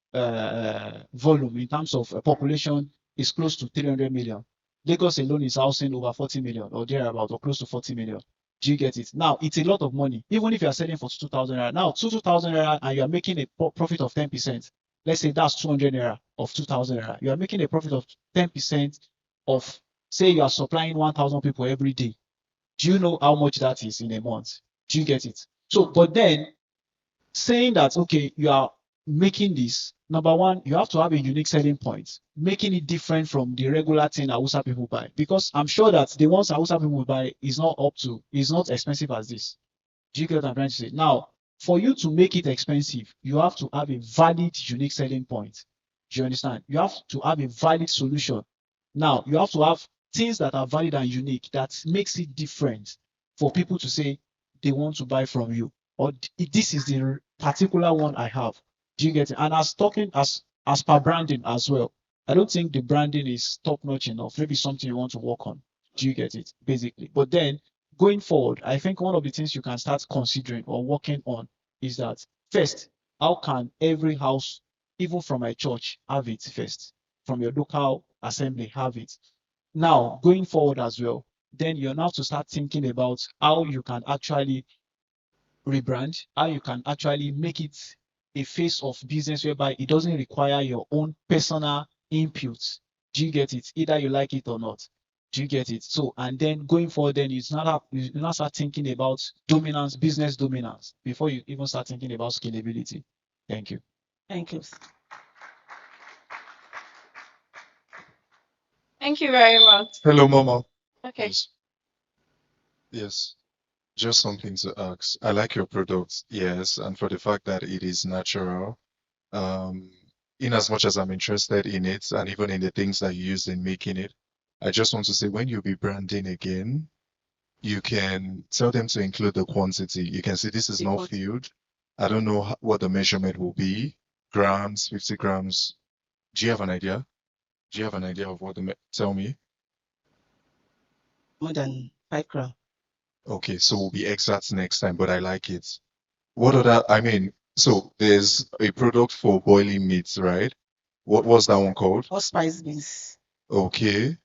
Volume in terms of population is close to 300 million. Lagos alone is housing over 40 million or thereabout or close to 40 million. Do you get it? Now, it's a lot of money. Even if you are selling for 2,000 naira, now 2,000 naira and you are making a profit of 10%. Let's say that's 200 naira of 2,000 naira. You are making a profit of 10% of, say you are supplying 1,000 people every day. Do you know how much that is in a month? Do you get it? So, but then saying that, okay, you are making this, number one, you have to have a unique selling point, making it different from the regular thing Hausa people buy. Because I'm sure that the ones Hausa people buy is not expensive as this. Do you get what I'm trying to say? Now, for you to make it expensive, you have to have a valid, unique selling point. Do you understand? You have to have a valid solution. Now, you have to have things that are valid and unique that makes it different for people to say they want to buy from you. Or this is the particular one I have. Do you get it? And as per branding as well, I don't think the branding is top notch enough. Maybe something you want to work on. Do you get it? Basically. But then going forward, I think one of the things you can start considering or working on is that first, how can every house, even from my church, have it first? From your local assembly, have it. Now, going forward as well, then you're now to start thinking about how you can actually rebrand, how you can actually make it a face of business whereby it doesn't require your own personal inputs. Do you get it? Either you like it or not. Do you get it? So, and then going forward, then you not start thinking about dominance, business dominance, before you even start thinking about scalability. Thank you. Thank you. Thank you very much. Hello, Mama. Okay. Yes, just something to ask. I like your product, yes, and for the fact that it is natural. Um, in as much as I'm interested in it and even in the things that you use in making it, I just want to say when you'll be branding again, you can tell them to include the quantity. You can see this is not filled. I don't know what the measurement will be. Grams, 50 grams. Do you have an idea? Do you have an idea of what tell me? More than 5 grams. Okay, so we'll be exact next time, but I like it. What other, I mean, so there's a product for boiling meats, right? What was that one called? Allspice beans. Okay.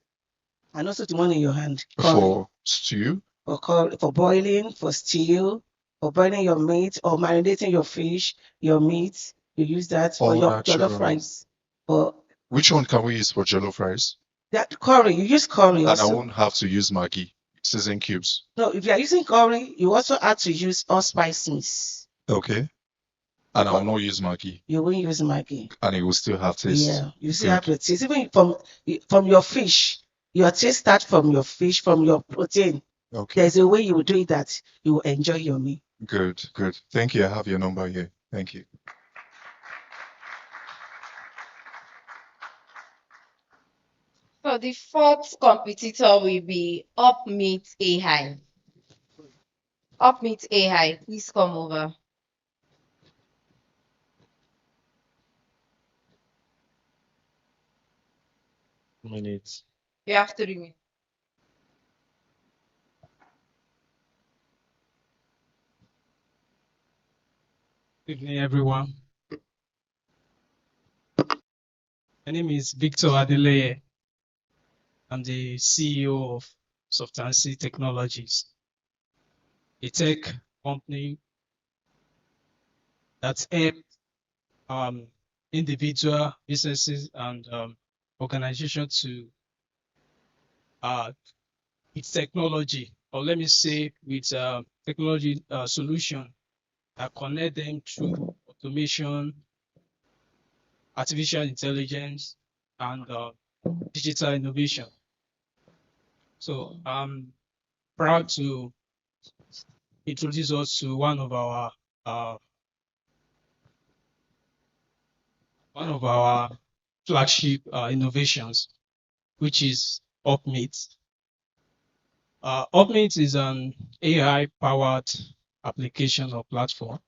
And also the one in your hand. Curry. For stew? For boiling, for stew, for boiling your meat or marinating your fish, your meat. You use that for All your natural. jollof rice. For Which one can we use for jollof rice? that curry, you use curry And I also. won't have to use Maggi, season cubes. No, if you are using curry, you also have to use allspice beans. Okay. And I will not use Maggi. You won't use Maggi. And it will still have taste. Yeah, you still have the taste. Even from your fish, your taste starts from your fish, from your protein. Okay. There's a way you will do it that you will enjoy your meal. Good, good. Thank you. I have your number here. Thank you. So the fourth competitor will be Upmeet AI. Upmeet AI, please come over. Minutes. You have 3 minutes. Good evening, everyone. My name is Victor Adeleye. I'm the CEO of Substancy Technologies, a tech company that helps individual businesses and organizations to its technology, or let me say with technology solution that connect them through automation, artificial intelligence, and digital innovation. So I'm proud to introduce us to one of our flagship innovations, which is Upmeet. Upmeet is an AI-powered application or platform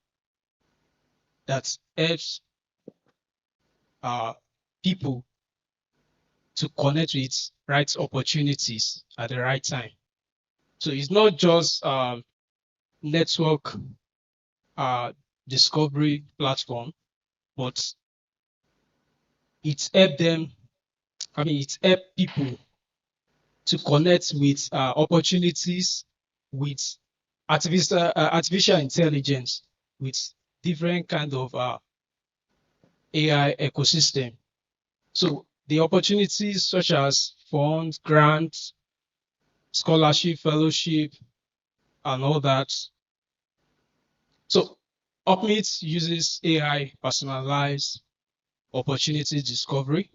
that helps people to connect with right opportunities at the right time. So it's not just network discovery platform, but it help people to connect with opportunities with artificial intelligence, with different kind of AI ecosystem. So the opportunities such as funds, grants, scholarship, fellowship, and all that. So Upmeet uses AI personalized opportunity discovery.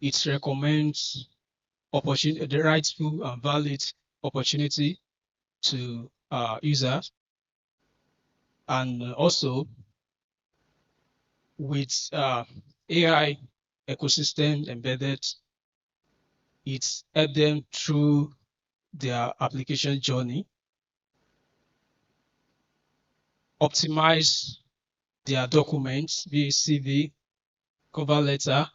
It recommends the rightful and valid opportunity to users, and also with AI ecosystem embedded, it helps them through their application journey, optimize their documents, be it CV, cover letter,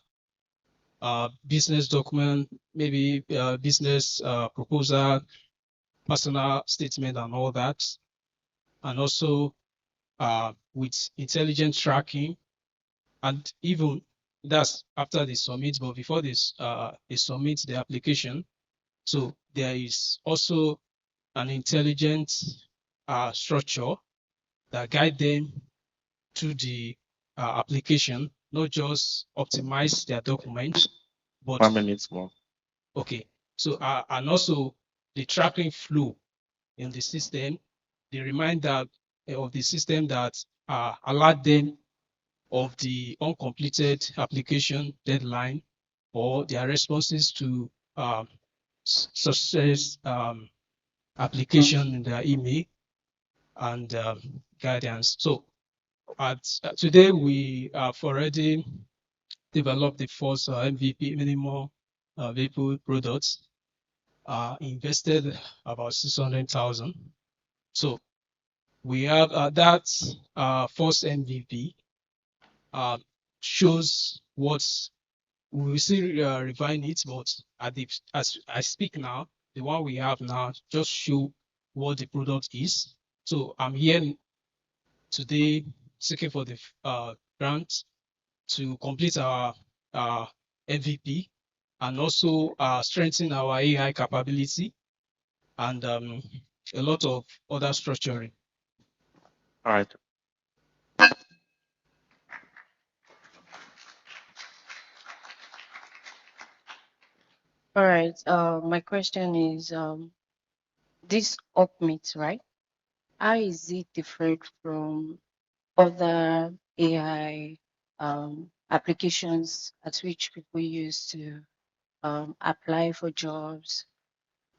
business document, maybe business proposal, personal statement, and all that. And also with intelligent tracking, and even that's after they submit, but before this they submit the application. So there is also an intelligent structure that guide them through the application, not just optimize their documents, but 1 minute more. okay. So and also the tracking flow in the system, the reminder of the system that alert them of the uncompleted application deadline or their responses to success application in their email and guidance. So today we have already developed the first MVP minimal vehicle products, invested about 600,000. So we have that first MVP shows what we will still refine it, but as I speak now, the one we have now just show what the product is. So I'm here today seeking for the grant to complete our MVP and also strengthen our AI capability and a lot of other structuring. All right. All right. My question is this up meet, right? How is it different from other AI applications at which people use to apply for jobs,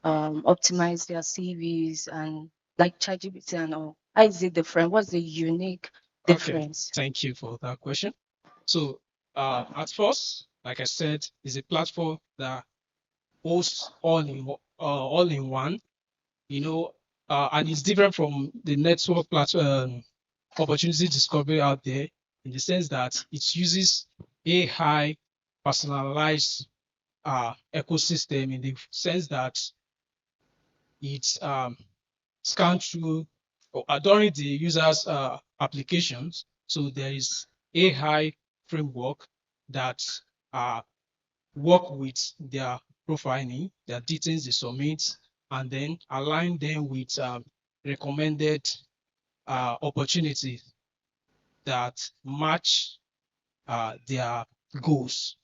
optimize their CVs, and like ChatGPT and all? How is it different? What's the unique Okay, difference? thank you for that question. So at first, like I said, is a platform that hosts all in one, you know, and it's different from the network platform opportunity discovery out there in the sense that it uses AI personalized ecosystem in the sense that it scan through or during the user's applications. So there is AI framework that work with their profiling, their details they submit, and then align them with recommended opportunities that match their goals.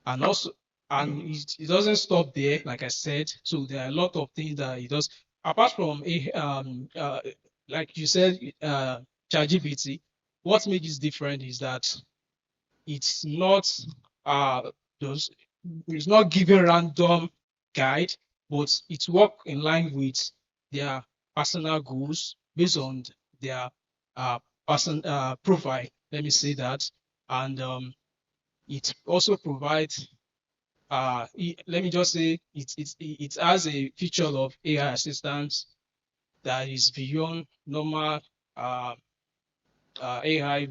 And also, and it doesn't stop there, like I said. So there are a lot of things that it does apart from like you said, ChatGPT. What makes it different is that it's not those it's not giving random guide, but it's work in line with their personal goals based on their person profile. Let me say that, and it also provides let me just say it has a feature of AI assistance that is beyond normal AI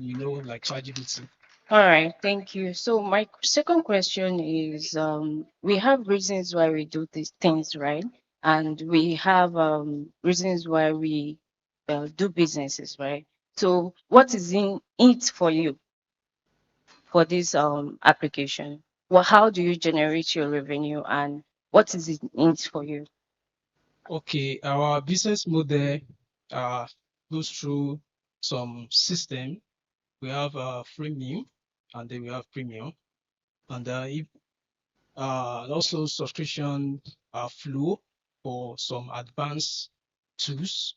we know like ChatGPT. All right, thank you. So my second question is, we have reasons why we do these things, right? And we have reasons why we do businesses, right? So what is in it for you for this application? Well, how do you generate your revenue, and what is it in it for you? Okay, our business model uh, goes through some system. We have freemium, and then we have premium, and if also subscription flow for some advanced tools,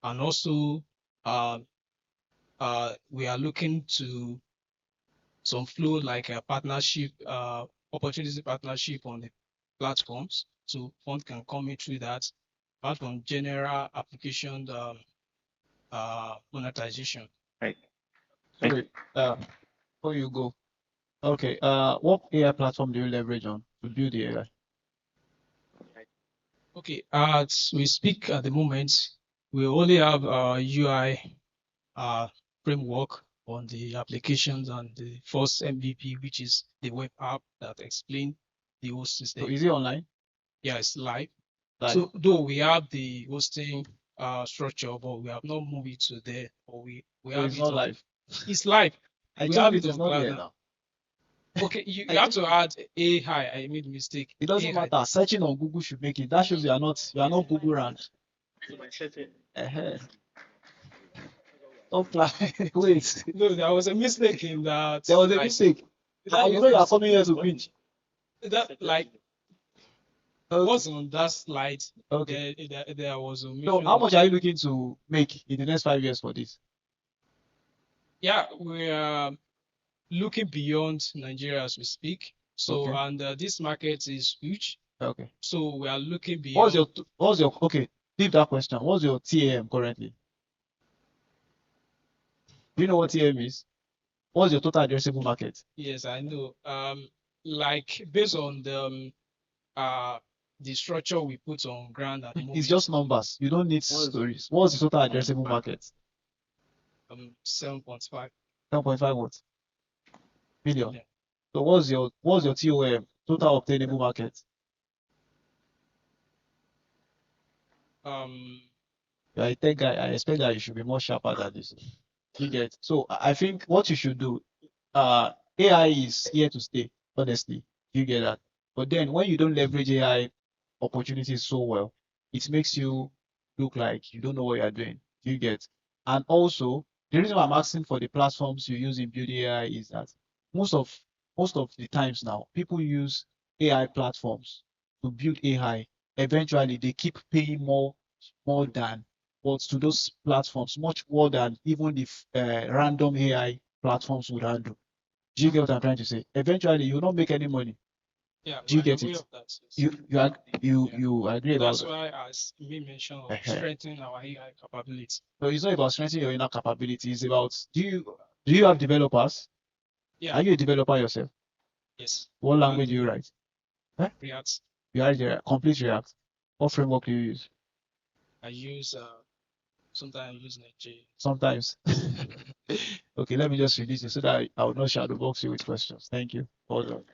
and also uh, we are looking to some flow like a partnership, opportunity partnership on the platforms, so fund can come in through that, apart from general application monetization. Right. Sorry, before you go, okay, what AI platform do you leverage on to build the AI? Okay, as we speak at the moment, we only have UI framework on the applications and the first MVP, which is the web app that explain the whole system. So is it online? Yeah, it's live. Live. So though we have the hosting structure, but we have not moved it to there, or we So have it's it not on live. it's live. I We told have you it it is on not cloud there now. now. Okay, you I have told to add AI. I made mistake. it doesn't AI. matter. Searching on Google should make it. That shows you are not Google ranked. Don't lie. Wait. No, there was a mistake in that. There was a like, mistake. that You was know you are coming here to preach. that like was on that slide. Okay. There was a So mention how of much are you looking to make in the next 5 years for this? yeah, we are looking beyond Nigeria as we speak. So Okay. and this market is huge. Okay. So we are looking beyond. What's your okay? Leave that question. What's your TAM currently? Do you know what TAM is? What's your total addressable market? Yes, I know. Like based on the the structure we put on ground at the moment. It's just numbers. You don't need stories. What's the total addressable market? 7.5 10.5 what? Million. million. So what's your TOM, total obtainable market? You're a tech guy. I expect that you should be more sharper than this. You get. So I think what you should do, AI is here to stay, honestly. You get that. But then when you don't leverage AI opportunities so well, it makes you look like you don't know what you're doing. You get. And also, the reason why I'm asking for the platforms you use in building AI is that most of the times now, people use AI platforms to build AI. Eventually, they keep paying more than but to those platforms, much more than even if random AI platforms would handle. Do you get what I'm trying to say? Eventually, you will not make any money. Yeah, Do you we're get aware it? of that. You agree about That's that? why, as me mentioned, strengthening our AI capability. So it's not about strengthening your inner capability. It's about do you have developers? Yeah. Are you a developer yourself? Yes. What language do you write? Huh? React. You write complete React. What framework do you use? I use sometimes I use Node.js. Sometimes. Okay, let me just release it so that I will not shadow box you with questions. Thank you. Hold on.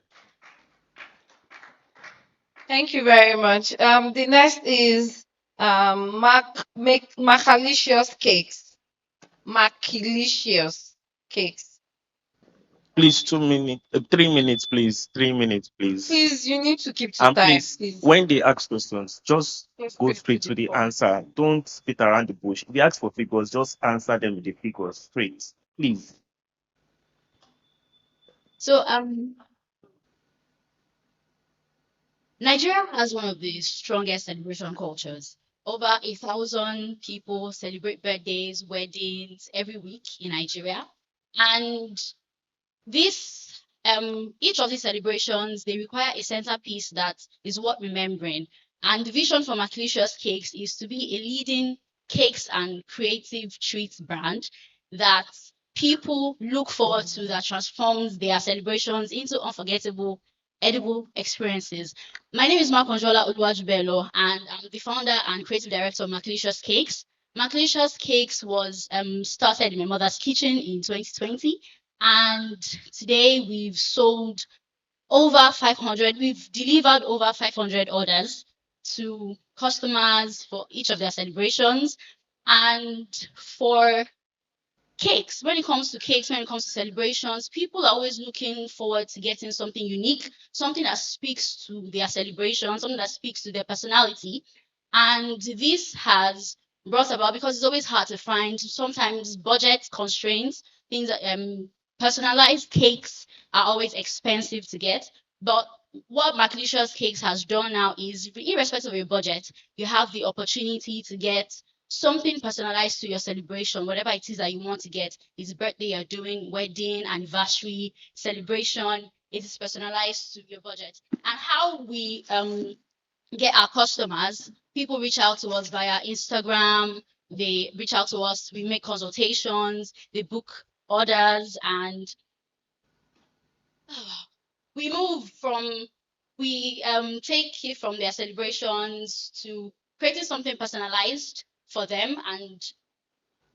Thank you very much. The next is macalicious cakes. Macalicious cakes. Please, 2 minutes, 3 minutes, please. 3 minutes, please. Please, you need to keep to And time, please, please. when they ask questions, just Just go straight straight to to the the point. answer. Don't beat around the bush. If they ask for figures, just answer them with the figures straight. Please. So Nigeria has one of the strongest celebration cultures. Over 1,000 people celebrate birthdays, weddings every week in Nigeria. And this each of these celebrations, they require a centerpiece that is worth remembering. And the vision for Maclicious Cakes is to be a leading cakes and creative treats brand that people look forward to, that transforms their celebrations into unforgettable edible experiences. My name is Makonjola Oluwajubelo, and I'm the founder and creative director of Maclicious Cakes. Maclicious Cakes was started in my mother's kitchen in 2020, and today we've delivered over 500 orders to customers for each of their celebrations. And for cakes, when it comes to cakes, when it comes to celebrations, people are always looking forward to getting something unique, something that speaks to their celebration, something that speaks to their personality. And this has brought about, because it's always hard to find, sometimes budget constraints, things that personalized cakes are always expensive to get. But what Maclicious Cakes has done now is, irrespective of your budget, you have the opportunity to get something personalized to your celebration, whatever it is that you want to get. It's birthday you're doing, wedding, anniversary, celebration. It is personalized to your budget. And how we get our customers, people reach out to us via Instagram, they reach out to us, we make consultations, they book orders, and we move from we take it from their celebrations to creating something personalized for them, and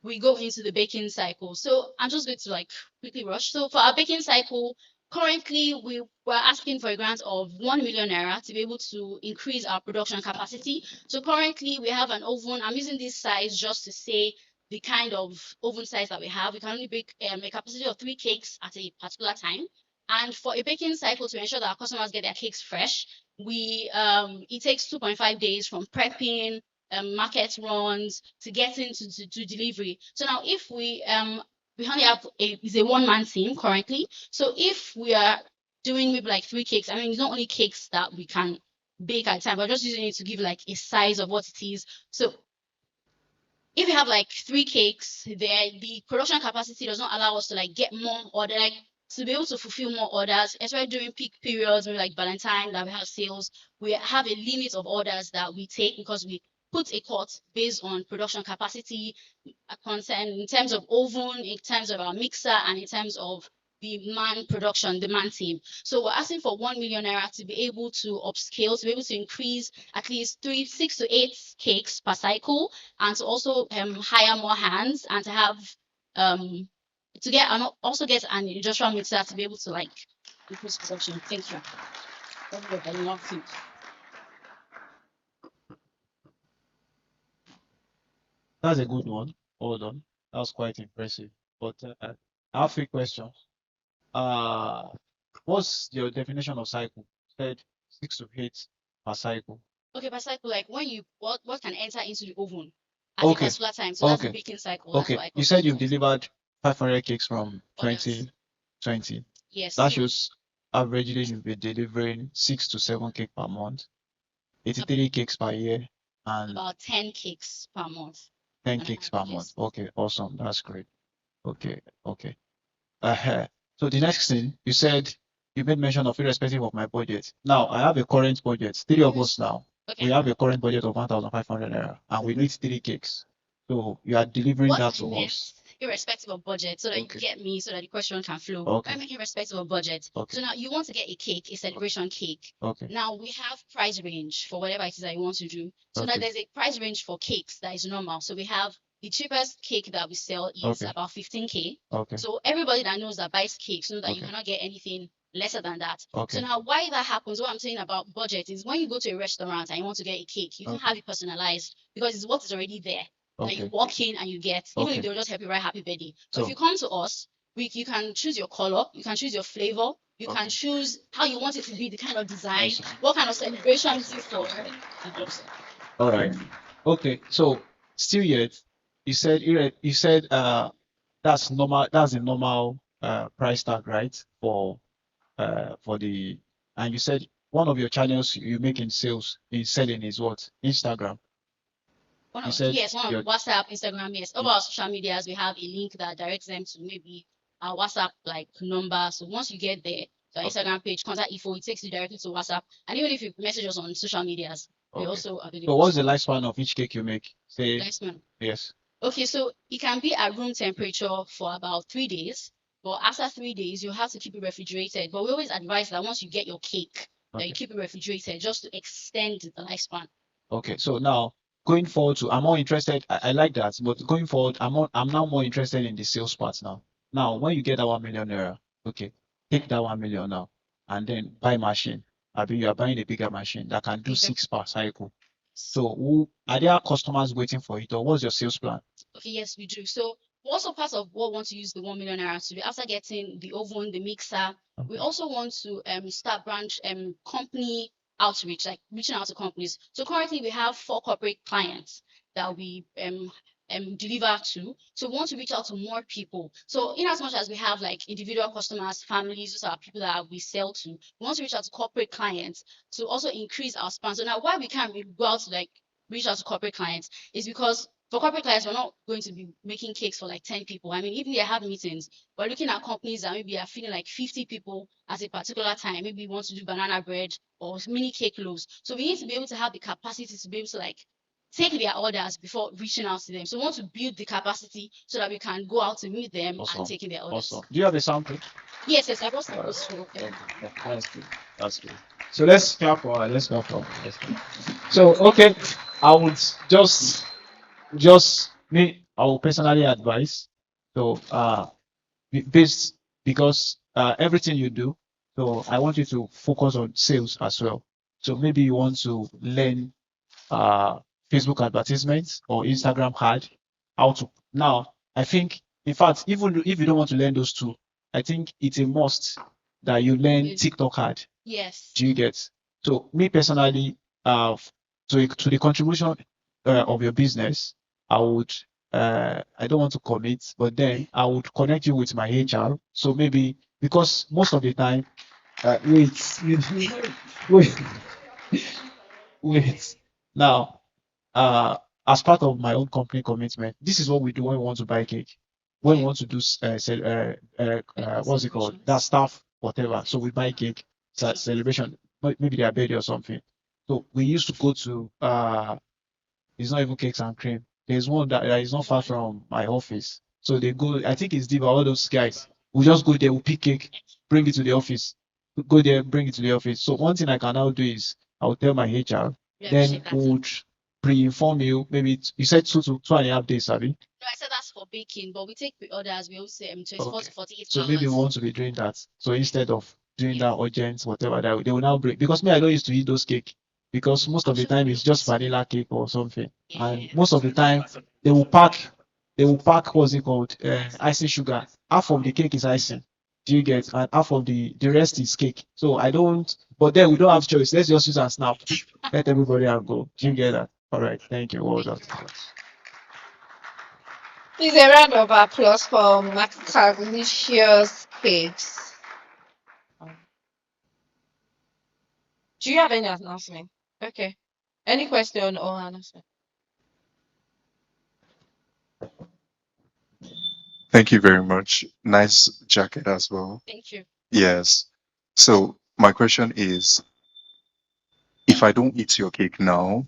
we go into the baking cycle. So I'm just going to like quickly rush. So for our baking cycle, currently we were asking for a grant of 1 million naira to be able to increase our production capacity. So currently we have an oven. I'm using this size just to say the kind of oven size that we have. We can only bake a capacity of 3 cakes at a particular time. And for a baking cycle, to ensure that our customers get their cakes fresh, it takes 2.5 days from prepping, market runs to getting to delivery. So now if we only have is a one-man team currently. So if we are doing maybe like 3 cakes, I mean, it's not only cakes that we can bake at a time, but just using it to give like a size of what it is. So if you have like 3 cakes, the production capacity does not allow us to like get more order, like to be able to fulfill more orders, especially during peak periods, maybe like Valentine, that we have sales. We have a limit of orders that we take because we put a cut based on production capacity, concern in terms of oven, in terms of our mixer, and in terms of the man production, the man team. So we're asking for 1 million naira to be able to upscale, to be able to increase at least 6 to 8 cakes per cycle, and to also hire more hands, and to have to get and also get an industrial mixer to be able to like increase production. Thank you. I love it. That's a good one. Hold on. That was quite impressive. But I have 3 questions. What's your definition of cycle? Said 6 to 8 per cycle. Okay, per cycle, like when you what can enter into the oven at a Okay. particular time. So that's the Okay. baking cycle. That's Okay. what I You call said you've cycle. delivered 500 cakes from Oh, yes. 2020. Yes. That So shows averagely you've been delivering 6 to 7 cakes per month, 83 cakes per year, and about 10 cakes per month. 10 on cakes average, per month. yes. Okay, awesome. That's great. Okay, okay. So the next thing you said, you made mention of irrespective of my budget. Now I have a current budget. 3 of us now. Okay. We have a current budget of 1,500 naira, and we need 3 cakes. So you are delivering What that I to meant, us. irrespective of budget, so that Okay. you get me, so that the question can flow. Okay. I mean, irrespective of budget. Okay. So now you want to get a cake, a celebration cake. Okay. Now we have price range for whatever it is that you want to do. So now Okay. there's a price range for cakes that is normal. So we have the cheapest cake that we sell is Okay. about 15K. Okay. So everybody that knows that buys cakes know that you Okay. cannot get anything lesser than that. Okay. So now why that happens, what I'm saying about budget is when you go to a restaurant and you want to get a cake, you can Okay. have it personalized because it's what is already there. That you Okay. walk in and you get, even Okay. if they'll just help you write happy birthday. So if So you come to us, you can choose your color, you can choose your flavor, you can okay. choose how you want it to be, the kind of design, Awesome. what kind of celebration is it for. All right. Okay. So still yet, you said that's normal. That's the normal price tag, right? For the and you said one of your channels you make in sales in selling is what? Instagram. One You of, said yes, one of your WhatsApp, Instagram, yes. Over our social medias, we have a link that directs them to maybe our WhatsApp like number. So once you get there, the okay. Instagram page, contact info, it takes you directly to WhatsApp. And even if you message us on social medias, we're Okay. also So available. what's the lifespan of each cake you make? Say Lifespan. yes. Okay, so it can be at room temperature for about 3 days, but after 3 days, you have to keep it refrigerated. But we always advise that once you get your cake, that you Okay. keep it refrigerated just to extend the lifespan. Okay. So now going forward to I'm more interested. I like that, but going forward, I'm now more interested in the sales part now. Now, when you get that 1 million naira, okay, take that 1 million now and then buy machine. I mean, you are buying a bigger machine that can do Exactly. 6 per cycle. So are there customers waiting for it, or what's your sales plan? Okay, yes, we do. So also part of what we want to use the 1 million naira to do after getting the oven, the mixer, we also want to start branch company outreach, like reaching out to companies. So currently we have 4 corporate clients that we deliver to. So we want to reach out to more people. So in as much as we have like individual customers, families, those are people that we sell to, we want to reach out to corporate clients to also increase our span. So now why we can't go out to like reach out to corporate clients is because for corporate clients, we're not going to be making cakes for like 10 people. I mean, even they have meetings, we're looking at companies that maybe are feeding like 50 people at a particular time. Maybe we want to do banana bread or mini cake loaves. So we need to be able to have the capacity to be able to like take their orders before reaching out to them. So we want to build the capacity so that we can go out to meet them Awesome. and taking their orders. Awesome. Do you have a sample? Yes, yes, I've also Okay, that's good. That's good. So let's clap for her. Let's clap for her. Let's clap. So okay, I would just me. I will personally advise. So based because everything you do. So I want you to focus on sales as well. So maybe you want to learn uh Facebook advertisements or Instagram ad. How to now? I think in fact, even if you don't want to learn those two, I think it's a must that you learn TikTok ad. Yes. Do you get? So me personally, to the contribution of your business, I would I don't want to commit, but then I would connect you with my HR. So maybe because most of the time, wait, wait. Now, as part of my own company commitment, this is what we do when we want to buy cake. When we want to do what's it called? That stuff, whatever. So we buy cake, celebration, maybe their birthday or something. So we used to go to it's not even cakes and cream. There's one that is not far from my office. So they go, I think it's Diva, all those guys. We'll just go there, we'll pick cake, bring it to the office. Go there, bring it to the office. So one thing I can now do is I'll tell my HR, then we'll pre-inform you. Maybe you said 2 to 2.5 days, Abby. No, I said that's for baking, but we take pre-orders. We also say 24 to 48 So hours. maybe we want to be doing that. So instead of doing that urgent, whatever that they will now bring, because me, I don't used to eat those cake because most of the time it's just vanilla cake or something. And most of the time they will pack what's it called? Icing sugar. Half of the cake is icing. Do you get? And half of the rest is cake. So I don't, but then we don't have choice. Let's just use our snap. Let everybody and go. Do you get that? All right. Thank you. Well done. Please a round of applause for Macalicious Cakes. Do you have any announcement? Okay. Any question or announcement? Thank you very much. Nice jacket as well. Thank you. Yes. So my question is, if I don't eat your cake now,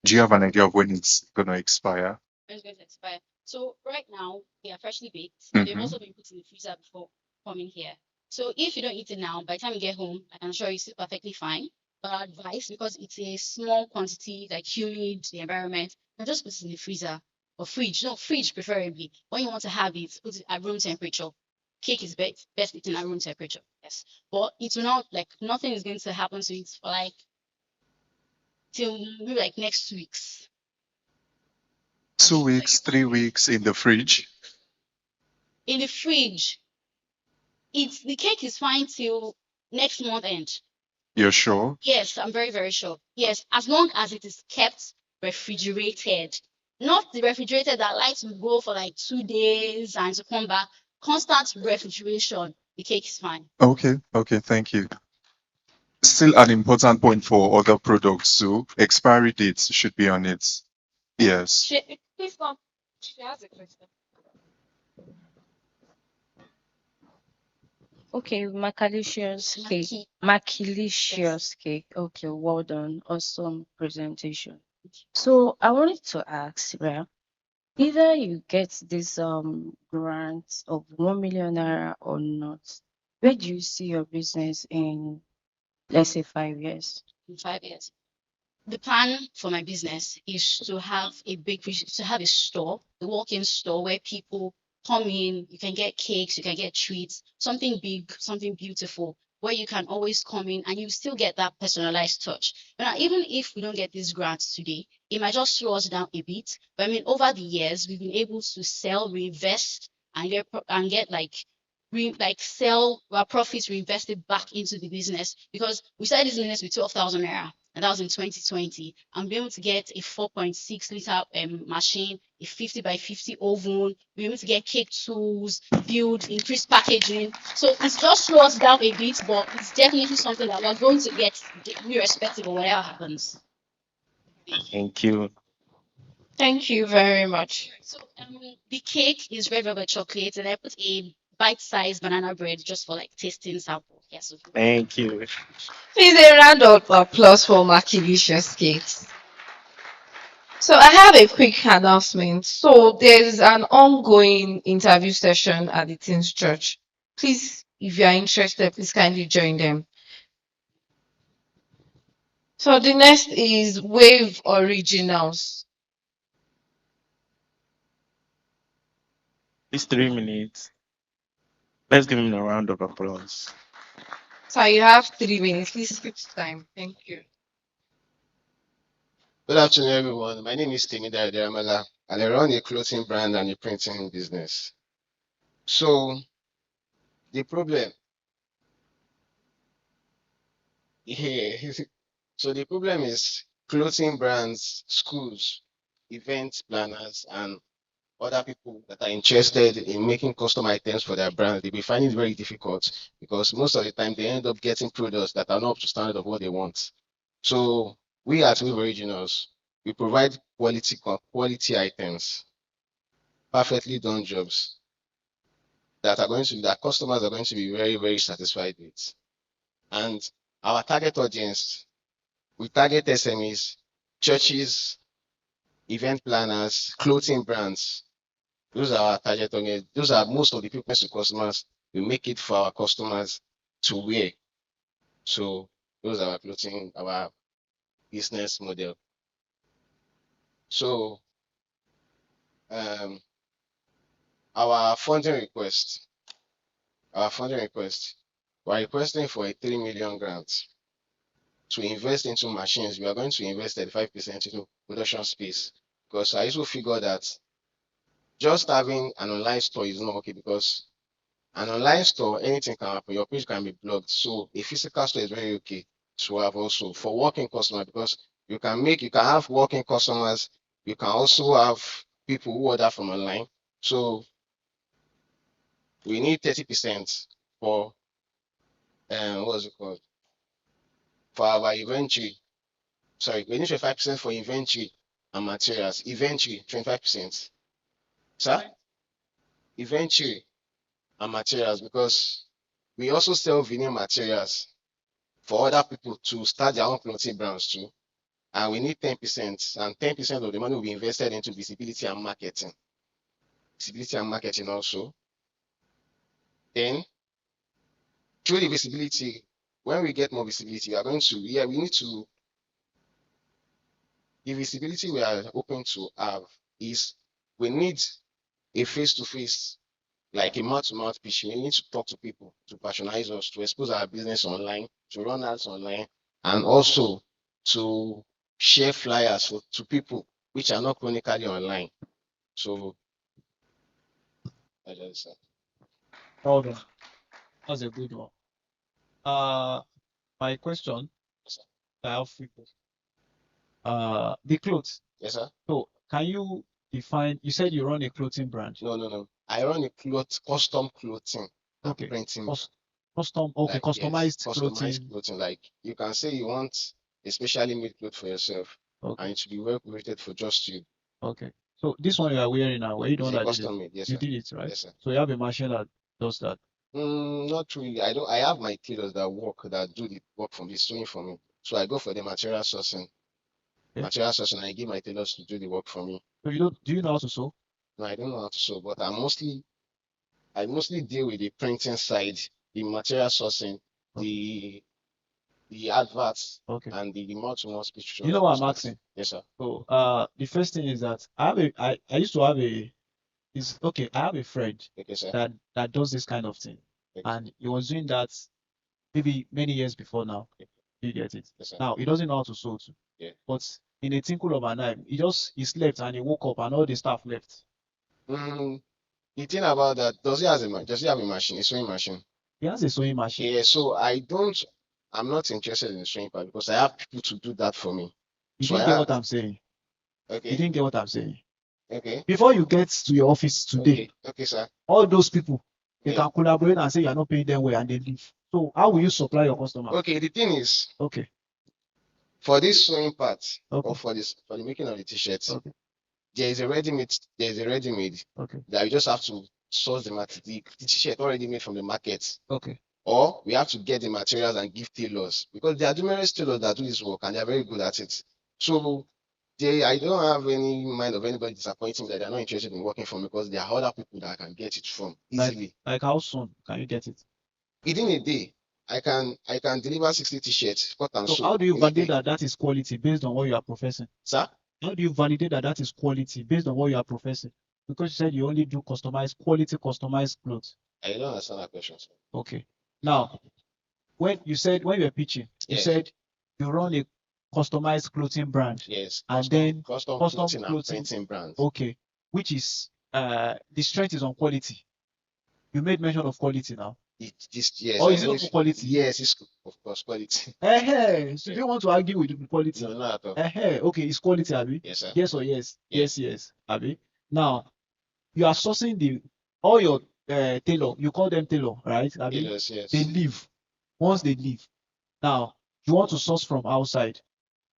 do you have an idea of when it's gonna expire? When it's going to expire. So right now they are freshly baked. They've also been put in the freezer before coming here. So if you don't eat it now, by the time you get home, I can assure you it's perfectly fine. But I advise, because it's a small quantity, like humid, the environment, you just put it in the freezer or fridge. No, fridge preferably. When you want to have it, put it at room temperature. Cake is best eaten at room temperature. Yes. But it will not, like, nothing is going to happen to it for like till maybe like next 2 weeks. 2 weeks, 3 weeks in the fridge. In the fridge, the cake is fine till next month end. You're sure? Yes, I'm very, very sure. Yes, as long as it is kept refrigerated. Not the refrigerated that likes to go for like 2 days and to come back. Constant refrigeration, the cake is fine. Okay, thank you. Still an important point for other products too. Expiry dates should be on it. Yes. Please come. She has a question. Okay, macalicious cake. Macalicious cake. Okay, well done. Awesome presentation. So I wanted to ask, right? Either you get this grant of 1 million naira or not, where do you see your business in, let's say, 5 years? In 5 years. The plan for my business is to have a bakery, to have a store, a walk-in store where people come in, you can get cakes, you can get treats, something big, something beautiful, where you can always come in and you still get that personalized touch. Now, even if we don't get these grants today, it might just slow us down a bit. But I mean, over the years, we've been able to sell, reinvest, and get sell our profits reinvested back into the business, because we started this business with 12,000 naira, and that was in 2020. I'm able to get a 4.6 liter machine, a 50 by 50 oven. We're able to get cake tools, build, increase packaging. So it's just slow us down a bit, but it's definitely something that we're going to get irrespective of whatever happens. Thank you. Thank you very much. So the cake is red velvet chocolate, and I put a bite-sized banana bread just for like tasting sample. Yes. Thank you. Please a round of applause for Macalicious Cakes. So I have a quick announcement. So there's an ongoing interview session at the Teens Church. Please, if you are interested, please kindly join them. So the next is Wave Originals. It's 3 minutes. Let's give him a round of applause. So you have 3 minutes. Please keep time. Thank you. Good afternoon, everyone. My name is Temida Aderamala, and I run a clothing brand and a printing business. So the problem, so the problem is clothing brands, schools, event planners, and other people that are interested in making custom items for their brand. They be finding it very difficult because most of the time they end up getting products that are not up to standard of what they want. So we at Wave Originals, we provide quality items, perfectly done jobs that customers are going to be very, very satisfied with. And our target audience, we target SMEs, churches, event planners, clothing brands. Those are our target audience. Those are most of the people to customers we make it for our customers to wear. So those are our clothing, our business model. So our funding request, we're requesting for a 3 million grant to invest into machines. We are going to invest 35% into production space, because I also figure that just having an online store is not okay, because an online store, anything can happen. Your page can be blocked. So a physical store is very okay to have also for working customers, because you can have working customers. You can also have people who order from online. So we need 30% for what's it called? For our inventory. Sorry, we need 25% for inventory and materials. Inventory, 25%. Sir? Inventory and materials, because we also sell vinyl materials for other people to start their own clothing brands too. And we need 10%, and 10% of the money will be invested into visibility and marketing. Visibility and marketing also. Then, through the visibility, when we get more visibility, we are going to, we need to, the visibility we are hoping to have is, we need a face-to-face, like a mouth-to-mouth pitch. We need to talk to people, to patronize us, to expose our business online, to run ads online, and also to share flyers to people which are not chronically online. So, I just said. Well done. That's a good one. My question, I have three questions. The clothes. Yes, sir. So can you define, you said you run a clothing brand. No. I run a custom clothing. Okay. Printing. Custom, okay, Like, customized yes, clothing. clothing. Like, you can say you want a specially made cloth for yourself, and it should be well created for just you. Okay. So this one you are wearing now, were you the It's one a that did custom it? made, yes, You sir. did it, right? Yes, sir. So you have a machine that does that. Not really. I have my tailors that do the work from the sewing for me. So I go for the material sourcing. Material sourcing, I give my tailors to do the work for me. So do you know how to sew? No, I don't know how to sew, but I mostly deal with the printing side, the material sourcing, the adverts, and the mouth-to-mouth speech. You know what I'm asking? Yes, sir. So the first thing is that I used to have I have a friend that does this kind of thing. And he was doing that maybe many years before now. You get it? Yes, sir. Now he doesn't know how to sew too. Yeah. But in a twinkle of an eye, he slept and he woke up and all the stuff left. The thing about that, does he have a machine, a sewing machine? He has a sewing machine. Yeah, so I'm not interested in the sewing part, because I have people to do that for me. You So didn't get what I'm saying. Okay. You didn't get what I'm saying. Okay. Before you get to your office today, Okay, sir. all those people, they can collaborate and say you are not paying them well and they leave. So how will you supply your customer? Okay, the thing is, okay, for this sewing part, or for the making of the t-shirts, there is a ready-made that you just have to source the t-shirt already made from the market. Okay. Or we have to get the materials and give tailors, because there are numerous tailors that do this work and they are very good at it. So I don't have any mind of anybody disappointing that they're not interested in working for me, because there are other people that I can get it from easily. Like how soon can you get it? Within a day, I can deliver 60 t-shirts, cut and So sew. how do you in a validate day. that is quality based on what you are professing? Sir? How do you validate that is quality based on what you are professing? Because you said you only do customized clothes. I don't understand that question, sir. Okay. Now, when you were pitching, you said you run a customized clothing brand. Yes. And then custom custom clothing and printing brands. Okay. Which is the strength is on quality. You made mention of quality now. Yes. Or is it not quality? Yes, it's of course quality. So you want to argue with the quality? No, not at all. Okay, it's quality, Abi. Yes, sir. Yes or yes? Yes, Abi. Now, you are sourcing all your tailor, you call them tailor, right? Abi? Tailors, yes. They leave. Once they leave, now you want to source from outside.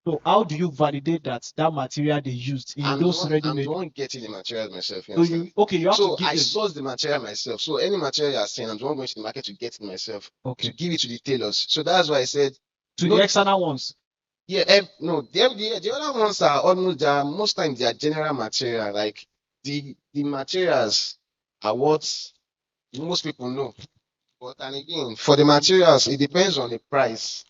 So how do you validate that material they used in those ready-made? I'm the one getting the materials myself. So you have to give I them. source the material myself. So any material you are saying, I'm the one going to the market to get it myself. Okay. To give it to the tailors. So that's why I said to the external ones. Yeah, no, the other ones are almost most times they are general material. Like the materials are what most people know. But and again, for the materials, it depends on the price.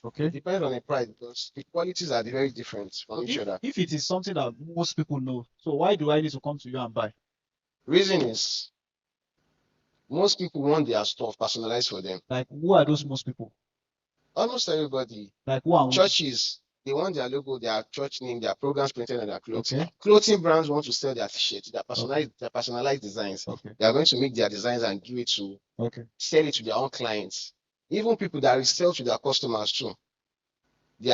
Okay. It depends on the price because the qualities are very different from each other. If it is something that most people know, so why do I need to come to you and buy? Reason is most people want their stuff personalized for them. Like, who are those most people? Almost everybody. Like, who are Churches, they want their logo, their church name, their programs printed on their clothes. Okay. Clothing brands want to sell their t-shirts, Okay. their personalized designs. Okay. They are going to make their designs and give it to Okay. sell it to their own clients. Even people that resell to their customers too. They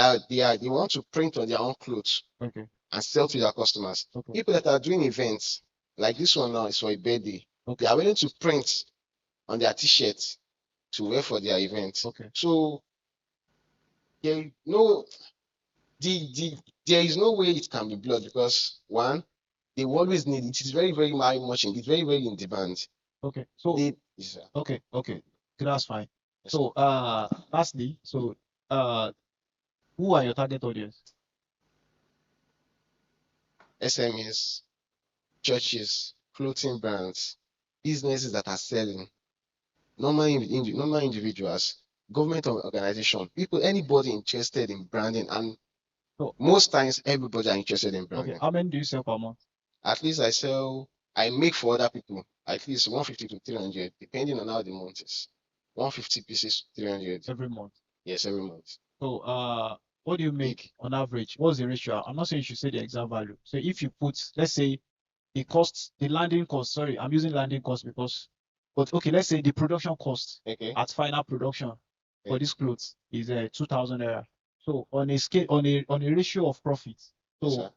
want to print on their own clothes Okay. and sell to their customers. Okay. People that are doing events like this one now is for a birthday. Okay. They are willing to print on their t-shirts to wear for their events. Okay. So there no there is no way it can be blocked because one, they will always need it. It is very, very much it's very, very in demand. Okay. So Yes, sir. okay. Okay. That's fine. Yes, So lastly, so who are your target audience? SMEs, churches, clothing brands, businesses that are selling, normal individuals, government organization, people, anybody interested in branding, and So most times everybody are interested in okay, branding. how many do you sell per month? At least I make for other people at least 150 to 300, depending on how the month is. 150 pieces to 300. Every month. Yes, every month. So what do you make on average? What's the ratio? I'm not saying you should say the exact value. So if you put, let's say the landing cost, sorry, I'm using landing cost because, but okay, let's say the production cost Okay. at final production for Okay. this clothes is 2,000 naira. So on a scale, on a ratio of profit, Yes, so sir.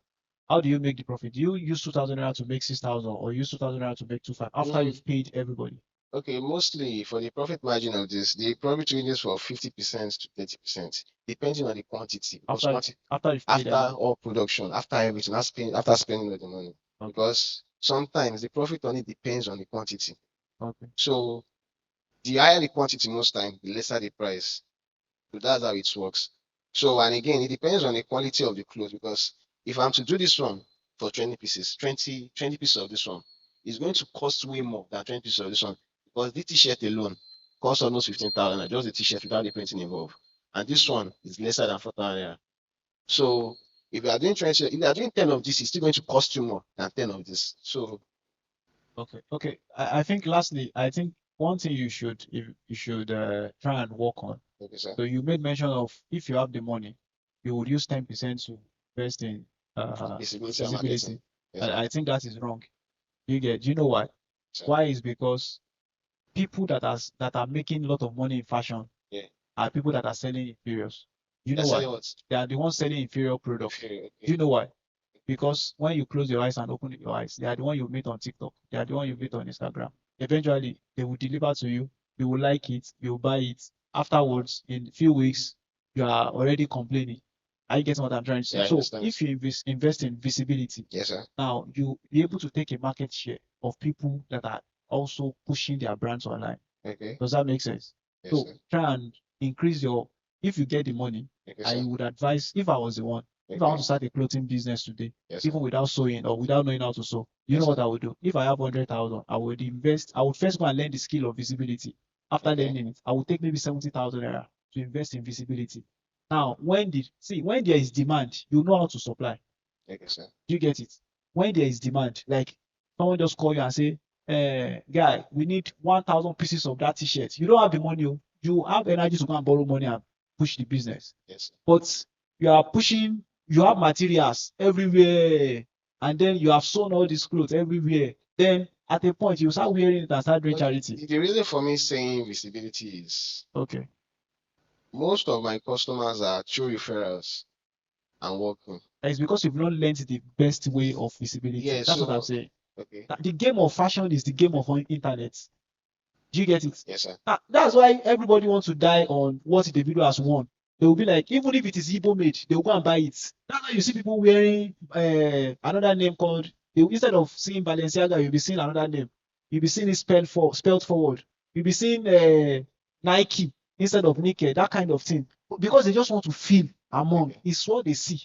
how do you make the profit? Do you use 2,000 naira to make 6,000 or use 2,000 naira to make 2,500 after you've paid everybody? Okay, mostly for the profit margin of this, the profit ranges from 50% to 30%, depending on the quantity. Because After you've paid after all production, after everything, after spending all the money. Okay. Because sometimes the profit only depends on the quantity. Okay. So the higher the quantity, most time, the lesser the price. So that's how it works. So, and again, it depends on the quality of the clothes because if I'm to do this one for 20 pieces, 20 pieces of this one, it's going to cost way more than 20 pieces of this one because this t-shirt alone costs almost 15,000, just the t-shirt without the printing involved. And this one is lesser than 4,000. So if you are doing 20, if you are doing 10 of this, it's still going to cost you more than 10 of this. So Okay. I think lastly, I think one thing you should try and work on. okay, sir. So you made mention of if you have the money, you would use 10% to invest in Visibility and marketing. visibility. Yes, sir. I think that is wrong. Do you know why? Sir. Why is because people that are making a lot of money in fashion Yeah. are people that are selling inferiors. You know They're why? selling what? They are the ones selling inferior products. Okay. Do you know why? Because when you close your eyes and open your eyes, they are the one you meet on TikTok. They are the one you meet on Instagram. Eventually, they will deliver to you. You will like it. You will buy it. Afterwards, in a few weeks, you are already complaining. Are you getting what I'm trying to say? Yeah, I So understand. if you invest in visibility, Yes, sir. now you'll be able to take a market share of people that are also pushing their brands online. Okay. Does that make sense? Yes, So sir. try and increase if you get the money, Okay, I sir. would advise, if I was the one, if I want Okay. to start a clothing business today, Yes, sir. even without sewing or without knowing how to sew, you Yes, know sir. what I would do? If I have 100,000, I would first go and learn the skill of visibility. After Okay. learning it, I would take maybe 70,000 naira to invest in visibility. Now, when there is demand, you know how to supply. Okay, sir. Do you get it? When there is demand, like someone just call you and say, guy, we need 1,000 pieces of that t-shirt. You don't have the money. You have energy to go and borrow money and push the business. Yes, sir. But you have materials everywhere, and then you have sewn all these clothes everywhere. Then at a point, you start wearing it and start doing charity. The reason for me saying visibility is Okay. most of my customers are through referrals and working. It's because you've not learned the best way of visibility. Yeah, That's what I'm so saying. okay. The game of fashion is the game of internet. Do you get it? Yes, sir. That's why everybody wants to die on what the video has won. They will be like, even if it is Igbo made, they will go and buy it. That's why you see people wearing another name called, instead of seeing Balenciaga, you'll be seeing another name. You'll be seeing it spelled forward. You'll be seeing Nike instead of Nike, that kind of thing. Because they just want to feel among. Okay. It's what they see.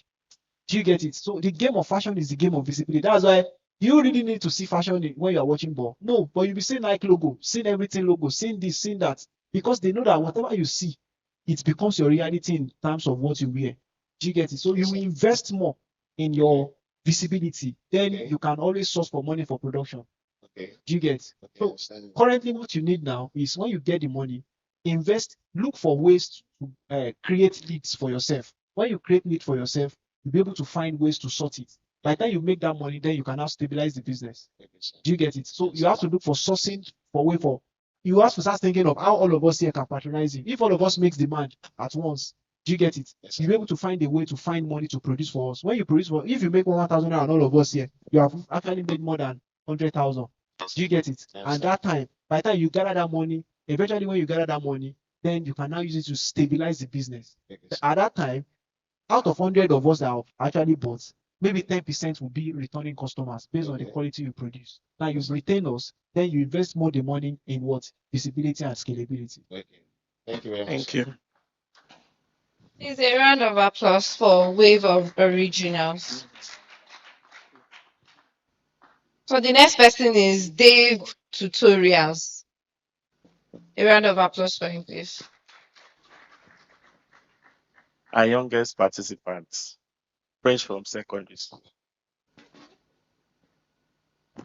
Do you get it? So the game of fashion is the game of visibility. That's why you really need to see fashion when you are watching ball? No, but you'll be seeing Nike logo, seeing everything logo, seeing this, seeing that, because they know that whatever you see, it becomes your reality in terms of what you wear. Do you get it? So you will invest more in your visibility, then you can always source for money for production. Okay. Do you get? Okay. So currently, what you need now is when you get the money, invest, look for ways to create leads for yourself. When you create lead for yourself, you'll be able to find ways to sort it. By the time you make that money, then you can now stabilize the business. Do you get it? So you have to look for sourcing for way for. You have to start thinking of how all of us here can patronize you. If all of us makes demand at once, do you get it? You'll be able to find a way to find money to produce for us. When you produce for, if you make 1,000 and all of us here, you have actually made more than 100,000. Do you get it? And that time, by the time you gather that money, eventually when you gather that money, then you can now use it to stabilize the business. At that time, out of 100 of us that have actually bought, maybe 10% will be returning customers based on the quality you produce. Now you retain us, then you invest more the money in what? Visibility and scalability. Okay. Thank you very much. Thank you. Please, a round of applause for Wave of Originals. So the next person is Dave Tutorials. A round of applause for him, please. Our youngest participant, French from secondary school.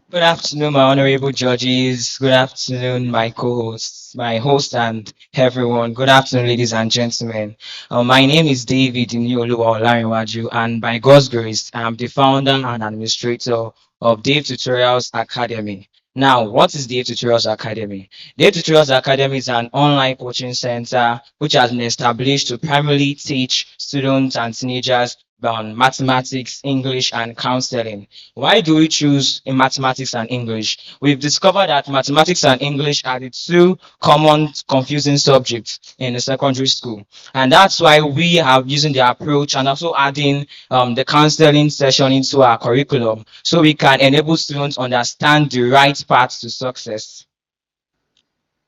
Good afternoon, my honorable judges. Good afternoon, my co-hosts, my host, and everyone. Good afternoon, ladies and gentlemen. My name is David Inioluwa Olarinwaju, and by God's grace, I'm the founder and administrator of Dave Tutorials Academy. Now, what is Dave Tutorials Academy? Dave Tutorials Academy is an online coaching center which has been established to primarily teach students and teenagers on mathematics, English, and counseling. Why do we choose in mathematics and English? We've discovered that mathematics and English are the two common confusing subjects in the secondary school. And that's why we are using the approach and also adding the counseling session into our curriculum so we can enable students understand the right path to success.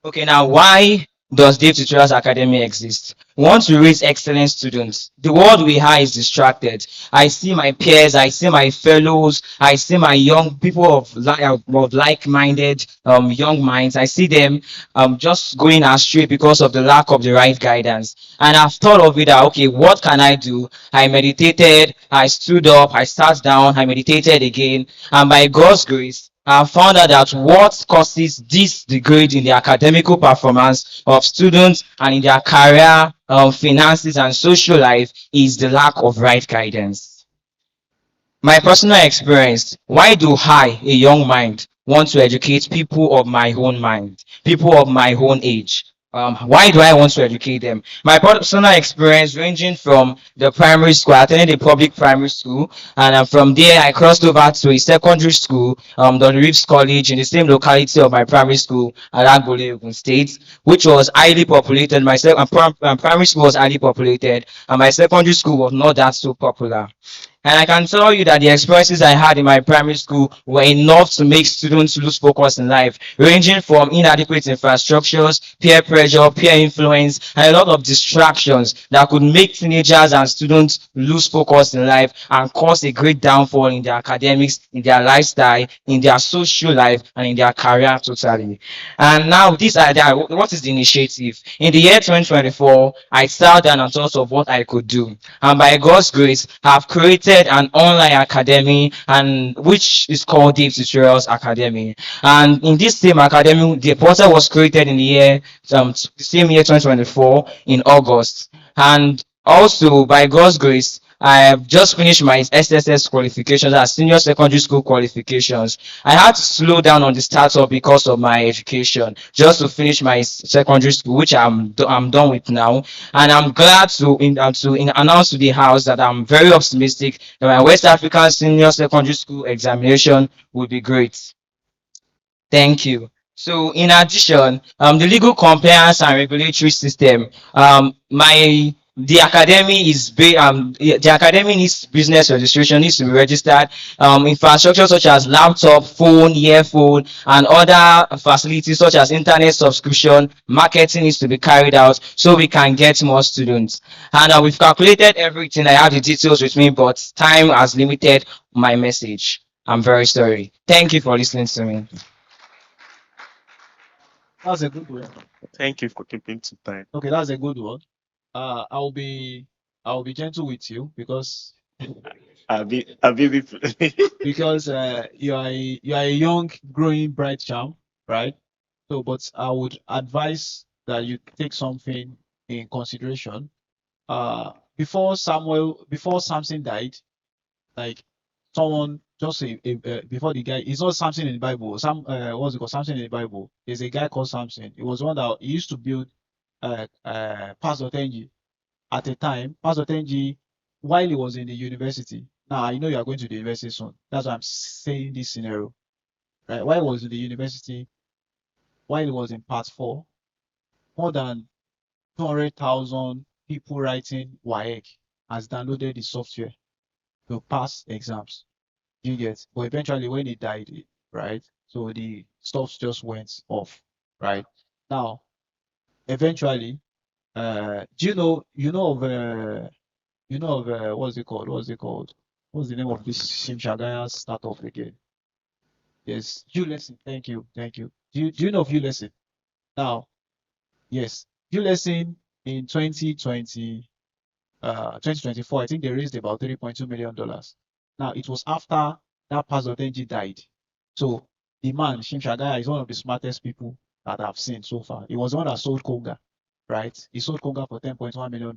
Okay, now why does Dave Tutorials Academy exist? We want to raise excellent students. The world we are is distracted. I see my peers, I see my fellows, I see my young people of like-minded young minds. I see them just going astray because of the lack of the right guidance. And I've thought of it that, okay, what can I do? I meditated, I stood up, I sat down, I meditated again, and by God's grace, I found out that what causes this degrade in the academical performance of students and in their career, finances, and social life is the lack of right guidance. My personal experience, why do I, a young mind, want to educate people of my own mind, people of my own age? Why do I want to educate them? My personal experience ranging from the primary school, I attended a public primary school, and from there I crossed over to a secondary school, the Reeves College in the same locality of my primary school, Aladelola, Ogun State, which was highly populated. My primary school was highly populated, and my secondary school was not that so popular. And I can tell you that the experiences I had in my primary school were enough to make students lose focus in life, ranging from inadequate infrastructures, peer pressure, peer influence, and a lot of distractions that could make teenagers and students lose focus in life and cause a great downfall in their academics, in their lifestyle, in their social life, and in their career totally. And now this idea, what is the initiative? In the year 2024, I sat down and thought of what I could do. And by God's grace, I've created an online academy, and which is called Dave Tutorials Academy. And in this same academy, the portal was created in the year the same year 2024 in August. And also by God's grace, I have just finished my SSS qualifications as senior secondary school qualifications. I had to slow down on the startup because of my education, just to finish my secondary school, which I'm done with now. And I'm glad to announce to the house that I'm very optimistic that my West African senior secondary school examination will be great. Thank you. So in addition, the legal compliance and regulatory system, the academy the academy needs business registration, needs to be registered. Infrastructure such as laptop, phone, earphone, and other facilities such as internet subscription, marketing needs to be carried out so we can get more students. And we've calculated everything. I have the details with me, but time has limited my message. I'm very sorry. Thank you for listening to me. That's a good one. Thank you for keeping to time. Okay, that's a good one. I'll be gentle with you because because you are a young, growing, bright child, right? So, but I would advise that you take something in consideration. Before Samson died, like someone just before the guy, it's not Samson in the Bible. What's it called? Samson in the Bible. There's a guy called Samson. It was one that he used to build Pastor Tenji at a time. Pastor Tenji, while he was in the university. Now I know you are going to the university soon. That's why I'm saying this scenario. Right? While he was in the university, while he was in part 4, more than 200,000 people writing WAEC has downloaded the software to pass exams. You get, but eventually when he died, right? So the stuff just went off, right? Now, eventually, do you know of what's it called? What's it called? What's the name of this Shimshagaya startup again? Yes, Ulesson. Thank you. Do you know of Ulesson? Now, yes, Ulesson in 2024, I think they raised about $3.2 million. Now, it was after that Pastor Denji died. So the man, Shimshagaya, is one of the smartest people that I've seen so far. He was the one that sold Konga, right? He sold Konga for $10.1 million.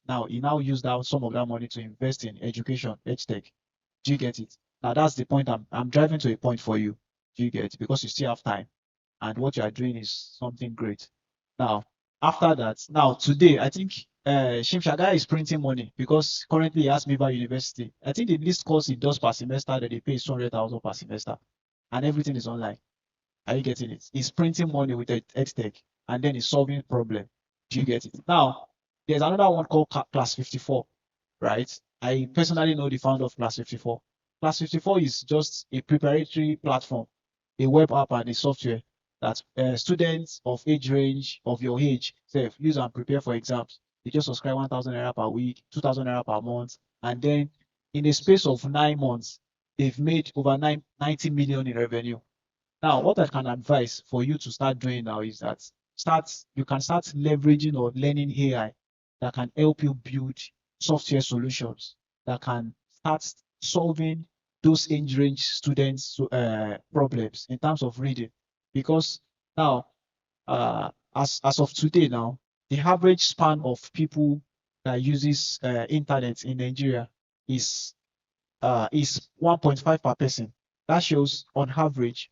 Now, he now used out some of that money to invest in education, edtech. Do you get it? Now, that's the point I'm driving to a point for you. Do you get it? Because you still have time. And what you are doing is something great. Now, after that, now today, I think Shimshaga is printing money because currently he has Miba University. I think the least course he does per semester that they pay is 200,000 per semester, and everything is online. Are you getting it? He's printing money with EdTech, and then he's solving problem. Do you get it? Now, there's another one called Class 54, right? I personally know the founder of Class 54. Class 54 is just a preparatory platform, a web app and a software that students of age range of your age use and prepare for exams. They just subscribe 1,000 naira per week, 2,000 naira per month, and then in a space of 9 months, they've made over 90 million in revenue. Now, what I can advise for you to start doing now is that you can start leveraging or learning AI that can help you build software solutions that can start solving those age range students' problems in terms of reading. Because now, as of today now, the average span of people that uses internet in Nigeria is 1.5 per person. That shows on average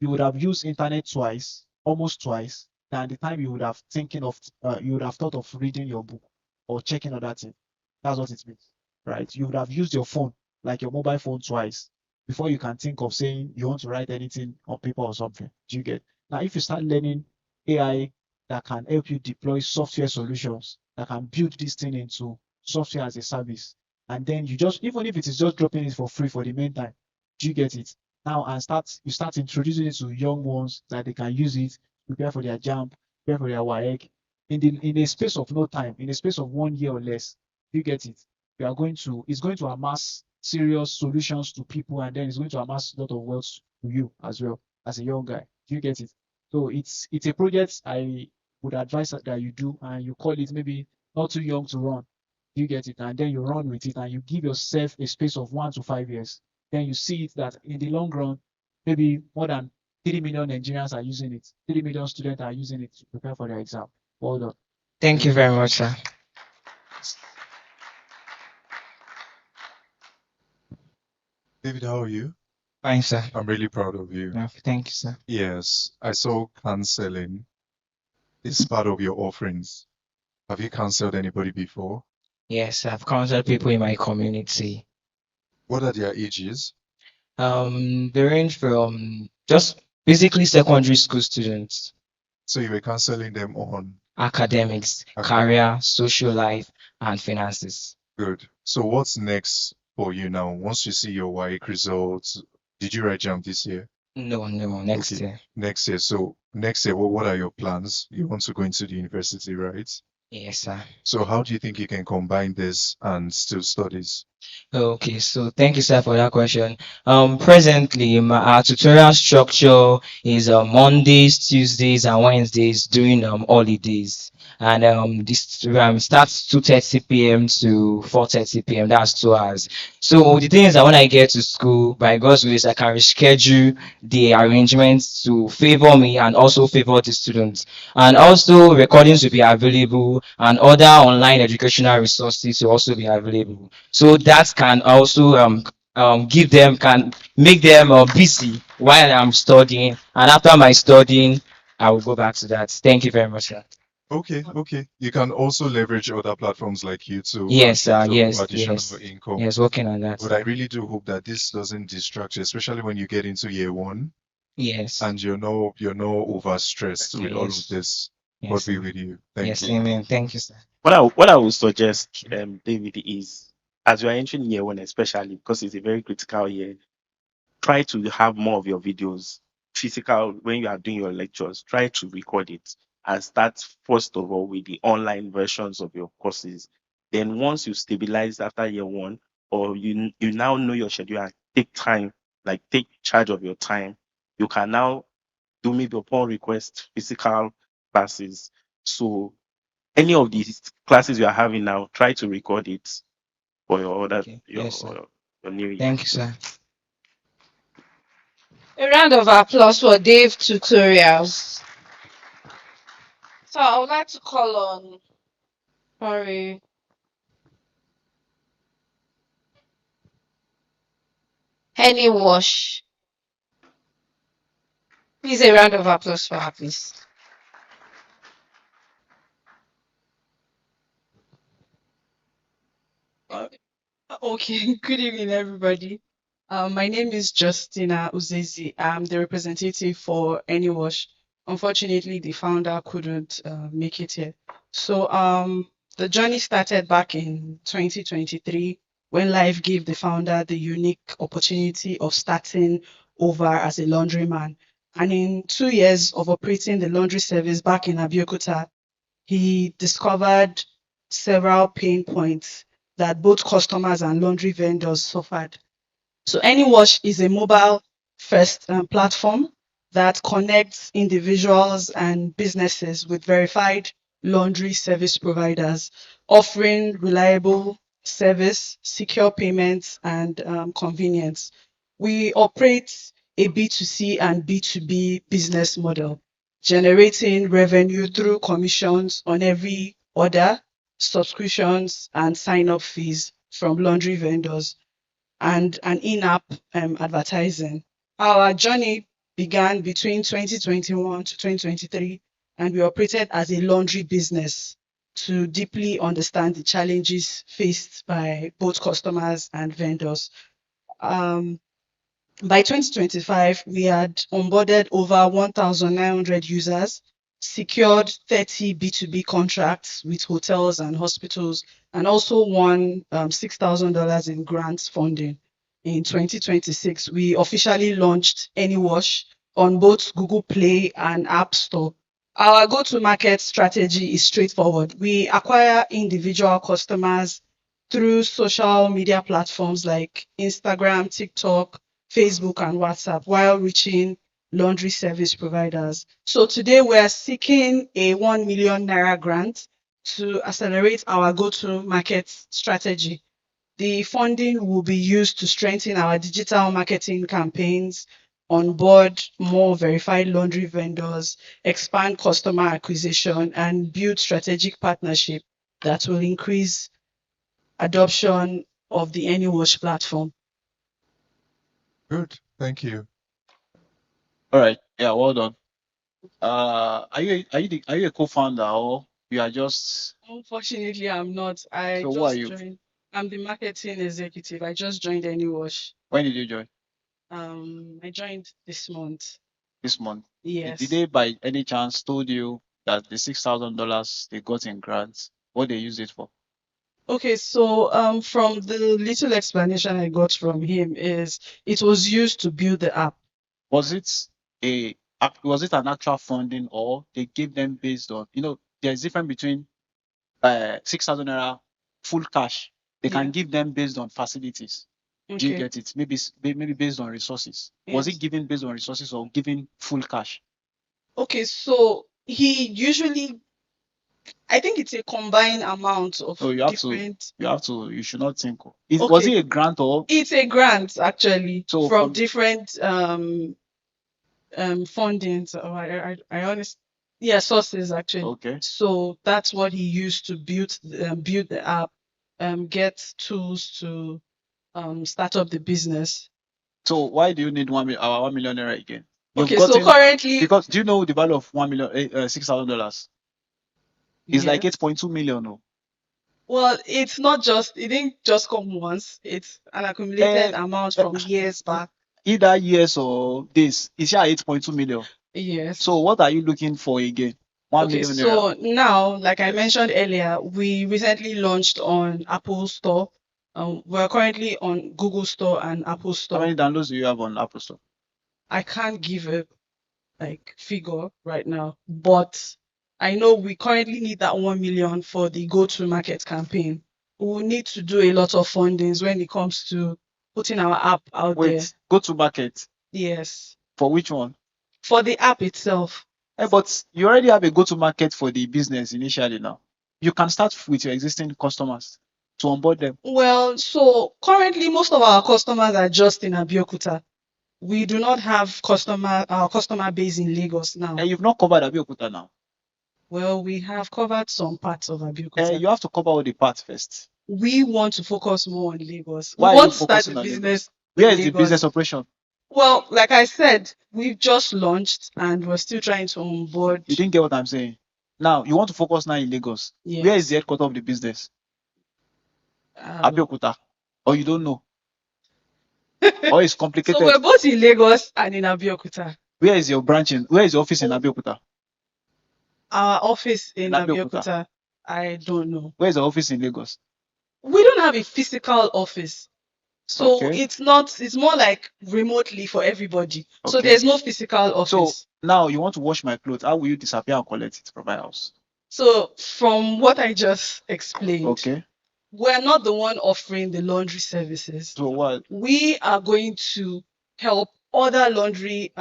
you would have used internet twice, almost twice, than the time you would have thought of reading your book or checking other thing. That's what it means, right? You would have used your phone, like your mobile phone, twice before you can think of saying you want to write anything on paper or something. Do you get? Now, if you start learning AI that can help you deploy software solutions that can build this thing into software as a service, and then you just, even if it is just dropping it for free for the meantime, do you get it? Now, and you start introducing it to young ones that they can use it, prepare for their jump, prepare for their WAEC in a space of no time, in a space of 1 year or less. You get it? It's going to amass serious solutions to people, and then it's going to amass a lot of wealth to you as well as a young guy. Do you get it? So it's a project I would advise that you do, and you call it maybe not too young to run. You get it, and then you run with it, and you give yourself a space of 1 to 5 years. Then you see it that in the long run, maybe more than 3 million Nigerians are using it. 3 million students are using it to prepare for their exam. Well done. Thank you very much, sir. David, how are you? Fine, sir. I'm really proud of you. Okay, thank you, sir. Yes, I saw counseling is part of your offerings. Have you counseled anybody before? Yes, I've counseled people in my community. What are their ages? They range from just basically secondary school students. So you were counseling them on Academics, career, social life, and finances. Good. So what's next for you now? Once you see your WAEC results, did you write JAMB this year? No, next year. Next year. So next year, what are your plans? You want to go into the university, right? Yes, sir. So how do you think you can combine this and still studies? Okay, so thank you, sir, for that question. Presently, our tutorial structure is Mondays, Tuesdays, and Wednesdays during holidays, and this starts 2:30 p.m. to 4:30 p.m. That's 2 hours. So the thing is that when I get to school, by God's grace, I can reschedule the arrangements to favor me and also favor the students, and also recordings will be available, and other online educational resources will also be available. So that can also give them can make them busy while I'm studying, and after my studying I will go back to that. Thank you very much, sir. Okay, okay. You can also leverage other platforms like YouTube and Yes, TikTok for yes, additional income. yes, working on that. But I really do hope that this doesn't distract you, especially when you get into year one Yes, and you're no overstressed with all of yes, this. God yes, be sir. with you. Thank Yes, you. amen. Thank you, sir. What I would suggest, David, is as you are entering year one, especially because it's a very critical year, try to have more of your videos physical when you are doing your lectures. Try to record it and start first of all with the online versions of your courses. Then once you stabilize after year one, or you now know your schedule and take time, like take charge of your time, you can now do maybe upon request physical classes. So any of these classes you are having now, try to record it for your other Okay. Yes, sir. your new year. Thank you, sir. A round of applause for Dave Tutorials. So I would like to call on, sorry, Henny Wash. Please, a round of applause for her, please. Uh, Okay, good evening, everybody. My name is Justina Uzezi. I'm the representative for AnyWash. Unfortunately, the founder couldn't make it here. So the journey started back in 2023 when life gave the founder the unique opportunity of starting over as a laundryman. And in 2 years of operating the laundry service back in Abeokuta, he discovered several pain points that both customers and laundry vendors suffered. So AnyWash is a mobile first platform that connects individuals and businesses with verified laundry service providers, offering reliable service, secure payments, and convenience. We operate a B2C and B2B business model, generating revenue through commissions on every order, subscriptions, and sign-up fees from laundry vendors, and an in-app advertising. Our journey began between 2021 to 2023, and we operated as a laundry business to deeply understand the challenges faced by both customers and vendors. Um, by 2025, we had onboarded over 1,900 users, secured 30 B2B contracts with hotels and hospitals, and also won $6,000 in grants funding. In 2026, we officially launched AnyWash on both Google Play and App Store. Our go-to-market strategy is straightforward. We acquire individual customers through social media platforms like Instagram, TikTok, Facebook, and WhatsApp while reaching laundry service providers. So today we're seeking a 1 million naira grant to accelerate our go-to-market strategy. The funding will be used to strengthen our digital marketing campaigns, onboard more verified laundry vendors, expand customer acquisition, and build strategic partnership that will increase adoption of the AnyWash platform. Good. Thank you. All right. Yeah, well done. Are you a co-founder or you are just Unfortunately, I'm not. I so who are just you? joined. I'm the marketing executive. I just joined AnyWash. When did you join? I joined this month. This month. Did Yes. they by any chance told you that the $6,000 they got in grants, what they use it for? Okay, so from the little explanation I got from him is it was used to build the app. Was it was it an actual funding or they gave them based on, there's difference between 6,000 naira full cash. They can give them based on facilities. Do you Okay. get it? Maybe based on resources. Was Yes. it given based on resources or given full cash? Okay, so he usually, I think it's a combined amount of Oh, different. you should not think. Was Okay, it a grant or it's a grant actually so from different funding. So I honest, yeah, sources actually. Okay. So that's what he used to build the app, get tools to start up the business. So why do you need 1 million naira again? Okay, so currently, because do you know the value of 1 million, $6,000? It's like yes. 8.2 million. Oh. Well, it didn't just come once. It's an accumulated amount from years back. Either years or days. It's here 8.2 million. Yes. So what are you looking for again? 1 Okay, million so naira. now, like I mentioned earlier, we recently launched on Apple Store. We're currently on Google Store and Apple How Store. many downloads do you have on Apple Store? I can't give a figure right now, but I know we currently need that 1 million for the go-to-market campaign. We will need to do a lot of fundings when it comes to putting our app out there. Wait, go to market. Yes, For which one? for the app itself. But you already have a go-to market for the business initially now. You can start with your existing customers to onboard them. Well, so currently most of our customers are just in Abeokuta. We do not have our customer base in Lagos now. And you've not covered Abeokuta now. Well, we have covered some parts of Abeokuta. You have to cover all the parts first. We want to focus more on Lagos. Why We are want you to start focusing the on Lagos? business. Where in is the Lagos. business operation? Well, like I said, we've just launched and we're still trying to onboard. You didn't get what I'm saying. Now, you want to focus now in Lagos. Yes. Where is the headquarters of the business? Abeokuta. Or you don't know? Or it's complicated? So we're both in Lagos and in Abeokuta. Where is your where is your office in Abeokuta? Our office in Abeokuta. Abeokuta, I don't know. Where is the office in Lagos? We don't have a physical office. So Okay. it's more like remotely for everybody. So Okay. there's no physical office. So now you want to wash my clothes. How will you disappear and collect it from my house? So from what I just explained, Okay. we're not the one offering the laundry services. So what? We are going to help other laundry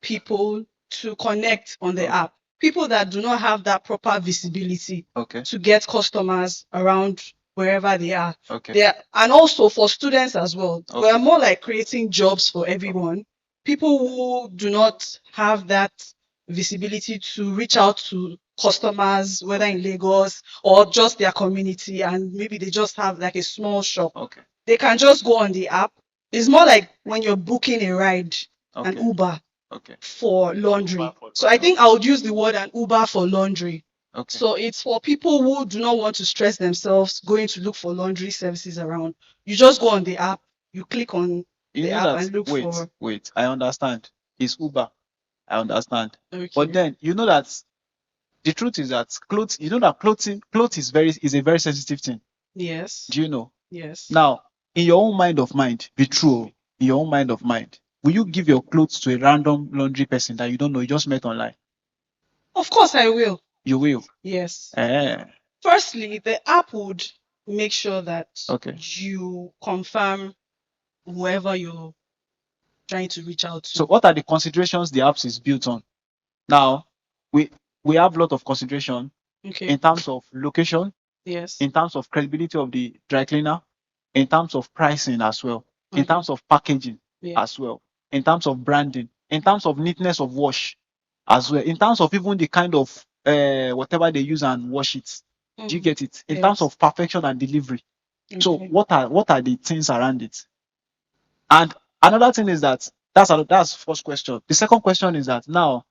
people to connect on the app. People that do not have that proper visibility to get customers around wherever they are. Okay. And also for students as well. We are more like creating jobs for everyone. People who do not have that visibility to reach out to customers, whether in Lagos or just their community, and maybe they just have like a small shop. They can just go on the app. It's more like when you're booking a ride, an Uber for laundry. So I think I would use the word an Uber for laundry. So it's for people who do not want to stress themselves going to look for laundry services around. You just go on the app, you click on the app and look for. Wait, I understand. It's Uber. I understand. Okay. But then you know that the truth is that clothes, you know that clothes is a very sensitive thing. Yes. Do you know? Yes. Now, in your own mind of mind, be true. In your own mind of mind, will you give your clothes to a random laundry person that you don't know, you just met online? Of course I will. You will? Yes. Eh. Firstly, the app would make sure that Okay. you confirm whoever you're trying to reach out to. So what are the considerations the apps is built on? Now, we have a lot of consideration in terms of location, yes, in terms of credibility of the dry cleaner, in terms of pricing as well, in terms of packaging as well, in terms of branding, in terms of neatness of wash as well, in terms of even the kind of whatever they use and wash it. Do you get it? In terms of perfection and delivery. So what are the things around it? And another thing is that that's first question. The second question is that now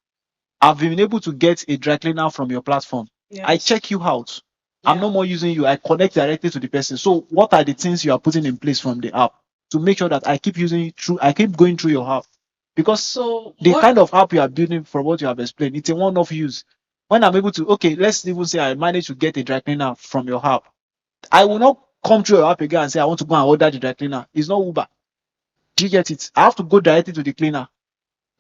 I've been able to get a dry cleaner from your platform. Yes. I check you out. I'm no more using you. I connect directly to the person. So what are the things you are putting in place from the app to make sure that I keep using it through? I keep going through your app because the kind of app you are building, from what you have explained, it's a one-off use. When I'm able to, let's even say I manage to get a dry cleaner from your app, I will not come through your app again and say I want to go and order the dry cleaner. It's not Uber. Do you get it? I have to go directly to the cleaner.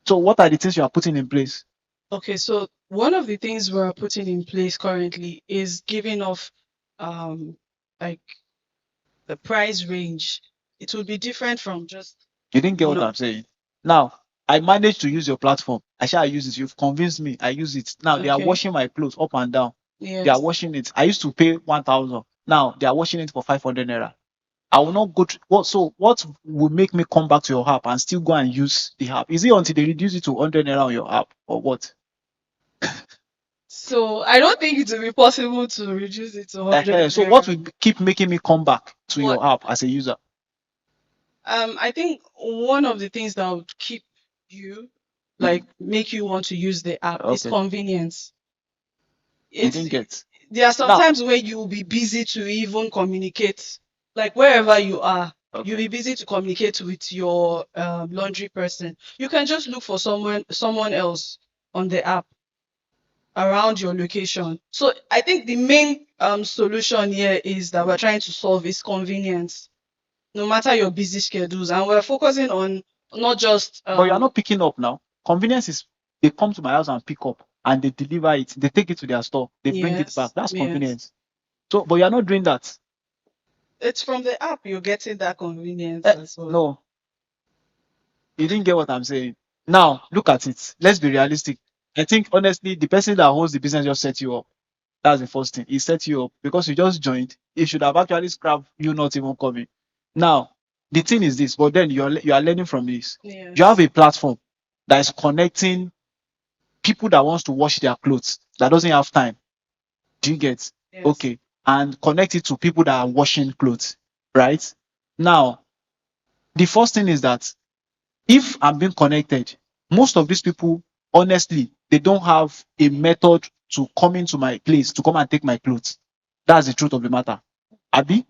So what are the things you are putting in place? Okay, so one of the things we're putting in place currently is giving off like the price range, it would be different from just You didn't get one what of I'm saying. Now, I managed to use your platform. I shall use it. You've convinced me. I use it. Now they are okay. washing my clothes up and down. They are Yes. washing it. I used to pay 1,000. Now they are washing it for 500 naira. I will not go to what. So what will make me come back to your app and still go and use the app? Is it until they reduce it to 100 naira on your app or what? So I don't think it will be possible to reduce it to 100 So what naira. will keep making me come back to What? your app as a user? I think one of the things that would keep you, like, make you want to use the app is Okay. convenience. You It's didn't get. there are Now, sometimes where you will be busy to even communicate, like wherever you are, you'll okay. be busy to communicate with your laundry person. You can just look for someone else on the app around your location. So I think the main solution here is that we're trying to solve is convenience, no matter your busy schedules, and we're focusing on not just But you are not picking up now. Convenience is they come to my house and pick up and they deliver it. They take it to their store. They bring it back. yes, That's yes. convenience. So, but you are not doing that. It's from the app you're getting that convenience as well. No, you didn't get what I'm saying. Now, look at it. Let's be realistic. I think honestly, the person that holds the business just set you up. That's the first thing. He set you up because you just joined. He should have actually scrapped you not even coming. Now, the thing is this, but then you are learning from this. Yes. You have a platform that is connecting people that wants to wash their clothes that doesn't have time. Do you get? Yes. Okay. And connect it to people that are washing clothes, right? Now, the first thing is that if I'm being connected, most of these people, honestly, they don't have a method to come into my place to come and take my clothes. That's the truth of the matter. Abi,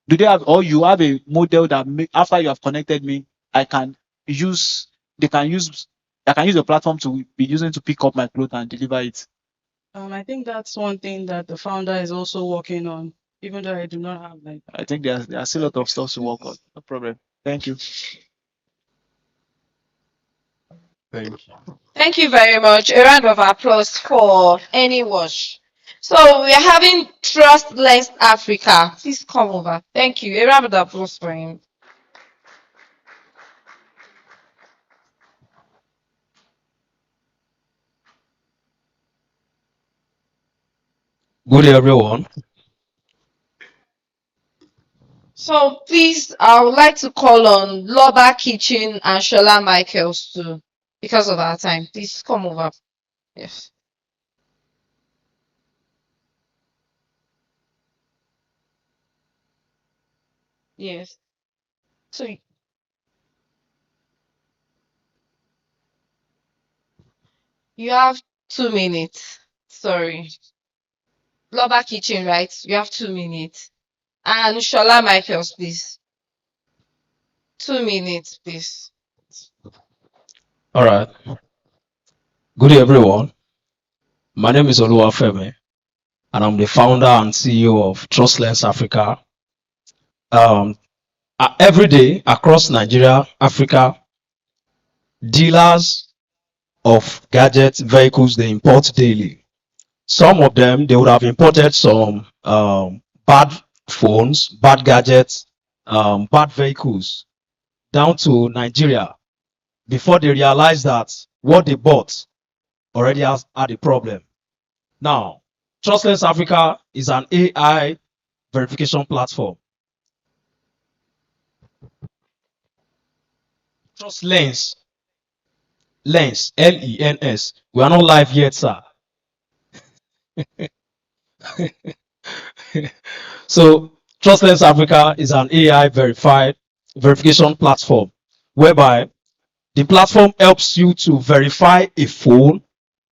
do they have, or you have a model that after you have connected me, I can use, they can use, I can use the platform to be using to pick up my clothes and deliver it. I think that's one thing that the founder is also working on, even though I do not have like. I think there's still a lot of stuff to work on. No problem. Thank you. Thank you. Thank you very much. A round of applause for Any Wash. So we are having Trustless Africa. Please come over. Thank you. A round of applause for him. Good day, everyone. So please, I would like to call on Loba Kitchen and Shola Michaels too, because of our time. Please come over. Yes. Yes. So you have 2 minutes. Sorry. Loba Kitchen, right? You have 2 minutes. And Shola Michaels, please. 2 minutes, please. All right. Good day, everyone. My name is Oluwafemi, and I'm the founder and CEO of Trustless Africa. Every day across Nigeria, Africa, dealers of gadget vehicles they import daily. Some of them they would have imported some bad phones, bad gadgets, bad vehicles down to Nigeria before they realize that what they bought already has had a problem. Now, Trustless Africa is an AI verification platform. Trust Lens, Lens. We are not live yet, sir. So, Trustless Africa is an AI verified verification platform whereby the platform helps you to verify a phone,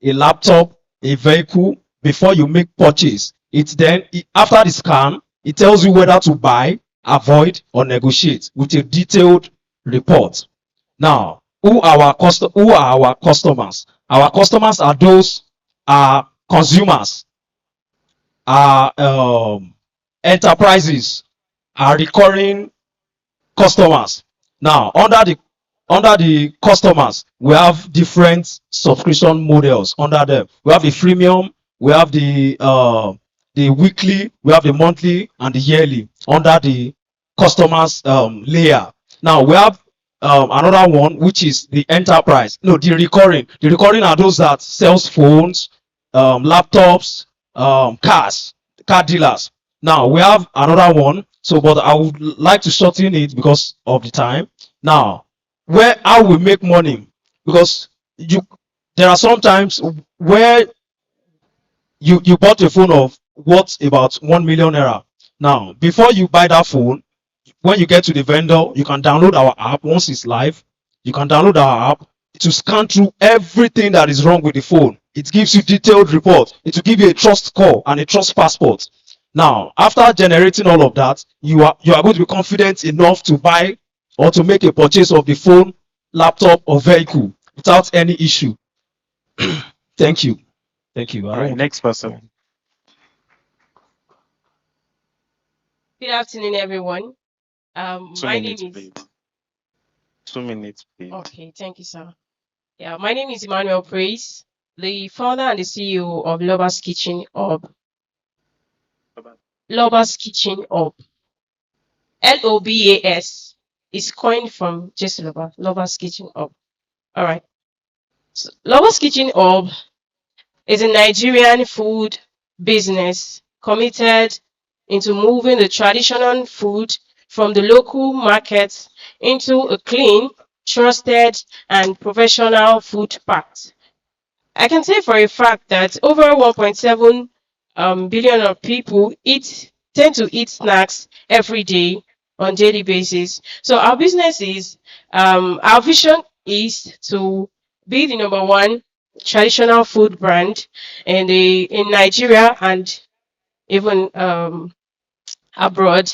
a laptop, a vehicle before you make purchase. After the scan, it tells you whether to buy, avoid, or negotiate with a detailed report. Now, who are our customers? Our customers are those consumers, are enterprises, are recurring customers. Now, under the customers, we have different subscription models under them. We have the freemium, we have the the weekly, we have the monthly and the yearly under the customers layer. Now we have another one which is the enterprise. No, the recurring. The recurring are those that sells phones, laptops, cars, car dealers. Now we have another one. So, but I would like to shorten it because of the time. Now, where how we make money, because there are sometimes where you bought a phone of worth about 1 million naira. Now, before you buy that phone, when you get to the vendor, you can download our app. Once it's live, you can download our app to scan through everything that is wrong with the phone. It gives you detailed report. It will give you a trust score and a trust passport. Now, after generating all of that, you are going to be confident enough to buy or to make a purchase of the phone, laptop, or vehicle without any issue. Thank you. Thank you. All right, next person. Good afternoon, everyone. 2 My name minutes, is please. 2 minutes, please. okay. Thank you, sir. Yeah, my name is Emmanuel Praise, the founder and the CEO of Lover's Kitchen Hub. Lover's Kitchen Hub. LOBAS is coined from just Lover's Kitchen Hub. All right. So, Lover's Kitchen Hub is a Nigerian food business committed into moving the traditional food from the local markets into a clean, trusted, and professional food pact. I can say for a fact that over 1.7 billion of people tend to eat snacks every day on daily basis. So our business is our vision is to be the number one traditional food brand in Nigeria and even abroad.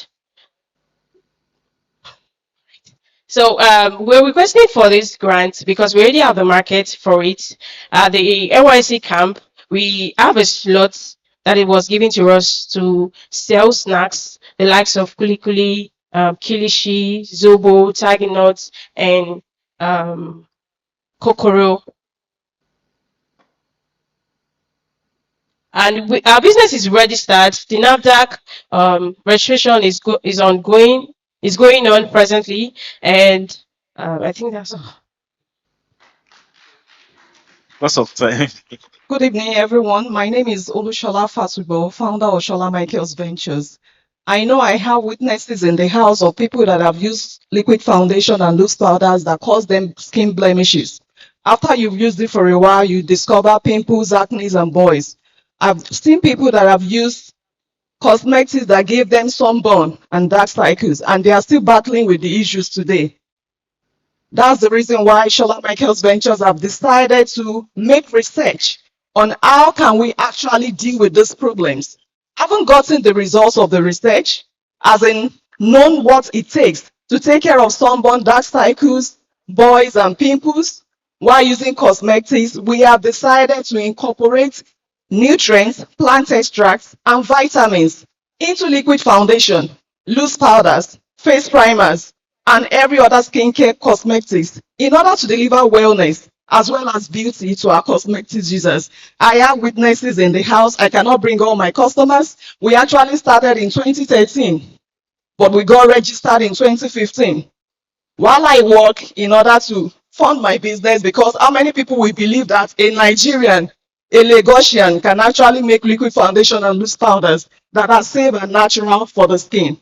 So we're requesting for this grant because we already have the market for it. The NYC camp, we have a slot that it was given to us to sell snacks, the likes of kulikuli, kilishi, zobo, tiger nuts, and kokoro. And our business is registered. The NAFDAC registration is ongoing, is going on presently, and I think that's all. Lots of time. Good evening, everyone. My name is Olushola Fatubo, founder of Shola Michaels Ventures. I know I have witnesses in the house of people that have used liquid foundation and loose powders that cause them skin blemishes. After you've used it for a while, you discover pimples, acne, and boils. I've seen people that have used cosmetics that gave them sunburn and dark cycles, and they are still battling with the issues today. That's the reason why Shola Michaels Ventures have decided to make research on how can we actually deal with these problems. Haven't gotten the results of the research, as in known what it takes to take care of sunburn, dark cycles, boils, and pimples. While using cosmetics, we have decided to incorporate nutrients, plant extracts, and vitamins into liquid foundation, loose powders, face primers, and every other skincare cosmetics in order to deliver wellness as well as beauty to our cosmetics users. I have witnesses in the house. I cannot bring all my customers. We actually started in 2013, but we got registered in 2015. While I work in order to fund my business, because how many people will believe that a Nigerian, a Lagosian can actually make liquid foundation and loose powders that are safe and natural for the skin?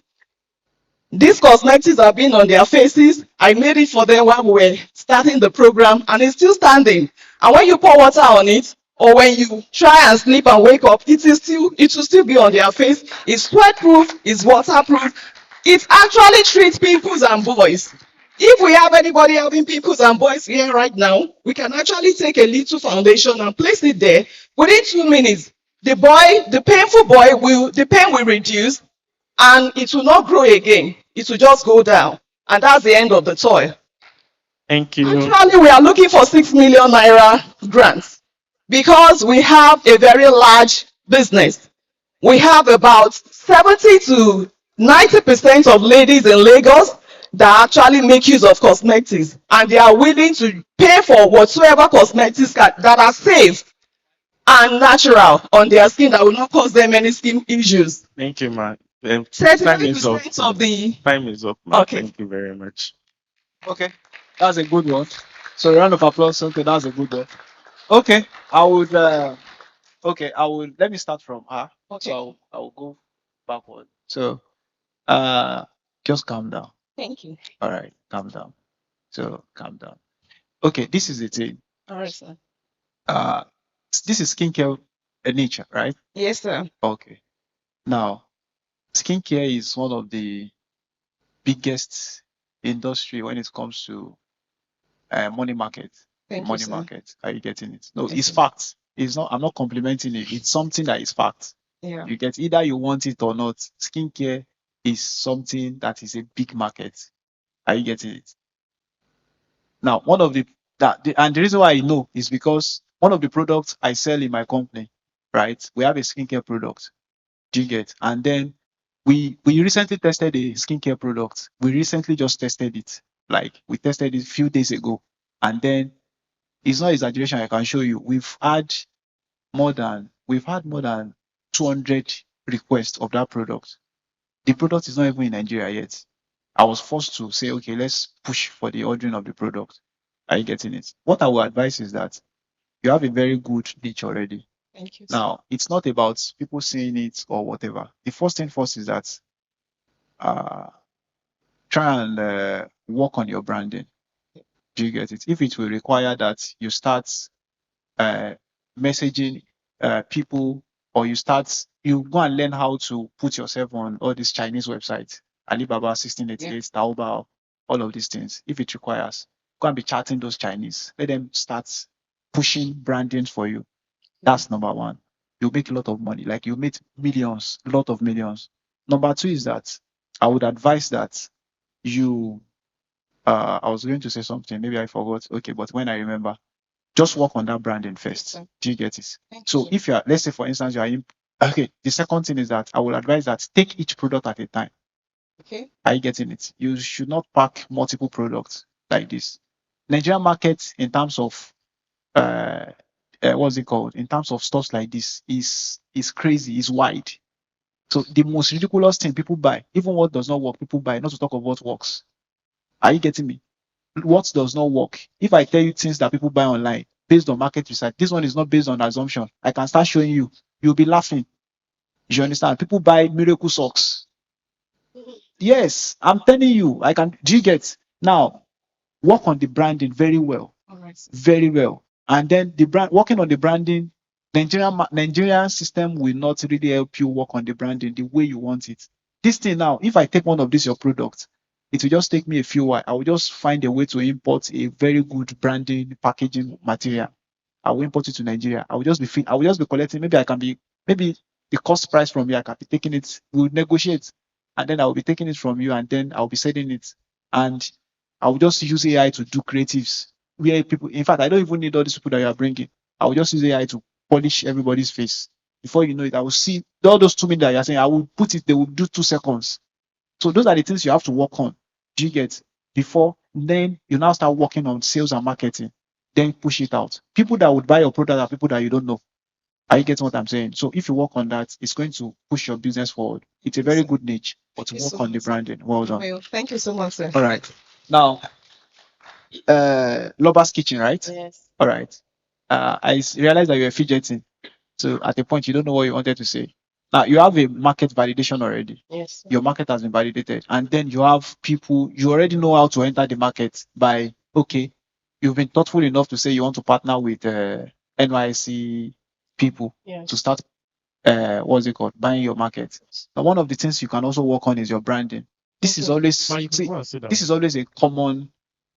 These cosmetics have been on their faces. I made it for them while we were starting the program, and it's still standing. And when you pour water on it, or when you try and sleep and wake up, it will still be on their face. It's sweat-proof, it's waterproof. It actually treats pimples and boils. If we have anybody having pimples and boils here right now, we can actually take a little foundation and place it there. Within 2 minutes, the pain will reduce, and it will not grow again. It will just go down. And that's the end of the toil. Thank you. Actually, we are looking for 6 million naira grants because we have a very large business. We have about 70 to 90% of ladies in Lagos that actually make use of cosmetics, and they are willing to pay for whatsoever cosmetics that are safe and natural on their skin that will not cause them any skin issues. Thank you, man. Time is up. 35% of the Time is up, man. okay. Thank you very much. Okay, that's a good one. So round of applause. Okay, that's a good one. Okay, I would. Okay, I will. Let me start from her. Okay. So I will go backward. So just calm down. Thank you. All right, calm down. So calm down. Okay, this is the thing. All right, sir. Uh, this is skincare nature, right? Yes, sir. Okay. Now, skincare is one of the biggest industry when it comes to money market. Thank you, Money sir. market. Are you getting it? No, Yes, it's sir. fact. It's not. I'm not complimenting it. It's something that is fact. Yeah. You get either you want it or not. Skincare is something that is a big market. Are you getting it? Now, one of the and the reason why I know is because one of the products I sell in my company, right? We have a skincare product. Do you get? And then we recently tested a skincare product. We recently just tested it. Like we tested it a few days ago. And then it's not exaggeration, I can show you. We've had more than 200 requests of that product. The product is not even in Nigeria yet. I was forced to say, okay, let's push for the ordering of the product. Are you getting it? What I would advise is that you have a very good niche already. Thank you, sir. Now, it's not about people seeing it or whatever. The first thing first is that try and work on your branding. Do you get it? If it will require that you start messaging people, or you go and learn how to put yourself on all these Chinese websites, Alibaba, 1688, Taobao, all of these things. If it requires, go and be chatting those Chinese. Let them start pushing branding for you. That's number one. You make a lot of money. Like you make millions, a lot of millions. Number two is that I would advise that you I was going to say something, maybe I forgot. Okay, but when I remember, just work on that branding first. Yes, Do you get it? So if you're, let's say for instance, you are in, okay, the second thing is that I will advise that take each product at a time. Okay. Are you getting it? You should not pack multiple products like this. Nigerian market in terms of what's it called? In terms of stuff like this is crazy, is wide. So the most ridiculous thing people buy, even what does not work, people buy, not to talk of what works. Are you getting me? What does not work? If I tell you things that people buy online based on market research, this one is not based on assumption. I can start showing you. You'll be laughing. You understand? People buy miracle socks. Yes, I'm telling you. I can. Do you get? Now, work on the branding very well. All right. Very well. And then the brand, working on the branding, Nigerian system will not really help you work on the branding the way you want it. This thing now, if I take one of these your products, it will just take me a few while. I will just find a way to import a very good branding packaging material. I will import it to Nigeria. I will just be collecting. Maybe the cost price from you, I can be taking it. We'll negotiate, and then I will be taking it from you, and then I'll be selling it. And I will just use AI to do creatives where people, in fact, I don't even need all these people that you are bringing. I will just use AI to polish everybody's face. Before you know it, I will see all those 2 minutes that you're saying, I will put it, they will do 2 seconds. So those are the things you have to work on. Do you get? Before then you now start working on sales and marketing, then push it out. People that would buy your product are people that you don't know. Are you getting what I'm saying? So if you work on that, it's going to push your business forward. It's a very good niche, but Thank you work so on the much, sir. branding. Well done. Well, thank you so much, sir. All right. Now, Loba's Kitchen, right? Yes. All right. Realized that you were fidgeting. So at a point, you don't know what you wanted to say. Now, you have a market validation already. Yes. Your market has been validated. And then you have people, you already know how to enter the market by, okay, you've been thoughtful enough to say you want to partner with NYC people Yes. to start, what's it called, buying your market. Now, one of the things you can also work on is your branding. This is always, this is always a common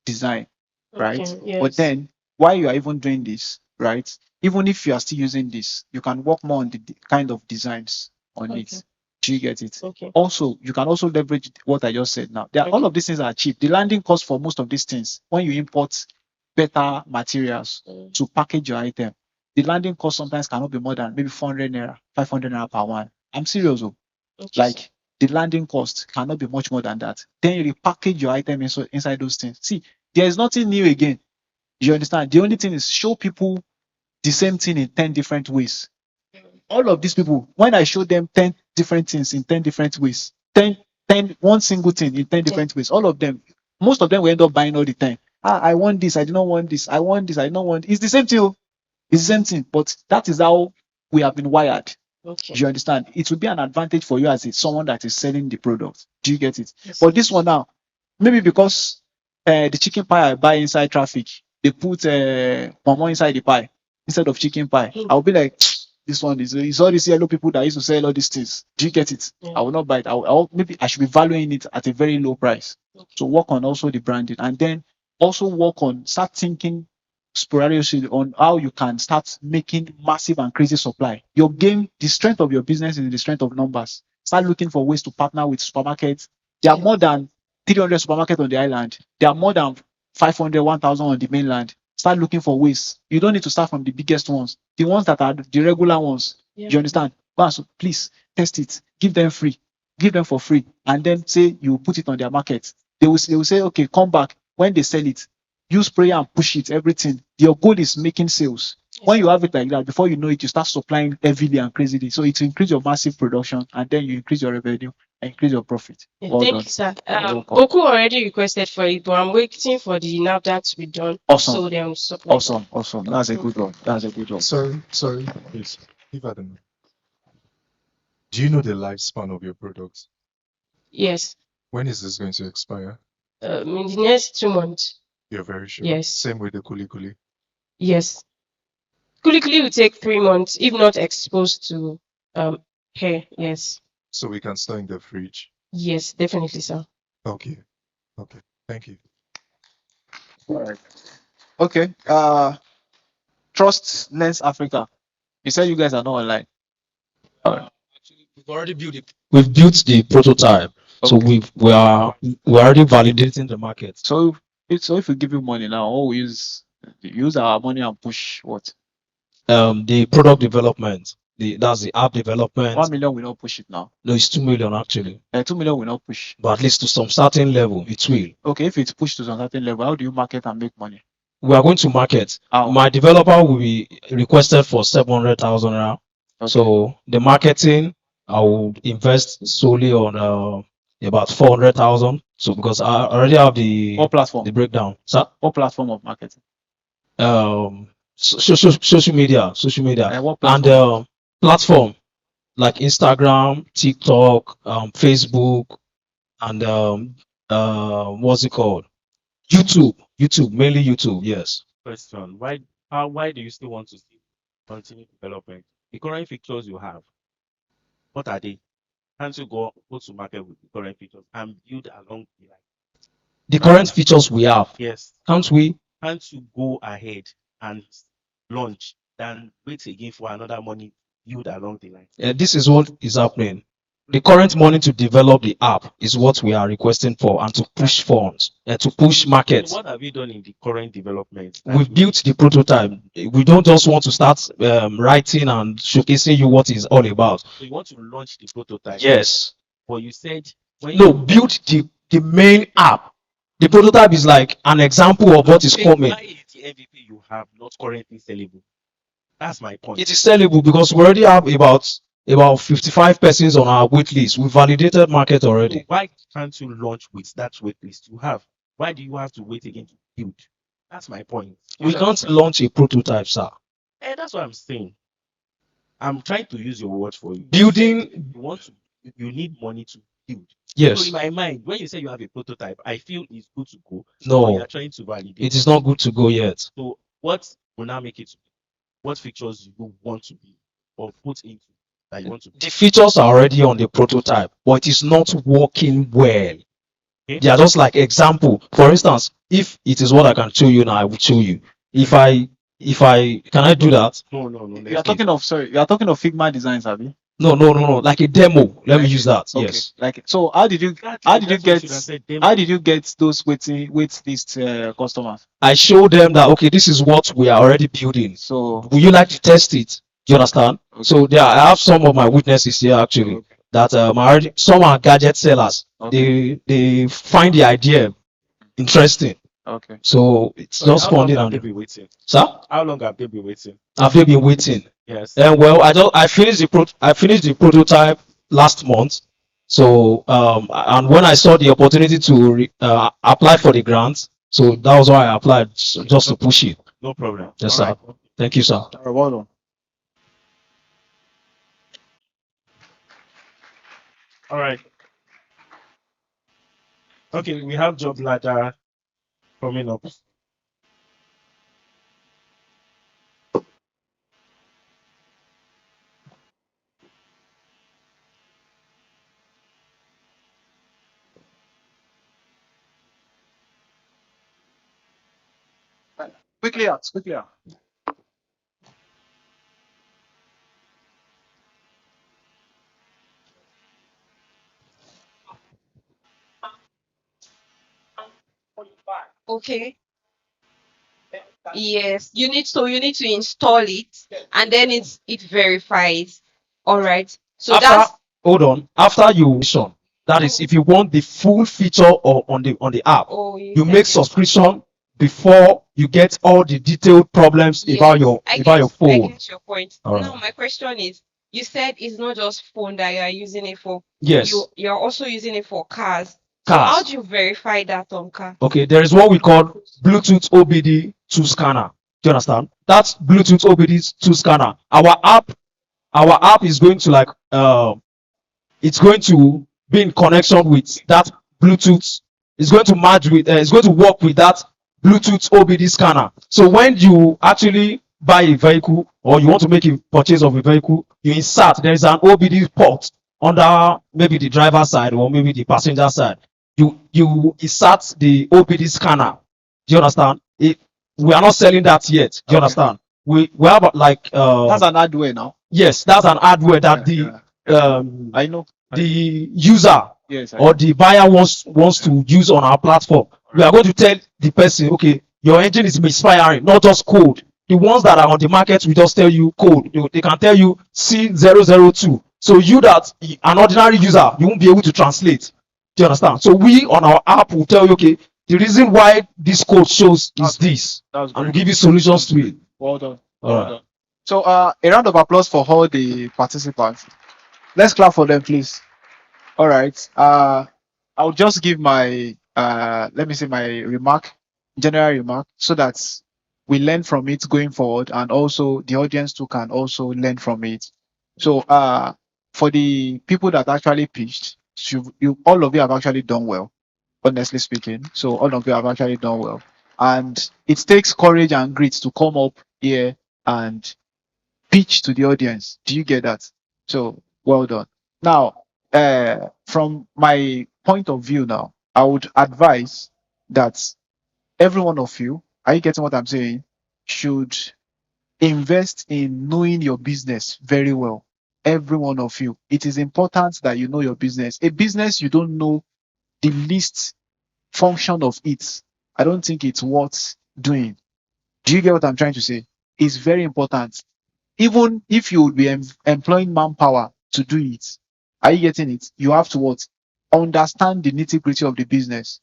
design, right? Okay, But yes. then while you are even doing this, right? Even if you are still using this, you can work more on the kind of designs on Okay. it. Do you get it? Okay. Also, you can also leverage what I just said now. All of these things are cheap. The landing cost for most of these things, when you import better materials to package your item, the landing cost sometimes cannot be more than maybe 400 naira, 500 naira per one. I'm serious. Like the landing cost cannot be much more than that. Then you repackage your item inside those things. See, there is nothing new again. You understand? The only thing is show people the same thing in 10 different ways. All of these people, when I show them 10 different things in 10 different ways, 10, one single thing in 10 different ways, all of them, most of them will end up buying all the time. I want this, I do not want this, I want this, I do not want. It's the same thing. It's the same thing, but that is how we have been wired. Okay. Do you understand? It will be an advantage for you as someone that is selling the product. Do you get it? Yes. But this one now, maybe because the chicken pie I buy inside traffic, they put momo inside the pie instead of chicken pie. I'll be like, this one is it's all these yellow people that used to sell all these things. Do you get it? Yeah. I will not buy it. Maybe I should be valuing it at a very low price. So work on also the branding, and then also work on start thinking sporadically on how you can start making massive and crazy supply. Your game, the strength of your business is the strength of numbers. Start looking for ways to partner with supermarkets. There are more than 300 supermarkets on the island. There are more than 500, 1,000 on the mainland. Start looking for ways. You don't need to start from the biggest ones. The ones that are the regular ones. Yeah. You understand? So please test it. Give them free. Give them for free. And then say you put it on their market. They will say, okay, come back. When they sell it, use prayer and push it, everything. Your goal is making sales. When you have it like that, before you know it, you start supplying heavily and crazily. So it will increase your massive production, and then you increase your revenue and increase your profit. Yeah, Well thank done. you, sir. You're welcome. Boku already requested for it, but I'm waiting for the NAFDAC to be done. Awesome. So then we'll supply. Awesome. That's a good one. That's a good one. Sorry, please. If I don't know. Do you know the lifespan of your product? Yes. When is this going to expire? In the next 2 months. You're very sure? Yes. Same with the kuli. Yes. Kulikuli will take 3 months, if not exposed to hair. Yes. So we can store in the fridge? Yes, definitely, sir. Okay. Thank you. All right. Okay. Trust Lens Africa. You said you guys are not online. All right. We've already built it. We've built the prototype. So we're already validating the market. So if we give you money now, we use our money and push what? The product development. That's the app development. 1 million will not push it now. No, it's 2 million actually. 2 million will not push. But at least to some certain level, it will. Okay, if it's pushed to some certain level, how do you market and make money? We are going to market. How? My developer will be requested for 700,000 now. Okay. So the marketing, I will invest solely on about 400,000. So because I already have What platform? the breakdown. So, What platform of marketing? social media, What and platform? platform like Instagram, TikTok, Facebook, and what's it called? YouTube, mainly YouTube. Yes. Question: Why do you still want to see continue development? The current features you have, what are they? Can't you go to market with the current features and build along the line? The current features we have. Yes. Can't we? Can't you go ahead and launch than wait again for another money build along the line? This is what is happening. The current money to develop the app is what we are requesting for, and to push funds, to push markets. So what have you done in the current development? We've built the prototype. We don't just want to start writing and showcasing you what it's all about. So you want to launch the prototype? Yes. But you said build the main app. The prototype is like an example of what is coming. Why is the MVP you have not currently sellable? That's my point. It is sellable because we already have about 55 persons on our wait list. We validated market already. So why can't you launch with that wait list you have? Why do you have to wait again to build? That's my point. We can't launch a prototype, sir. That's what I'm saying. I'm trying to use your words for you. Building. You need money to build. Yes. So in my mind, when you say you have a prototype, I feel it's good to go. No. You are trying to validate. It is not good to go yet. So what will now make it to be? What features you want to be or put into that you want to be? The features are already on the prototype, but it is not working well. Okay. They are just like example. For instance, if it is what I can show you now, I will show you. If I can I do that? No. You are talking of Figma designs, Abby? No. Like a demo. Let me use that. Okay. Yes. So how did you get those wait list customers? I show them that okay, this is what we are already building. So would you like to test it? Do you understand? Okay. So I have some of my witnesses here actually. Okay. That some are gadget sellers. Okay. They find the idea interesting. Okay. So it's Sorry, just how long funding have they and been waiting? sir, How long have they been waiting? have they been waiting? Yes. And well, I finished the prototype last month. So and when I saw the opportunity to apply for the grant, so that was why I applied, just to push it. No problem. Yes, All sir. right. Thank you, sir. Well done. All right. Okay, we have job ladder coming up. Quickly out, quickly out. Okay. Yes, you need to install it, and then it verifies. All right. So After, that's hold on, after you that is, if you want the full feature or on the app, you you said make yes. subscription before you get all the detailed problems about Yes, your I phone. get your point. All Now right. my question is, you said it's not just phone that you are using it for. Yes. You're also using it for cars. So how Cars. do you verify that on car? Okay, there is what we call Bluetooth OBD 2 scanner. Do you understand? That's Bluetooth OBD 2 scanner. Our app is going to it's going to be in connection with that Bluetooth. It's going to merge with, it's going to work with that Bluetooth OBD scanner. So when you actually buy a vehicle or you want to make a purchase of a vehicle, you insert, there is an OBD port under maybe the driver side or maybe the passenger side. You insert the OBD scanner. Do you understand? We are not selling that yet. Do you understand? We have That's an hardware now. yes, that's an hardware that I know. the user Yes, I or know. the buyer wants to use on our platform. We are going to tell the person, okay, your engine is misfiring, not just code. The ones that are on the market will just tell you code. They can tell you C002. So you that an ordinary user, you won't be able to translate. Do you understand? So we on our app will tell you, okay, the reason why this code shows is this, That's and we'll great. give you solutions to it. Well done. All Well right. done. So a round of applause for all the participants. Let's clap for them, please. All right. I'll just give my let me say my general remark, so that we learn from it going forward, and also the audience too can also learn from it. So for the people that actually pitched, you all of you have actually done well, honestly speaking. So all of you have actually done well. And it takes courage and grit to come up here and pitch to the audience. Do you get that? So well done. Now, from my point of view now, I would advise that every one of you, are you getting what I'm saying? Should invest in knowing your business very well. Every one of you. It is important that you know your business. A business you don't know the least function of it, I don't think it's worth doing. Do you get what I'm trying to say? It's very important. Even if you would be employing manpower to do it, are you getting it? You have to what? Understand the nitty-gritty of the business.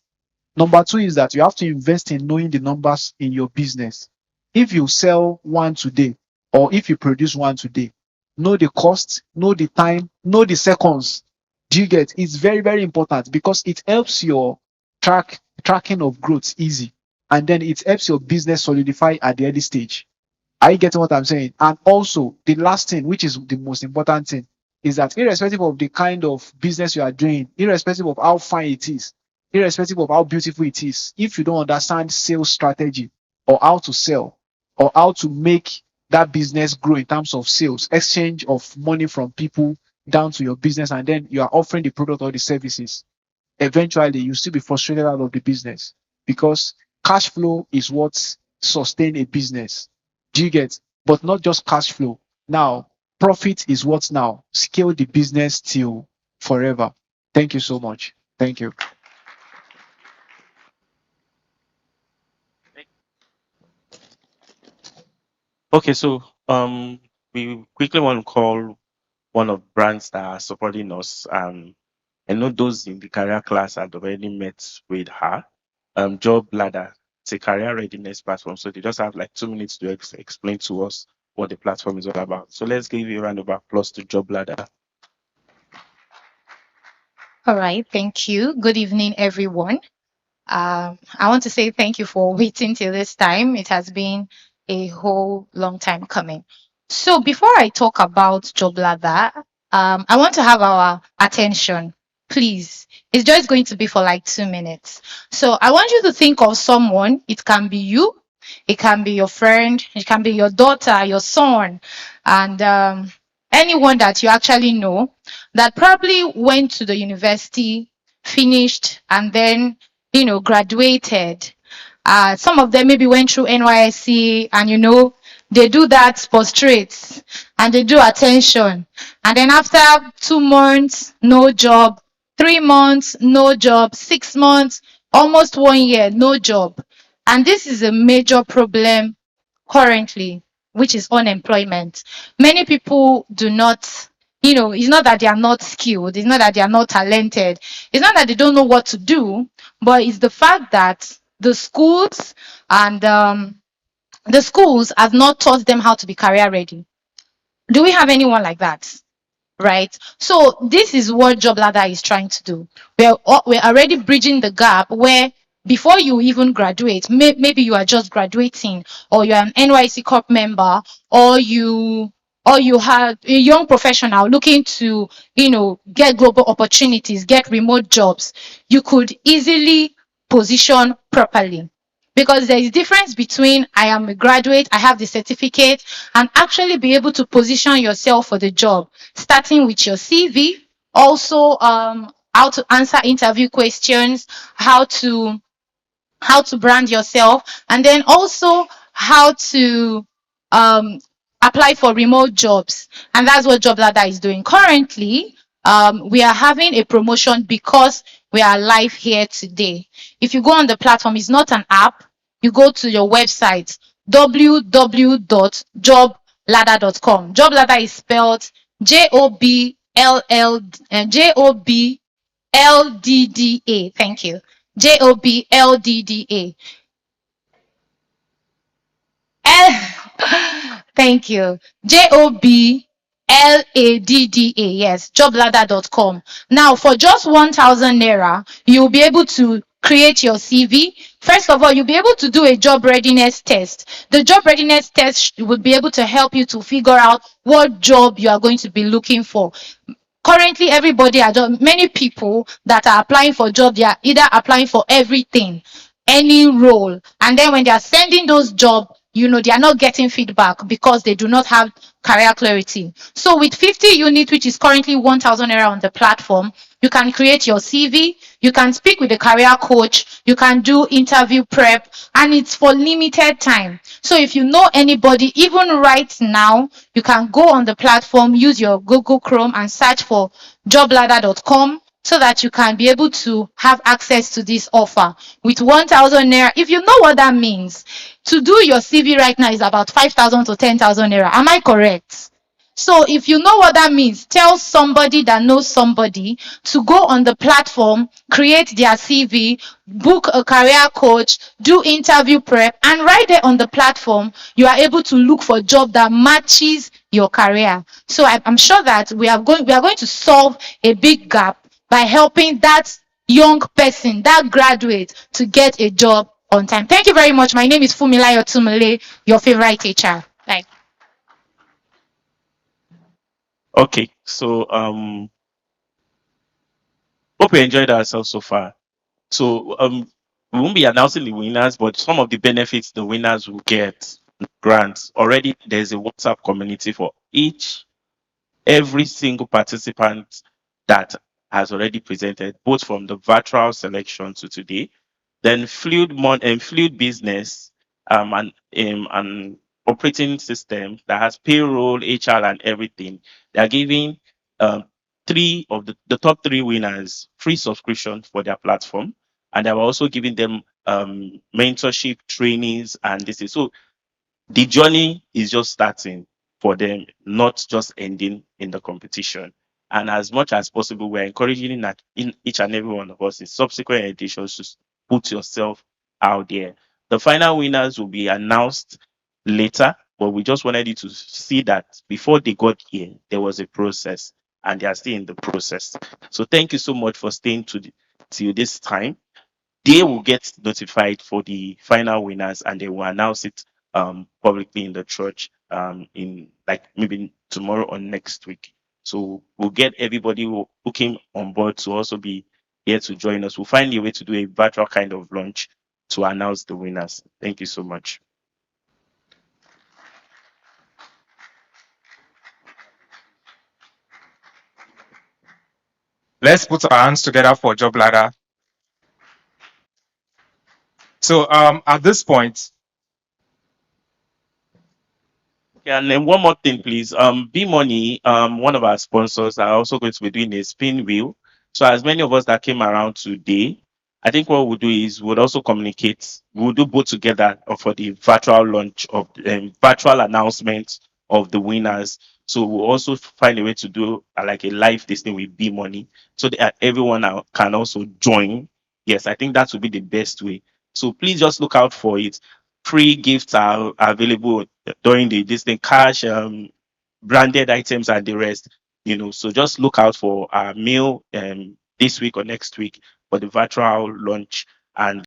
Number two is that you have to invest in knowing the numbers in your business. If you sell one today, or if you produce one today, know the cost, know the time, know the seconds. Do you get? It's very, very important, because it helps your tracking of growth easy, and then it helps your business solidify at the early stage. Are you getting what I'm saying? And also, the last thing, which is the most important thing, is that irrespective of the kind of business you are doing, irrespective of how fine it is, irrespective of how beautiful it is, if you don't understand sales strategy, or how to sell, or how to make that business grow in terms of sales, exchange of money from people down to your business, and then you are offering the product or the services, eventually you still be frustrated out of the business, because cash flow is what sustain a business. Do you get? But not just cash flow. Now, profit is what now scale the business till forever. Thank you so much. Thank you. Okay, so we quickly want to call one of brands that are supporting us. I know those in the career class had already met with her. Job ladder. It's a career readiness platform. So they just have like 2 minutes to explain to us what the platform is all about. So let's give you a round of applause to Job Ladder. All right, thank you. Good evening, everyone. I want to say thank you for waiting till this time. It has been a whole long time coming. So before I talk about Job Ladder, I want to have our attention, please. It's just going to be for like 2 minutes. So I want you to think of someone. It can be you, it can be your friend, it can be your daughter, your son, and anyone that you actually know that probably went to the university, finished, and then graduated. Some of them maybe went through NYSC and they do that postrates and they do attention. And then after 2 months, no job, 3 months, no job, 6 months, almost 1 year, no job. And this is a major problem currently, which is unemployment. Many people do not, it's not that they are not skilled, it's not that they are not talented, it's not that they don't know what to do, but it's the fact that the schools and the schools have not taught them how to be career ready. Do we have anyone like that? Right? So this is what Job Ladder is trying to do. We're already bridging the gap where before you even graduate, maybe you are just graduating, or you're an NYC Corp member, or you have a young professional looking to get global opportunities, get remote jobs. You could easily position properly, because there is difference between I am a graduate, I have the certificate, and actually be able to position yourself for the job, starting with your CV, also how to answer interview questions, how to brand yourself, and then also how to um, apply for remote jobs. And that's what Job Ladder is doing. Currently, we are having a promotion because we are live here today. If you go on the platform, it's not an app. You go to your website, www.jobladder.com. Job Ladder is spelled JOBLLDDA. Thank you. JOBLDDA. Thank you. JOBLADDA. Yes, jobladder.com. Now, for just 1,000 naira, you'll be able to create your CV. First of all, you'll be able to do a job readiness test. The job readiness test would be able to help you to figure out what job you are going to be looking for. Currently, many people that are applying for jobs, they are either applying for everything, any role, and then when they are sending those jobs, they are not getting feedback because they do not have career clarity. So with 50 units, which is currently 1,000 naira on the platform, you can create your CV, you can speak with a career coach, you can do interview prep, and it's for limited time. So if you know anybody, even right now, you can go on the platform, use your Google Chrome and search for jobladder.com, so that you can be able to have access to this offer with 1,000 naira. If you know what that means, to do your CV right now is about 5,000 to 10,000 naira. Am I correct? So if you know what that means, tell somebody that knows somebody to go on the platform, create their CV, book a career coach, do interview prep, and right there on the platform, you are able to look for a job that matches your career. So I'm sure that we are going to solve a big gap by helping that young person, that graduate, to get a job on time. Thank you very much. My name is Fumilayo Tumale, your favorite teacher. Bye. Okay, so hope we enjoyed ourselves so far. So we won't be announcing the winners, but some of the benefits the winners will get grants. Already there's a WhatsApp community for every single participant that has already presented, both from the virtual selection to today. Then fluid business and operating system that has payroll, HR, and everything. They are giving um, three of the top three winners free subscription for their platform, and they are also giving them mentorship trainings, and this is so the journey is just starting for them, not just ending in the competition. And as much as possible, we're encouraging in each and every one of us in subsequent editions to put yourself out there. The final winners will be announced later, but we just wanted you to see that before they got here, there was a process and they are still in the process. So thank you so much for staying till this time. They will get notified for the final winners and they will announce it publicly in the church in like maybe tomorrow or next week. So we'll get everybody who came on board to also be here to join us. We'll find a way to do a virtual kind of launch to announce the winners. Thank you so much. Let's put our hands together for Job Ladder. So at this point, Yeah, and then one more thing, please. B Money, one of our sponsors, are also going to be doing a spin wheel. So as many of us that came around today, I think what we'll do is we'll also communicate. We'll do both together for the virtual launch of virtual announcement of the winners. So we'll also find a way to do like a live thing with B Money, so that everyone can also join. Yes, I think that would be the best way. So please just look out for it. Free gifts are available during the this thing, cash, branded items and the rest. So just look out for our mail this week or next week for the virtual launch and